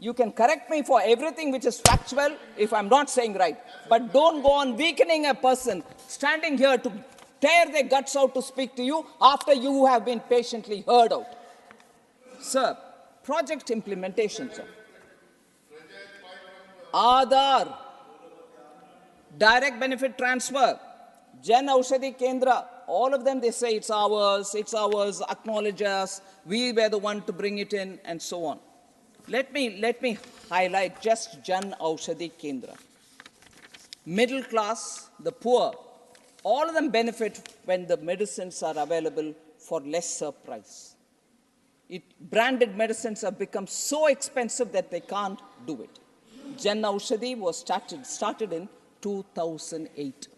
you can correct me for everything which is factual if I'm not saying right. But don't go on weakening a person standing here to tear their guts out to speak to you after you have been patiently heard out. Sir, project implementation, sir. Aadhaar, direct benefit transfer, Jan Aushadhi Kendra, all of them, they say it's ours, acknowledge us, we were the one to bring it in, and so on. Let me highlight just Jan Aushadhi Kendra. Middle class, the poor, all of them benefit when the medicines are available for lesser price. Branded medicines have become so expensive that they can't do it. Jan Aushadhi was started in 2008.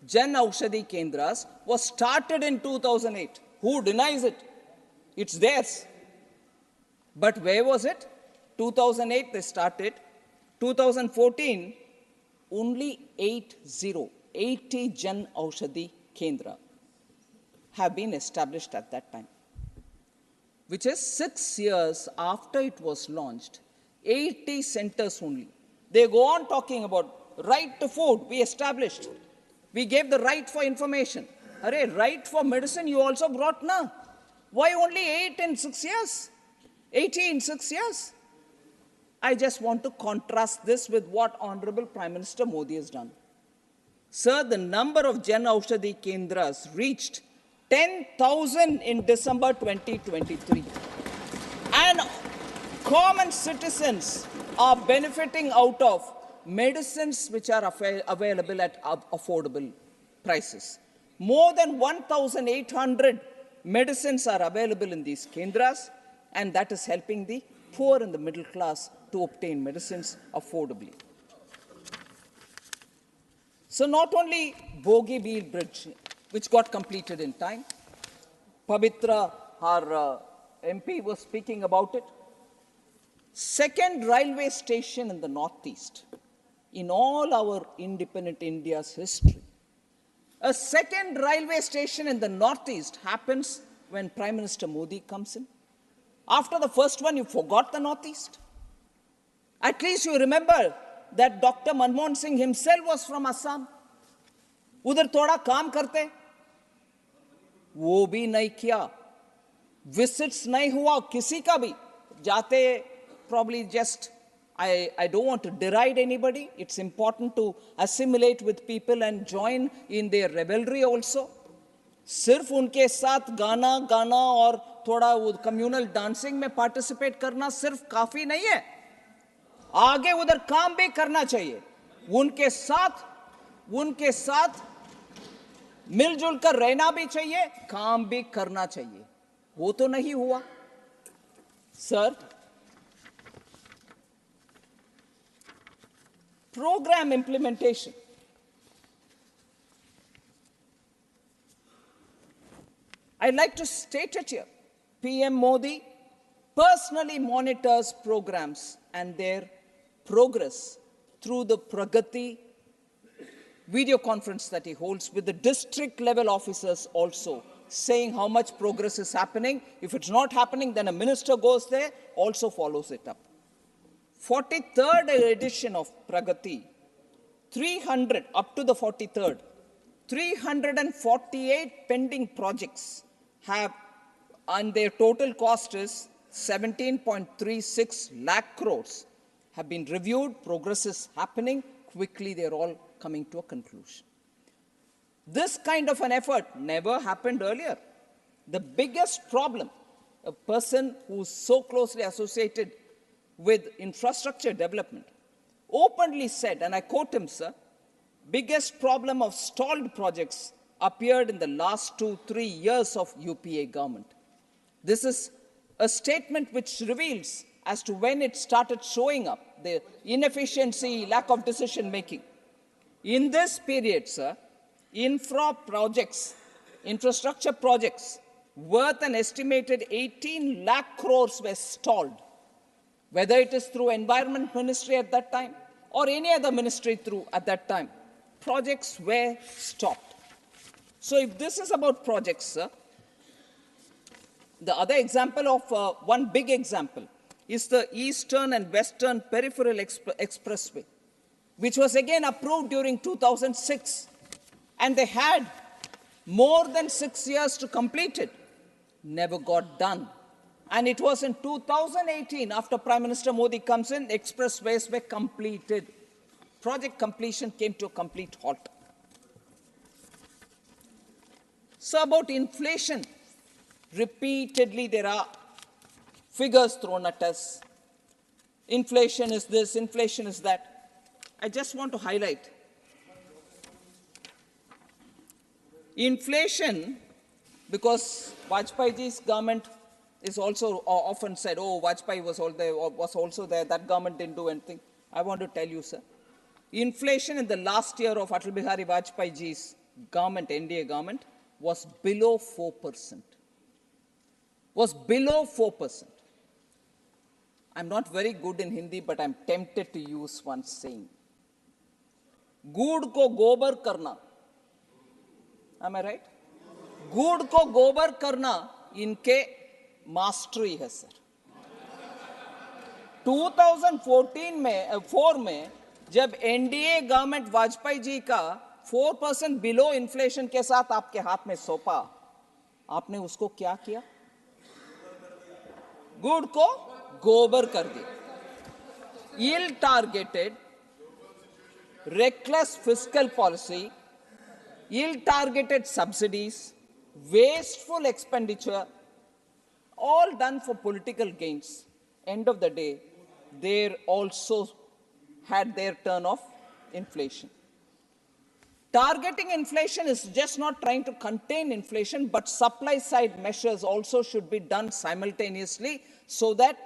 Jan Aushadhi Kendras was started in 2008. Who denies it? It's theirs. But where was it? 2008 they started. 2014, only 80 Jan Aushadhi Kendra have been established at that time, which is 6 years after it was launched. 80 centers only. They go on talking about right to food we established. We gave the right for information. Array, right for medicine you also brought now. Why only 8 in 6 years? 80 in 6 years? I just want to contrast this with what Honorable Prime Minister Modi has done. Sir, the number of Jan Aushadhi Kendras reached 10,000 in December 2023. And common citizens are benefiting out of medicines which are available at affordable prices. More than 1,800 medicines are available in these kendras, and that is helping the poor and the middle class to obtain medicines affordably. So not only Bogibeel Bridge, which got completed in time, Pavitra, our MP, was speaking about it. Second railway station in the Northeast, in all our independent India's history. A second railway station in the Northeast happens when Prime Minister Modi comes in. After the first one, you forgot the Northeast. At least you remember that Dr. Manmohan Singh himself was from Assam. उधर थोड़ा काम करते, वो भी नहीं किया। Visits नहीं हुआ किसी का भी, जाते probably just, I don't want to deride anybody. It's important to assimilate with people and join in their revelry also. सिर्फ उनके साथ गाना गाना और थोड़ा वो कम्युनल डांसिंग में पार्टिसिपेट करना सिर्फ काफी नहीं है, आगे उधर काम भी करना चाहिए। उनके साथ मिलजुल कर रहना भी चाहिए, काम भी करना चाहिए। वो तो नहीं हुआ। Sir, program implementation. I'd like to state it here. PM Modi personally monitors programs and their progress through the Pragati video conference that he holds with the district level officers also, saying how much progress is happening. If it's not happening, then a minister goes there, also follows it up. 43rd edition of Pragati, 300, up to the 43rd, 348 pending projects have, and their total cost is 17.36 lakh crores, have been reviewed. Progress is happening. Quickly, they're all coming to a conclusion. This kind of an effort never happened earlier. The biggest problem, a person who's so closely associated with infrastructure development, openly said, and I quote him, sir, biggest problem of stalled projects appeared in the last 2-3 years of UPA government. This is a statement which reveals as to when it started showing up, the inefficiency, lack of decision making. In this period, sir, infrastructure projects worth an estimated 18 lakh crores were stalled, whether it is through Environment Ministry at that time or any other ministry through at that time. Projects were stopped. So if this is about projects, sir, the other example of one big example is the Eastern and Western Peripheral Expressway, which was again approved during 2006. And they had more than 6 years to complete it. Never got done. And it was in 2018, after Prime Minister Modi comes in, expressways were completed. Project completion came to a complete halt. So about inflation, repeatedly there are figures thrown at us. Inflation is this, inflation is that. I just want to highlight. Inflation, because Vajpayee's government is also often said, oh, Vajpayee was also there, that government didn't do anything. I want to tell you, sir, inflation in the last year of Atal Bihari Vajpayee's government, NDA government, was below 4%. Was below 4%. I'm not very good in Hindi, but I'm tempted to use one saying. Good ko gobar karna. Am I right? Good ko gobar karna inke mastery hai, sir. 2014 में जब NDA government Vajpayee ji का 4% below inflation के साथ आपके हाथ में सौंपा, आपने उसको क्या किया? गुड़ को गोबर कर दिया. Ill-targeted, reckless fiscal policy, ill-targeted subsidies, wasteful expenditure, all done for political gains. End of the day, they also had their turn of inflation. Targeting inflation is just not trying to contain inflation, but supply-side measures also should be done simultaneously so that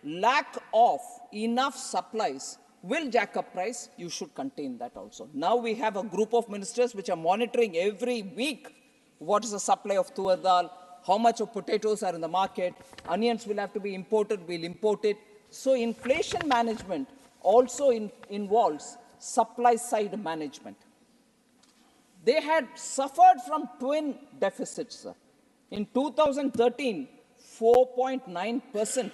lack of enough supplies will jack up price. You should contain that also. Now we have a group of ministers which are monitoring every week what is the supply of tur dal, how much of potatoes are in the market, onions will have to be imported, we'll import it. So inflation management also involves supply-side management. They had suffered from twin deficits, sir. In 2013, 4.9%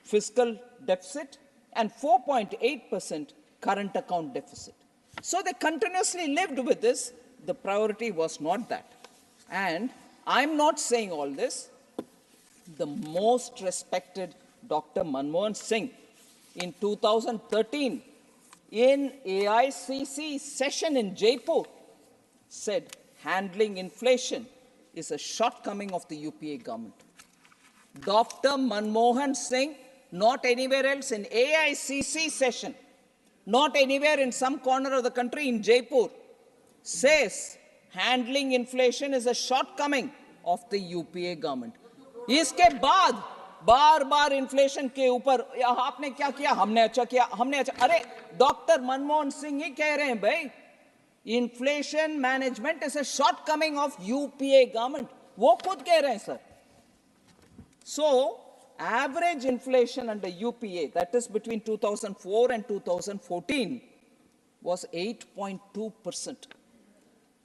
fiscal deficit and 4.8% current account deficit. So they continuously lived with this. The priority was not that. And I'm not saying all this. The most respected Dr. Manmohan Singh in 2013 in AICC session in Jaipur said handling inflation is a shortcoming of the UPA government. Dr. Manmohan Singh, not anywhere else, in AICC session, not anywhere in some corner of the country, in Jaipur, says handling inflation is a shortcoming of the UPA government. इसके बाद बार-बार inflation के ऊपर आपने क्या किया, हमने अच्छा किया, हमने अच्छा, अरे डॉक्टर मनमोहन सिंह ही कह रहे हैं भाई, inflation management is a shortcoming of UPA government, वो खुद कह रहे हैं sir. So, average inflation under UPA, that is between 2004 and 2014, was 8.2%.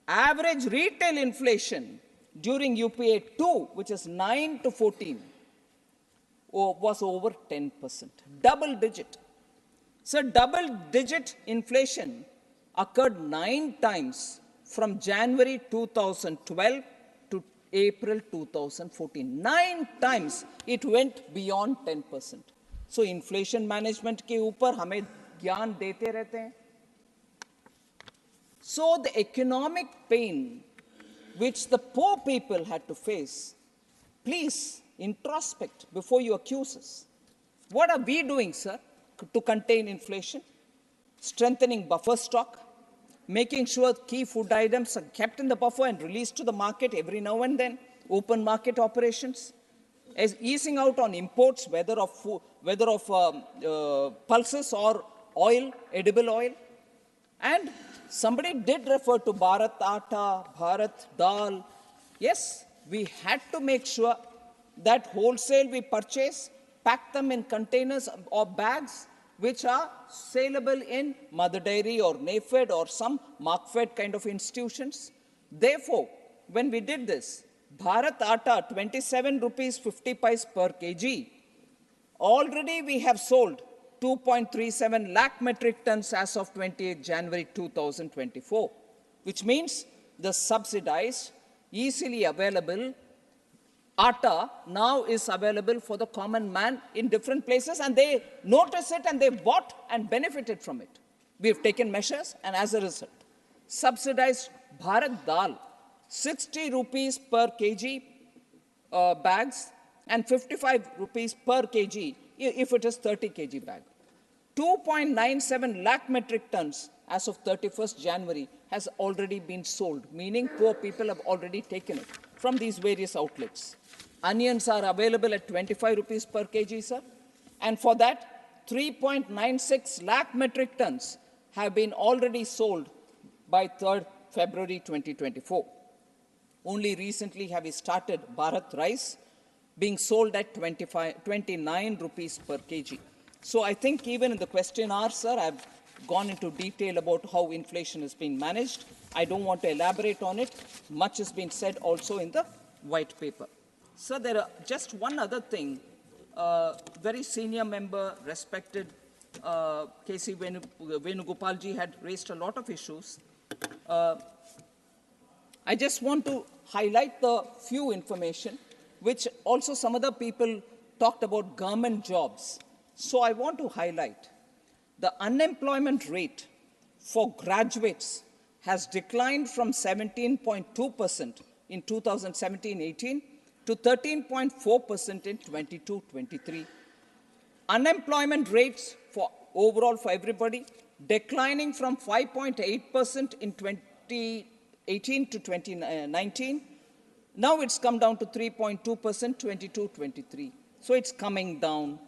Average retail inflation during UPA 2, which is 9 to 14, was over 10%, double digit. So, double digit inflation occurred 9 times from January 2012 to April 2014. 9 times it went beyond 10%. So, inflation management के ऊपर हमें ज्ञान देते रहते हैं. So, the economic pain which the poor people had to face, please introspect before you accuse us. What are we doing, sir, to contain inflation? Strengthening buffer stock, making sure key food items are kept in the buffer and released to the market every now and then, open market operations, as easing out on imports, whether of pulses or oil, edible oil. And somebody did refer to Bharat Atta, Bharat Dal. Yes, we had to make sure that wholesale we purchase, pack them in containers or bags which are saleable in Mother Dairy or NAFED or some Markfed kind of institutions. Therefore, when we did this, Bharat Atta, 27 rupees 50 paise per kg, already we have sold 2.37 lakh metric tons as of 28 January 2024, which means the subsidized, easily available atta now is available for the common man in different places, and they notice it and they bought and benefited from it. We have taken measures, and as a result, subsidized Bharat Dal, 60 rupees per kg bags and 55 rupees per kg if it is 30 kg bag. 2.97 lakh metric tons as of 31st January has already been sold, meaning poor people have already taken it from these various outlets. Onions are available at 25 rupees per kg, sir. And for that, 3.96 lakh metric tons have been already sold by 3rd February 2024. Only recently have we started Bharat rice being sold at 29 rupees per kg. So I think even in the question hour, sir, I've gone into detail about how inflation is being managed. I don't want to elaborate on it. Much has been said also in the white paper. Sir, there are just one other thing. Very senior member, respected K.C. Venugopalji had raised a lot of issues. I just want to highlight the few information, which also some other people talked about government jobs. So I want to highlight the unemployment rate for graduates has declined from 17.2% in 2017-18 to 13.4% in 22-23. Unemployment rates for overall for everybody declining from 5.8% in 2018 to 2019. Now it's come down to 3.2%, 22-23. So it's coming down.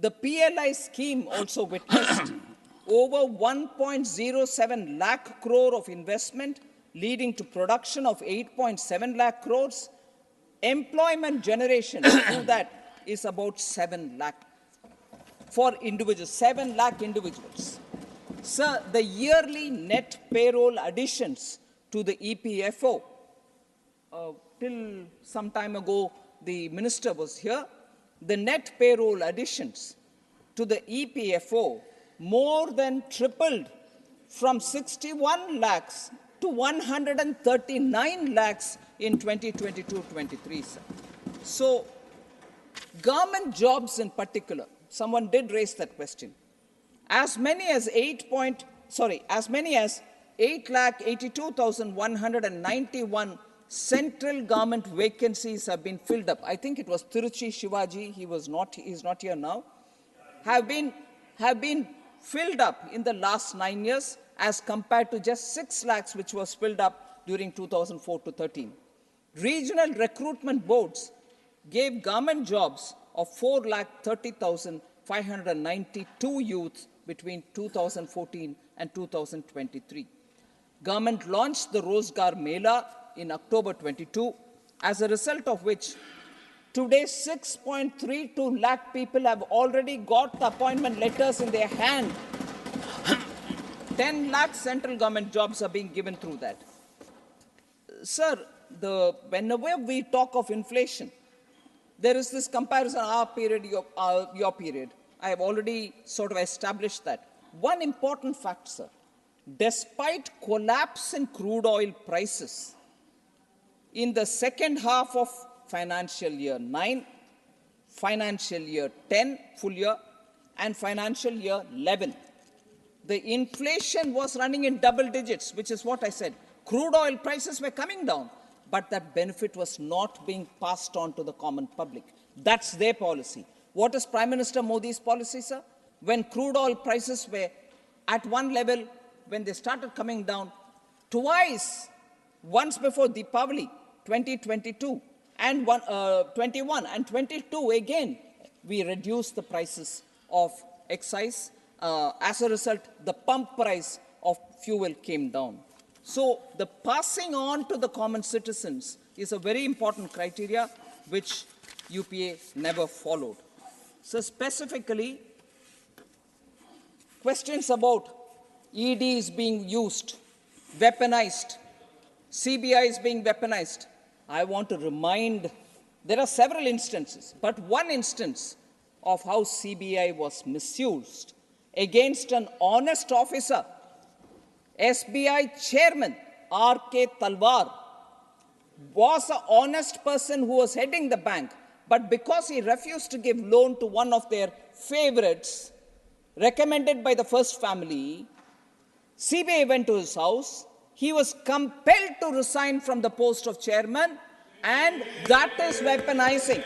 The PLI scheme also witnessed over 1.07 lakh crore of investment, leading to production of 8.7 lakh crores. Employment generation through that is about 7 lakh for individuals, 7 lakh individuals. Sir, the yearly net payroll additions to the EPFO, till some time ago the minister was here, the net payroll additions to the EPFO more than tripled from 61 lakhs to 139 lakhs in 2022-23, sir. So, government jobs in particular, someone did raise that question. As many as 8,82,191 central government vacancies have been filled up. I think it was Tiruchi Shivaji, he is not here now, have been filled up in the last 9 years as compared to just 6 lakhs which was filled up during 2004 to 13. Regional recruitment boards gave government jobs of 4,30,592 youths between 2014 and 2023. Government launched the Rozgar Mela in October 22, as a result of which today 6.32 lakh people have already got the appointment letters in their hand. 10 lakh central government jobs are being given through that. Sir, whenever we talk of inflation, there is this comparison, our period, your period. I have already sort of established that. One important fact, sir, despite collapse in crude oil prices, in the second half of financial year 9, financial year 10, full year, and financial year 11, the inflation was running in double digits, which is what I said. Crude oil prices were coming down, but that benefit was not being passed on to the common public. That's their policy. What is Prime Minister Modi's policy, sir? When crude oil prices were at one level, when they started coming down, twice, once before Deepavali, 2022, and 21 and 22 again, we reduced the prices of excise. As a result, the pump price of fuel came down. So the passing on to the common citizens is a very important criteria which UPA never followed. So specifically, questions about EDs being used, weaponized, CBI is being weaponized. I want to remind, there are several instances, but one instance of how CBI was misused against an honest officer, SBI chairman R.K. Talwar was an honest person who was heading the bank, but because he refused to give loan to one of their favorites, recommended by the first family, CBI went to his house. He was compelled to resign from the post of chairman, and that is weaponizing.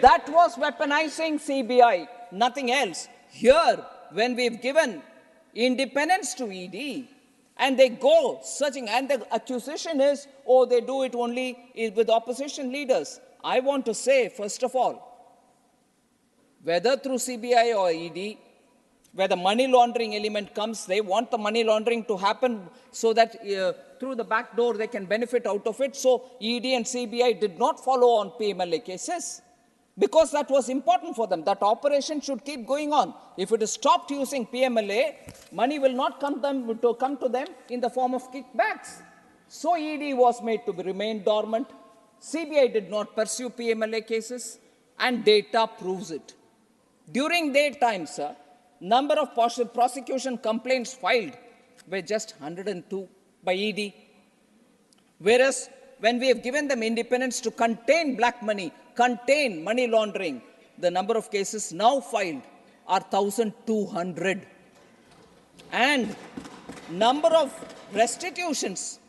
That was weaponizing CBI, nothing else. Here, when we've given independence to ED, and they go searching, and the accusation is, oh, they do it only with opposition leaders. I want to say, first of all, whether through CBI or ED, where the money laundering element comes, they want the money laundering to happen so that through the back door they can benefit out of it. So ED and CBI did not follow on PMLA cases because that was important for them. That operation should keep going on. If it is stopped using PMLA, money will not come to them in the form of kickbacks. So ED was made to remain dormant. CBI did not pursue PMLA cases, and data proves it. During their time, sir, number of prosecution complaints filed were just 102 by ED. Whereas when we have given them independence to contain black money, contain money laundering, the number of cases now filed are 1,200. And number of restitutions,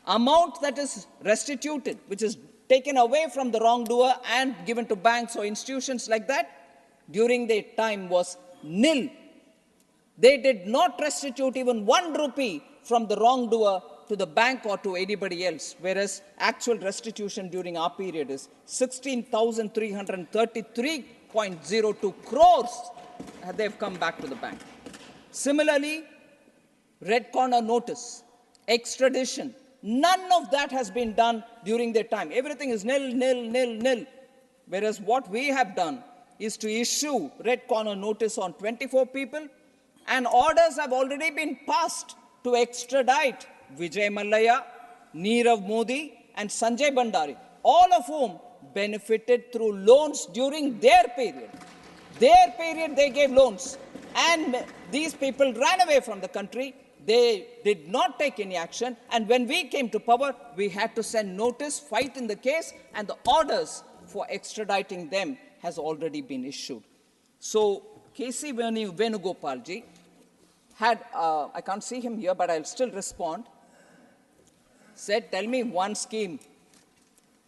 amount that is restituted, which is taken away from the wrongdoer and given to banks or institutions like that, during their time was nil. They did not restitute even 1 rupee from the wrongdoer to the bank or to anybody else, whereas actual restitution during our period is 16,333.02 crores they've come back to the bank. Similarly, red corner notice, extradition, none of that has been done during their time. Everything is nil, nil, nil, nil. Whereas what we have done is to issue red corner notice on 24 people, and orders have already been passed to extradite Vijay Mallya, Nirav Modi, and Sanjay Bhandari, all of whom benefited through loans during their period. Their period, they gave loans, and these people ran away from the country. They did not take any action, and when we came to power, we had to send notice, fight in the case, and the orders for extraditing them has already been issued. So, K.C. Venugopalji had, I can't see him here, but I'll still respond, said, tell me one scheme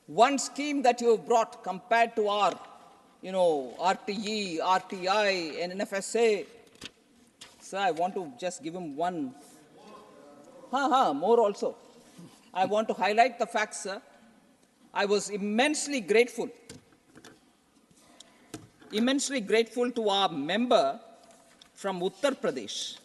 that you have brought compared to our, RTE, RTI, and NFSA. Sir, I want to just give him one. More also. I want to highlight the fact, sir. I was immensely grateful to our member from Uttar Pradesh.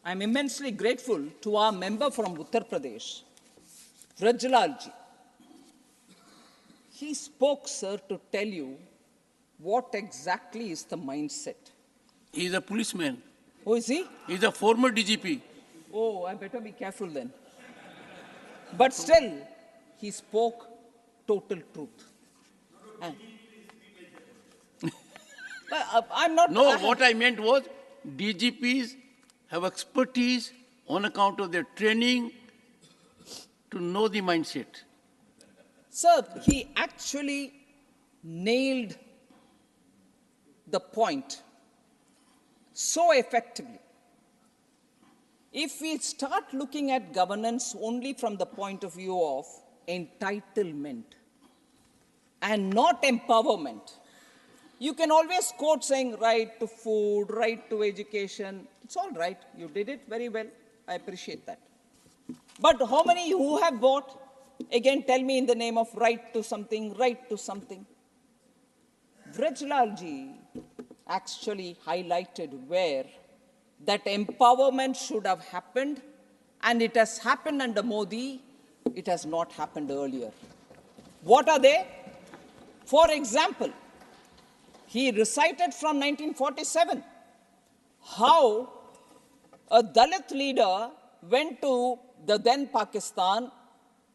I'm immensely grateful to our member from Uttar Pradesh, Rajyasabha. He spoke, sir, to tell you what exactly is the mindset. He's a policeman. Who is he? He's a former DGP. Oh, I better be careful then. But still, he spoke total truth. I'm not... No, what I meant was DGPs have expertise on account of their training to know the mindset. Sir, he actually nailed the point so effectively. If we start looking at governance only from the point of view of entitlement and not empowerment, you can always quote saying right to food, right to education. It's all right. You did it very well. I appreciate that. But how many who have bought? Again, tell me in the name of right to something, right to something. Vrajlalji actually highlighted where that empowerment should have happened, and it has happened under Modi. It has not happened earlier. What are they? For example, he recited from 1947 how a Dalit leader went to the then Pakistan,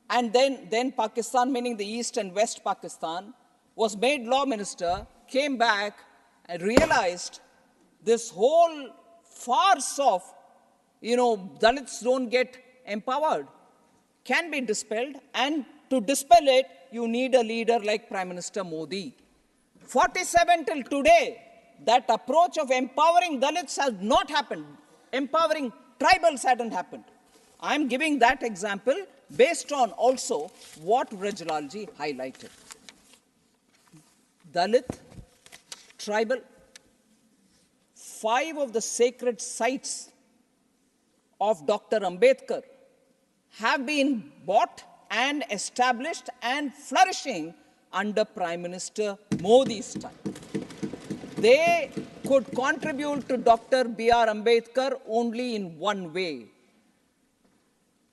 and then Pakistan, meaning the East and West Pakistan, was made law minister, came back and realized this whole farce of, Dalits don't get empowered can be dispelled, and to dispel it, you need a leader like Prime Minister Modi. 47 till today, that approach of empowering Dalits has not happened. Empowering tribals hadn't happened. I'm giving that example based on also what Rajyasabha highlighted. Dalit, tribal, 5 of the sacred sites of Dr. Ambedkar have been bought and established and flourishing under Prime Minister Modi's time. They could contribute to Dr. B.R. Ambedkar only in one way.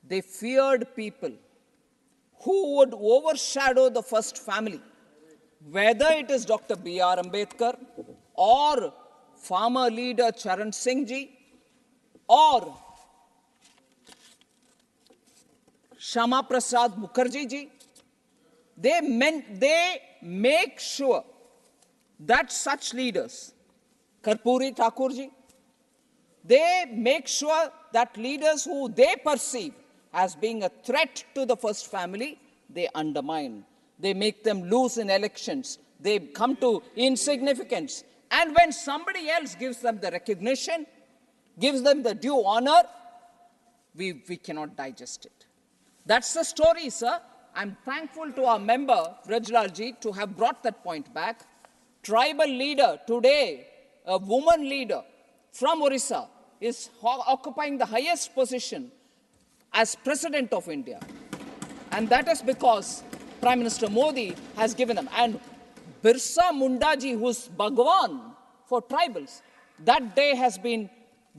They feared people who would overshadow the first family, whether it is Dr. B.R. Ambedkar or farmer leader Charan Singh ji or Shama Prasad Mukherjee ji. They make sure that such leaders, Karpuri Thakur ji, they make sure that leaders who they perceive as being a threat to the first family, they undermine. They make them lose in elections. They come to insignificance. And when somebody else gives them the recognition, gives them the due honor, we cannot digest it. That's the story, sir. I'm thankful to our member, Rajyasabha, to have brought that point back. Tribal leader today, a woman leader from Orissa, is occupying the highest position as President of India. And that is because Prime Minister Modi has given them. And Birsa Munda ji, who's Bhagwan for tribals, that day has been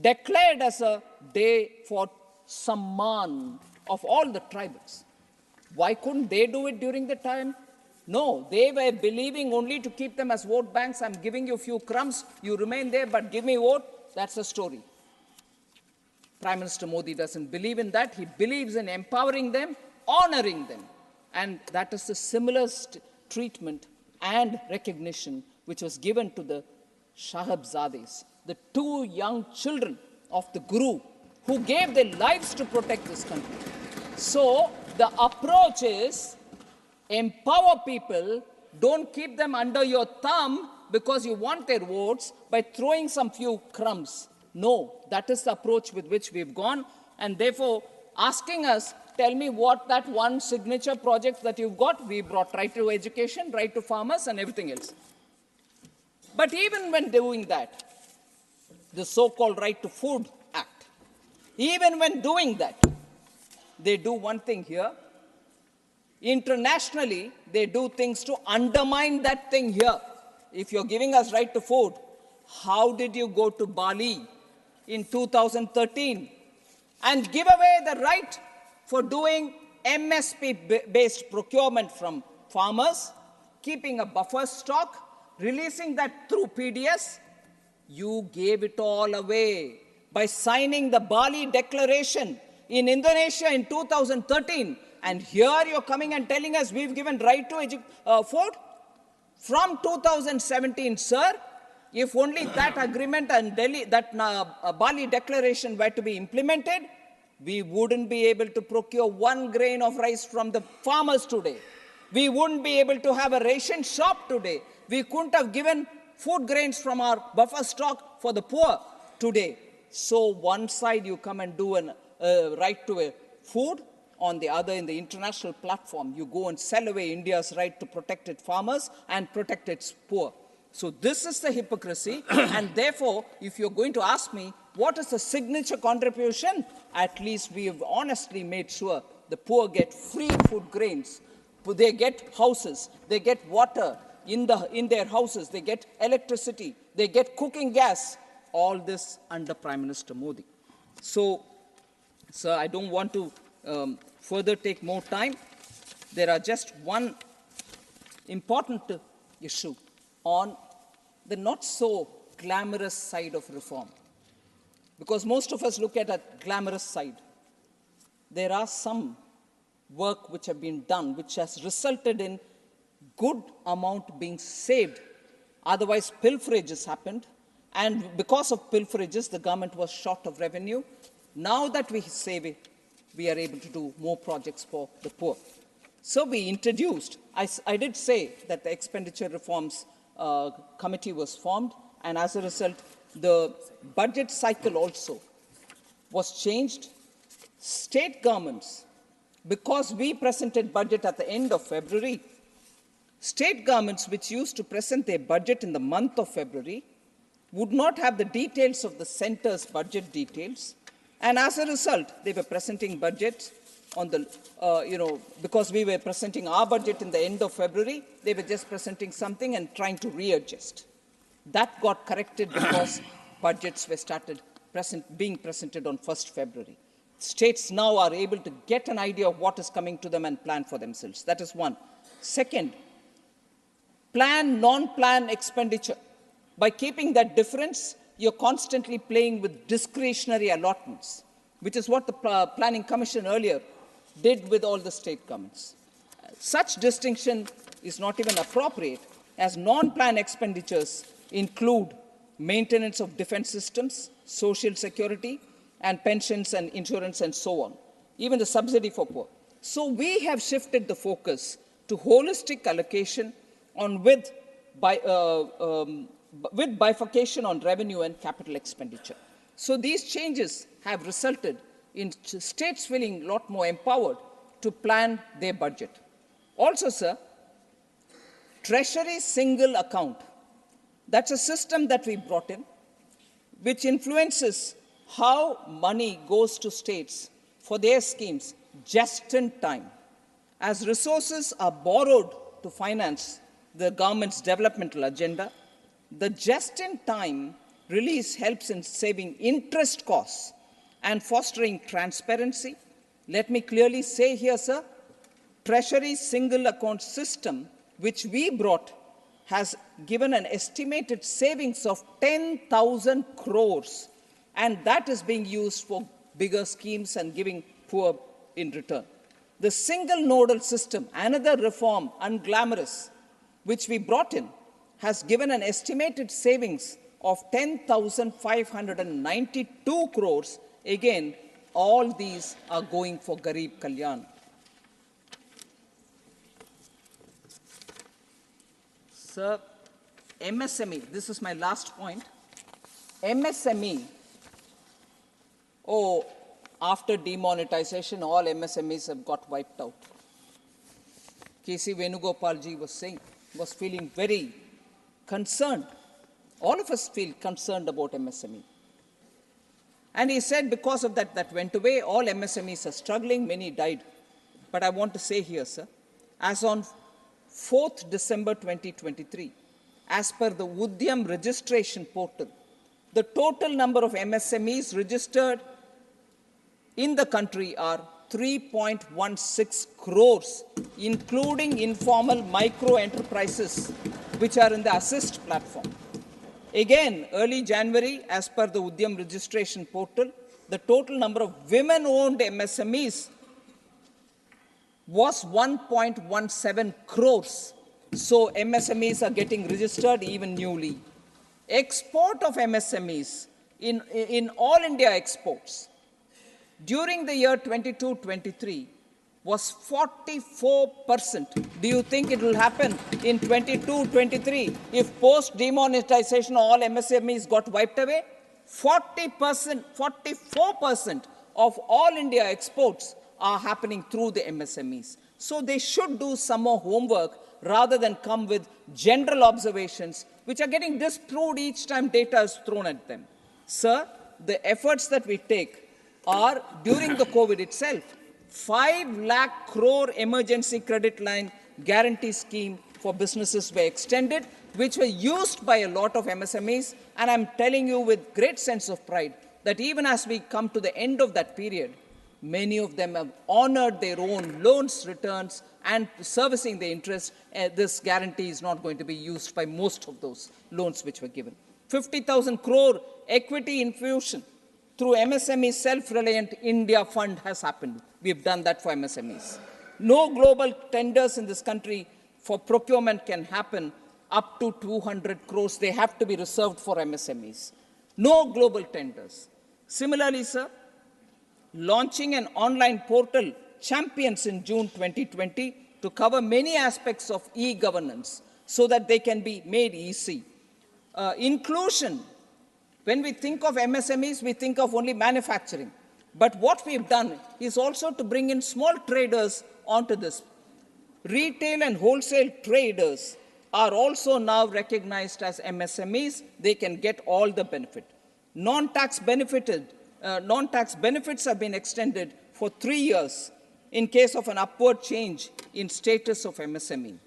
declared as a day for Samman of all the tribals. Why couldn't they do it during the time? No, they were believing only to keep them as vote banks. I'm giving you a few crumbs, you remain there, but give me vote. That's the story. Prime Minister Modi doesn't believe in that. He believes in empowering them, honoring them. And that is the similar treatment and recognition which was given to the Sahibzades, the two young children of the Guru who gave their lives to protect this country. So the approach is empower people, don't keep them under your thumb because you want their votes by throwing some few crumbs. No, that is the approach with which we've gone, and therefore asking us, tell me what that one signature project that you've got, we brought right to education, right to farmers and everything else. But even when doing that, the so-called Right to Food Act, even when doing that, they do one thing here. Internationally, they do things to undermine that thing here. If you're giving us right to food, how did you go to Bali in 2013 and give away the right for doing MSP-based procurement from farmers, keeping a buffer stock, releasing that through PDS? You gave it all away by signing the Bali Declaration in Indonesia in 2013. And here you're coming and telling us we've given right to food? From 2017, sir, if only that agreement and Bali Declaration were to be implemented, we wouldn't be able to procure 1 grain of rice from the farmers today. We wouldn't be able to have a ration shop today. We couldn't have given food grains from our buffer stock for the poor today. So one side you come and do a right to food, on the other, in the international platform, you go and sell away India's right to protect its farmers and protect its poor. So this is the hypocrisy, and therefore, if you're going to ask me, what is the signature contribution? At least we have honestly made sure the poor get free food grains. They get houses, they get water in their houses, they get electricity, they get cooking gas. All this under Prime Minister Modi. So, sir, I don't want to further take more time. There are just one important issue on the not so glamorous side of reform. Because most of us look at a glamorous side. There are some work which have been done which has resulted in good amount being saved. Otherwise, pilferages happened. And because of pilferages, the government was short of revenue. Now that we save it, we are able to do more projects for the poor. So we introduced, I did say that the expenditure reforms committee was formed, and as a result, the budget cycle also was changed. State governments, because we presented budget at the end of February, state governments which used to present their budget in the month of February would not have the details of the center's budget details. And as a result, they were presenting budgets on the, because we were presenting our budget in the end of February, they were just presenting something and trying to readjust. That got corrected because budgets were started being presented on 1st February. States now are able to get an idea of what is coming to them and plan for themselves. That is one. Second, plan, non-plan expenditure. By keeping that difference, you're constantly playing with discretionary allotments, which is what the Planning Commission earlier did with all the state governments. Such distinction is not even appropriate, as non-plan expenditures include maintenance of defense systems, social security, and pensions and insurance and so on, even the subsidy for poor. So we have shifted the focus to holistic allocation with bifurcation on revenue and capital expenditure. So these changes have resulted in states feeling a lot more empowered to plan their budget. Also, sir, Treasury single account. That's a system that we brought in, which influences how money goes to states for their schemes just in time. As resources are borrowed to finance the government's developmental agenda, the just-in-time release helps in saving interest costs and fostering transparency. Let me clearly say here, sir, Treasury single account system, which we brought, has given an estimated savings of 10,000 crores, and that is being used for bigger schemes and giving poor in return. The single nodal system, another reform, unglamorous, which we brought in, has given an estimated savings of 10,592 crores. Again, all these are going for Garib Kalyan. Sir, MSME, this is my last point. MSME, after demonetization, all MSMEs have got wiped out. K.C. Venugopal ji was feeling very concerned. All of us feel concerned about MSME. And he said because of that went away, all MSMEs are struggling, many died. But I want to say here, sir, as on 4th December 2023, as per the Udyam registration portal, the total number of MSMEs registered in the country are 3.16 crores, including informal micro enterprises, which are in the Assist platform. Again, early January, as per the Udyam registration portal, the total number of women-owned MSMEs was 1.17 crores. So MSMEs are getting registered even newly. Export of MSMEs in all India exports during the year 22-23 was 44%. Do you think it will happen in 22-23 if post-demonetization all MSMEs got wiped away? 40%, 44% of all India exports are happening through the MSMEs. So they should do some more homework rather than come with general observations which are getting disproved each time data is thrown at them. Sir, the efforts that we take are, during the COVID itself, 5 lakh crore emergency credit line guarantee scheme for businesses were extended, which were used by a lot of MSMEs. And I'm telling you with great sense of pride that even as we come to the end of that period, many of them have honored their own loans returns and servicing the interest. This guarantee is not going to be used by most of those loans which were given. 50,000 crore equity infusion through MSME Self-Reliant India Fund has happened. We've done that for MSMEs. No global tenders in this country for procurement can happen up to 200 crores. They have to be reserved for MSMEs. No global tenders. Similarly, sir, launching an online portal, Champions, in June 2020 to cover many aspects of e-governance so that they can be made easy. Inclusion. When we think of MSMEs, we think of only manufacturing. But what we've done is also to bring in small traders onto this. Retail and wholesale traders are also now recognized as MSMEs. They can get all the benefit. Non-tax benefits have been extended for 3 years in case of an upward change in status of MSME.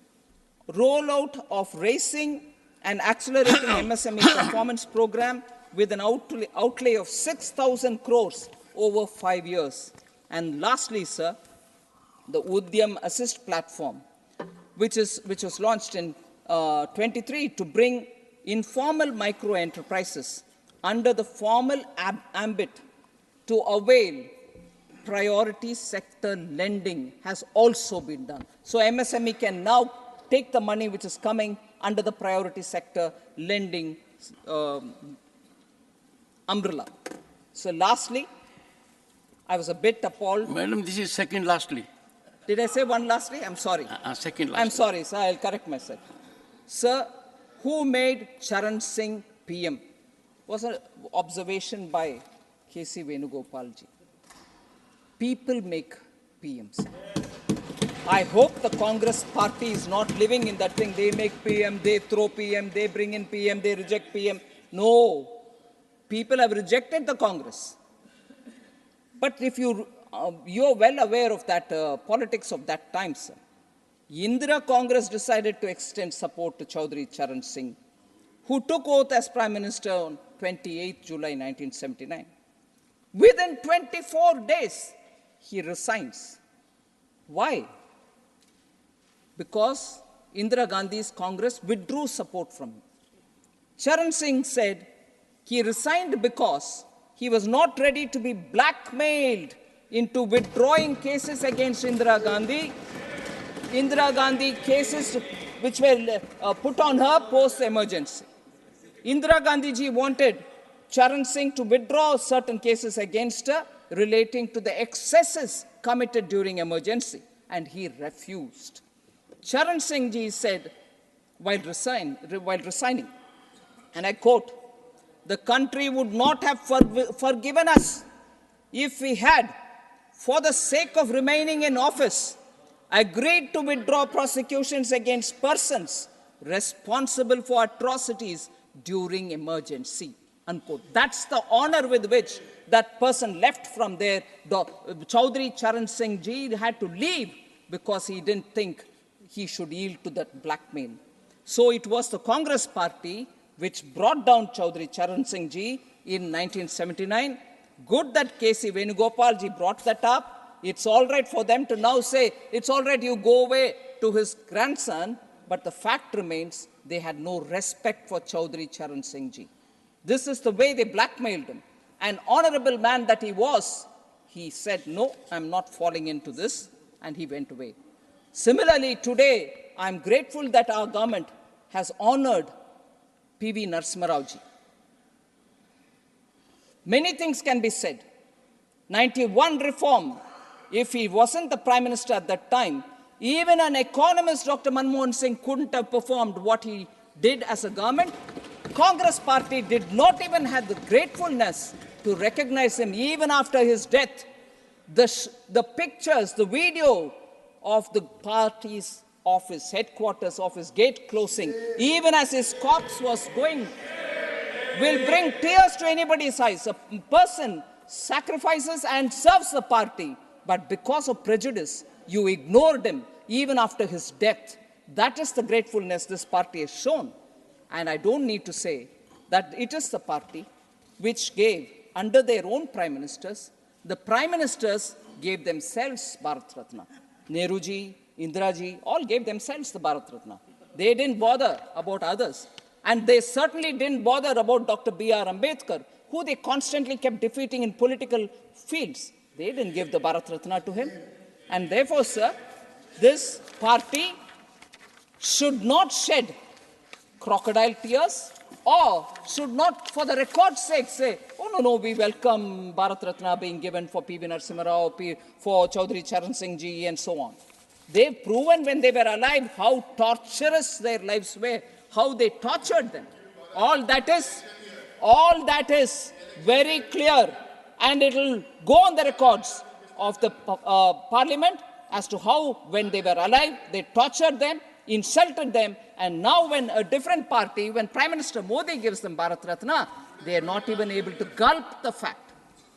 Rollout of Racing and Accelerating MSME Performance Program with an outlay of 6,000 crores over 5 years. And lastly, sir, the Udyam Assist platform, which was launched in 23 to bring informal micro enterprises under the formal ambit to avail priority sector lending has also been done. So MSME can now take the money which is coming under the priority sector lending umbrella. So lastly, I was a bit appalled. Madam, this is second lastly. Did I say one lastly? I'm sorry. Second lastly. I'm sorry, sir. I'll correct myself. Sir, who made Charan Singh PM? Was an observation by K.C. Venugopal ji. People make PMs. I hope the Congress party is not living in that thing. They make PM, they throw PM, they bring in PM, they reject PM. No. People have rejected the Congress. But if you're well aware of that politics of that time, sir. Indira Congress decided to extend support to Chaudhry Charan Singh, who took oath as Prime Minister on 28 July 1979. Within 24 days, he resigns. Why? Because Indira Gandhi's Congress withdrew support from him. Charan Singh said he resigned because he was not ready to be blackmailed into withdrawing cases against Indira Gandhi. Indira Gandhi cases which were put on her post-emergency. Indira Gandhi ji wanted Charan Singh to withdraw certain cases against her relating to the excesses committed during emergency, and he refused. Charan Singh ji said while resigning, and I quote, "The country would not have forgiven us if we had, for the sake of remaining in office, agreed to withdraw prosecutions against persons responsible for atrocities during emergency." Unquote. That's the honor with which that person left from there. Chaudhry Charan Singh ji had to leave because he didn't think he should yield to that blackmail. So it was the Congress party which brought down Chaudhry Charan Singh ji in 1979. Good that K.C. Venugopal ji brought that up. It's all right for them to now say, it's all right, you go away to his grandson, but the fact remains they had no respect for Chaudhry Charan Singh ji. This is the way they blackmailed him. An honorable man that he was, he said, no, I'm not falling into this, and he went away. Similarly, today, I'm grateful that our government has honored P.V. Narasimha Rao ji. Many things can be said. 91 reform, if he wasn't the Prime Minister at that time, even an economist, Dr. Manmohan Singh, couldn't have performed what he did as a government. Congress party did not even have the gratefulness to recognize him even after his death. The pictures, the video of the party's office, headquarters, office gate closing, even as his corpse was going, will bring tears to anybody's eyes. A person sacrifices and serves the party, but because of prejudice, you ignored him even after his death. That is the gratefulness this party has shown. And I don't need to say that it is the party which gave, under their own prime ministers, the prime ministers gave themselves Bharat Ratna. Nehru ji, Indira ji, all gave themselves the Bharat Ratna. They didn't bother about others. And they certainly didn't bother about Dr. B.R. Ambedkar, who they constantly kept defeating in political fields. They didn't give the Bharat Ratna to him. And therefore, sir, this party should not shed crocodile tears, or should not, for the record's sake, say, oh, no, we welcome Bharat Ratna being given for P.V. Narasimha Rao, for Chaudhry Charan Singh ji, and so on. They've proven when they were alive how torturous their lives were, how they tortured them. All that is very clear, and it will go on the records of the Parliament as to how, when they were alive, they tortured them, insulted them, and now when a different party, when Prime Minister Modi gives them Bharat Ratna, they are not even able to gulp the fact.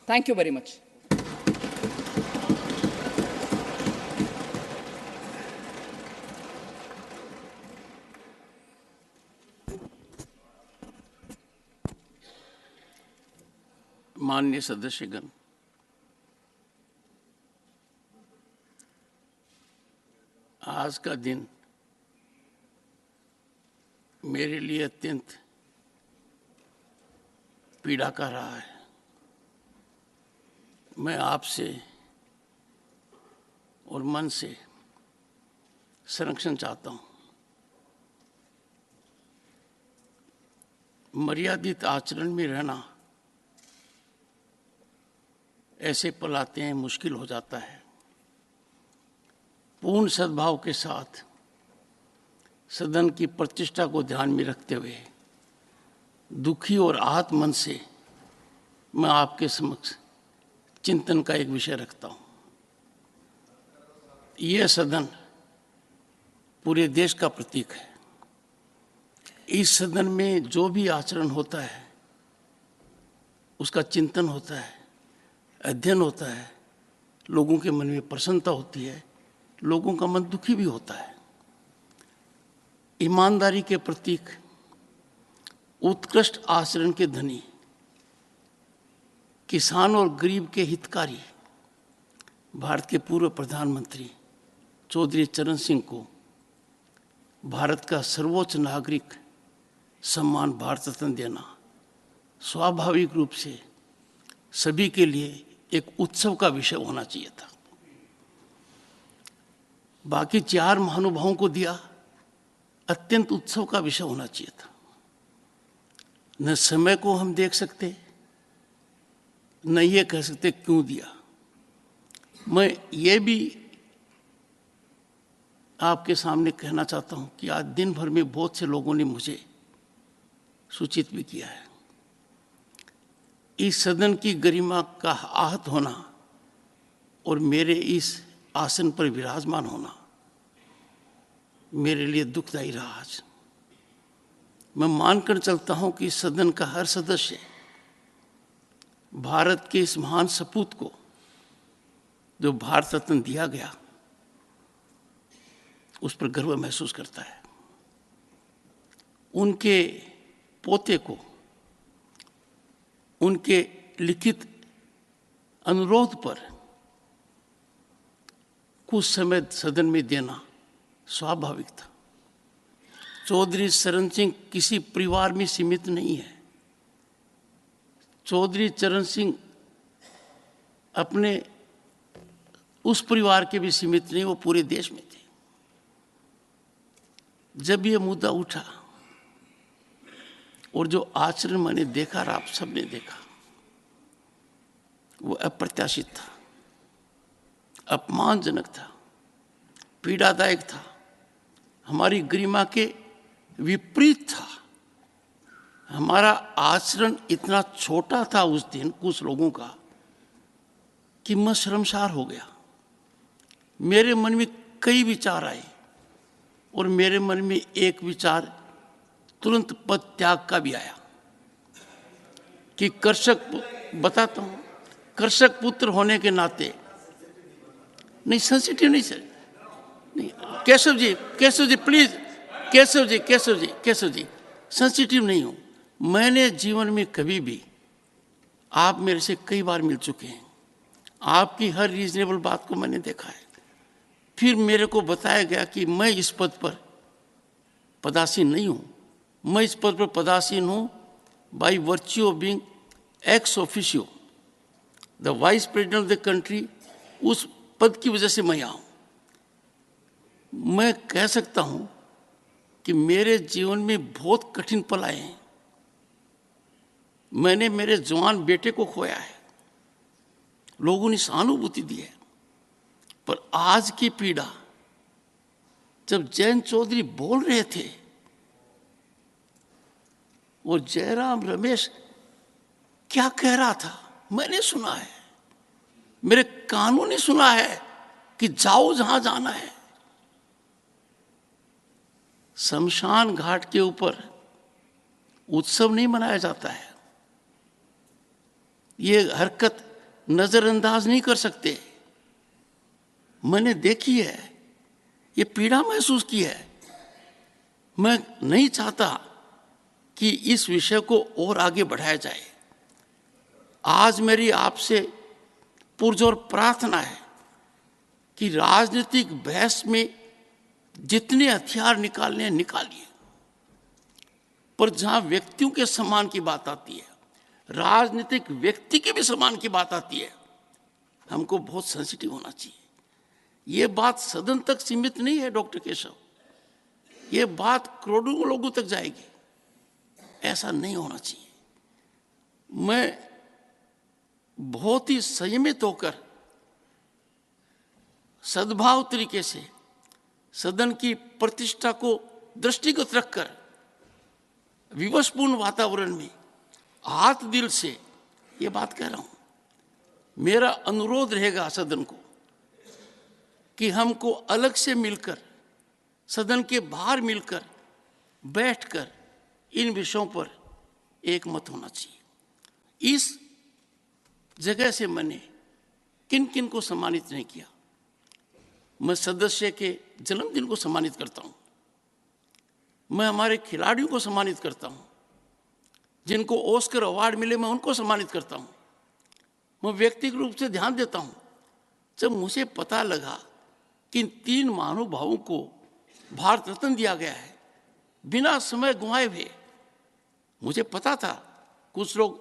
Thank you very much. माननीय सदस्यगण, आज का दिन मेरे लिए अत्यंत पीड़ा का रहा है। मैं आपसे और मन से संरक्षण चाहता हूँ। मर्यादित आचरण में रहना ऐसे पल आते हैं, मुश्किल हो जाता है। पूर्ण सद्भाव के साथ सदन की प्रतिष्ठा को ध्यान में रखते हुए दुखी और आहत मन से मैं आपके समक्ष चिंतन का एक विषय रखता हूँ। यह सदन पूरे देश का प्रतीक है। इस सदन में जो भी आचरण होता है उसका चिंतन होता है, अध्ययन होता है, लोगों के मन में प्रसन्नता होती है, लोगों का मन दुखी भी होता है। ईमानदारी के प्रतीक, उत्कृष्ट आचरण के धनी, किसान और गरीब के हितकारी भारत के पूर्व प्रधानमंत्री चौधरी चरण सिंह को भारत का सर्वोच्च नागरिक सम्मान भारत रत्न देना स्वाभाविक रूप से सभी के लिए एक उत्सव का विषय होना चाहिए था। बाकी 4 महानुभावों को दिया, अत्यंत उत्सव का विषय होना चाहिए था। न समय को हम देख सकते, न ये कह सकते क्यों दिया। मैं ये भी आपके सामने कहना चाहता हूं कि आज दिन भर में बहुत से लोगों ने मुझे सूचित भी किया है। इस सदन की गरिमा का आहत होना और मेरे इस आसन पर विराजमान होना मेरे लिए दुखदायी रहा। आज मैं मानकर चलता हूं कि सदन का हर सदस्य भारत के इस महान सपूत को, जो भारत रत्न दिया गया, उस पर गर्व महसूस करता है। उनके पोते को उनके लिखित अनुरोध पर कुछ समय सदन में देना स्वाभाविक था। चौधरी चरण सिंह किसी परिवार में सीमित नहीं है। चौधरी चरण सिंह अपने उस परिवार के भी सीमित नहीं, वो पूरे देश में थे। जब ये मुद्दा उठा और जो आचरण मैंने देखा और आप सबने देखा, वो अप्रत्याशित था, अपमानजनक था, पीड़ादायक था, हमारी गरिमा के विपरीत था। हमारा आचरण इतना छोटा था उस दिन कुछ लोगों का कि मैं शर्मसार हो गया। मेरे मन में कई विचार आए और मेरे मन में एक विचार तुरंत पद त्याग का भी आया कि बताता हूं, कृषक पुत्र होने के नाते, नहीं सेंसिटिव नहीं सर, नहीं केशव जी प्लीज, केशव जी सेंसिटिव नहीं हूं। मैंने जीवन में कभी भी, आप मेरे से कई बार मिल चुके हैं, आपकी हर रीजनेबल बात को मैंने देखा है। फिर मेरे को बताया गया कि मैं इस पद पर पदासीन नहीं हूं। मैं इस पद पर पदासीन हूं by virtue of being ex officio the vice president of the country. उस पद की वजह से मैं यहाँ हूं। मैं कह सकता हूं कि मेरे जीवन में बहुत कठिन पल आए हैं। मैंने मेरे जवान बेटे को खोया है, लोगों ने सहानुभूति दी है, पर आज की पीड़ा, जब जयंत चौधरी बोल रहे थे वो जयराम रमेश क्या कह रहा था, मैंने सुना है, मेरे कानों ने सुना है कि जाओ जहां जाना है। शमशान घाट के ऊपर उत्सव नहीं मनाया जाता है। ये हरकत नजरअंदाज नहीं कर सकते। मैंने देखी है, ये पीड़ा महसूस की है। मैं नहीं चाहता कि इस विषय को और आगे बढ़ाया जाए। आज मेरी आपसे पुरजोर प्रार्थना है कि राजनीतिक बहस में जितने हथियार निकालने हैं निकालिए, पर जहां व्यक्तियों के सम्मान की बात आती है, राजनीतिक व्यक्ति के भी सम्मान की बात आती है, हमको बहुत सेंसिटिव होना चाहिए। ये बात सदन तक सीमित नहीं है डॉक्टर केशव, ये बात करोड़ों लोगों तक जाएगी। ऐसा नहीं होना चाहिए। मैं बहुत ही संयमित होकर, सद्भाव तरीके से सदन की प्रतिष्ठा को दृष्टिगत रखकर विवशपूर्ण वातावरण में हाथ दिल से ये बात कह रहा हूं। मेरा अनुरोध रहेगा सदन को कि हमको अलग से मिलकर, सदन के बाहर मिलकर, बैठकर इन विषयों पर एक मत होना चाहिए। इस जगह से मैंने किन किन को सम्मानित नहीं किया। मैं सदस्य के जन्मदिन को सम्मानित करता हूं, मैं हमारे खिलाड़ियों को सम्मानित करता हूं, जिनको ऑस्कर अवार्ड मिले मैं उनको सम्मानित करता हूं। मैं व्यक्तिगत रूप से ध्यान देता हूं। जब मुझे पता लगा कि इन 3 महानुभावों को भारत रत्न दिया गया है, बिना समय गंवाए हुए, मुझे पता था कुछ लोग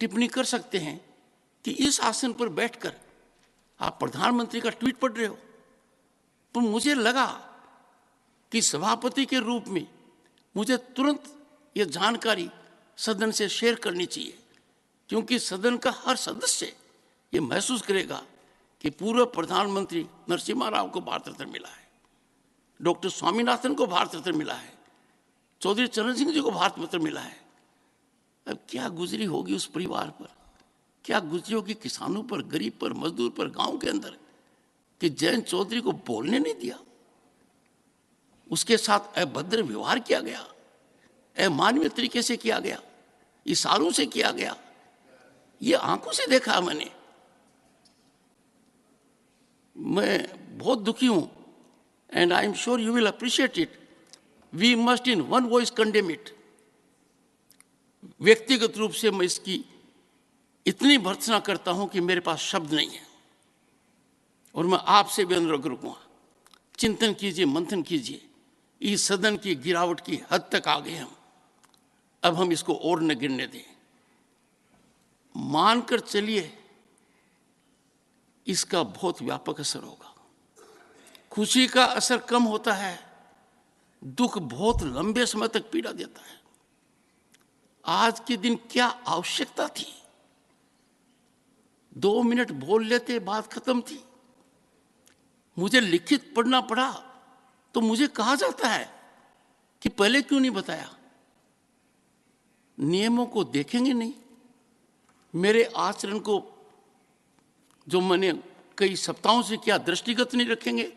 टिप्पणी कर सकते हैं कि इस आसन पर बैठकर आप प्रधानमंत्री का ट्वीट पढ़ रहे हो, पर मुझे लगा कि सभापति के रूप में मुझे तुरंत ये जानकारी सदन से शेयर करनी चाहिए, क्योंकि सदन का हर सदस्य ये महसूस करेगा कि पूर्व प्रधानमंत्री नरसिम्हा राव को भारत रत्न मिला है, डॉक्टर स्वामीनाथन को भारत रत्न मिला है, चौधरी चरण सिंह जी को भारत रत्न मिला है। अब क्या गुजरी होगी उस परिवार पर, क्या गुजरी होगी किसानों पर, गरीब पर, मजदूर पर, गांव के अंदर, कि जयंत चौधरी को बोलने नहीं दिया, उसके साथ अभद्र व्यवहार किया गया, अमानवीय तरीके से किया गया, इशारों से किया गया। ये आंखों से देखा मैंने। मैं बहुत दुखी हूं, and I am sure you will appreciate it. We must in one voice condemn it. व्यक्तिगत रूप से मैं इसकी इतनी भर्त्सना करता हूं कि मेरे पास शब्द नहीं है, और मैं आपसे भी अनुरोध करूंगा, चिंतन कीजिए, मंथन कीजिए। इस सदन की गिरावट की हद तक आ गए हम, अब हम इसको और न गिरने दें। मानकर चलिए इसका बहुत व्यापक असर होगा। खुशी का असर कम होता है, दुख बहुत लंबे समय तक पीड़ा देता है। आज के दिन क्या आवश्यकता थी? 2 मिनट बोल लेते, बात खत्म थी। मुझे लिखित पढ़ना पड़ा तो मुझे कहा जाता है कि पहले क्यों नहीं बताया। नियमों को देखेंगे नहीं, मेरे आचरण को जो मैंने कई सप्ताहों से किया दृष्टिगत नहीं रखेंगे,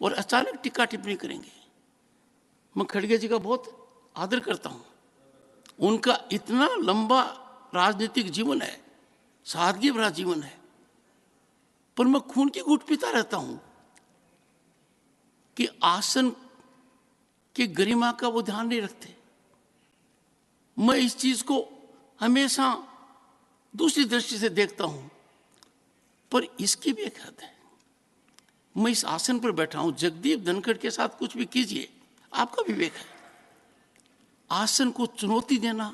और अचानक टिक्का टिप्पणी करेंगे। मैं खड़गे जी का बहुत आदर करता हूं, उनका इतना लंबा राजनीतिक जीवन है, सादगी भरा जीवन है, पर मैं खून की घूंट पीता रहता हूं कि आसन की गरिमा का वो ध्यान नहीं रखते। मैं इस चीज को हमेशा दूसरी दृष्टि से देखता हूं, पर इसकी भी एक हद है। मैं इस आसन पर बैठा हूं, जगदीप धनखड़ के साथ कुछ भी कीजिए, आपका विवेक है। आसन को चुनौती देना,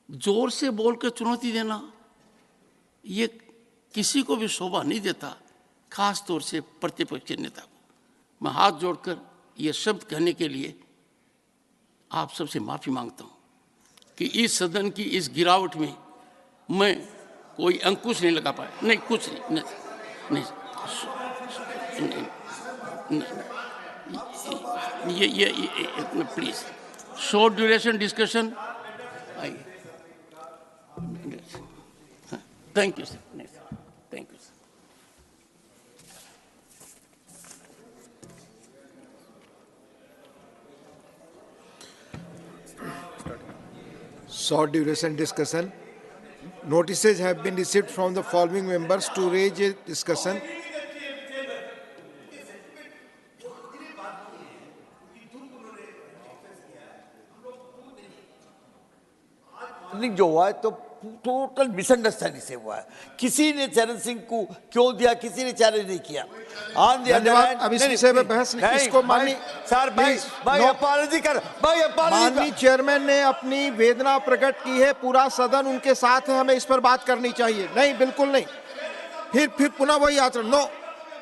जोर से बोलकर चुनौती देना, ये किसी को भी शोभा नहीं देता, खास तौर से प्रतिपक्ष के नेता को। मैं हाथ जोड़कर ये शब्द कहने के लिए आप सबसे माफी मांगता हूं कि इस सदन की इस गिरावट में मैं कोई अंकुश नहीं लगा पाया। नहीं, कुछ नहीं, नहीं, नहीं, ये please short duration discussion. Thank you sir, thank you sir. Short duration discussion. Notices have been received from the following members to raise a discussion. जो हुआ है तो टोटल मिसअंडरस्टैंडिंग से हुआ है। किसी ने चरण सिंह को क्यों दिया, किसी ने चैलेंज नहीं किया। धन्यवाद। अब इस विषय में बहस नहीं, इसको माननीय सर भाई अपॉलॉजी कर, भाई अपॉलॉजी। माननीय चेयरमैन ने अपनी वेदना प्रकट की है, पूरा सदन उनके साथ है, हमें इस पर बात करनी चाहिए। नहीं, बिल्कुल नहीं। फिर पुनः वही आचरण। No,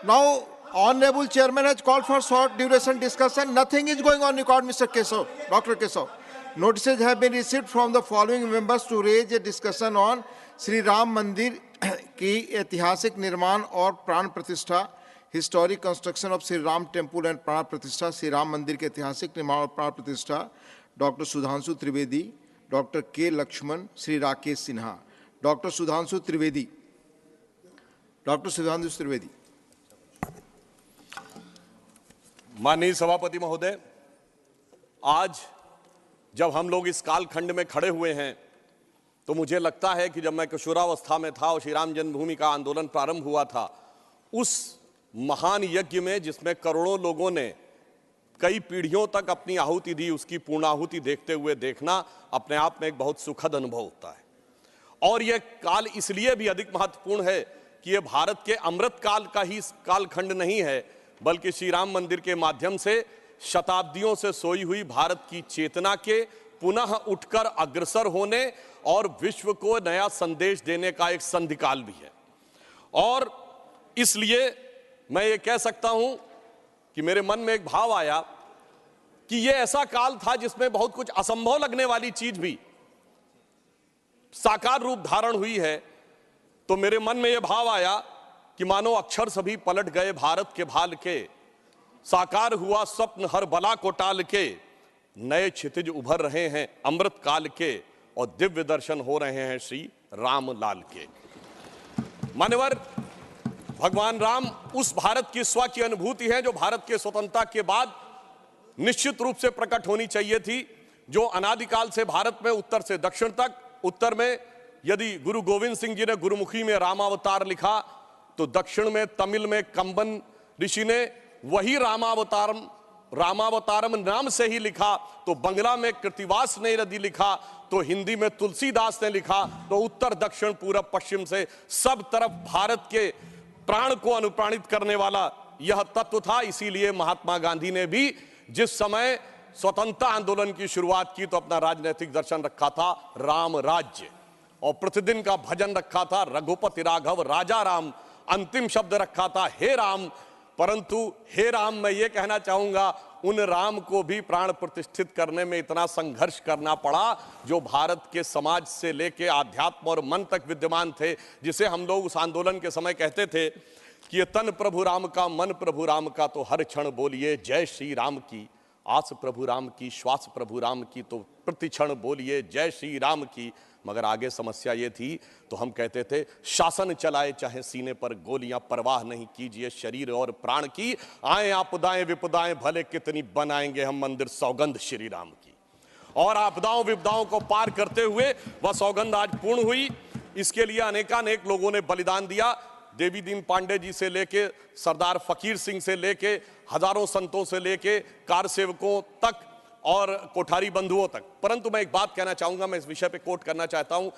now honourable chairman has called for short duration discussion. Nothing is going on record mister Keshav, doctor Keshav. Notices have been received from the following members to raise a discussion on Shri Ram मंदिर की ऐतिहासिक निर्माण और प्राण प्रतिष्ठा, historic construction of Shri Ram temple and प्राण प्रतिष्ठा, श्री राम मंदिर के ऐतिहासिक निर्माण और प्राण प्रतिष्ठा, doctor Sudhanshu Trivedi, doctor K Laxman, Shri Rakesh Sinha. Doctor Sudhanshu Trivedi, doctor Sudhanshu Trivedi. माननीय सभापति महोदय, आज जब हम लोग इस कालखंड में खड़े हुए हैं तो मुझे लगता है कि जब मैं किशोरावस्था में था और श्री राम जन्मभूमि का आंदोलन प्रारंभ हुआ था, उस महान यज्ञ में जिसमें करोड़ों लोगों ने कई पीढ़ियों तक अपनी आहुति दी, उसकी पूर्णाहुति देखते हुए देखना अपने आप में एक बहुत सुखद अनुभव होता है। और यह काल इसलिए भी अधिक महत्वपूर्ण है कि यह भारत के अमृत काल का ही कालखंड नहीं है, बल्कि श्री राम मंदिर के माध्यम से शताब्दियों से सोई हुई भारत की चेतना के पुनः उठकर अग्रसर होने और विश्व को नया संदेश देने का एक संधिकाल भी है। और इसलिए मैं ये कह सकता हूं कि मेरे मन में एक भाव आया कि यह ऐसा काल था जिसमें बहुत कुछ असंभव लगने वाली चीज भी साकार रूप धारण हुई है, तो मेरे मन में यह भाव आया कि मानो अक्षर सभी पलट गए भारत के भाल के, साकार हुआ स्वप्न हर बला को टाल के, नए क्षितिज उभर रहे हैं अमृत काल के, और दिव्य दर्शन हो रहे हैं श्री राम लाल के। मान्यवर, भगवान राम उस भारत की स्व की अनुभूति है जो भारत के स्वतंत्रता के बाद निश्चित रूप से प्रकट होनी चाहिए थी, जो अनादिकाल से भारत में उत्तर से दक्षिण तक, उत्तर में यदि गुरु गोविंद सिंह जी ने गुरुमुखी में रामावतार लिखा, तो दक्षिण में तमिल में कंबन ऋषि ने वही रामावतारम नाम से ही लिखा, तो बंगला में कृतिवास ने यदि लिखा, तो हिंदी में तुलसीदास ने लिखा, तो उत्तर दक्षिण पूरब पश्चिम से सब तरफ भारत के प्राण को अनुप्राणित करने वाला यह तत्व था। इसीलिए महात्मा गांधी ने भी जिस समय स्वतंत्रता आंदोलन की शुरुआत की, तो अपना राजनीतिक दर्शन रखा था राम राज्य, और प्रतिदिन का भजन रखा था रघुपति राघव राजा राम, अंतिम शब्द रखा था हे राम। परंतु हे राम, मैं ये कहना चाहूंगा, उन राम को भी प्राण प्रतिष्ठित करने में इतना संघर्ष करना पड़ा, जो भारत के समाज से लेके आध्यात्म और मन तक विद्यमान थे, जिसे हम लोग उस आंदोलन के समय कहते थे कि ये तन प्रभु राम का, मन प्रभु राम का, तो हर क्षण बोलिए जय श्री राम की, आस प्रभु राम की, श्वास प्रभु राम की, तो प्रति क्षण बोलिए जय श्री राम की। मगर आगे समस्या ये थी, तो हम कहते थे शासन चलाए चाहे सीने पर गोलियां, परवाह नहीं कीजिए शरीर और प्राण की, आए आपदाएं विपदाएं भले कितनी, बनाएंगे हम मंदिर सौगंध श्री राम की। और आपदाओं विपदाओं को पार करते हुए वह सौगंध आज पूर्ण हुई। इसके लिए अनेकानेक लोगों ने बलिदान दिया, देवी दीन पांडे जी से लेके सरदार फकीर सिंह से लेके हजारों संतों से लेके कार सेवकों तक और कोठारी बंधुओं तक। परंतु मैं एक बात कहना चाहूंगा, मैं इस विषय पे कोट करना चाहता हूं।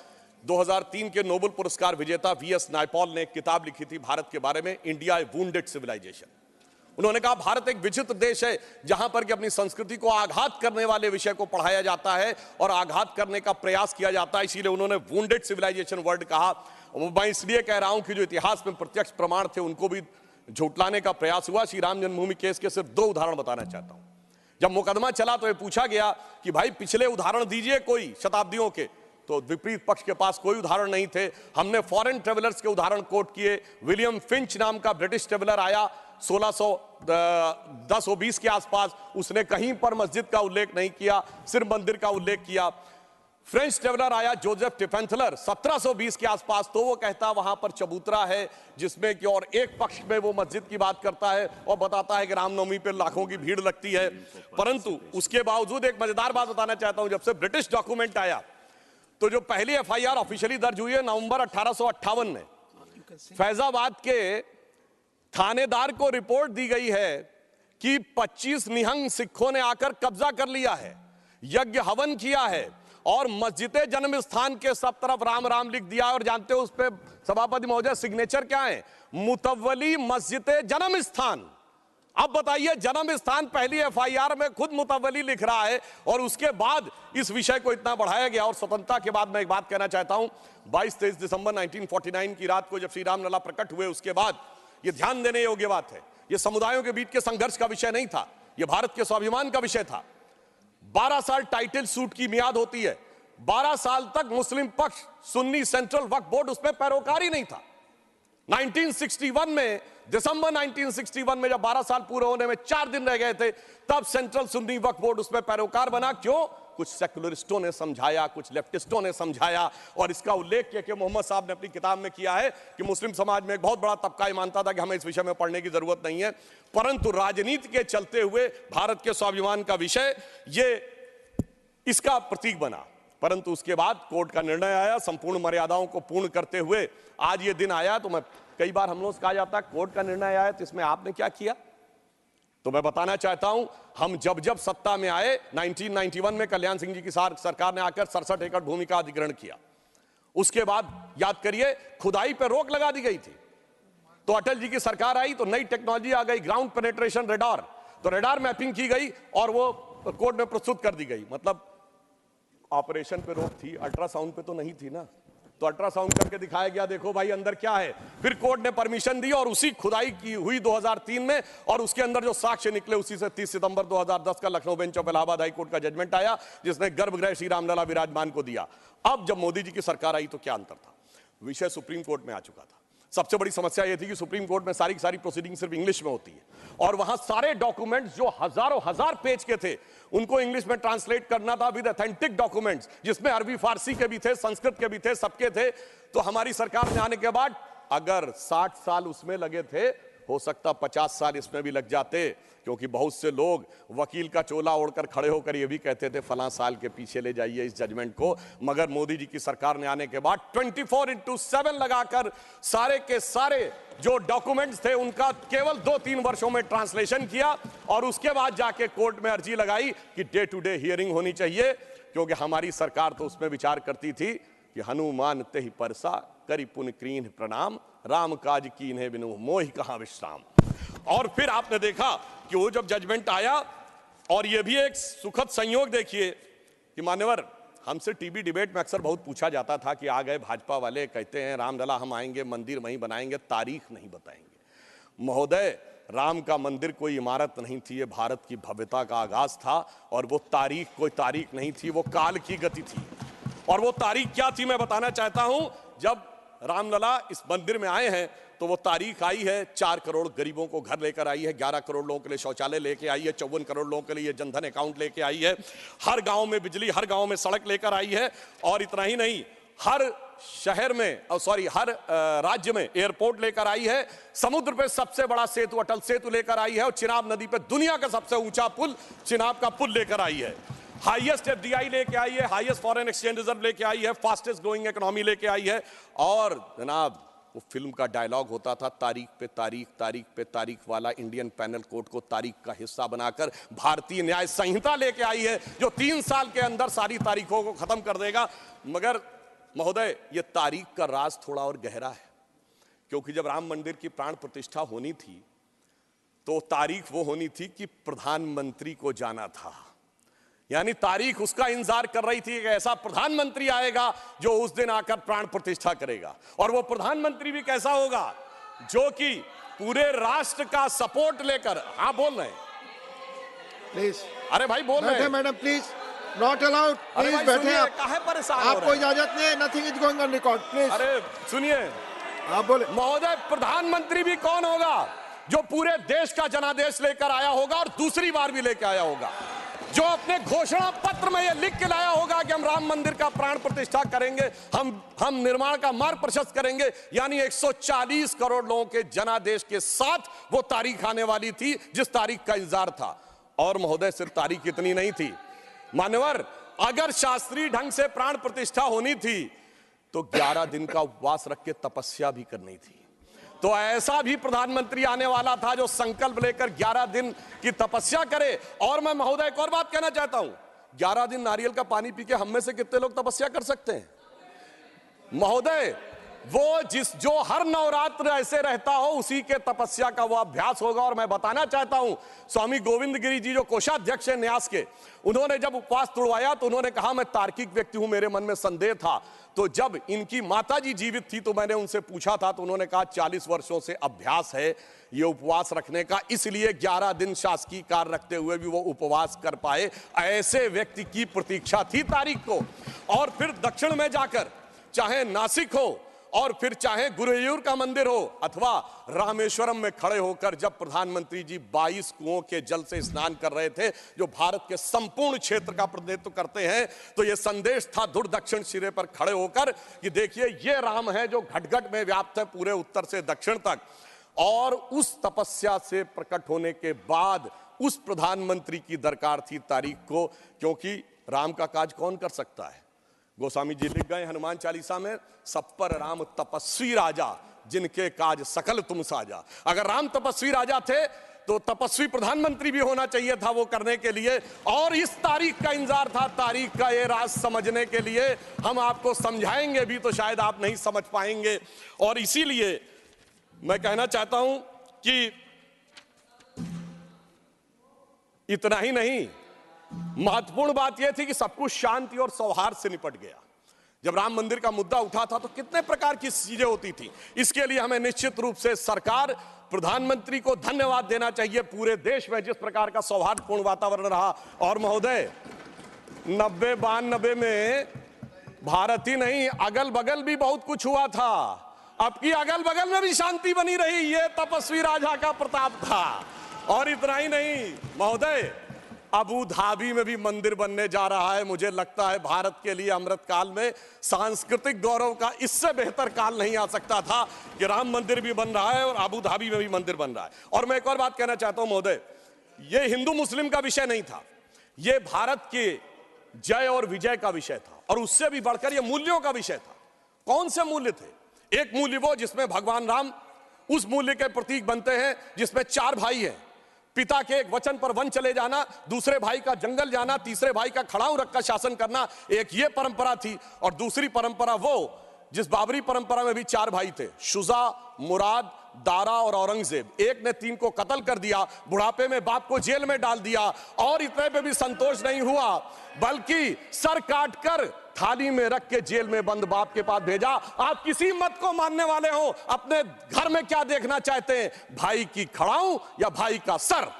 2003 के नोबेल पुरस्कार विजेता वीएस नायपॉल ने एक किताब लिखी थी भारत के बारे में, इंडिया ए वुंडेड सिविलाइजेशन। उन्होंने कहा भारत एक विचित्र देश है जहां पर कि अपनी संस्कृति को आघात करने वाले विषय को पढ़ाया जाता है और आघात करने का प्रयास किया जाता है, इसीलिए उन्होंने वुंडेड सिविलाइजेशन वर्ड कहा। मैं इसलिए कह रहा हूं कि जो इतिहास में प्रत्यक्ष प्रमाण थे उनको भी झुटलाने का प्रयास हुआ। श्री राम जन्मभूमि केस के सिर्फ 2 उदाहरण बताना चाहता हूं। जब मुकदमा चला तो ये पूछा गया कि भाई पिछले उदाहरण दीजिए कोई शताब्दियों के, तो विपरीत पक्ष के पास कोई उदाहरण नहीं थे। हमने फॉरेन ट्रेवलर्स के उदाहरण कोट किए। विलियम फिंच नाम का ब्रिटिश ट्रेवलर आया 1610-20 के आसपास, उसने कहीं पर मस्जिद का उल्लेख नहीं किया, सिर्फ मंदिर का उल्लेख किया। फ्रेंच ट्रेवलर आया जोसेफ टिफेंथलर 1720 के आसपास, तो वो कहता वहां पर चबूतरा है जिसमें कि और एक पक्ष में वो मस्जिद की बात करता है और बताता है कि रामनवमी पे लाखों की भीड़ लगती है। परंतु उसके बावजूद एक मजेदार बात बताना चाहता हूं, जब से ब्रिटिश डॉक्यूमेंट आया तो जो पहली एफआईआर ऑफिशियली दर्ज हुई है नवंबर 1858 में, फैजाबाद के थानेदार को रिपोर्ट दी गई है कि 25 निहंग सिखों ने आकर कब्जा कर लिया है, यज्ञ हवन किया है और मस्जिद जन्म स्थान के सब तरफ राम राम लिख दिया। और जानते हो उस पे सभापति महोदय सिग्नेचर क्या है? मुतव्वली मस्जिद जन्म स्थान। अब बताइए, जन्म स्थान पहली एफआईआर में खुद मुतव्वली लिख रहा है और उसके बाद इस विषय को इतना बढ़ाया गया। और स्वतंत्रता के बाद मैं एक बात कहना चाहता हूं, 22-23 दिसंबर 1949 की रात को जब श्री राम लला प्रकट हुए, उसके बाद यह ध्यान देने योग्य बात है, यह समुदायों के बीच के संघर्ष का विषय नहीं था, यह भारत के स्वाभिमान का विषय था। 12 साल टाइटल सूट की मियाद होती है, 12 साल तक मुस्लिम पक्ष सुन्नी सेंट्रल वक्फ बोर्ड उसमें पैरोकारी नहीं था। 1961 में, दिसंबर 1961 में जब 12 साल पूरे होने में 4 दिन रह गए थे, तब सेंट्रल सुन्नी वक्फ बोर्ड उसमें पैरोकार बना। क्यों? कुछ सेकुलरिस्टों ने समझाया, कुछ लेफ्टिस्टों ने समझाया, और इसका उल्लेख के मोहम्मद साहब ने अपनी किताब में किया है कि मुस्लिम समाज में एक बहुत बड़ा तबका ये मानता था कि हमें इस विषय में पढ़ने की जरूरत नहीं है। परंतु राजनीति के चलते हुए भारत के स्वाभिमान का विषय ये इसका प्रतीक बना। परंतु उसके बाद कोर्ट का निर्णय आया, संपूर्ण मर्यादाओं को पूर्ण करते हुए आज ये दिन आया। तो मैं कई बार हम लोग कहा जाता है कोर्ट का निर्णय आया तो इसमें आपने क्या किया, तो मैं बताना चाहता हूं, हम जब जब सत्ता में आए 1991 में कल्याण सिंह जी की सरकार ने आकर 67 एकड़ भूमि का अधिग्रहण किया। उसके बाद याद करिए खुदाई पर रोक लगा दी गई थी। तो अटल जी की सरकार आई तो नई टेक्नोलॉजी आ गई, ग्राउंड पेनिट्रेशन रेडार, तो रेडार मैपिंग की गई और वो कोर्ट में प्रस्तुत कर दी गई। मतलब ऑपरेशन पे रोक थी, अल्ट्रासाउंड पे तो नहीं थी ना। तो अल्ट्रासाउंड करके दिखाया गया, देखो भाई अंदर क्या है। फिर कोर्ट ने परमिशन दी और उसी खुदाई की हुई 2003 में, और उसके अंदर जो साक्ष्य निकले उसी से 30 सितंबर 2010 का Lucknow bench of Allahabad high court का जजमेंट आया, जिसने गर्भगृह श्री रामलला विराजमान को दिया। अब जब मोदी जी की सरकार आई तो क्या अंतर था? विषय सुप्रीम कोर्ट में आ चुका था। सबसे बड़ी समस्या यह थी कि सुप्रीम कोर्ट में सारी की सारी प्रोसीडिंग सिर्फ इंग्लिश में होती है, और वहां सारे डॉक्यूमेंट्स जो हजारों हजार पेज के थे उनको इंग्लिश में ट्रांसलेट करना था विद ऑथेंटिक डॉक्यूमेंट्स, जिसमें अरबी फारसी के भी थे, संस्कृत के भी थे, सबके थे। तो हमारी सरकार में आने के बाद अगर 60 साल उसमें लगे थे, हो सकता 50 साल इसमें भी लग जाते, क्योंकि बहुत से लोग वकील का चोला ओढ़कर खड़े होकर ये भी कहते थे फलां साल के पीछे ले जाइए इस जजमेंट को। मगर मोदी जी की सरकार ने आने के बाद 24/7 लगाकर सारे के सारे जो डॉक्यूमेंट्स थे उनका केवल 2-3 वर्षों में ट्रांसलेशन किया, और उसके बाद जाके कोर्ट में अर्जी लगाई कि डे टू डे हियरिंग होनी चाहिए, क्योंकि हमारी सरकार तो उसमें विचार करती थी कि हनुमान तेहि परसा करी पुन कीन्ह प्रणाम, राम काज कीन्हे बिनु मोहि कहां विश्राम। और फिर आपने देखा कि वो जब जजमेंट आया, और ये भी एक सुखद संयोग देखिए कि मान्यवर, हमसे टीवी डिबेट में अक्सर बहुत पूछा जाता था कि आ गए भाजपा वाले, कहते हैं रामलला हम आएंगे, मंदिर वहीं बनाएंगे, तारीख नहीं बताएंगे। महोदय, राम का मंदिर कोई इमारत नहीं थी, ये भारत की भव्यता का आगाज था, और वो तारीख कोई तारीख नहीं थी, वो काल की गति थी। और वो तारीख क्या थी मैं बताना चाहता हूं। जब रामलला इस मंदिर में आए हैं तो वो तारीख आई है 4 करोड़ गरीबों को घर लेकर आई है, 11 करोड़ लोगों के लिए शौचालय लेके आई है, 54 करोड़ लोगों के लिए जनधन अकाउंट लेके आई है, हर गांव में बिजली, हर गांव में सड़क लेकर आई है, और इतना ही नहीं, हर शहर में हर राज्य में एयरपोर्ट लेकर आई है, समुद्र पे सबसे बड़ा सेतु अटल सेतु लेकर आई है, और चिनाब नदी पे दुनिया का सबसे ऊंचा पुल चिनाब का पुल लेकर आई है, हाईएस्ट एफडीआई लेके आई है, हाईएस्ट फॉरेन एक्सचेंज रिजर्व लेके आई है, फास्टेस्ट ग्रोइंग इकोनॉमी लेके आई है। और जनाब, वो फिल्म का डायलॉग होता था, तारीख पे तारीख, तारीख पे तारीख वाला इंडियन पैनल कोड को तारीख का हिस्सा बनाकर भारतीय न्याय संहिता लेके आई है, जो 3 साल के अंदर सारी तारीखों को खत्म कर देगा। मगर महोदय, ये तारीख का राज थोड़ा और गहरा है, क्योंकि जब राम मंदिर की प्राण प्रतिष्ठा होनी थी तो तारीख वो होनी थी कि प्रधानमंत्री को जाना था, यानी तारीख उसका इंतजार कर रही थी कि ऐसा प्रधानमंत्री आएगा जो उस दिन आकर प्राण प्रतिष्ठा करेगा। और वो प्रधानमंत्री भी कैसा होगा, जो कि पूरे राष्ट्र का सपोर्ट लेकर, हाँ बोल रहे हैं प्लीज, अरे भाई बोल रहे हैं madam please, not allowed, please बैठे आप, काहे परेशान आपको इजाजत नहीं है, nothing is going on record, please. अरे सुनिए, आप बोले। महोदय, प्रधानमंत्री भी कौन होगा, जो पूरे देश का जनादेश लेकर आया होगा और दूसरी बार भी लेकर आया होगा, जो अपने घोषणा पत्र में यह लिख के लाया होगा कि हम राम मंदिर का प्राण प्रतिष्ठा करेंगे, हम निर्माण का मार्ग प्रशस्त करेंगे, यानी 140 करोड़ लोगों के जनादेश के साथ वो तारीख आने वाली थी जिस तारीख का इंतजार था। और महोदय, सिर्फ तारीख इतनी नहीं थी मान्यवर, अगर शास्त्रीय ढंग से प्राण प्रतिष्ठा होनी थी तो 11 दिन का उपवास रख के तपस्या भी करनी थी। तो ऐसा भी प्रधानमंत्री आने वाला था जो संकल्प लेकर 11 दिन की तपस्या करे। और मैं महोदय एक और बात कहना चाहता हूं, 11 दिन नारियल का पानी पी के हम में से कितने लोग तपस्या कर सकते हैं महोदय? वो जो हर नवरात्र ऐसे रहता हो उसी के तपस्या का वो अभ्यास होगा। और मैं बताना चाहता हूं, स्वामी गोविंद गिरी जी जो कोषाध्यक्ष हैं न्यास के, उन्होंने जब उपवास तोड़वाया तो उन्होंने कहा मैं तार्किक व्यक्ति हूं, मेरे मन में संदेह था। तो जब इनकी माताजी जीवित थी तो मैंने उनसे पूछा था, तो उन्होंने कहा 40 वर्षों से अभ्यास है ये उपवास रखने का, इसलिए 11 दिन शासकीय कार्य रखते हुए भी वो उपवास कर पाए। ऐसे व्यक्ति की प्रतीक्षा थी तारीख को। और फिर दक्षिण में जाकर, चाहे नासिक हो और फिर चाहे गुरुवायूर का मंदिर हो अथवा रामेश्वरम में खड़े होकर जब प्रधानमंत्री जी 22 कुओं के जल से स्नान कर रहे थे, जो भारत के संपूर्ण क्षेत्र का प्रतिनिधित्व करते हैं, तो यह संदेश था दूर दक्षिण सिरे पर खड़े होकर कि देखिए ये राम है जो घट-घट में व्याप्त है पूरे उत्तर से दक्षिण तक। और उस तपस्या से प्रकट होने के बाद उस प्रधानमंत्री की दरकार थी तारीख को, क्योंकि राम का काज कौन कर सकता है? गोस्वामी जी लिख गए हनुमान चालीसा में, सब पर राम तपस्वी राजा जिनके काज सकल तुम साजा। अगर राम तपस्वी राजा थे तो तपस्वी प्रधानमंत्री भी होना चाहिए था वो करने के लिए। और इस तारीख का इंतजार था, तारीख का ये राज समझने के लिए। हम आपको समझाएंगे भी तो शायद आप नहीं समझ पाएंगे। और इसीलिए मैं कहना चाहता हूं कि इतना ही नहीं, महत्वपूर्ण बात यह थी कि सब कुछ शांति और सौहार्द से निपट गया। जब राम मंदिर का मुद्दा उठा था तो कितने प्रकार की चीजें होती थी। इसके लिए हमें निश्चित रूप से सरकार, प्रधानमंत्री को धन्यवाद देना चाहिए। पूरे देश में जिस प्रकार का सौहार्दपूर्ण वातावरण रहा, और महोदय 90-92 में भारत ही नहीं अगल बगल भी बहुत कुछ हुआ था, अब की अगल बगल में भी शांति बनी रही, ये तपस्वी राजा का प्रताप था। और इतना ही नहीं महोदय, अबू धाबी में भी मंदिर बनने जा रहा है। मुझे लगता है भारत के लिए अमृत काल में सांस्कृतिक गौरव का इससे बेहतर काल नहीं आ सकता था कि राम मंदिर भी बन रहा है और अबू धाबी में भी मंदिर बन रहा है। और मैं एक और बात कहना चाहता हूं महोदय, ये हिंदू मुस्लिम का विषय नहीं था, ये भारत के जय और विजय का विषय था, और उससे भी बढ़कर ये मूल्यों का विषय था। कौन से मूल्य थे? एक मूल्य वो जिसमें भगवान राम उस मूल्य के प्रतीक बनते हैं जिसमें 4 भाई हैं, पिता के एक वचन पर वन चले जाना, दूसरे भाई का जंगल जाना, तीसरे भाई का खड़ाऊ रखकर शासन करना, एक ये परंपरा थी। और दूसरी परंपरा वो जिस बाबरी परंपरा में भी 4 भाई थे, शुजा, मुराद, दारा और औरंगजेब। एक ने 3 को कत्ल कर दिया, बुढ़ापे में बाप को जेल में डाल दिया, और इतने पे भी संतोष नहीं हुआ, बल्कि सर काटकर थाली में रख के जेल में बंद बाप के पास भेजा। आप किसी मत को मानने वाले हो, अपने घर में क्या देखना चाहते हैं, भाई की खड़ाऊ या भाई का सर?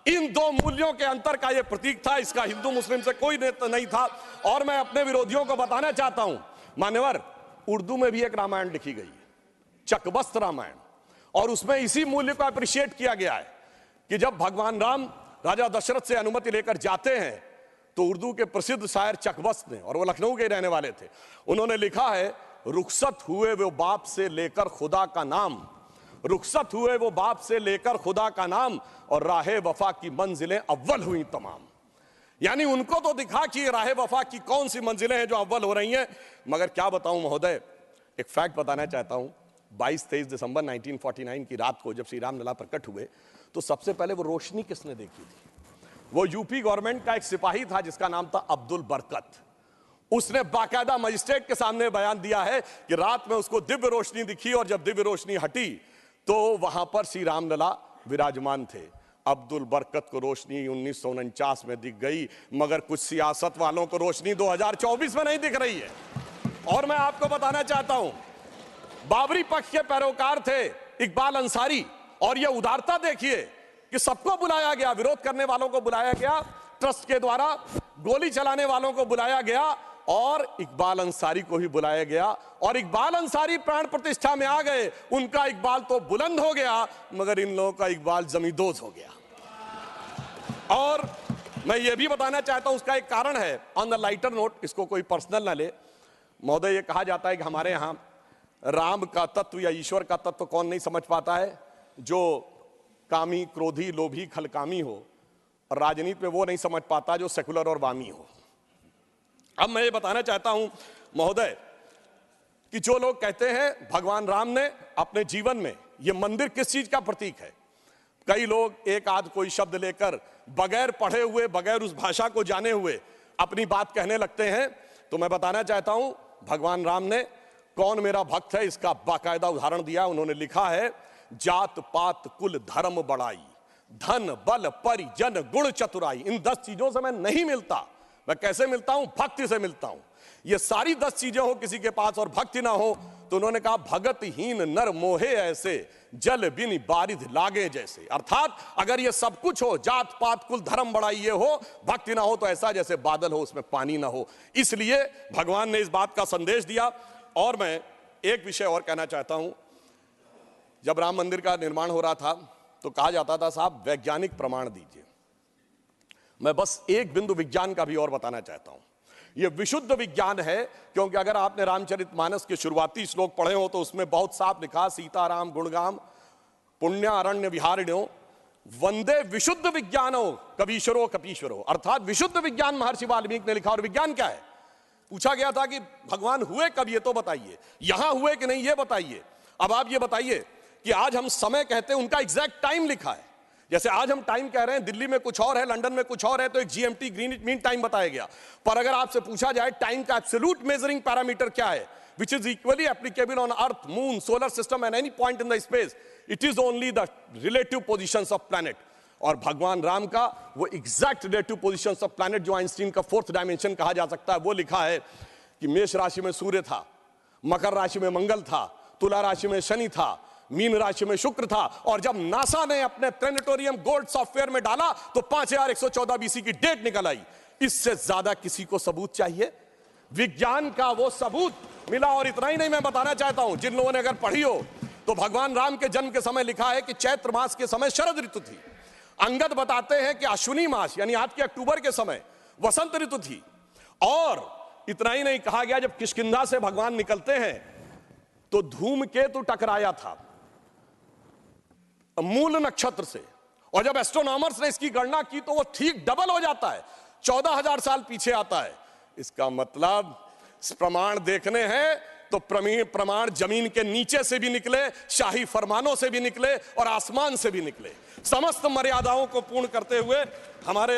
इन 2 मूल्यों के अंतर का यह प्रतीक था। इसका हिंदू मुस्लिम से कोई नहीं था। और मैं अपने विरोधियों को बताना चाहता हूं, मान्यवर, उर्दू में भी एक रामायण लिखी गई है, चकबस्त रामायण, और उसमें इसी मूल्य को अप्रिशिएट किया गया है कि जब भगवान राम राजा दशरथ से अनुमति लेकर जाते हैं तो उर्दू के प्रसिद्ध शायर चकबस्त ने, और वो लखनऊ के रहने वाले थे, उन्होंने लिखा है, रुखसत हुए वो बाप से लेकर खुदा का नाम, रुखसत हुए वो बाप से लेकर खुदा का नाम, और राहे वफा की मंजिलें अव्वल हुई तमाम। यानी उनको तो दिखा कि राहे वफा की कौन सी मंजिलें हैं जो अव्वल हो रही हैं। मगर क्या बताऊं महोदय, एक फैक्ट बताना चाहता हूं, 22-23 दिसंबर 1949 की रात को जब श्री राम लला प्रकट हुए तो सबसे पहले वो रोशनी किसने देखी थी? वो यूपी गवर्नमेंट का एक सिपाही था जिसका नाम था अब्दुल बरकत। उसने बाकायदा मजिस्ट्रेट के सामने बयान दिया है कि रात में उसको दिव्य रोशनी दिखी, और जब दिव्य रोशनी हटी तो वहां पर श्री राम लला विराजमान थे। अब्दुल बरकत को रोशनी 1949 में दिख गई, मगर कुछ सियासत वालों को रोशनी 2024 में नहीं दिख रही है। और मैं आपको बताना चाहता हूं, बाबरी पक्ष के पैरोकार थे इकबाल अंसारी, और यह उदारता देखिए कि सबको बुलाया गया, विरोध करने वालों को बुलाया गया, ट्रस्ट के द्वारा गोली चलाने वालों को बुलाया गया, और इकबाल अंसारी को ही बुलाया गया, और इकबाल अंसारी प्राण प्रतिष्ठा में आ गए। उनका इकबाल तो बुलंद हो गया, मगर इन लोगों का इकबाल जमींदोज हो गया। और मैं ये भी बताना चाहता हूं, उसका एक कारण है, ऑन द लाइटर नोट, इसको कोई पर्सनल ना ले महोदय। ये कहा जाता है कि हमारे यहां राम का तत्व या ईश्वर का तत्व कौन नहीं समझ पाता है? जो कामी, क्रोधी, लोभी, खलकामी हो। और राजनीति में वो नहीं समझ पाता जो सेकुलर और वामी हो। अब मैं ये बताना चाहता हूं महोदय कि जो लोग कहते हैं भगवान राम ने अपने जीवन में ये मंदिर किस चीज का प्रतीक है, कई लोग एक आध कोई शब्द लेकर बगैर पढ़े हुए, बगैर उस भाषा को जाने हुए अपनी बात कहने लगते हैं। तो मैं बताना चाहता हूं, भगवान राम ने कौन मेरा भक्त है इसका बाकायदा उदाहरण दिया। उन्होंने लिखा है, जात पात कुल धर्म बड़ाई, धन बल परिजन गुण चतुराई। इन 10 चीजों से मैं नहीं मिलता। मैं कैसे मिलता हूं? भक्ति से मिलता हूं। ये सारी 10 चीजें हो किसी के पास और भक्ति ना हो, तो उन्होंने कहा, भगतहीन नर मोहे ऐसे, जल बिन बारिध लागे जैसे। अर्थात अगर ये सब कुछ हो, जात पात कुल धर्म बड़ाई ये हो, भक्ति ना हो तो ऐसा जैसे बादल हो उसमें पानी ना हो। इसलिए भगवान ने इस बात का संदेश दिया। और मैं एक विषय और कहना चाहता हूं, जब राम मंदिर का निर्माण हो रहा था तो कहा जाता था, साहब वैज्ञानिक प्रमाण दीजिए। मैं बस एक बिंदु विज्ञान का भी और बताना चाहता हूं। यह विशुद्ध विज्ञान है, क्योंकि अगर आपने रामचरितमानस के शुरुआती श्लोक पढ़े हो तो उसमें बहुत साफ लिखा, सीताराम गुणगाम पुण्य अरण्य विहारिण्यो वंदे विशुद्ध विज्ञानो कबीश्वरो कपीश्वरो। अर्थात विशुद्ध विज्ञान महर्षि वाल्मीकि ने लिखा। और विज्ञान क्या है? पूछा गया था कि भगवान हुए कब, ये तो बताइए, यहां हुए कि नहीं ये बताइए। अब आप ये बताइए कि आज हम समय कहते हैं, उनका एग्जैक्ट टाइम लिखा है। जैसे आज हम टाइम कह रहे हैं, दिल्ली में कुछ और है, लंदन में कुछ और है, तो एक जीएमटी ग्रीनिच मीन टाइम बताया गया। पर अगर आपसे पूछा जाए टाइम का एब्सोल्यूट मेजरिंग पैरामीटर क्या है, which is equally applicable on earth, moon, solar system and any point in the space, it is only the relative positions of planet। और भगवान राम का वो exact relative positions of planet, जो Einstein का 4th dimension कहा जा सकता है, वो लिखा है कि मेष राशि में सूर्य था, मकर राशि में मंगल था, तुला राशि में शनि था, मीन राशि में शुक्र था, और जब नासा ने अपने प्लेनेटोरियम गोल्ड सॉफ्टवेयर में डाला तो 5114 बीसी की डेट निकल आई। इससे ज्यादा किसी को सबूत चाहिए? विज्ञान का वो सबूत मिला। और इतना ही नहीं, मैं बताना चाहता हूं, जिन लोगों ने अगर पढ़ी हो तो भगवान राम के जन्म के समय लिखा है कि चैत्र मास के समय शरद ऋतु थी। अंगद बताते हैं कि अश्विनी मास यानी आज के अक्टूबर के समय वसंत ऋतु थी। और इतना ही नहीं, कहा गया जब किष्किंधा से भगवान निकलते हैं तो धूमकेतु टकराया था मूल नक्षत्र से, और जब एस्ट्रोनॉमर्स ने इसकी गणना की तो वो ठीक डबल हो जाता है, 14,000 साल पीछे आता है। इसका मतलब प्रमाण देखने हैं तो प्रमाण जमीन के नीचे से भी निकले, शाही फरमानों से भी निकले और आसमान से भी निकले। समस्त मर्यादाओं को पूर्ण करते हुए हमारे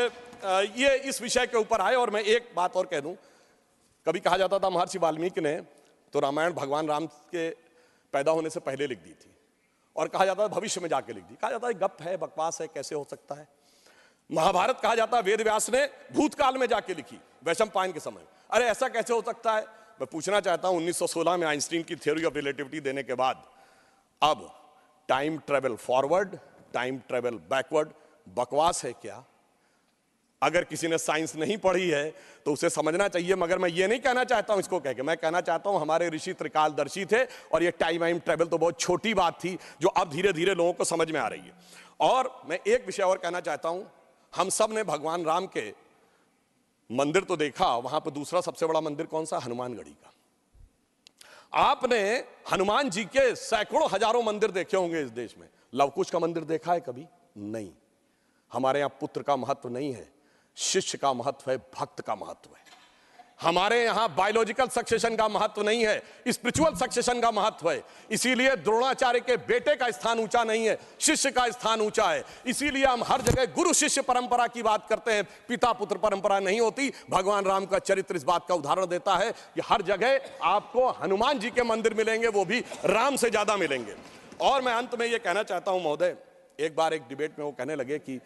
ये इस विषय के ऊपर आए। और मैं एक बात और कह दूं, कभी कहा जाता था महर्षि वाल्मीकि ने तो रामायण भगवान राम के पैदा होने से पहले लिख दी थी, और कहा जाता है भविष्य में जाके लिख दी। कहा जाता है गप है, बकवास है, कैसे हो सकता है। महाभारत कहा जाता है वेद व्यास ने भूतकाल में जाके लिखी, वैशंपायन के समय। अरे ऐसा कैसे हो सकता है? मैं पूछना चाहता हूं, 1916 में आइंस्टीन की थ्योरी ऑफ रिलेटिविटी देने के बाद अब time travel forward, time travel backward बकवास है क्या? अगर किसी ने साइंस नहीं पढ़ी है तो उसे समझना चाहिए। मगर मैं ये नहीं कहना चाहता हूं इसको कह के, मैं कहना चाहता हूं हमारे ऋषि त्रिकालदर्शी थे, और ये टाइम ट्रेवल तो बहुत छोटी बात थी जो अब धीरे धीरे लोगों को समझ में आ रही है। और मैं एक विषय और कहना चाहता हूं, हम सब ने भगवान राम के मंदिर तो देखा, वहां पर दूसरा सबसे बड़ा मंदिर कौन सा? हनुमानगढ़ी का। आपने हनुमान जी के सैकड़ों हजारों मंदिर देखे होंगे इस देश में, लवकुश का मंदिर देखा है कभी? नहीं। हमारे यहां पुत्र का महत्व नहीं है, शिष्य का महत्व है, भक्त का महत्व है। हमारे यहां बायोलॉजिकल सक्सेशन का महत्व नहीं है, स्पिरिचुअल सक्सेशन का महत्व है। इसीलिए द्रोणाचार्य के बेटे का स्थान ऊंचा नहीं है, शिष्य का स्थान ऊंचा है। इसीलिए हम हर जगह गुरु शिष्य परंपरा की बात करते हैं, पिता पुत्र परंपरा नहीं होती। भगवान राम का चरित्र इस बात का उदाहरण देता है कि हर जगह आपको हनुमान जी के मंदिर मिलेंगे, वो भी राम से ज्यादा मिलेंगे। और मैं अंत में यह कहना चाहता हूं महोदय, एक बार एक डिबेट में वो कहने लगे कि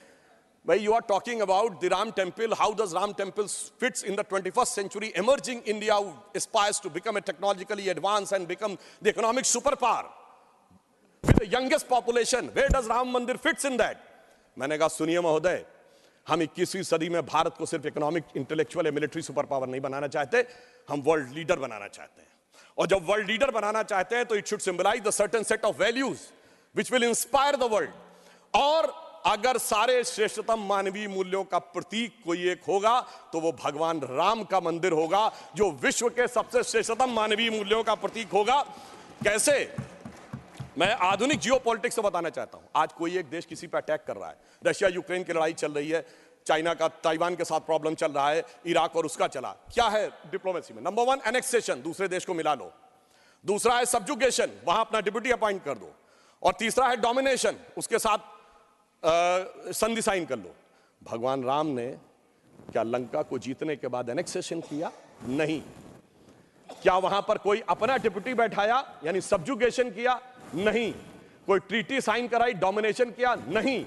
भाई you are talking about the Ram temple, how does Ram temple fits in the 21st century emerging India who aspires to become a technologically advanced and become the economic superpower with the youngest population, where does Ram Mandir fits in that? मैंने कहा सुनिए महोदय, हम 21वीं सदी में भारत को सिर्फ इकोनॉमिक, इंटेलेक्चुअल या मिलिट्री सुपर पावर नहीं बनाना चाहते, हम वर्ल्ड लीडर बनाना चाहते हैं। और जब वर्ल्ड लीडर बनाना चाहते हैं तो it should symbolise the certain set of values which will inspire the world. और अगर सारे श्रेष्ठतम मानवीय मूल्यों का प्रतीक कोई एक होगा तो वो भगवान राम का मंदिर होगा, जो विश्व के सबसे श्रेष्ठतम मानवीय मूल्यों का प्रतीक होगा। कैसे? मैं आधुनिक जियोपॉलिटिक्स से बताना चाहता हूं। आज कोई एक देश किसी पर अटैक कर रहा है, रशिया यूक्रेन की लड़ाई चल रही है, चाइना का ताइवान के साथ प्रॉब्लम चल रहा है, इराक और उसका चला। क्या है डिप्लोमेसी में? नंबर 1 एनेक्सेशन, दूसरे देश को मिला लो। दूसरा है सब्जुगेशन, वहां अपना डिप्यूटी अपॉइंट कर दो। और तीसरा है डोमिनेशन, उसके साथ संधि साइन कर लो। भगवान राम ने क्या लंका को जीतने के बाद एनेक्सेशन किया? नहीं। क्या वहां पर कोई अपना डिप्यूटी बैठाया यानी सब्जुगेशन किया? नहीं। कोई ट्रीटी साइन कराई, डोमिनेशन किया? नहीं।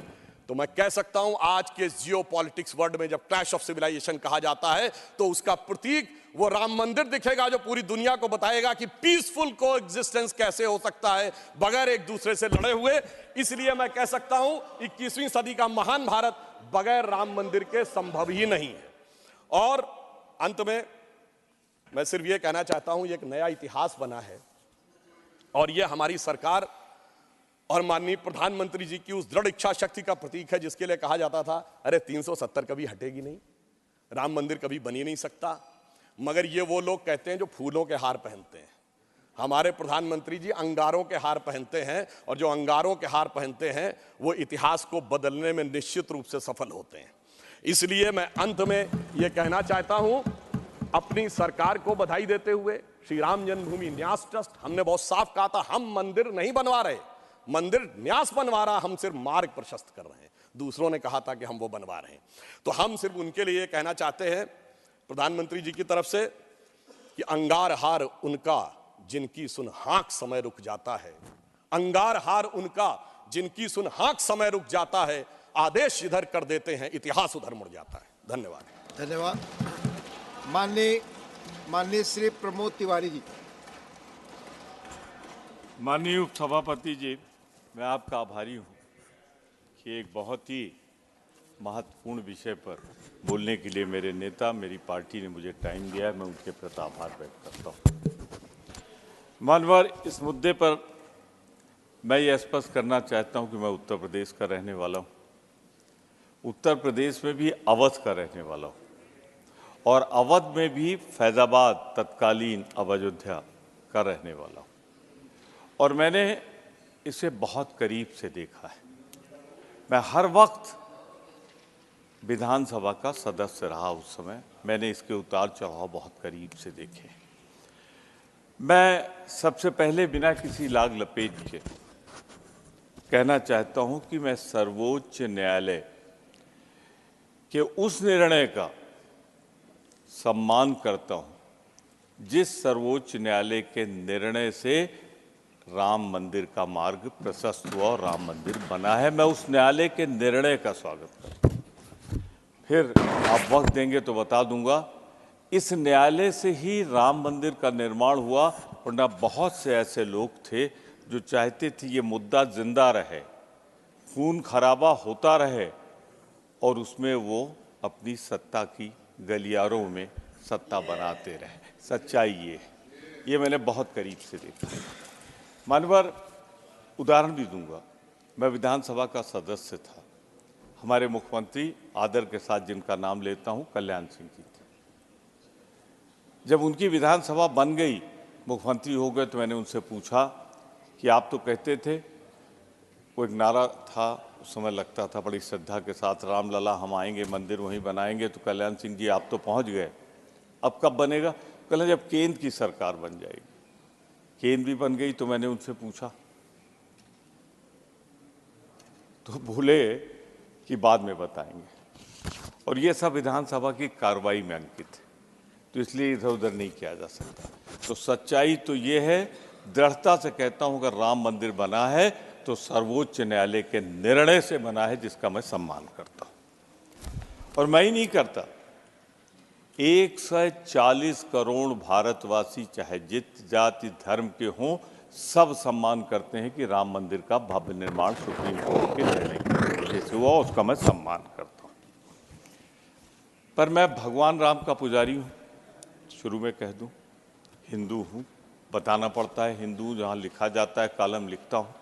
तो मैं कह सकता हूं आज के जियोपॉलिटिक्स वर्ल्ड में जब क्लैश ऑफ सिविलाइजेशन कहा जाता है तो उसका प्रतीक वो राम मंदिर दिखेगा, जो पूरी दुनिया को बताएगा कि पीसफुल को एग्जिस्टेंस कैसे हो सकता है बगैर एक दूसरे से लड़े हुए। इसलिए मैं कह सकता हूं 21वीं सदी का महान भारत बगैर राम मंदिर के संभव ही नहीं है। और अंत में मैं सिर्फ ये कहना चाहता हूं, ये एक नया इतिहास बना है और ये हमारी सरकार और माननीय प्रधानमंत्री जी की उस दृढ़ इच्छा शक्ति का प्रतीक है जिसके लिए कहा जाता था अरे 370 कभी हटेगी नहीं, राम मंदिर कभी बन ही नहीं सकता। मगर ये वो लोग कहते हैं जो फूलों के हार पहनते हैं। हमारे प्रधानमंत्री जी अंगारों के हार पहनते हैं, और जो अंगारों के हार पहनते हैं वो इतिहास को बदलने में निश्चित रूप से सफल होते हैं। इसलिए मैं अंत में ये कहना चाहता हूं, अपनी सरकार को बधाई देते हुए, श्री राम जन्मभूमि न्यास ट्रस्ट, हमने बहुत साफ कहा था हम मंदिर नहीं बनवा रहे, मंदिर न्यास बनवा रहा, हम सिर्फ मार्ग प्रशस्त कर रहे हैं। दूसरों ने कहा था कि हम वो बनवा रहे हैं, तो हम सिर्फ उनके लिए कहना चाहते हैं प्रधानमंत्री जी की तरफ से कि अंगार हार उनका जिनकी सुन हाँक समय रुक जाता है, अंगार हार उनका जिनकी सुन हाँक समय रुक जाता है, आदेश इधर कर देते हैं इतिहास उधर मुड़ जाता है। धन्यवाद। धन्यवाद। माननीय माननीय श्री प्रमोद तिवारी जी। माननीय उपसभापति जी, मैं आपका आभारी हूँ कि एक बहुत ही महत्वपूर्ण विषय पर बोलने के लिए मेरे नेता, मेरी पार्टी ने मुझे टाइम दिया है। मैं उनके प्रति आभार व्यक्त करता हूँ। माननीय, इस मुद्दे पर मैं ये स्पष्ट करना चाहता हूँ कि मैं उत्तर प्रदेश का रहने वाला हूँ, उत्तर प्रदेश में भी अवध का रहने वाला हूँ और अवध में भी फैजाबाद, तत्कालीन अब अयोध्या का रहने वाला हूँ और मैंने इसे बहुत करीब से देखा है। मैं हर वक्त विधानसभा का सदस्य रहा, उस समय मैंने इसके उतार चढ़ाव बहुत करीब से देखे। मैं सबसे पहले बिना किसी लाग लपेट के कहना चाहता हूं कि मैं सर्वोच्च न्यायालय के उस निर्णय का सम्मान करता हूं जिस सर्वोच्च न्यायालय के निर्णय से राम मंदिर का मार्ग प्रशस्त हुआ और राम मंदिर बना है। मैं उस न्यायालय के निर्णय का स्वागत करता हूं। फिर आप वक्त देंगे तो बता दूंगा, इस न्यायालय से ही राम मंदिर का निर्माण हुआ, वरना बहुत से ऐसे लोग थे जो चाहते थे ये मुद्दा जिंदा रहे, खून खराबा होता रहे और उसमें वो अपनी सत्ता की गलियारों में सत्ता बनाते रहे। सच्चाई ये मैंने बहुत करीब से देखा। माननीय, उदाहरण भी दूंगा। मैं विधानसभा का सदस्य था, हमारे मुख्यमंत्री आदर के साथ जिनका नाम लेता हूं, कल्याण सिंह जी थे। जब उनकी विधानसभा बन गई, मुख्यमंत्री हो गए, तो मैंने उनसे पूछा कि आप तो कहते थे, वो एक नारा था उस समय लगता था बड़ी श्रद्धा के साथ, रामलला हम आएंगे, मंदिर वहीं बनाएंगे। तो कल्याण सिंह जी आप तो पहुंच गए, अब कब बनेगा? कहला जब केंद्र की सरकार बन जाएगी। केंद्र भी बन गई तो मैंने उनसे पूछा, तो बोले कि बाद में बताएंगे। और ये सब विधानसभा की कार्रवाई में अंकित है, तो इसलिए इधर उधर नहीं किया जा सकता। तो सच्चाई तो ये है, दृढ़ता से कहता हूं, अगर राम मंदिर बना है तो सर्वोच्च न्यायालय के निर्णय से बना है, जिसका मैं सम्मान करता हूं। और मैं ही नहीं करता, 140 करोड़ भारतवासी चाहे जित जाति धर्म के हों, सब सम्मान करते हैं कि राम मंदिर का भव्य निर्माण सुप्रीम कोर्ट के निर्णय की वजह से हुआ, उसका मैं सम्मान करता हूं। पर मैं भगवान राम का पुजारी हूं, शुरू में कह दूं, हिंदू हूं, बताना पड़ता है हिंदू, जहां लिखा जाता है कॉलम लिखता हूं।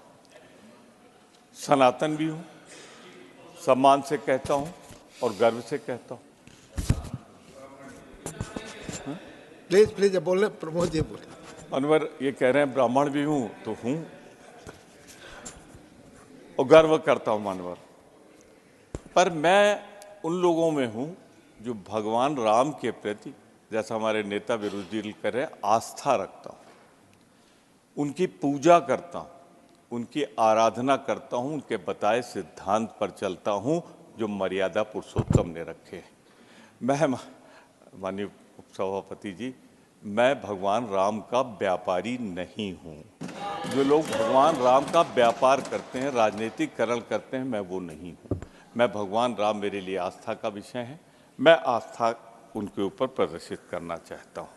सनातन भी हूं, सम्मान से कहता हूं और गर्व से कहता हूं। प्लीज बोले, प्रमोद जी बोले। अनवर ये कह रहे हैं ब्राह्मण भी हूं तो हूं और गर्व करता हूं मानवर। पर मैं उन लोगों में हूं जो भगवान राम के प्रति, जैसा हमारे नेता विरोधी कर रहे हैं, आस्था रखता हूं, उनकी पूजा करता हूं, उनकी आराधना करता हूं, उनके बताए सिद्धांत पर चलता हूं जो मर्यादा पुरुषोत्तम ने रखे। मैं माननीय उपसभापति जी, मैं भगवान राम का व्यापारी नहीं हूं। जो लोग भगवान राम का व्यापार करते हैं, राजनीतिकरण करते हैं, मैं वो नहीं हूं। मैं भगवान राम मेरे लिए आस्था का विषय है, मैं आस्था उनके ऊपर प्रदर्शित करना चाहता हूं।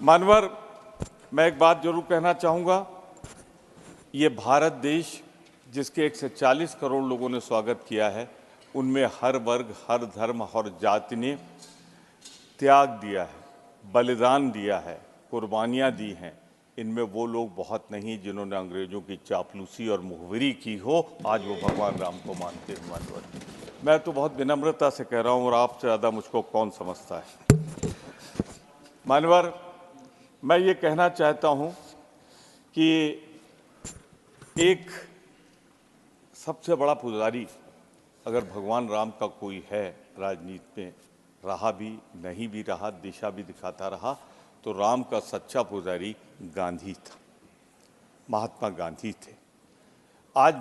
मानवर, मैं एक बात जरूर कहना चाहूँगा, ये भारत देश जिसके 140 करोड़ लोगों ने स्वागत किया है, उनमें हर वर्ग, हर धर्म, हर जाति ने त्याग दिया है, बलिदान दिया है, कुर्बानियाँ दी हैं। इनमें वो लोग बहुत नहीं जिन्होंने अंग्रेजों की चापलूसी और मुखबिरी की हो, आज वो भगवान राम को मानते हैं। मानवर, मैं तो बहुत विनम्रता से कह रहा हूँ और आपसे ज़्यादा मुझको कौन समझता है। मानवर, मैं ये कहना चाहता हूँ कि एक सबसे बड़ा पुजारी अगर भगवान राम का कोई है, राजनीति में रहा भी, नहीं भी रहा, दिशा भी दिखाता रहा, तो राम का सच्चा पुजारी गांधी था, महात्मा गांधी थे। आज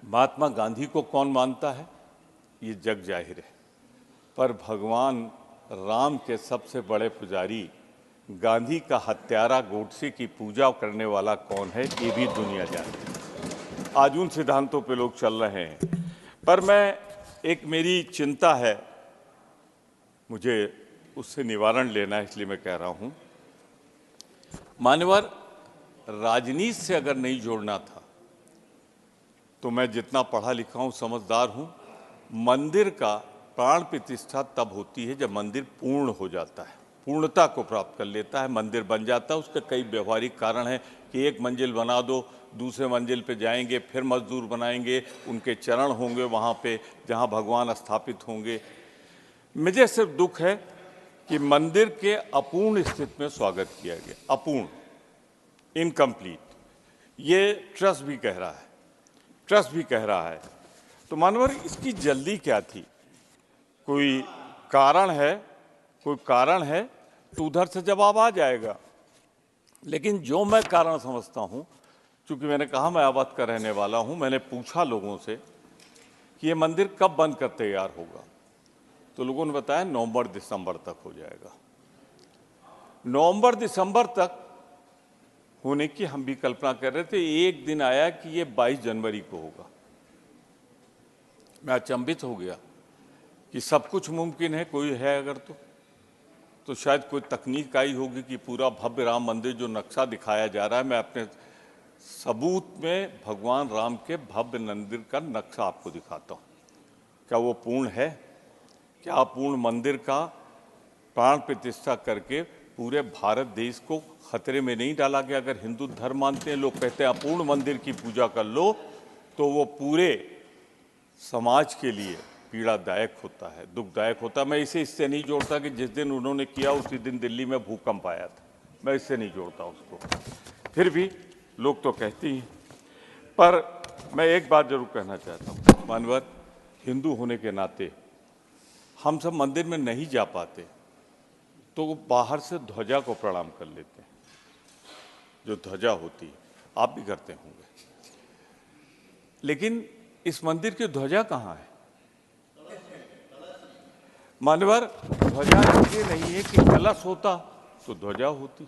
महात्मा गांधी को कौन मानता है, ये जग जाहिर है, पर भगवान राम के सबसे बड़े पुजारी, गांधी का हत्यारा गोडसे की पूजा करने वाला कौन है, ये भी दुनिया जानती है। आज उन सिद्धांतों पे लोग चल रहे हैं। पर मैं, एक मेरी चिंता है, मुझे उससे निवारण लेना है, इसलिए मैं कह रहा हूं। मान्यवर, राजनीति से अगर नहीं जोड़ना था तो मैं जितना पढ़ा लिखा हूं, समझदार हूं, मंदिर का प्राण प्रतिष्ठा तब होती है जब मंदिर पूर्ण हो जाता है, पूर्णता को प्राप्त कर लेता है, मंदिर बन जाता है। उसके कई व्यवहारिक कारण हैं कि एक मंजिल बना दो, दूसरे मंजिल पे जाएंगे, फिर मजदूर बनाएंगे, उनके चरण होंगे वहाँ पे जहाँ भगवान स्थापित होंगे। मुझे सिर्फ दुख है कि मंदिर के अपूर्ण स्थिति में स्वागत किया गया, अपूर्ण, इनकम्प्लीट। ये ट्रस्ट भी कह रहा है। तो मानवर, इसकी जल्दी क्या थी? कोई कारण है तो उधर से जवाब आ जाएगा। लेकिन जो मैं कारण समझता हूं, चूंकि मैंने कहा मैं अवध का रहने वाला हूं, मैंने पूछा लोगों से कि ये मंदिर कब बनकर तैयार होगा, तो लोगों ने बताया नवंबर दिसंबर तक हो जाएगा। नवंबर दिसंबर तक होने की हम भी कल्पना कर रहे थे। एक दिन आया कि ये 22 जनवरी को होगा। मैं अचंभित हो गया कि सब कुछ मुमकिन है, कोई है अगर तो शायद कोई तकनीक आई होगी कि पूरा भव्य राम मंदिर जो नक्शा दिखाया जा रहा है, मैं अपने सबूत में भगवान राम के भव्य मंदिर का नक्शा आपको दिखाता हूँ। क्या वो पूर्ण है? क्या पूर्ण मंदिर का प्राण प्रतिष्ठा करके पूरे भारत देश को खतरे में नहीं डाला गया? अगर हिंदू धर्म मानते हैं, लोग कहते हैं अपूर्ण मंदिर की पूजा कर लो, तो वो पूरे समाज के लिए पीड़ादायक होता है, दुखदायक होता है। मैं इसे इससे नहीं जोड़ता कि जिस दिन उन्होंने किया उसी दिन दिल्ली में भूकंप आया था, मैं इससे नहीं जोड़ता उसको। फिर भी लोग तो कहते ही। पर मैं एक बात जरूर कहना चाहता हूँ, मानवर, हिंदू होने के नाते हम सब मंदिर में नहीं जा पाते तो वो बाहर से ध्वजा को प्रणाम कर लेते हैं, जो ध्वजा होती है, आप भी करते होंगे। लेकिन इस मंदिर की ध्वजा कहाँ है? मान्यवर, ध्वजा इसलिए नहीं है कि कलश होता तो ध्वजा होती।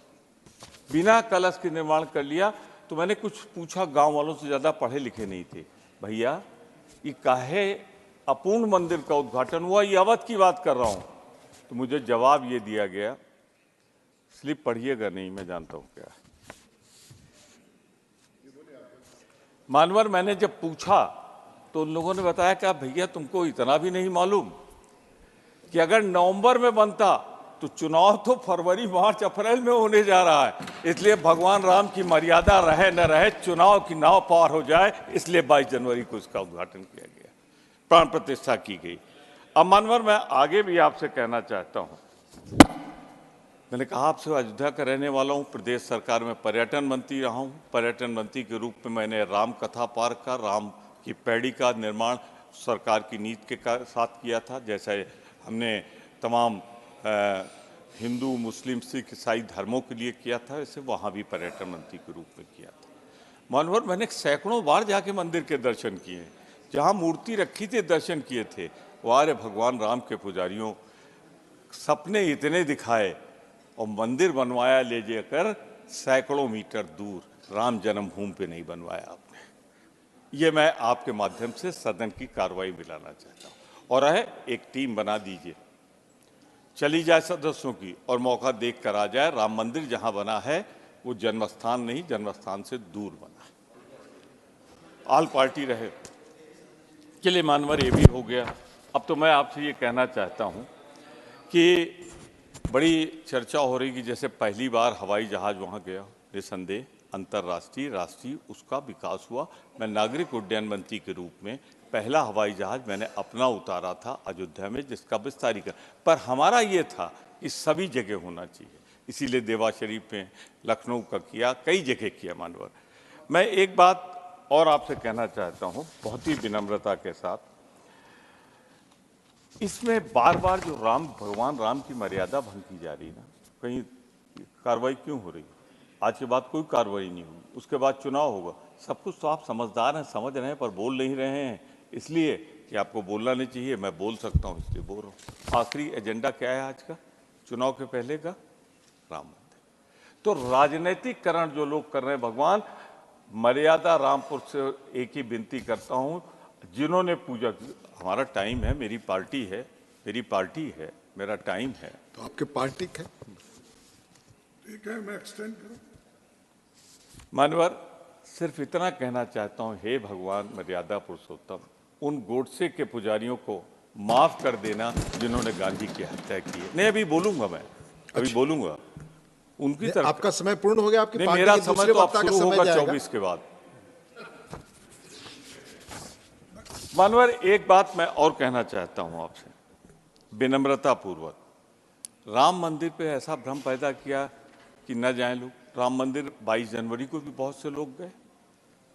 बिना कलश के निर्माण कर लिया। तो मैंने कुछ पूछा, गांव वालों से, ज़्यादा पढ़े लिखे नहीं थे, भैया ये काहे अपूर्ण मंदिर का उद्घाटन हुआ? ये अवध की बात कर रहा हूँ। तो मुझे जवाब ये दिया गया, स्लिप पढ़िएगा नहीं, मैं जानता हूँ क्या। मानवर, मैंने जब पूछा तो उन लोगों ने बताया कि भैया तुमको इतना भी नहीं मालूम कि अगर नवंबर में बनता तो चुनाव तो फरवरी, मार्च, अप्रैल में होने जा रहा है। इसलिए भगवान राम की मर्यादा रहे न रहे, चुनाव की नाव पार हो जाए, इसलिए 22 जनवरी को इसका उद्घाटन किया गया, प्राण प्रतिष्ठा की गई। अब मानवर, मैं आगे भी आपसे कहना चाहता हूं, मैंने कहा आपसे अयोध्या का रहने वाला हूं, प्रदेश सरकार में पर्यटन मंत्री रहा हूं। पर्यटन मंत्री के रूप में मैंने राम कथा पार्क का, राम की पैड़ी का निर्माण सरकार की नीति के साथ किया था। जैसे हमने तमाम हिंदू, मुस्लिम, सिख, ईसाई धर्मों के लिए किया था, वैसे वहाँ भी पर्यटन मंत्री के रूप में किया था। मानवर, मैंने सैकड़ों बार जाके मंदिर के दर्शन किए, जहाँ मूर्ति रखी थी दर्शन किए थे। वारे भगवान राम के पुजारियों, सपने इतने दिखाए और मंदिर बनवाया ले जाकर सैकड़ों मीटर दूर, राम जन्मभूमि पे नहीं बनवाया आपने। ये मैं आपके माध्यम से सदन की कार्रवाई मिलाना चाहता हूँ। और है, एक टीम बना दीजिए, चली जाए सदस्यों की, और मौका देख कर आ जाए। राम मंदिर जहाँ बना है वो जन्मस्थान नहीं, जन्मस्थान से दूर बना है, ऑल पार्टी रहे। चलिए मानवर, ये भी हो गया। अब तो मैं आपसे ये कहना चाहता हूँ कि बड़ी चर्चा हो रही कि जैसे पहली बार हवाई जहाज़ वहाँ गया, निसंदेह अंतर्राष्ट्रीय, राष्ट्रीय उसका विकास हुआ। मैं नागरिक उड्डयन मंत्री के रूप में पहला हवाई जहाज़ मैंने अपना उतारा था अयोध्या में, जिसका विस्तारीकरण, पर हमारा ये था कि सभी जगह होना चाहिए, इसीलिए देवा शरीफ में, लखनऊ का किया, कई जगह किया। मानवर, मैं एक बात और आपसे कहना चाहता हूँ बहुत ही विनम्रता के साथ, इसमें बार बार जो भगवान राम की मर्यादा भंग की जा रही ना, कहीं कार्रवाई क्यों हो रही? आज के बाद कोई कार्रवाई नहीं होगी, उसके बाद चुनाव होगा। सब कुछ तो आप समझदार हैं, समझ रहे हैं, पर बोल नहीं रहे हैं, इसलिए कि आपको बोलना नहीं चाहिए। मैं बोल सकता हूँ, इसलिए बोल रहा हूँ। आखिरी एजेंडा क्या है आज का, चुनाव के पहले का? राम मंदिर। तो राजनीतिकरण जो लोग कर रहे हैं, भगवान, मर्यादा रामपुर से एक ही विनती करता हूँ, जिन्होंने पूजा की, हमारा टाइम है, मेरी पार्टी है, मेरा टाइम है। तो आपके पार्टी है, ठीक है, मैं एक्सटेंड करूं। मानवर, सिर्फ इतना कहना चाहता हूं, हे भगवान मर्यादा पुरुषोत्तम, उन गोडसे के पुजारियों को माफ कर देना जिन्होंने गांधी की हत्या की है। नहीं, अभी बोलूंगा मैं, अभी बोलूंगा उनकी तरफ। आपका समय पूर्ण हो गया, आपकी नहीं, पार्टी मेरा के समय दूसरे तो अब वक्ता का शुरू समय होगा जाएगा। 24 के बाद। मानवर, एक बात मैं और कहना चाहता हूं आपसे विनम्रता पूर्वक। राम मंदिर पे ऐसा भ्रम पैदा किया कि न जाए लोग। राम मंदिर 22 जनवरी को भी बहुत से लोग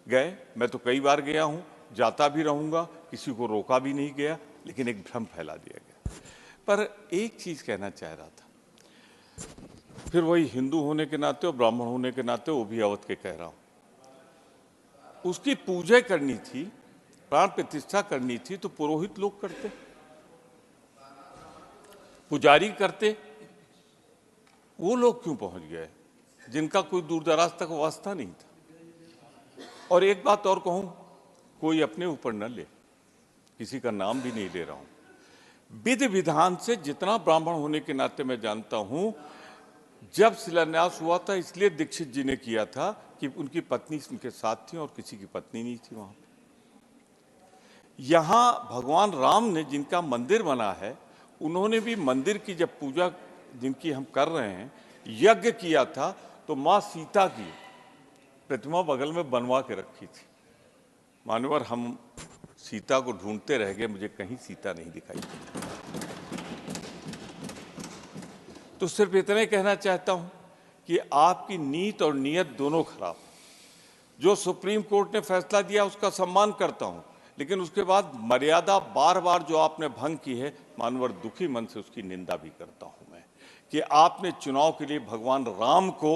गए। मैं तो कई बार गया हूं, जाता भी रहूंगा, किसी को रोका भी नहीं गया, लेकिन एक भ्रम फैला दिया गया। पर एक चीज कहना चाह रहा था, फिर वही हिंदू होने के नाते और ब्राह्मण होने के नाते वो भी अवध के कह रहा हूं। उसकी पूजा करनी थी, प्राण प्रतिष्ठा करनी थी, तो पुरोहित लोग करते, पुजारी करते। वो लोग क्यों पहुंच गए जिनका कोई दूर दराज तक वास्ता नहीं था? और एक बात और कहूं, कोई अपने ऊपर न ले, किसी का नाम भी नहीं ले रहा हूं। विधि विधान से जितना ब्राह्मण होने के नाते मैं जानता हूं, जब शिलान्यास हुआ था इसलिए दीक्षित जी ने किया था कि उनकी पत्नी उनके साथ थी और किसी की पत्नी नहीं थी वहां। यहां भगवान राम ने जिनका मंदिर बना है, उन्होंने भी मंदिर की जब पूजा जिनकी हम कर रहे हैं, यज्ञ किया था, तो मां सीता की प्रतिमा बगल में बनवा के रखी थी। मानवर, हम सीता को ढूंढते रह गए, मुझे कहीं सीता नहीं दिखाई। तो सिर्फ इतना ही कहना चाहता हूं कि आपकी नीत और नियत दोनों खराब। जो सुप्रीम कोर्ट ने फैसला दिया उसका सम्मान करता हूं, लेकिन उसके बाद मर्यादा बार बार जो आपने भंग की है, मानवर दुखी मन से उसकी निंदा भी करता हूं मैं, कि आपने चुनाव के लिए भगवान राम को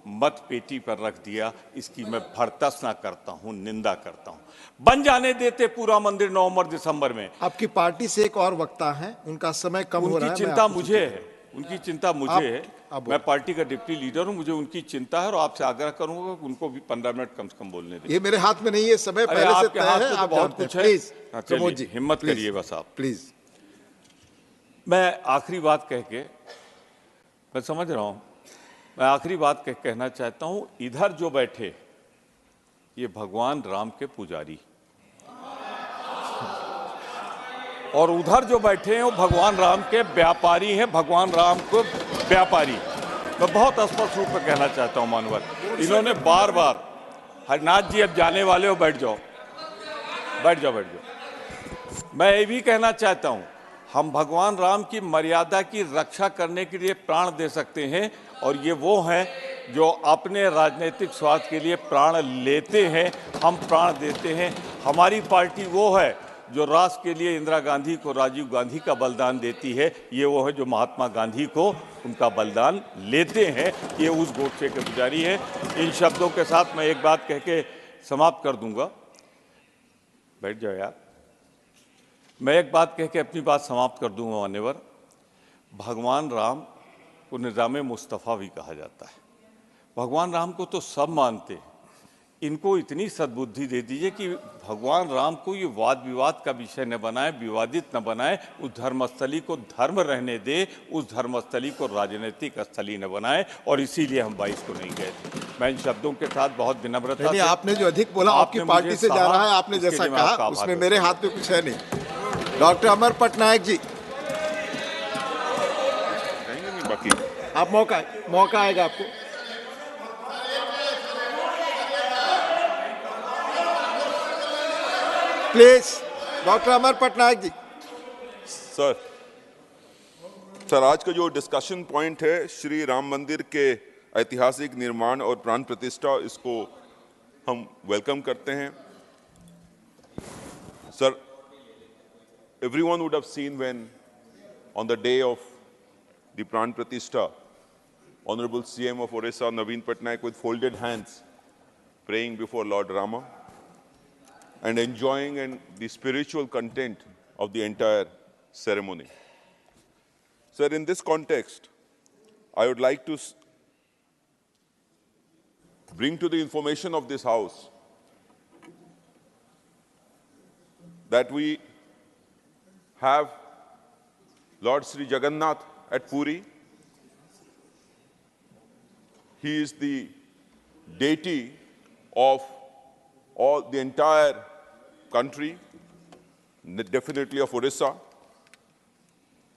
मत पेटी पर रख दिया। इसकी मैं भर्त्सना करता हूं, निंदा करता हूं। बन जाने देते पूरा मंदिर नवंबर दिसंबर में। आपकी पार्टी से एक और वक्ता है, उनका समय कम हो रहा है। उनकी चिंता मुझे है, उनकी चिंता मुझे है। मैं पार्टी का डिप्टी लीडर हूं, मुझे उनकी चिंता है और आपसे आग्रह करूंगा कि उनको भी 15 मिनट कम से कम बोलने दें। ये मेरे हाथ में नहीं है, समय पहले से तय है, आप बहुत कुछ है। प्लीज प्रमोद जी, हिम्मत करिए बस आप, प्लीज। मैं आखिरी बात कह के, मैं समझ रहा हूं, मैं आखिरी बात कहना चाहता हूं। इधर जो बैठे ये भगवान राम के पुजारी, और उधर जो बैठे हैं वो भगवान राम के व्यापारी हैं, भगवान राम को व्यापारी। मैं बहुत स्पष्ट रूप में कहना चाहता हूं मानवर, इन्होंने बार बार, हरनाथ जी अब जाने वाले हो, बैठ जाओ बैठ जाओ बैठ जाओ। मैं ये भी कहना चाहता हूं, हम भगवान राम की मर्यादा की रक्षा करने के लिए प्राण दे सकते हैं, और ये वो हैं जो अपने राजनीतिक स्वार्थ के लिए प्राण लेते हैं, हम प्राण देते हैं। हमारी पार्टी वो है जो राष्ट्र के लिए इंदिरा गांधी को राजीव गांधी का बलिदान देती है, ये वो है जो महात्मा गांधी को उनका बलिदान लेते हैं। ये उस गोडसे के पुजारी हैं। इन शब्दों के साथ मैं एक बात कह के समाप्त कर दूंगा। बैठ जाओ यार। मैं एक बात कह के अपनी बात समाप्त कर दूंगा मान्यवर। भगवान राम को निज़ाम मुस्तफ़ा भी कहा जाता है। भगवान राम को तो सब मानते हैं, इनको इतनी सद्बुद्धि दे दीजिए कि भगवान राम को ये वाद विवाद का विषय न बनाए, विवादित न बनाए, उस धर्मस्थली को धर्म रहने दे, उस धर्मस्थली को राजनीतिक स्थली न बनाए, और इसीलिए हम 22 को नहीं गए थे। मैं इन शब्दों के साथ बहुत विनम्रता से, आपने जो अधिक बोला आपकी पार्टी से जा रहा है, आपने जैसा कहा उसमें मेरे हाथ में कुछ है नहीं। डॉक्टर अमर पटनायक जी, आप मौका आएगा आपको। Please doctor Amar Patnaik ji. Sir, आज का जो डिस्कशन पॉइंट है श्री राम मंदिर के ऐतिहासिक निर्माण और प्राण प्रतिष्ठा, इसको हम वेलकम करते हैं। Sir, everyone would have seen when on the day of the Pran Pratishtha, Honorable CM of Orissa, Naveen Patnaik, with folded hands, praying before Lord Rama and enjoying the spiritual content of the entire ceremony. Sir, in this context, I would like to bring to the information of this House that we have Lord Sri Jagannath at Puri. He is the deity of the entire country, definitely of Orissa.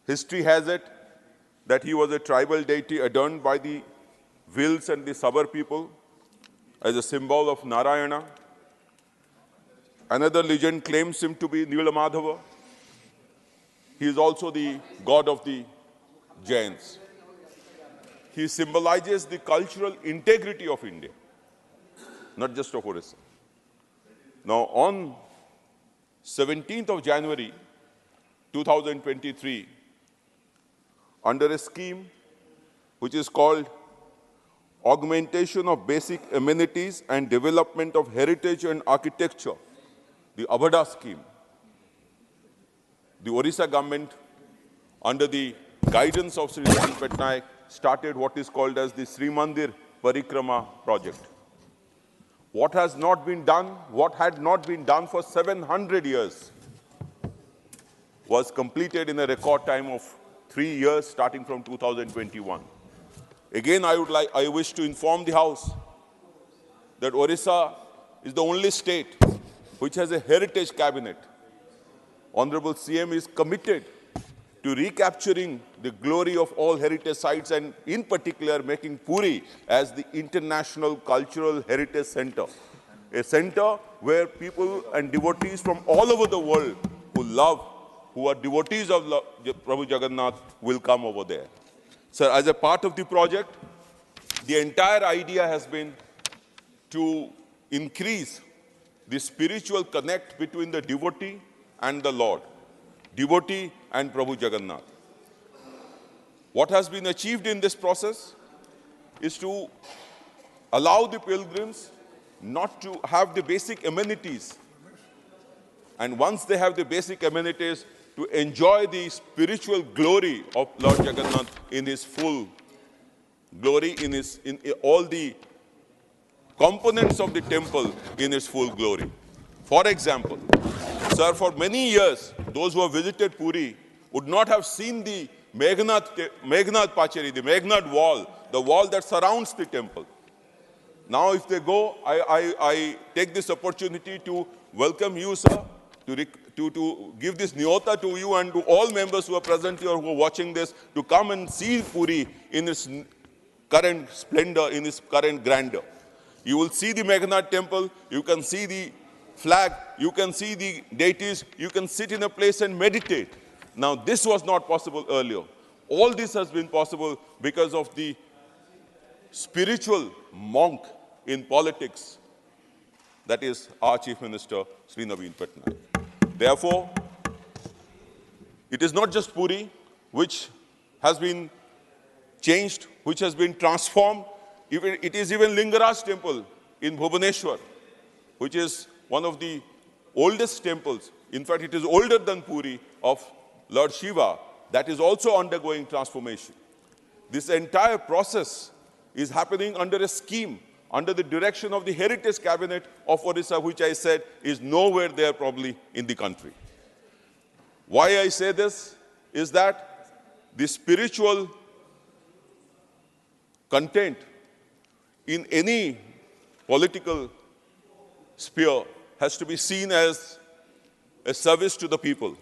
History has it that he was a tribal deity adorned by the Vils and the Sabar people as a symbol of Narayana. Another legend claims him to be Nilamadhava. He is also the god of the Jains. He symbolizes the cultural integrity of India, not just of Orissa. Now, on 17th of January 2023, under a scheme which is called Augmentation of Basic Amenities and Development of Heritage and Architecture, the Abhada scheme, the Orissa government, under the guidance of Sri Naveen Patnaik, started what is called as the Sri Mandir Parikrama project. What has not been done, what had not been done for 700 years, was completed in a record time of 3 years, starting from 2021. Again, I wish to inform the House that Orissa is the only state which has a heritage cabinet. Honorable CM is committed to recapturing the glory of all heritage sites and in particular making Puri as the international cultural heritage center. A center where people and devotees from all over the world who are devotees of Prabhu Jagannath will come over there. Sir, as a part of the project, the entire idea has been to increase the spiritual connect between the devotee and the Lord, devotee and Prabhu Jagannath. What has been achieved in this process is to allow the pilgrims not to have the basic amenities, and once they have the basic amenities, to enjoy the spiritual glory of Lord Jagannath in his full glory, in all the components of the temple in its full glory. For example, sir, for many years, those who have visited Puri would not have seen the Meghnad Pacheri, the Meghnad wall, the wall that surrounds the temple. Now, if they go, I take this opportunity to welcome you, sir, to give this nyota to you and to all members who are present here, who are watching this, to come and see Puri in its current splendor, in its current grandeur. You will see the Meghnad temple, you can see the flag, you can see the deities, you can sit in a place and meditate. Now, this was not possible earlier. All this has been possible because of the spiritual monk in politics, that is our Chief Minister, Sri Naveen Patnaik. Therefore, it is not just Puri which has been changed, which has been transformed. It is even Lingaraj temple in Bhubaneswar, which is one of the oldest temples. In fact, it is older than Puri, of Lord Shiva, that is also undergoing transformation. This entire process is happening under a scheme, under the direction of the Heritage Cabinet of Orissa, which I said is nowhere there probably in the country. Why I say this is that the spiritual content in any political sphere has to be seen as a service to the people.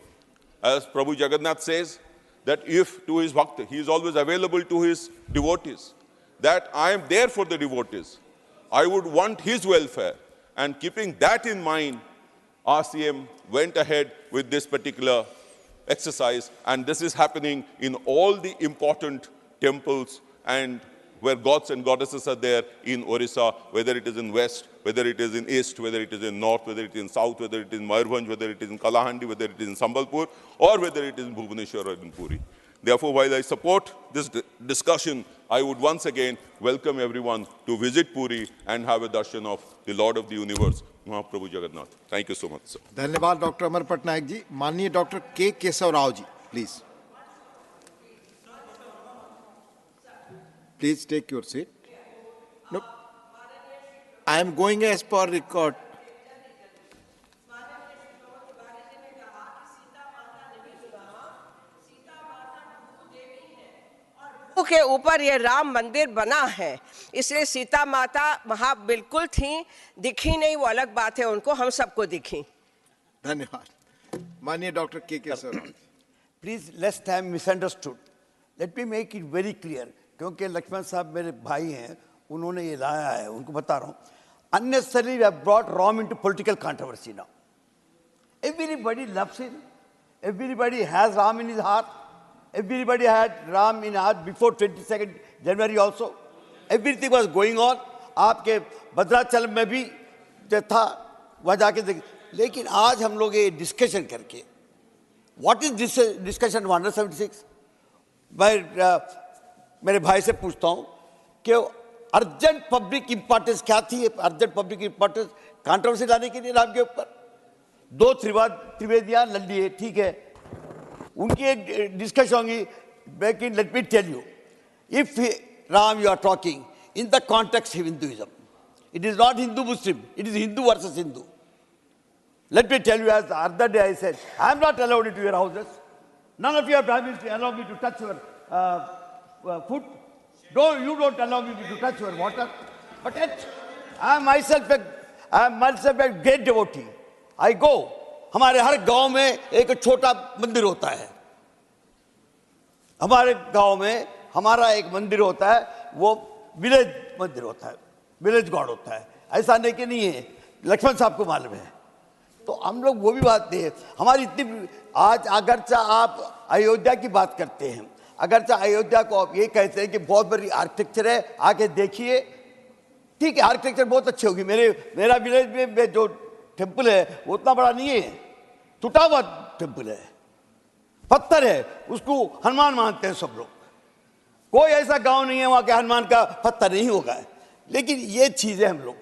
As Prabhu Jagannath says, that if to his bhakta, he is always available to his devotees, that I am there for the devotees. I would want his welfare. And keeping that in mind, RCM went ahead with this particular exercise, and this is happening in all the important temples and where gods and goddesses are there in Orissa, whether it is in west, whether it is in east, whether it is in north, whether it is in south, whether it is in Mayurbhanj, whether it is in Kalahandi, whether it is in Sambalpur, or whether it is in Bhubaneswar or in Puri. Therefore, while I support this discussion, I would once again welcome everyone to visit Puri and have a darshan of the Lord of the Universe, Mahaprabhu Jagannath. Thank you so much, sir. धन्यवाद doctor Amar Patnaik जी. माननीय doctor के Keshav Rao ji, please. Please take your seat. No, I am going as per record. के ऊपर ये राम मंदिर बना है, इसलिए सीता माता वहां बिल्कुल थी, दिखी नहीं वो अलग बात है, उनको हम सबको दिखी। धन्यवाद। माननीय डॉक्टर के sir. Please let's time misunderstood, let me make it very clear, क्योंकि लक्ष्मण साहब मेरे भाई हैं, उन्होंने ये लाया है, उनको बता रहा हूँ। Unnecessarily we have brought Ram into political controversy now. Everybody loves him. Everybody has Ram in his heart. Everybody had Ram in heart before 22nd January also. Everything was going on. आपके भद्राचल में भी जो था वहाँ जाके देख, लेकिन आज हम लोग ये डिस्कशन करके, what is this discussion 176? मैं मेरे भाई से पूछता हूँ कि अर्जेंट पब्लिक इंपॉर्टेंस क्या थी? अर्जेंट पब्लिक इंपॉर्टेंस कंट्रोवर्सी लाने के लिए राम के ऊपर दो त्रिवेदियां लल्ली है, ठीक है, उनकी एक डिस्कशन होगी। लेकिन let me tell you, if Ram you are talking in the context of Hinduism, it is not Hindu Muslim, it is Hindu versus Hindu. Let me tell you, as the other day I said, I am not allowed into your houses. None of your Brahmins allow me to touch your food. You don't allow me to touch your water. But yet, I am myself a great devotee. I go. हमारे हर गांव में एक छोटा मंदिर होता है। हमारे गांव में हमारा एक मंदिर होता है, वो विलेज मंदिर होता है, विलेज गॉड होता है। ऐसा नहीं कि नहीं है, लक्ष्मण साहब को मालूम है। तो हम लोग वो भी बात नहीं है हमारी इतनी। आज अगरचा आप अयोध्या की बात करते हैं, अगरचा अयोध्या को आप ये कहते हैं कि बहुत बड़ी आर्किटेक्चर है, आके देखिए, ठीक है, आर्किटेक्चर बहुत अच्छी होगी। मेरा विलेज में जो टेम्पल है वो उतना बड़ा नहीं है, टूटा हुआ टेम्पल है, पत्थर है, उसको हनुमान मानते हैं सब लोग। कोई ऐसा गांव नहीं है वहाँ के हनुमान का पत्थर नहीं होगा। लेकिन ये चीज़ें हम लोग,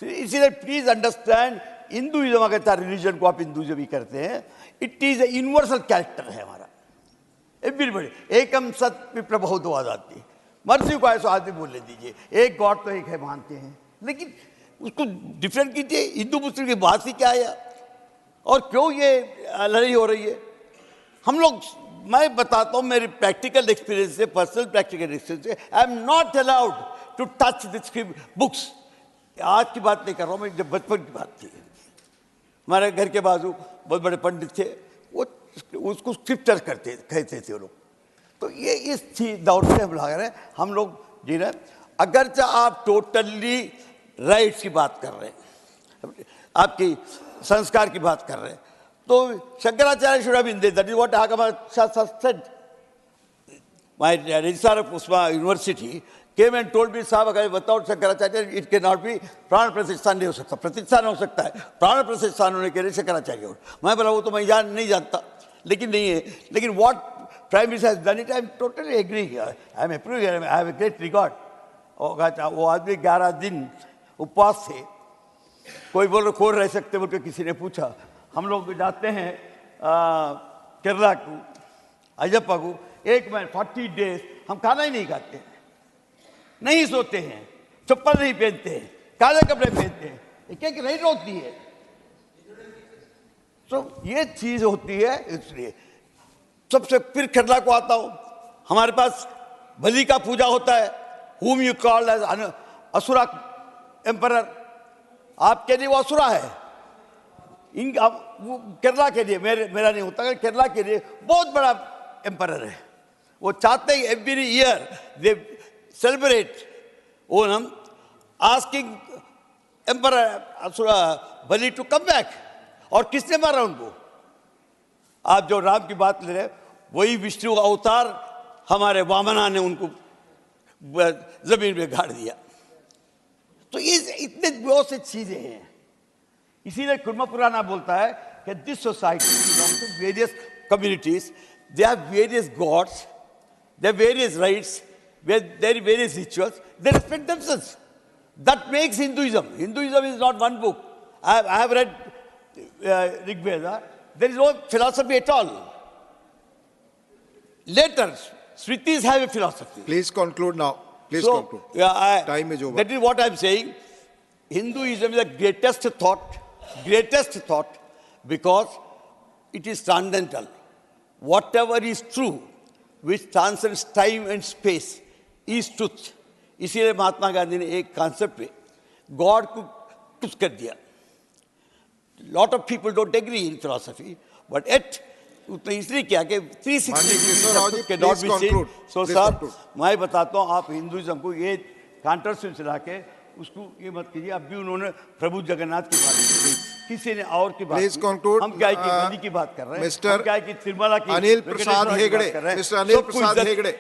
इसीलिए प्लीज अंडरस्टैंड, हिंदुइज्म अगर रिलीजन को आप हिंदुइज्म भी करते हैं, it is a universal character है हमारा। एवरीबडी एकम सत विप्र बहुत्वादाति, मर्जी को ऐसा आदमी बोलने दीजिए, एक गॉड तो एक है मानते हैं, लेकिन उसको डिफरेंट कीजिए। हिंदू मुस्लिम की बात ही क्या है और क्यों ये लड़ाई हो रही है? हम लोग, मैं बताता हूँ मेरे प्रैक्टिकल एक्सपीरियंस से, पर्सनल प्रैक्टिकल एक्सपीरियंस से, I am not allowed to touch this books. आज की बात नहीं कर रहा हूँ मैं, जब बचपन की बात थी, हमारे घर के बाजू बहुत बड़े पंडित थे, वो उसको स्क्रिप्चर कहते थे वो लोग। तो ये इस चीज दौर से हम लगा रहे हैं, हम लोग जी रहे हैं। अगरचे आप टोटली राइट्स की बात कर रहे हैं, आपकी संस्कार की बात कर रहे हैं, तो Shankaracharya should have been there, that is what Rajyasabha said. My registrar of Usma University came and told me, साहब अगर without Shankaracharya it cannot be, प्राण प्रतिष्ठान नहीं हो सकता, प्रतिष्ठान हो सकता है, प्राण प्रतिष्ठान होने के लिए शंकराचार्य हो। मैं बोला वो तो मैं नहीं जानता, लेकिन नहीं है। लेकिन what Prime Minister has done it, I am totally agree. I am approving, I have a great regard. वो आदमी 11 दिन उपवास थे, कोई बोल रहे रह सकते बोल के किसी ने पूछा। हम लोग जाते हैं केरला को, अयप्पा को, एक महीने 40 days हम खाना ही नहीं खाते, नहीं सोते हैं, चप्पल नहीं पहनते हैं, काले कपड़े पहनते हैं, एक नहीं होती है। तो ये चीज होती है। इसलिए सबसे फिर केरला को आता हूं, हमारे पास बलि का पूजा होता है, whom you call as asura emperor, आपके लिए वो असुरा है। केरला के लिए, मेरा नहीं होता, केरला के लिए बहुत बड़ा एम्परर है। वो चाहते हैं every year they celebrate Onam, asking emperor asura Bali to come back. और किसने मारा उनको? आप जो राम की बात ले रहे हैं, वही विष्णु अवतार हमारे वामना ने उनको जमीन में गाड़ दिया। तो ये इतने बहुत से चीजें हैं। इसीलिए कुर्मा पुराना बोलता है कि this society belongs to various communities, they have various gods, they have various rights, there are various rituals, they respect themselves. That makes Hinduism. Hinduism is not one book. I have read Rig Veda. There is no philosophy at all. Later, Smritis have a philosophy. Please conclude now. Please conclude. Time is over. That is what I am saying. Hinduism is the greatest thought, because it is transcendental. Whatever is true, which transcends time and space is truth. इसीलिए महात्मा गांधी ने एक concept पे God को truth कर दिया. Lot of people don't agree in philosophy, but yet उतना इसलिए क्या कि 360 cannot be seen. So sir, मैं बताता हूँ, आप हिंदुइज्म को ये कांटर से चला के उसको ये मत कीजिए. अब भी उन्होंने प्रभु जगन्नाथ की बात की, किसी ने और की बात की. हम क्या है कि नदी की बात कर रहे हैं, मिस्टर क्या है कि तिरुमला की, Anil Prasad Hegde, mister Anil Prasad Hegde,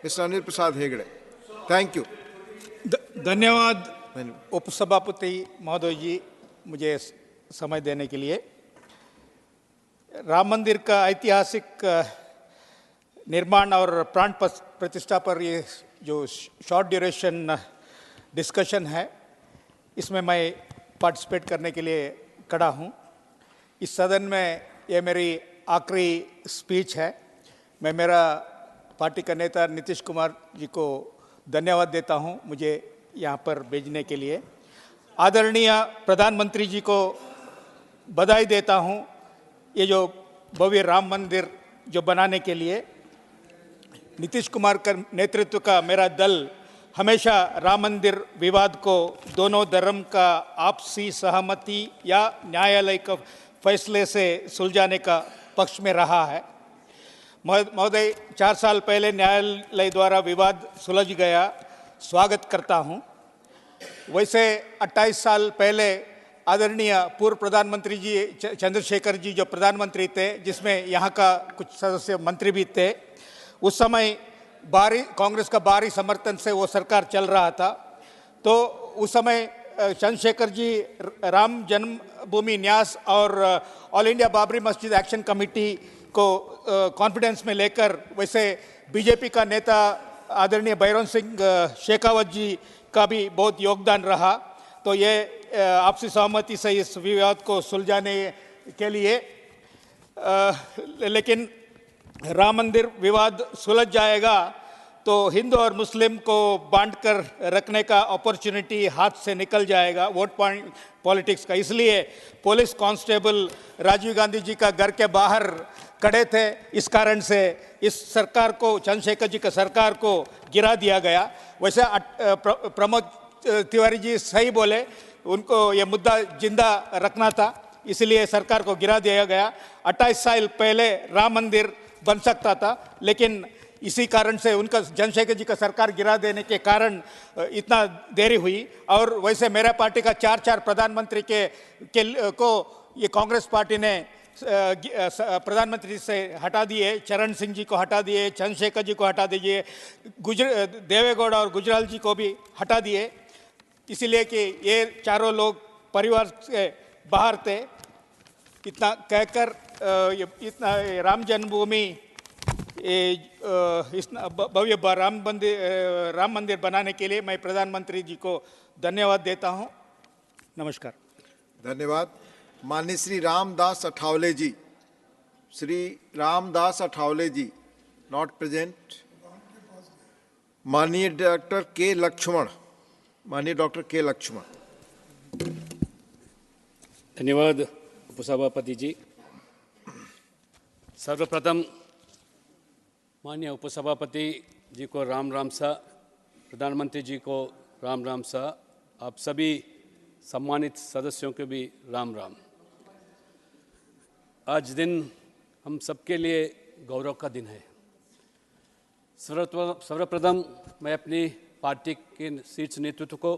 mister Anil Prasad Hegde, thank you. धन्यवाद उपसभापति महोदय जी मुझे समय देने के लिए. राम मंदिर का ऐतिहासिक निर्माण और प्राण प्रतिष्ठा पर ये जो शॉर्ट ड्यूरेशन डिस्कशन है, इसमें मैं पार्टिसिपेट करने के लिए खड़ा हूँ. इस सदन में ये मेरी आखिरी स्पीच है. मैं मेरा पार्टी का नेता नीतीश कुमार जी को धन्यवाद देता हूँ मुझे यहाँ पर भेजने के लिए. आदरणीय प्रधानमंत्री जी को बधाई देता हूँ ये जो भव्य राम मंदिर जो बनाने के लिए. नीतीश कुमार का नेतृत्व का मेरा दल हमेशा राम मंदिर विवाद को दोनों धर्म का आपसी सहमति या न्यायालय का फैसले से सुलझाने का पक्ष में रहा है. महोदय, 4 साल पहले न्यायालय द्वारा विवाद सुलझ गया, स्वागत करता हूँ. वैसे 28 साल पहले आदरणीय पूर्व प्रधानमंत्री जी चंद्रशेखर जी जो प्रधानमंत्री थे, जिसमें यहाँ का कुछ सदस्य मंत्री भी थे, उस समय कांग्रेस का भारी समर्थन से वो सरकार चल रहा था. तो उस समय चंद्रशेखर जी राम जन्मभूमि न्यास और ऑल इंडिया बाबरी मस्जिद एक्शन कमेटी को कॉन्फिडेंस में लेकर, वैसे बीजेपी का नेता आदरणीय भैरव सिंह शेखावत जी का भी बहुत योगदान रहा. तो ये आपसी सहमति से इस विवाद को सुलझाने के लिए, लेकिन राम मंदिर विवाद सुलझ जाएगा तो हिंदू और मुस्लिम को बांट कर रखने का अपॉर्चुनिटी हाथ से निकल जाएगा, वोट पॉलिटिक्स का. इसलिए पुलिस कांस्टेबल राजीव गांधी जी का घर के बाहर खड़े थे. इस कारण से इस सरकार को, चंद्रशेखर जी का सरकार को गिरा दिया गया. वैसे प्रमोद तिवारी जी सही बोले, उनको ये मुद्दा जिंदा रखना था, इसलिए सरकार को गिरा दिया गया. 28 साल पहले राम मंदिर बन सकता था, लेकिन इसी कारण से उनका चंद्रशेखर जी का सरकार गिरा देने के कारण इतना देरी हुई. और वैसे मेरा पार्टी का 4 प्रधानमंत्री को ये कांग्रेस पार्टी ने प्रधानमंत्री से हटा दिए. चरण सिंह जी को हटा दिए, चंद्रशेखर जी को हटा दीजिए, देवेगौड़ा और गुजराल जी को भी हटा दिए, इसलिए कि ये चारों लोग परिवार से बाहर थे. इतना कहकर इतना राम जन्मभूमि इस भव्य राम मंदिर बनाने के लिए मैं प्रधानमंत्री जी को धन्यवाद देता हूं. नमस्कार. धन्यवाद. माननीय श्री रामदास अठावले जी, श्री रामदास अठावले जी नॉट प्रेजेंट. माननीय डॉक्टर के लक्ष्मण, माननीय डॉक्टर के लक्ष्मण. धन्यवाद उपसभापति जी. सर्वप्रथम माननीय उपसभापति जी को राम राम सा, प्रधानमंत्री जी को राम राम सा, आप सभी सम्मानित सदस्यों को भी राम राम. आज दिन हम सबके लिए गौरव का दिन है. सर्वप्रथम मैं अपनी पार्टी के शीर्ष नेतृत्व को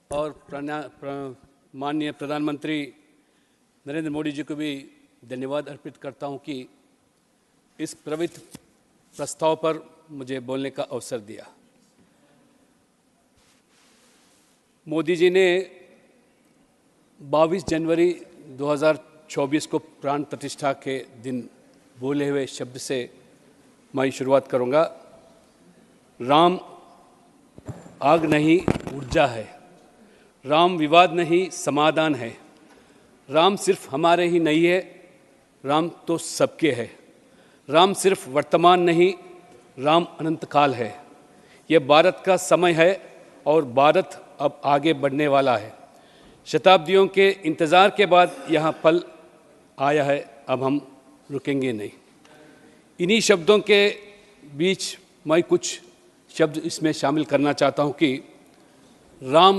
और माननीय प्रधानमंत्री नरेंद्र मोदी जी को भी धन्यवाद अर्पित करता हूं कि इस पवित्र प्रस्ताव पर मुझे बोलने का अवसर दिया. मोदी जी ने 22 जनवरी 2024 को प्राण प्रतिष्ठा के दिन बोले हुए शब्द से मैं शुरुआत करूंगा. राम आग नहीं ऊर्जा है, राम विवाद नहीं समाधान है, राम सिर्फ हमारे ही नहीं है, राम तो सबके है, राम सिर्फ वर्तमान नहीं, राम अनंत काल है. यह भारत का समय है और भारत अब आगे बढ़ने वाला है. शताब्दियों के इंतज़ार के बाद यह पल आया है, अब हम रुकेंगे नहीं. इन्हीं शब्दों के बीच मैं कुछ शब्द इसमें शामिल करना चाहता हूं कि राम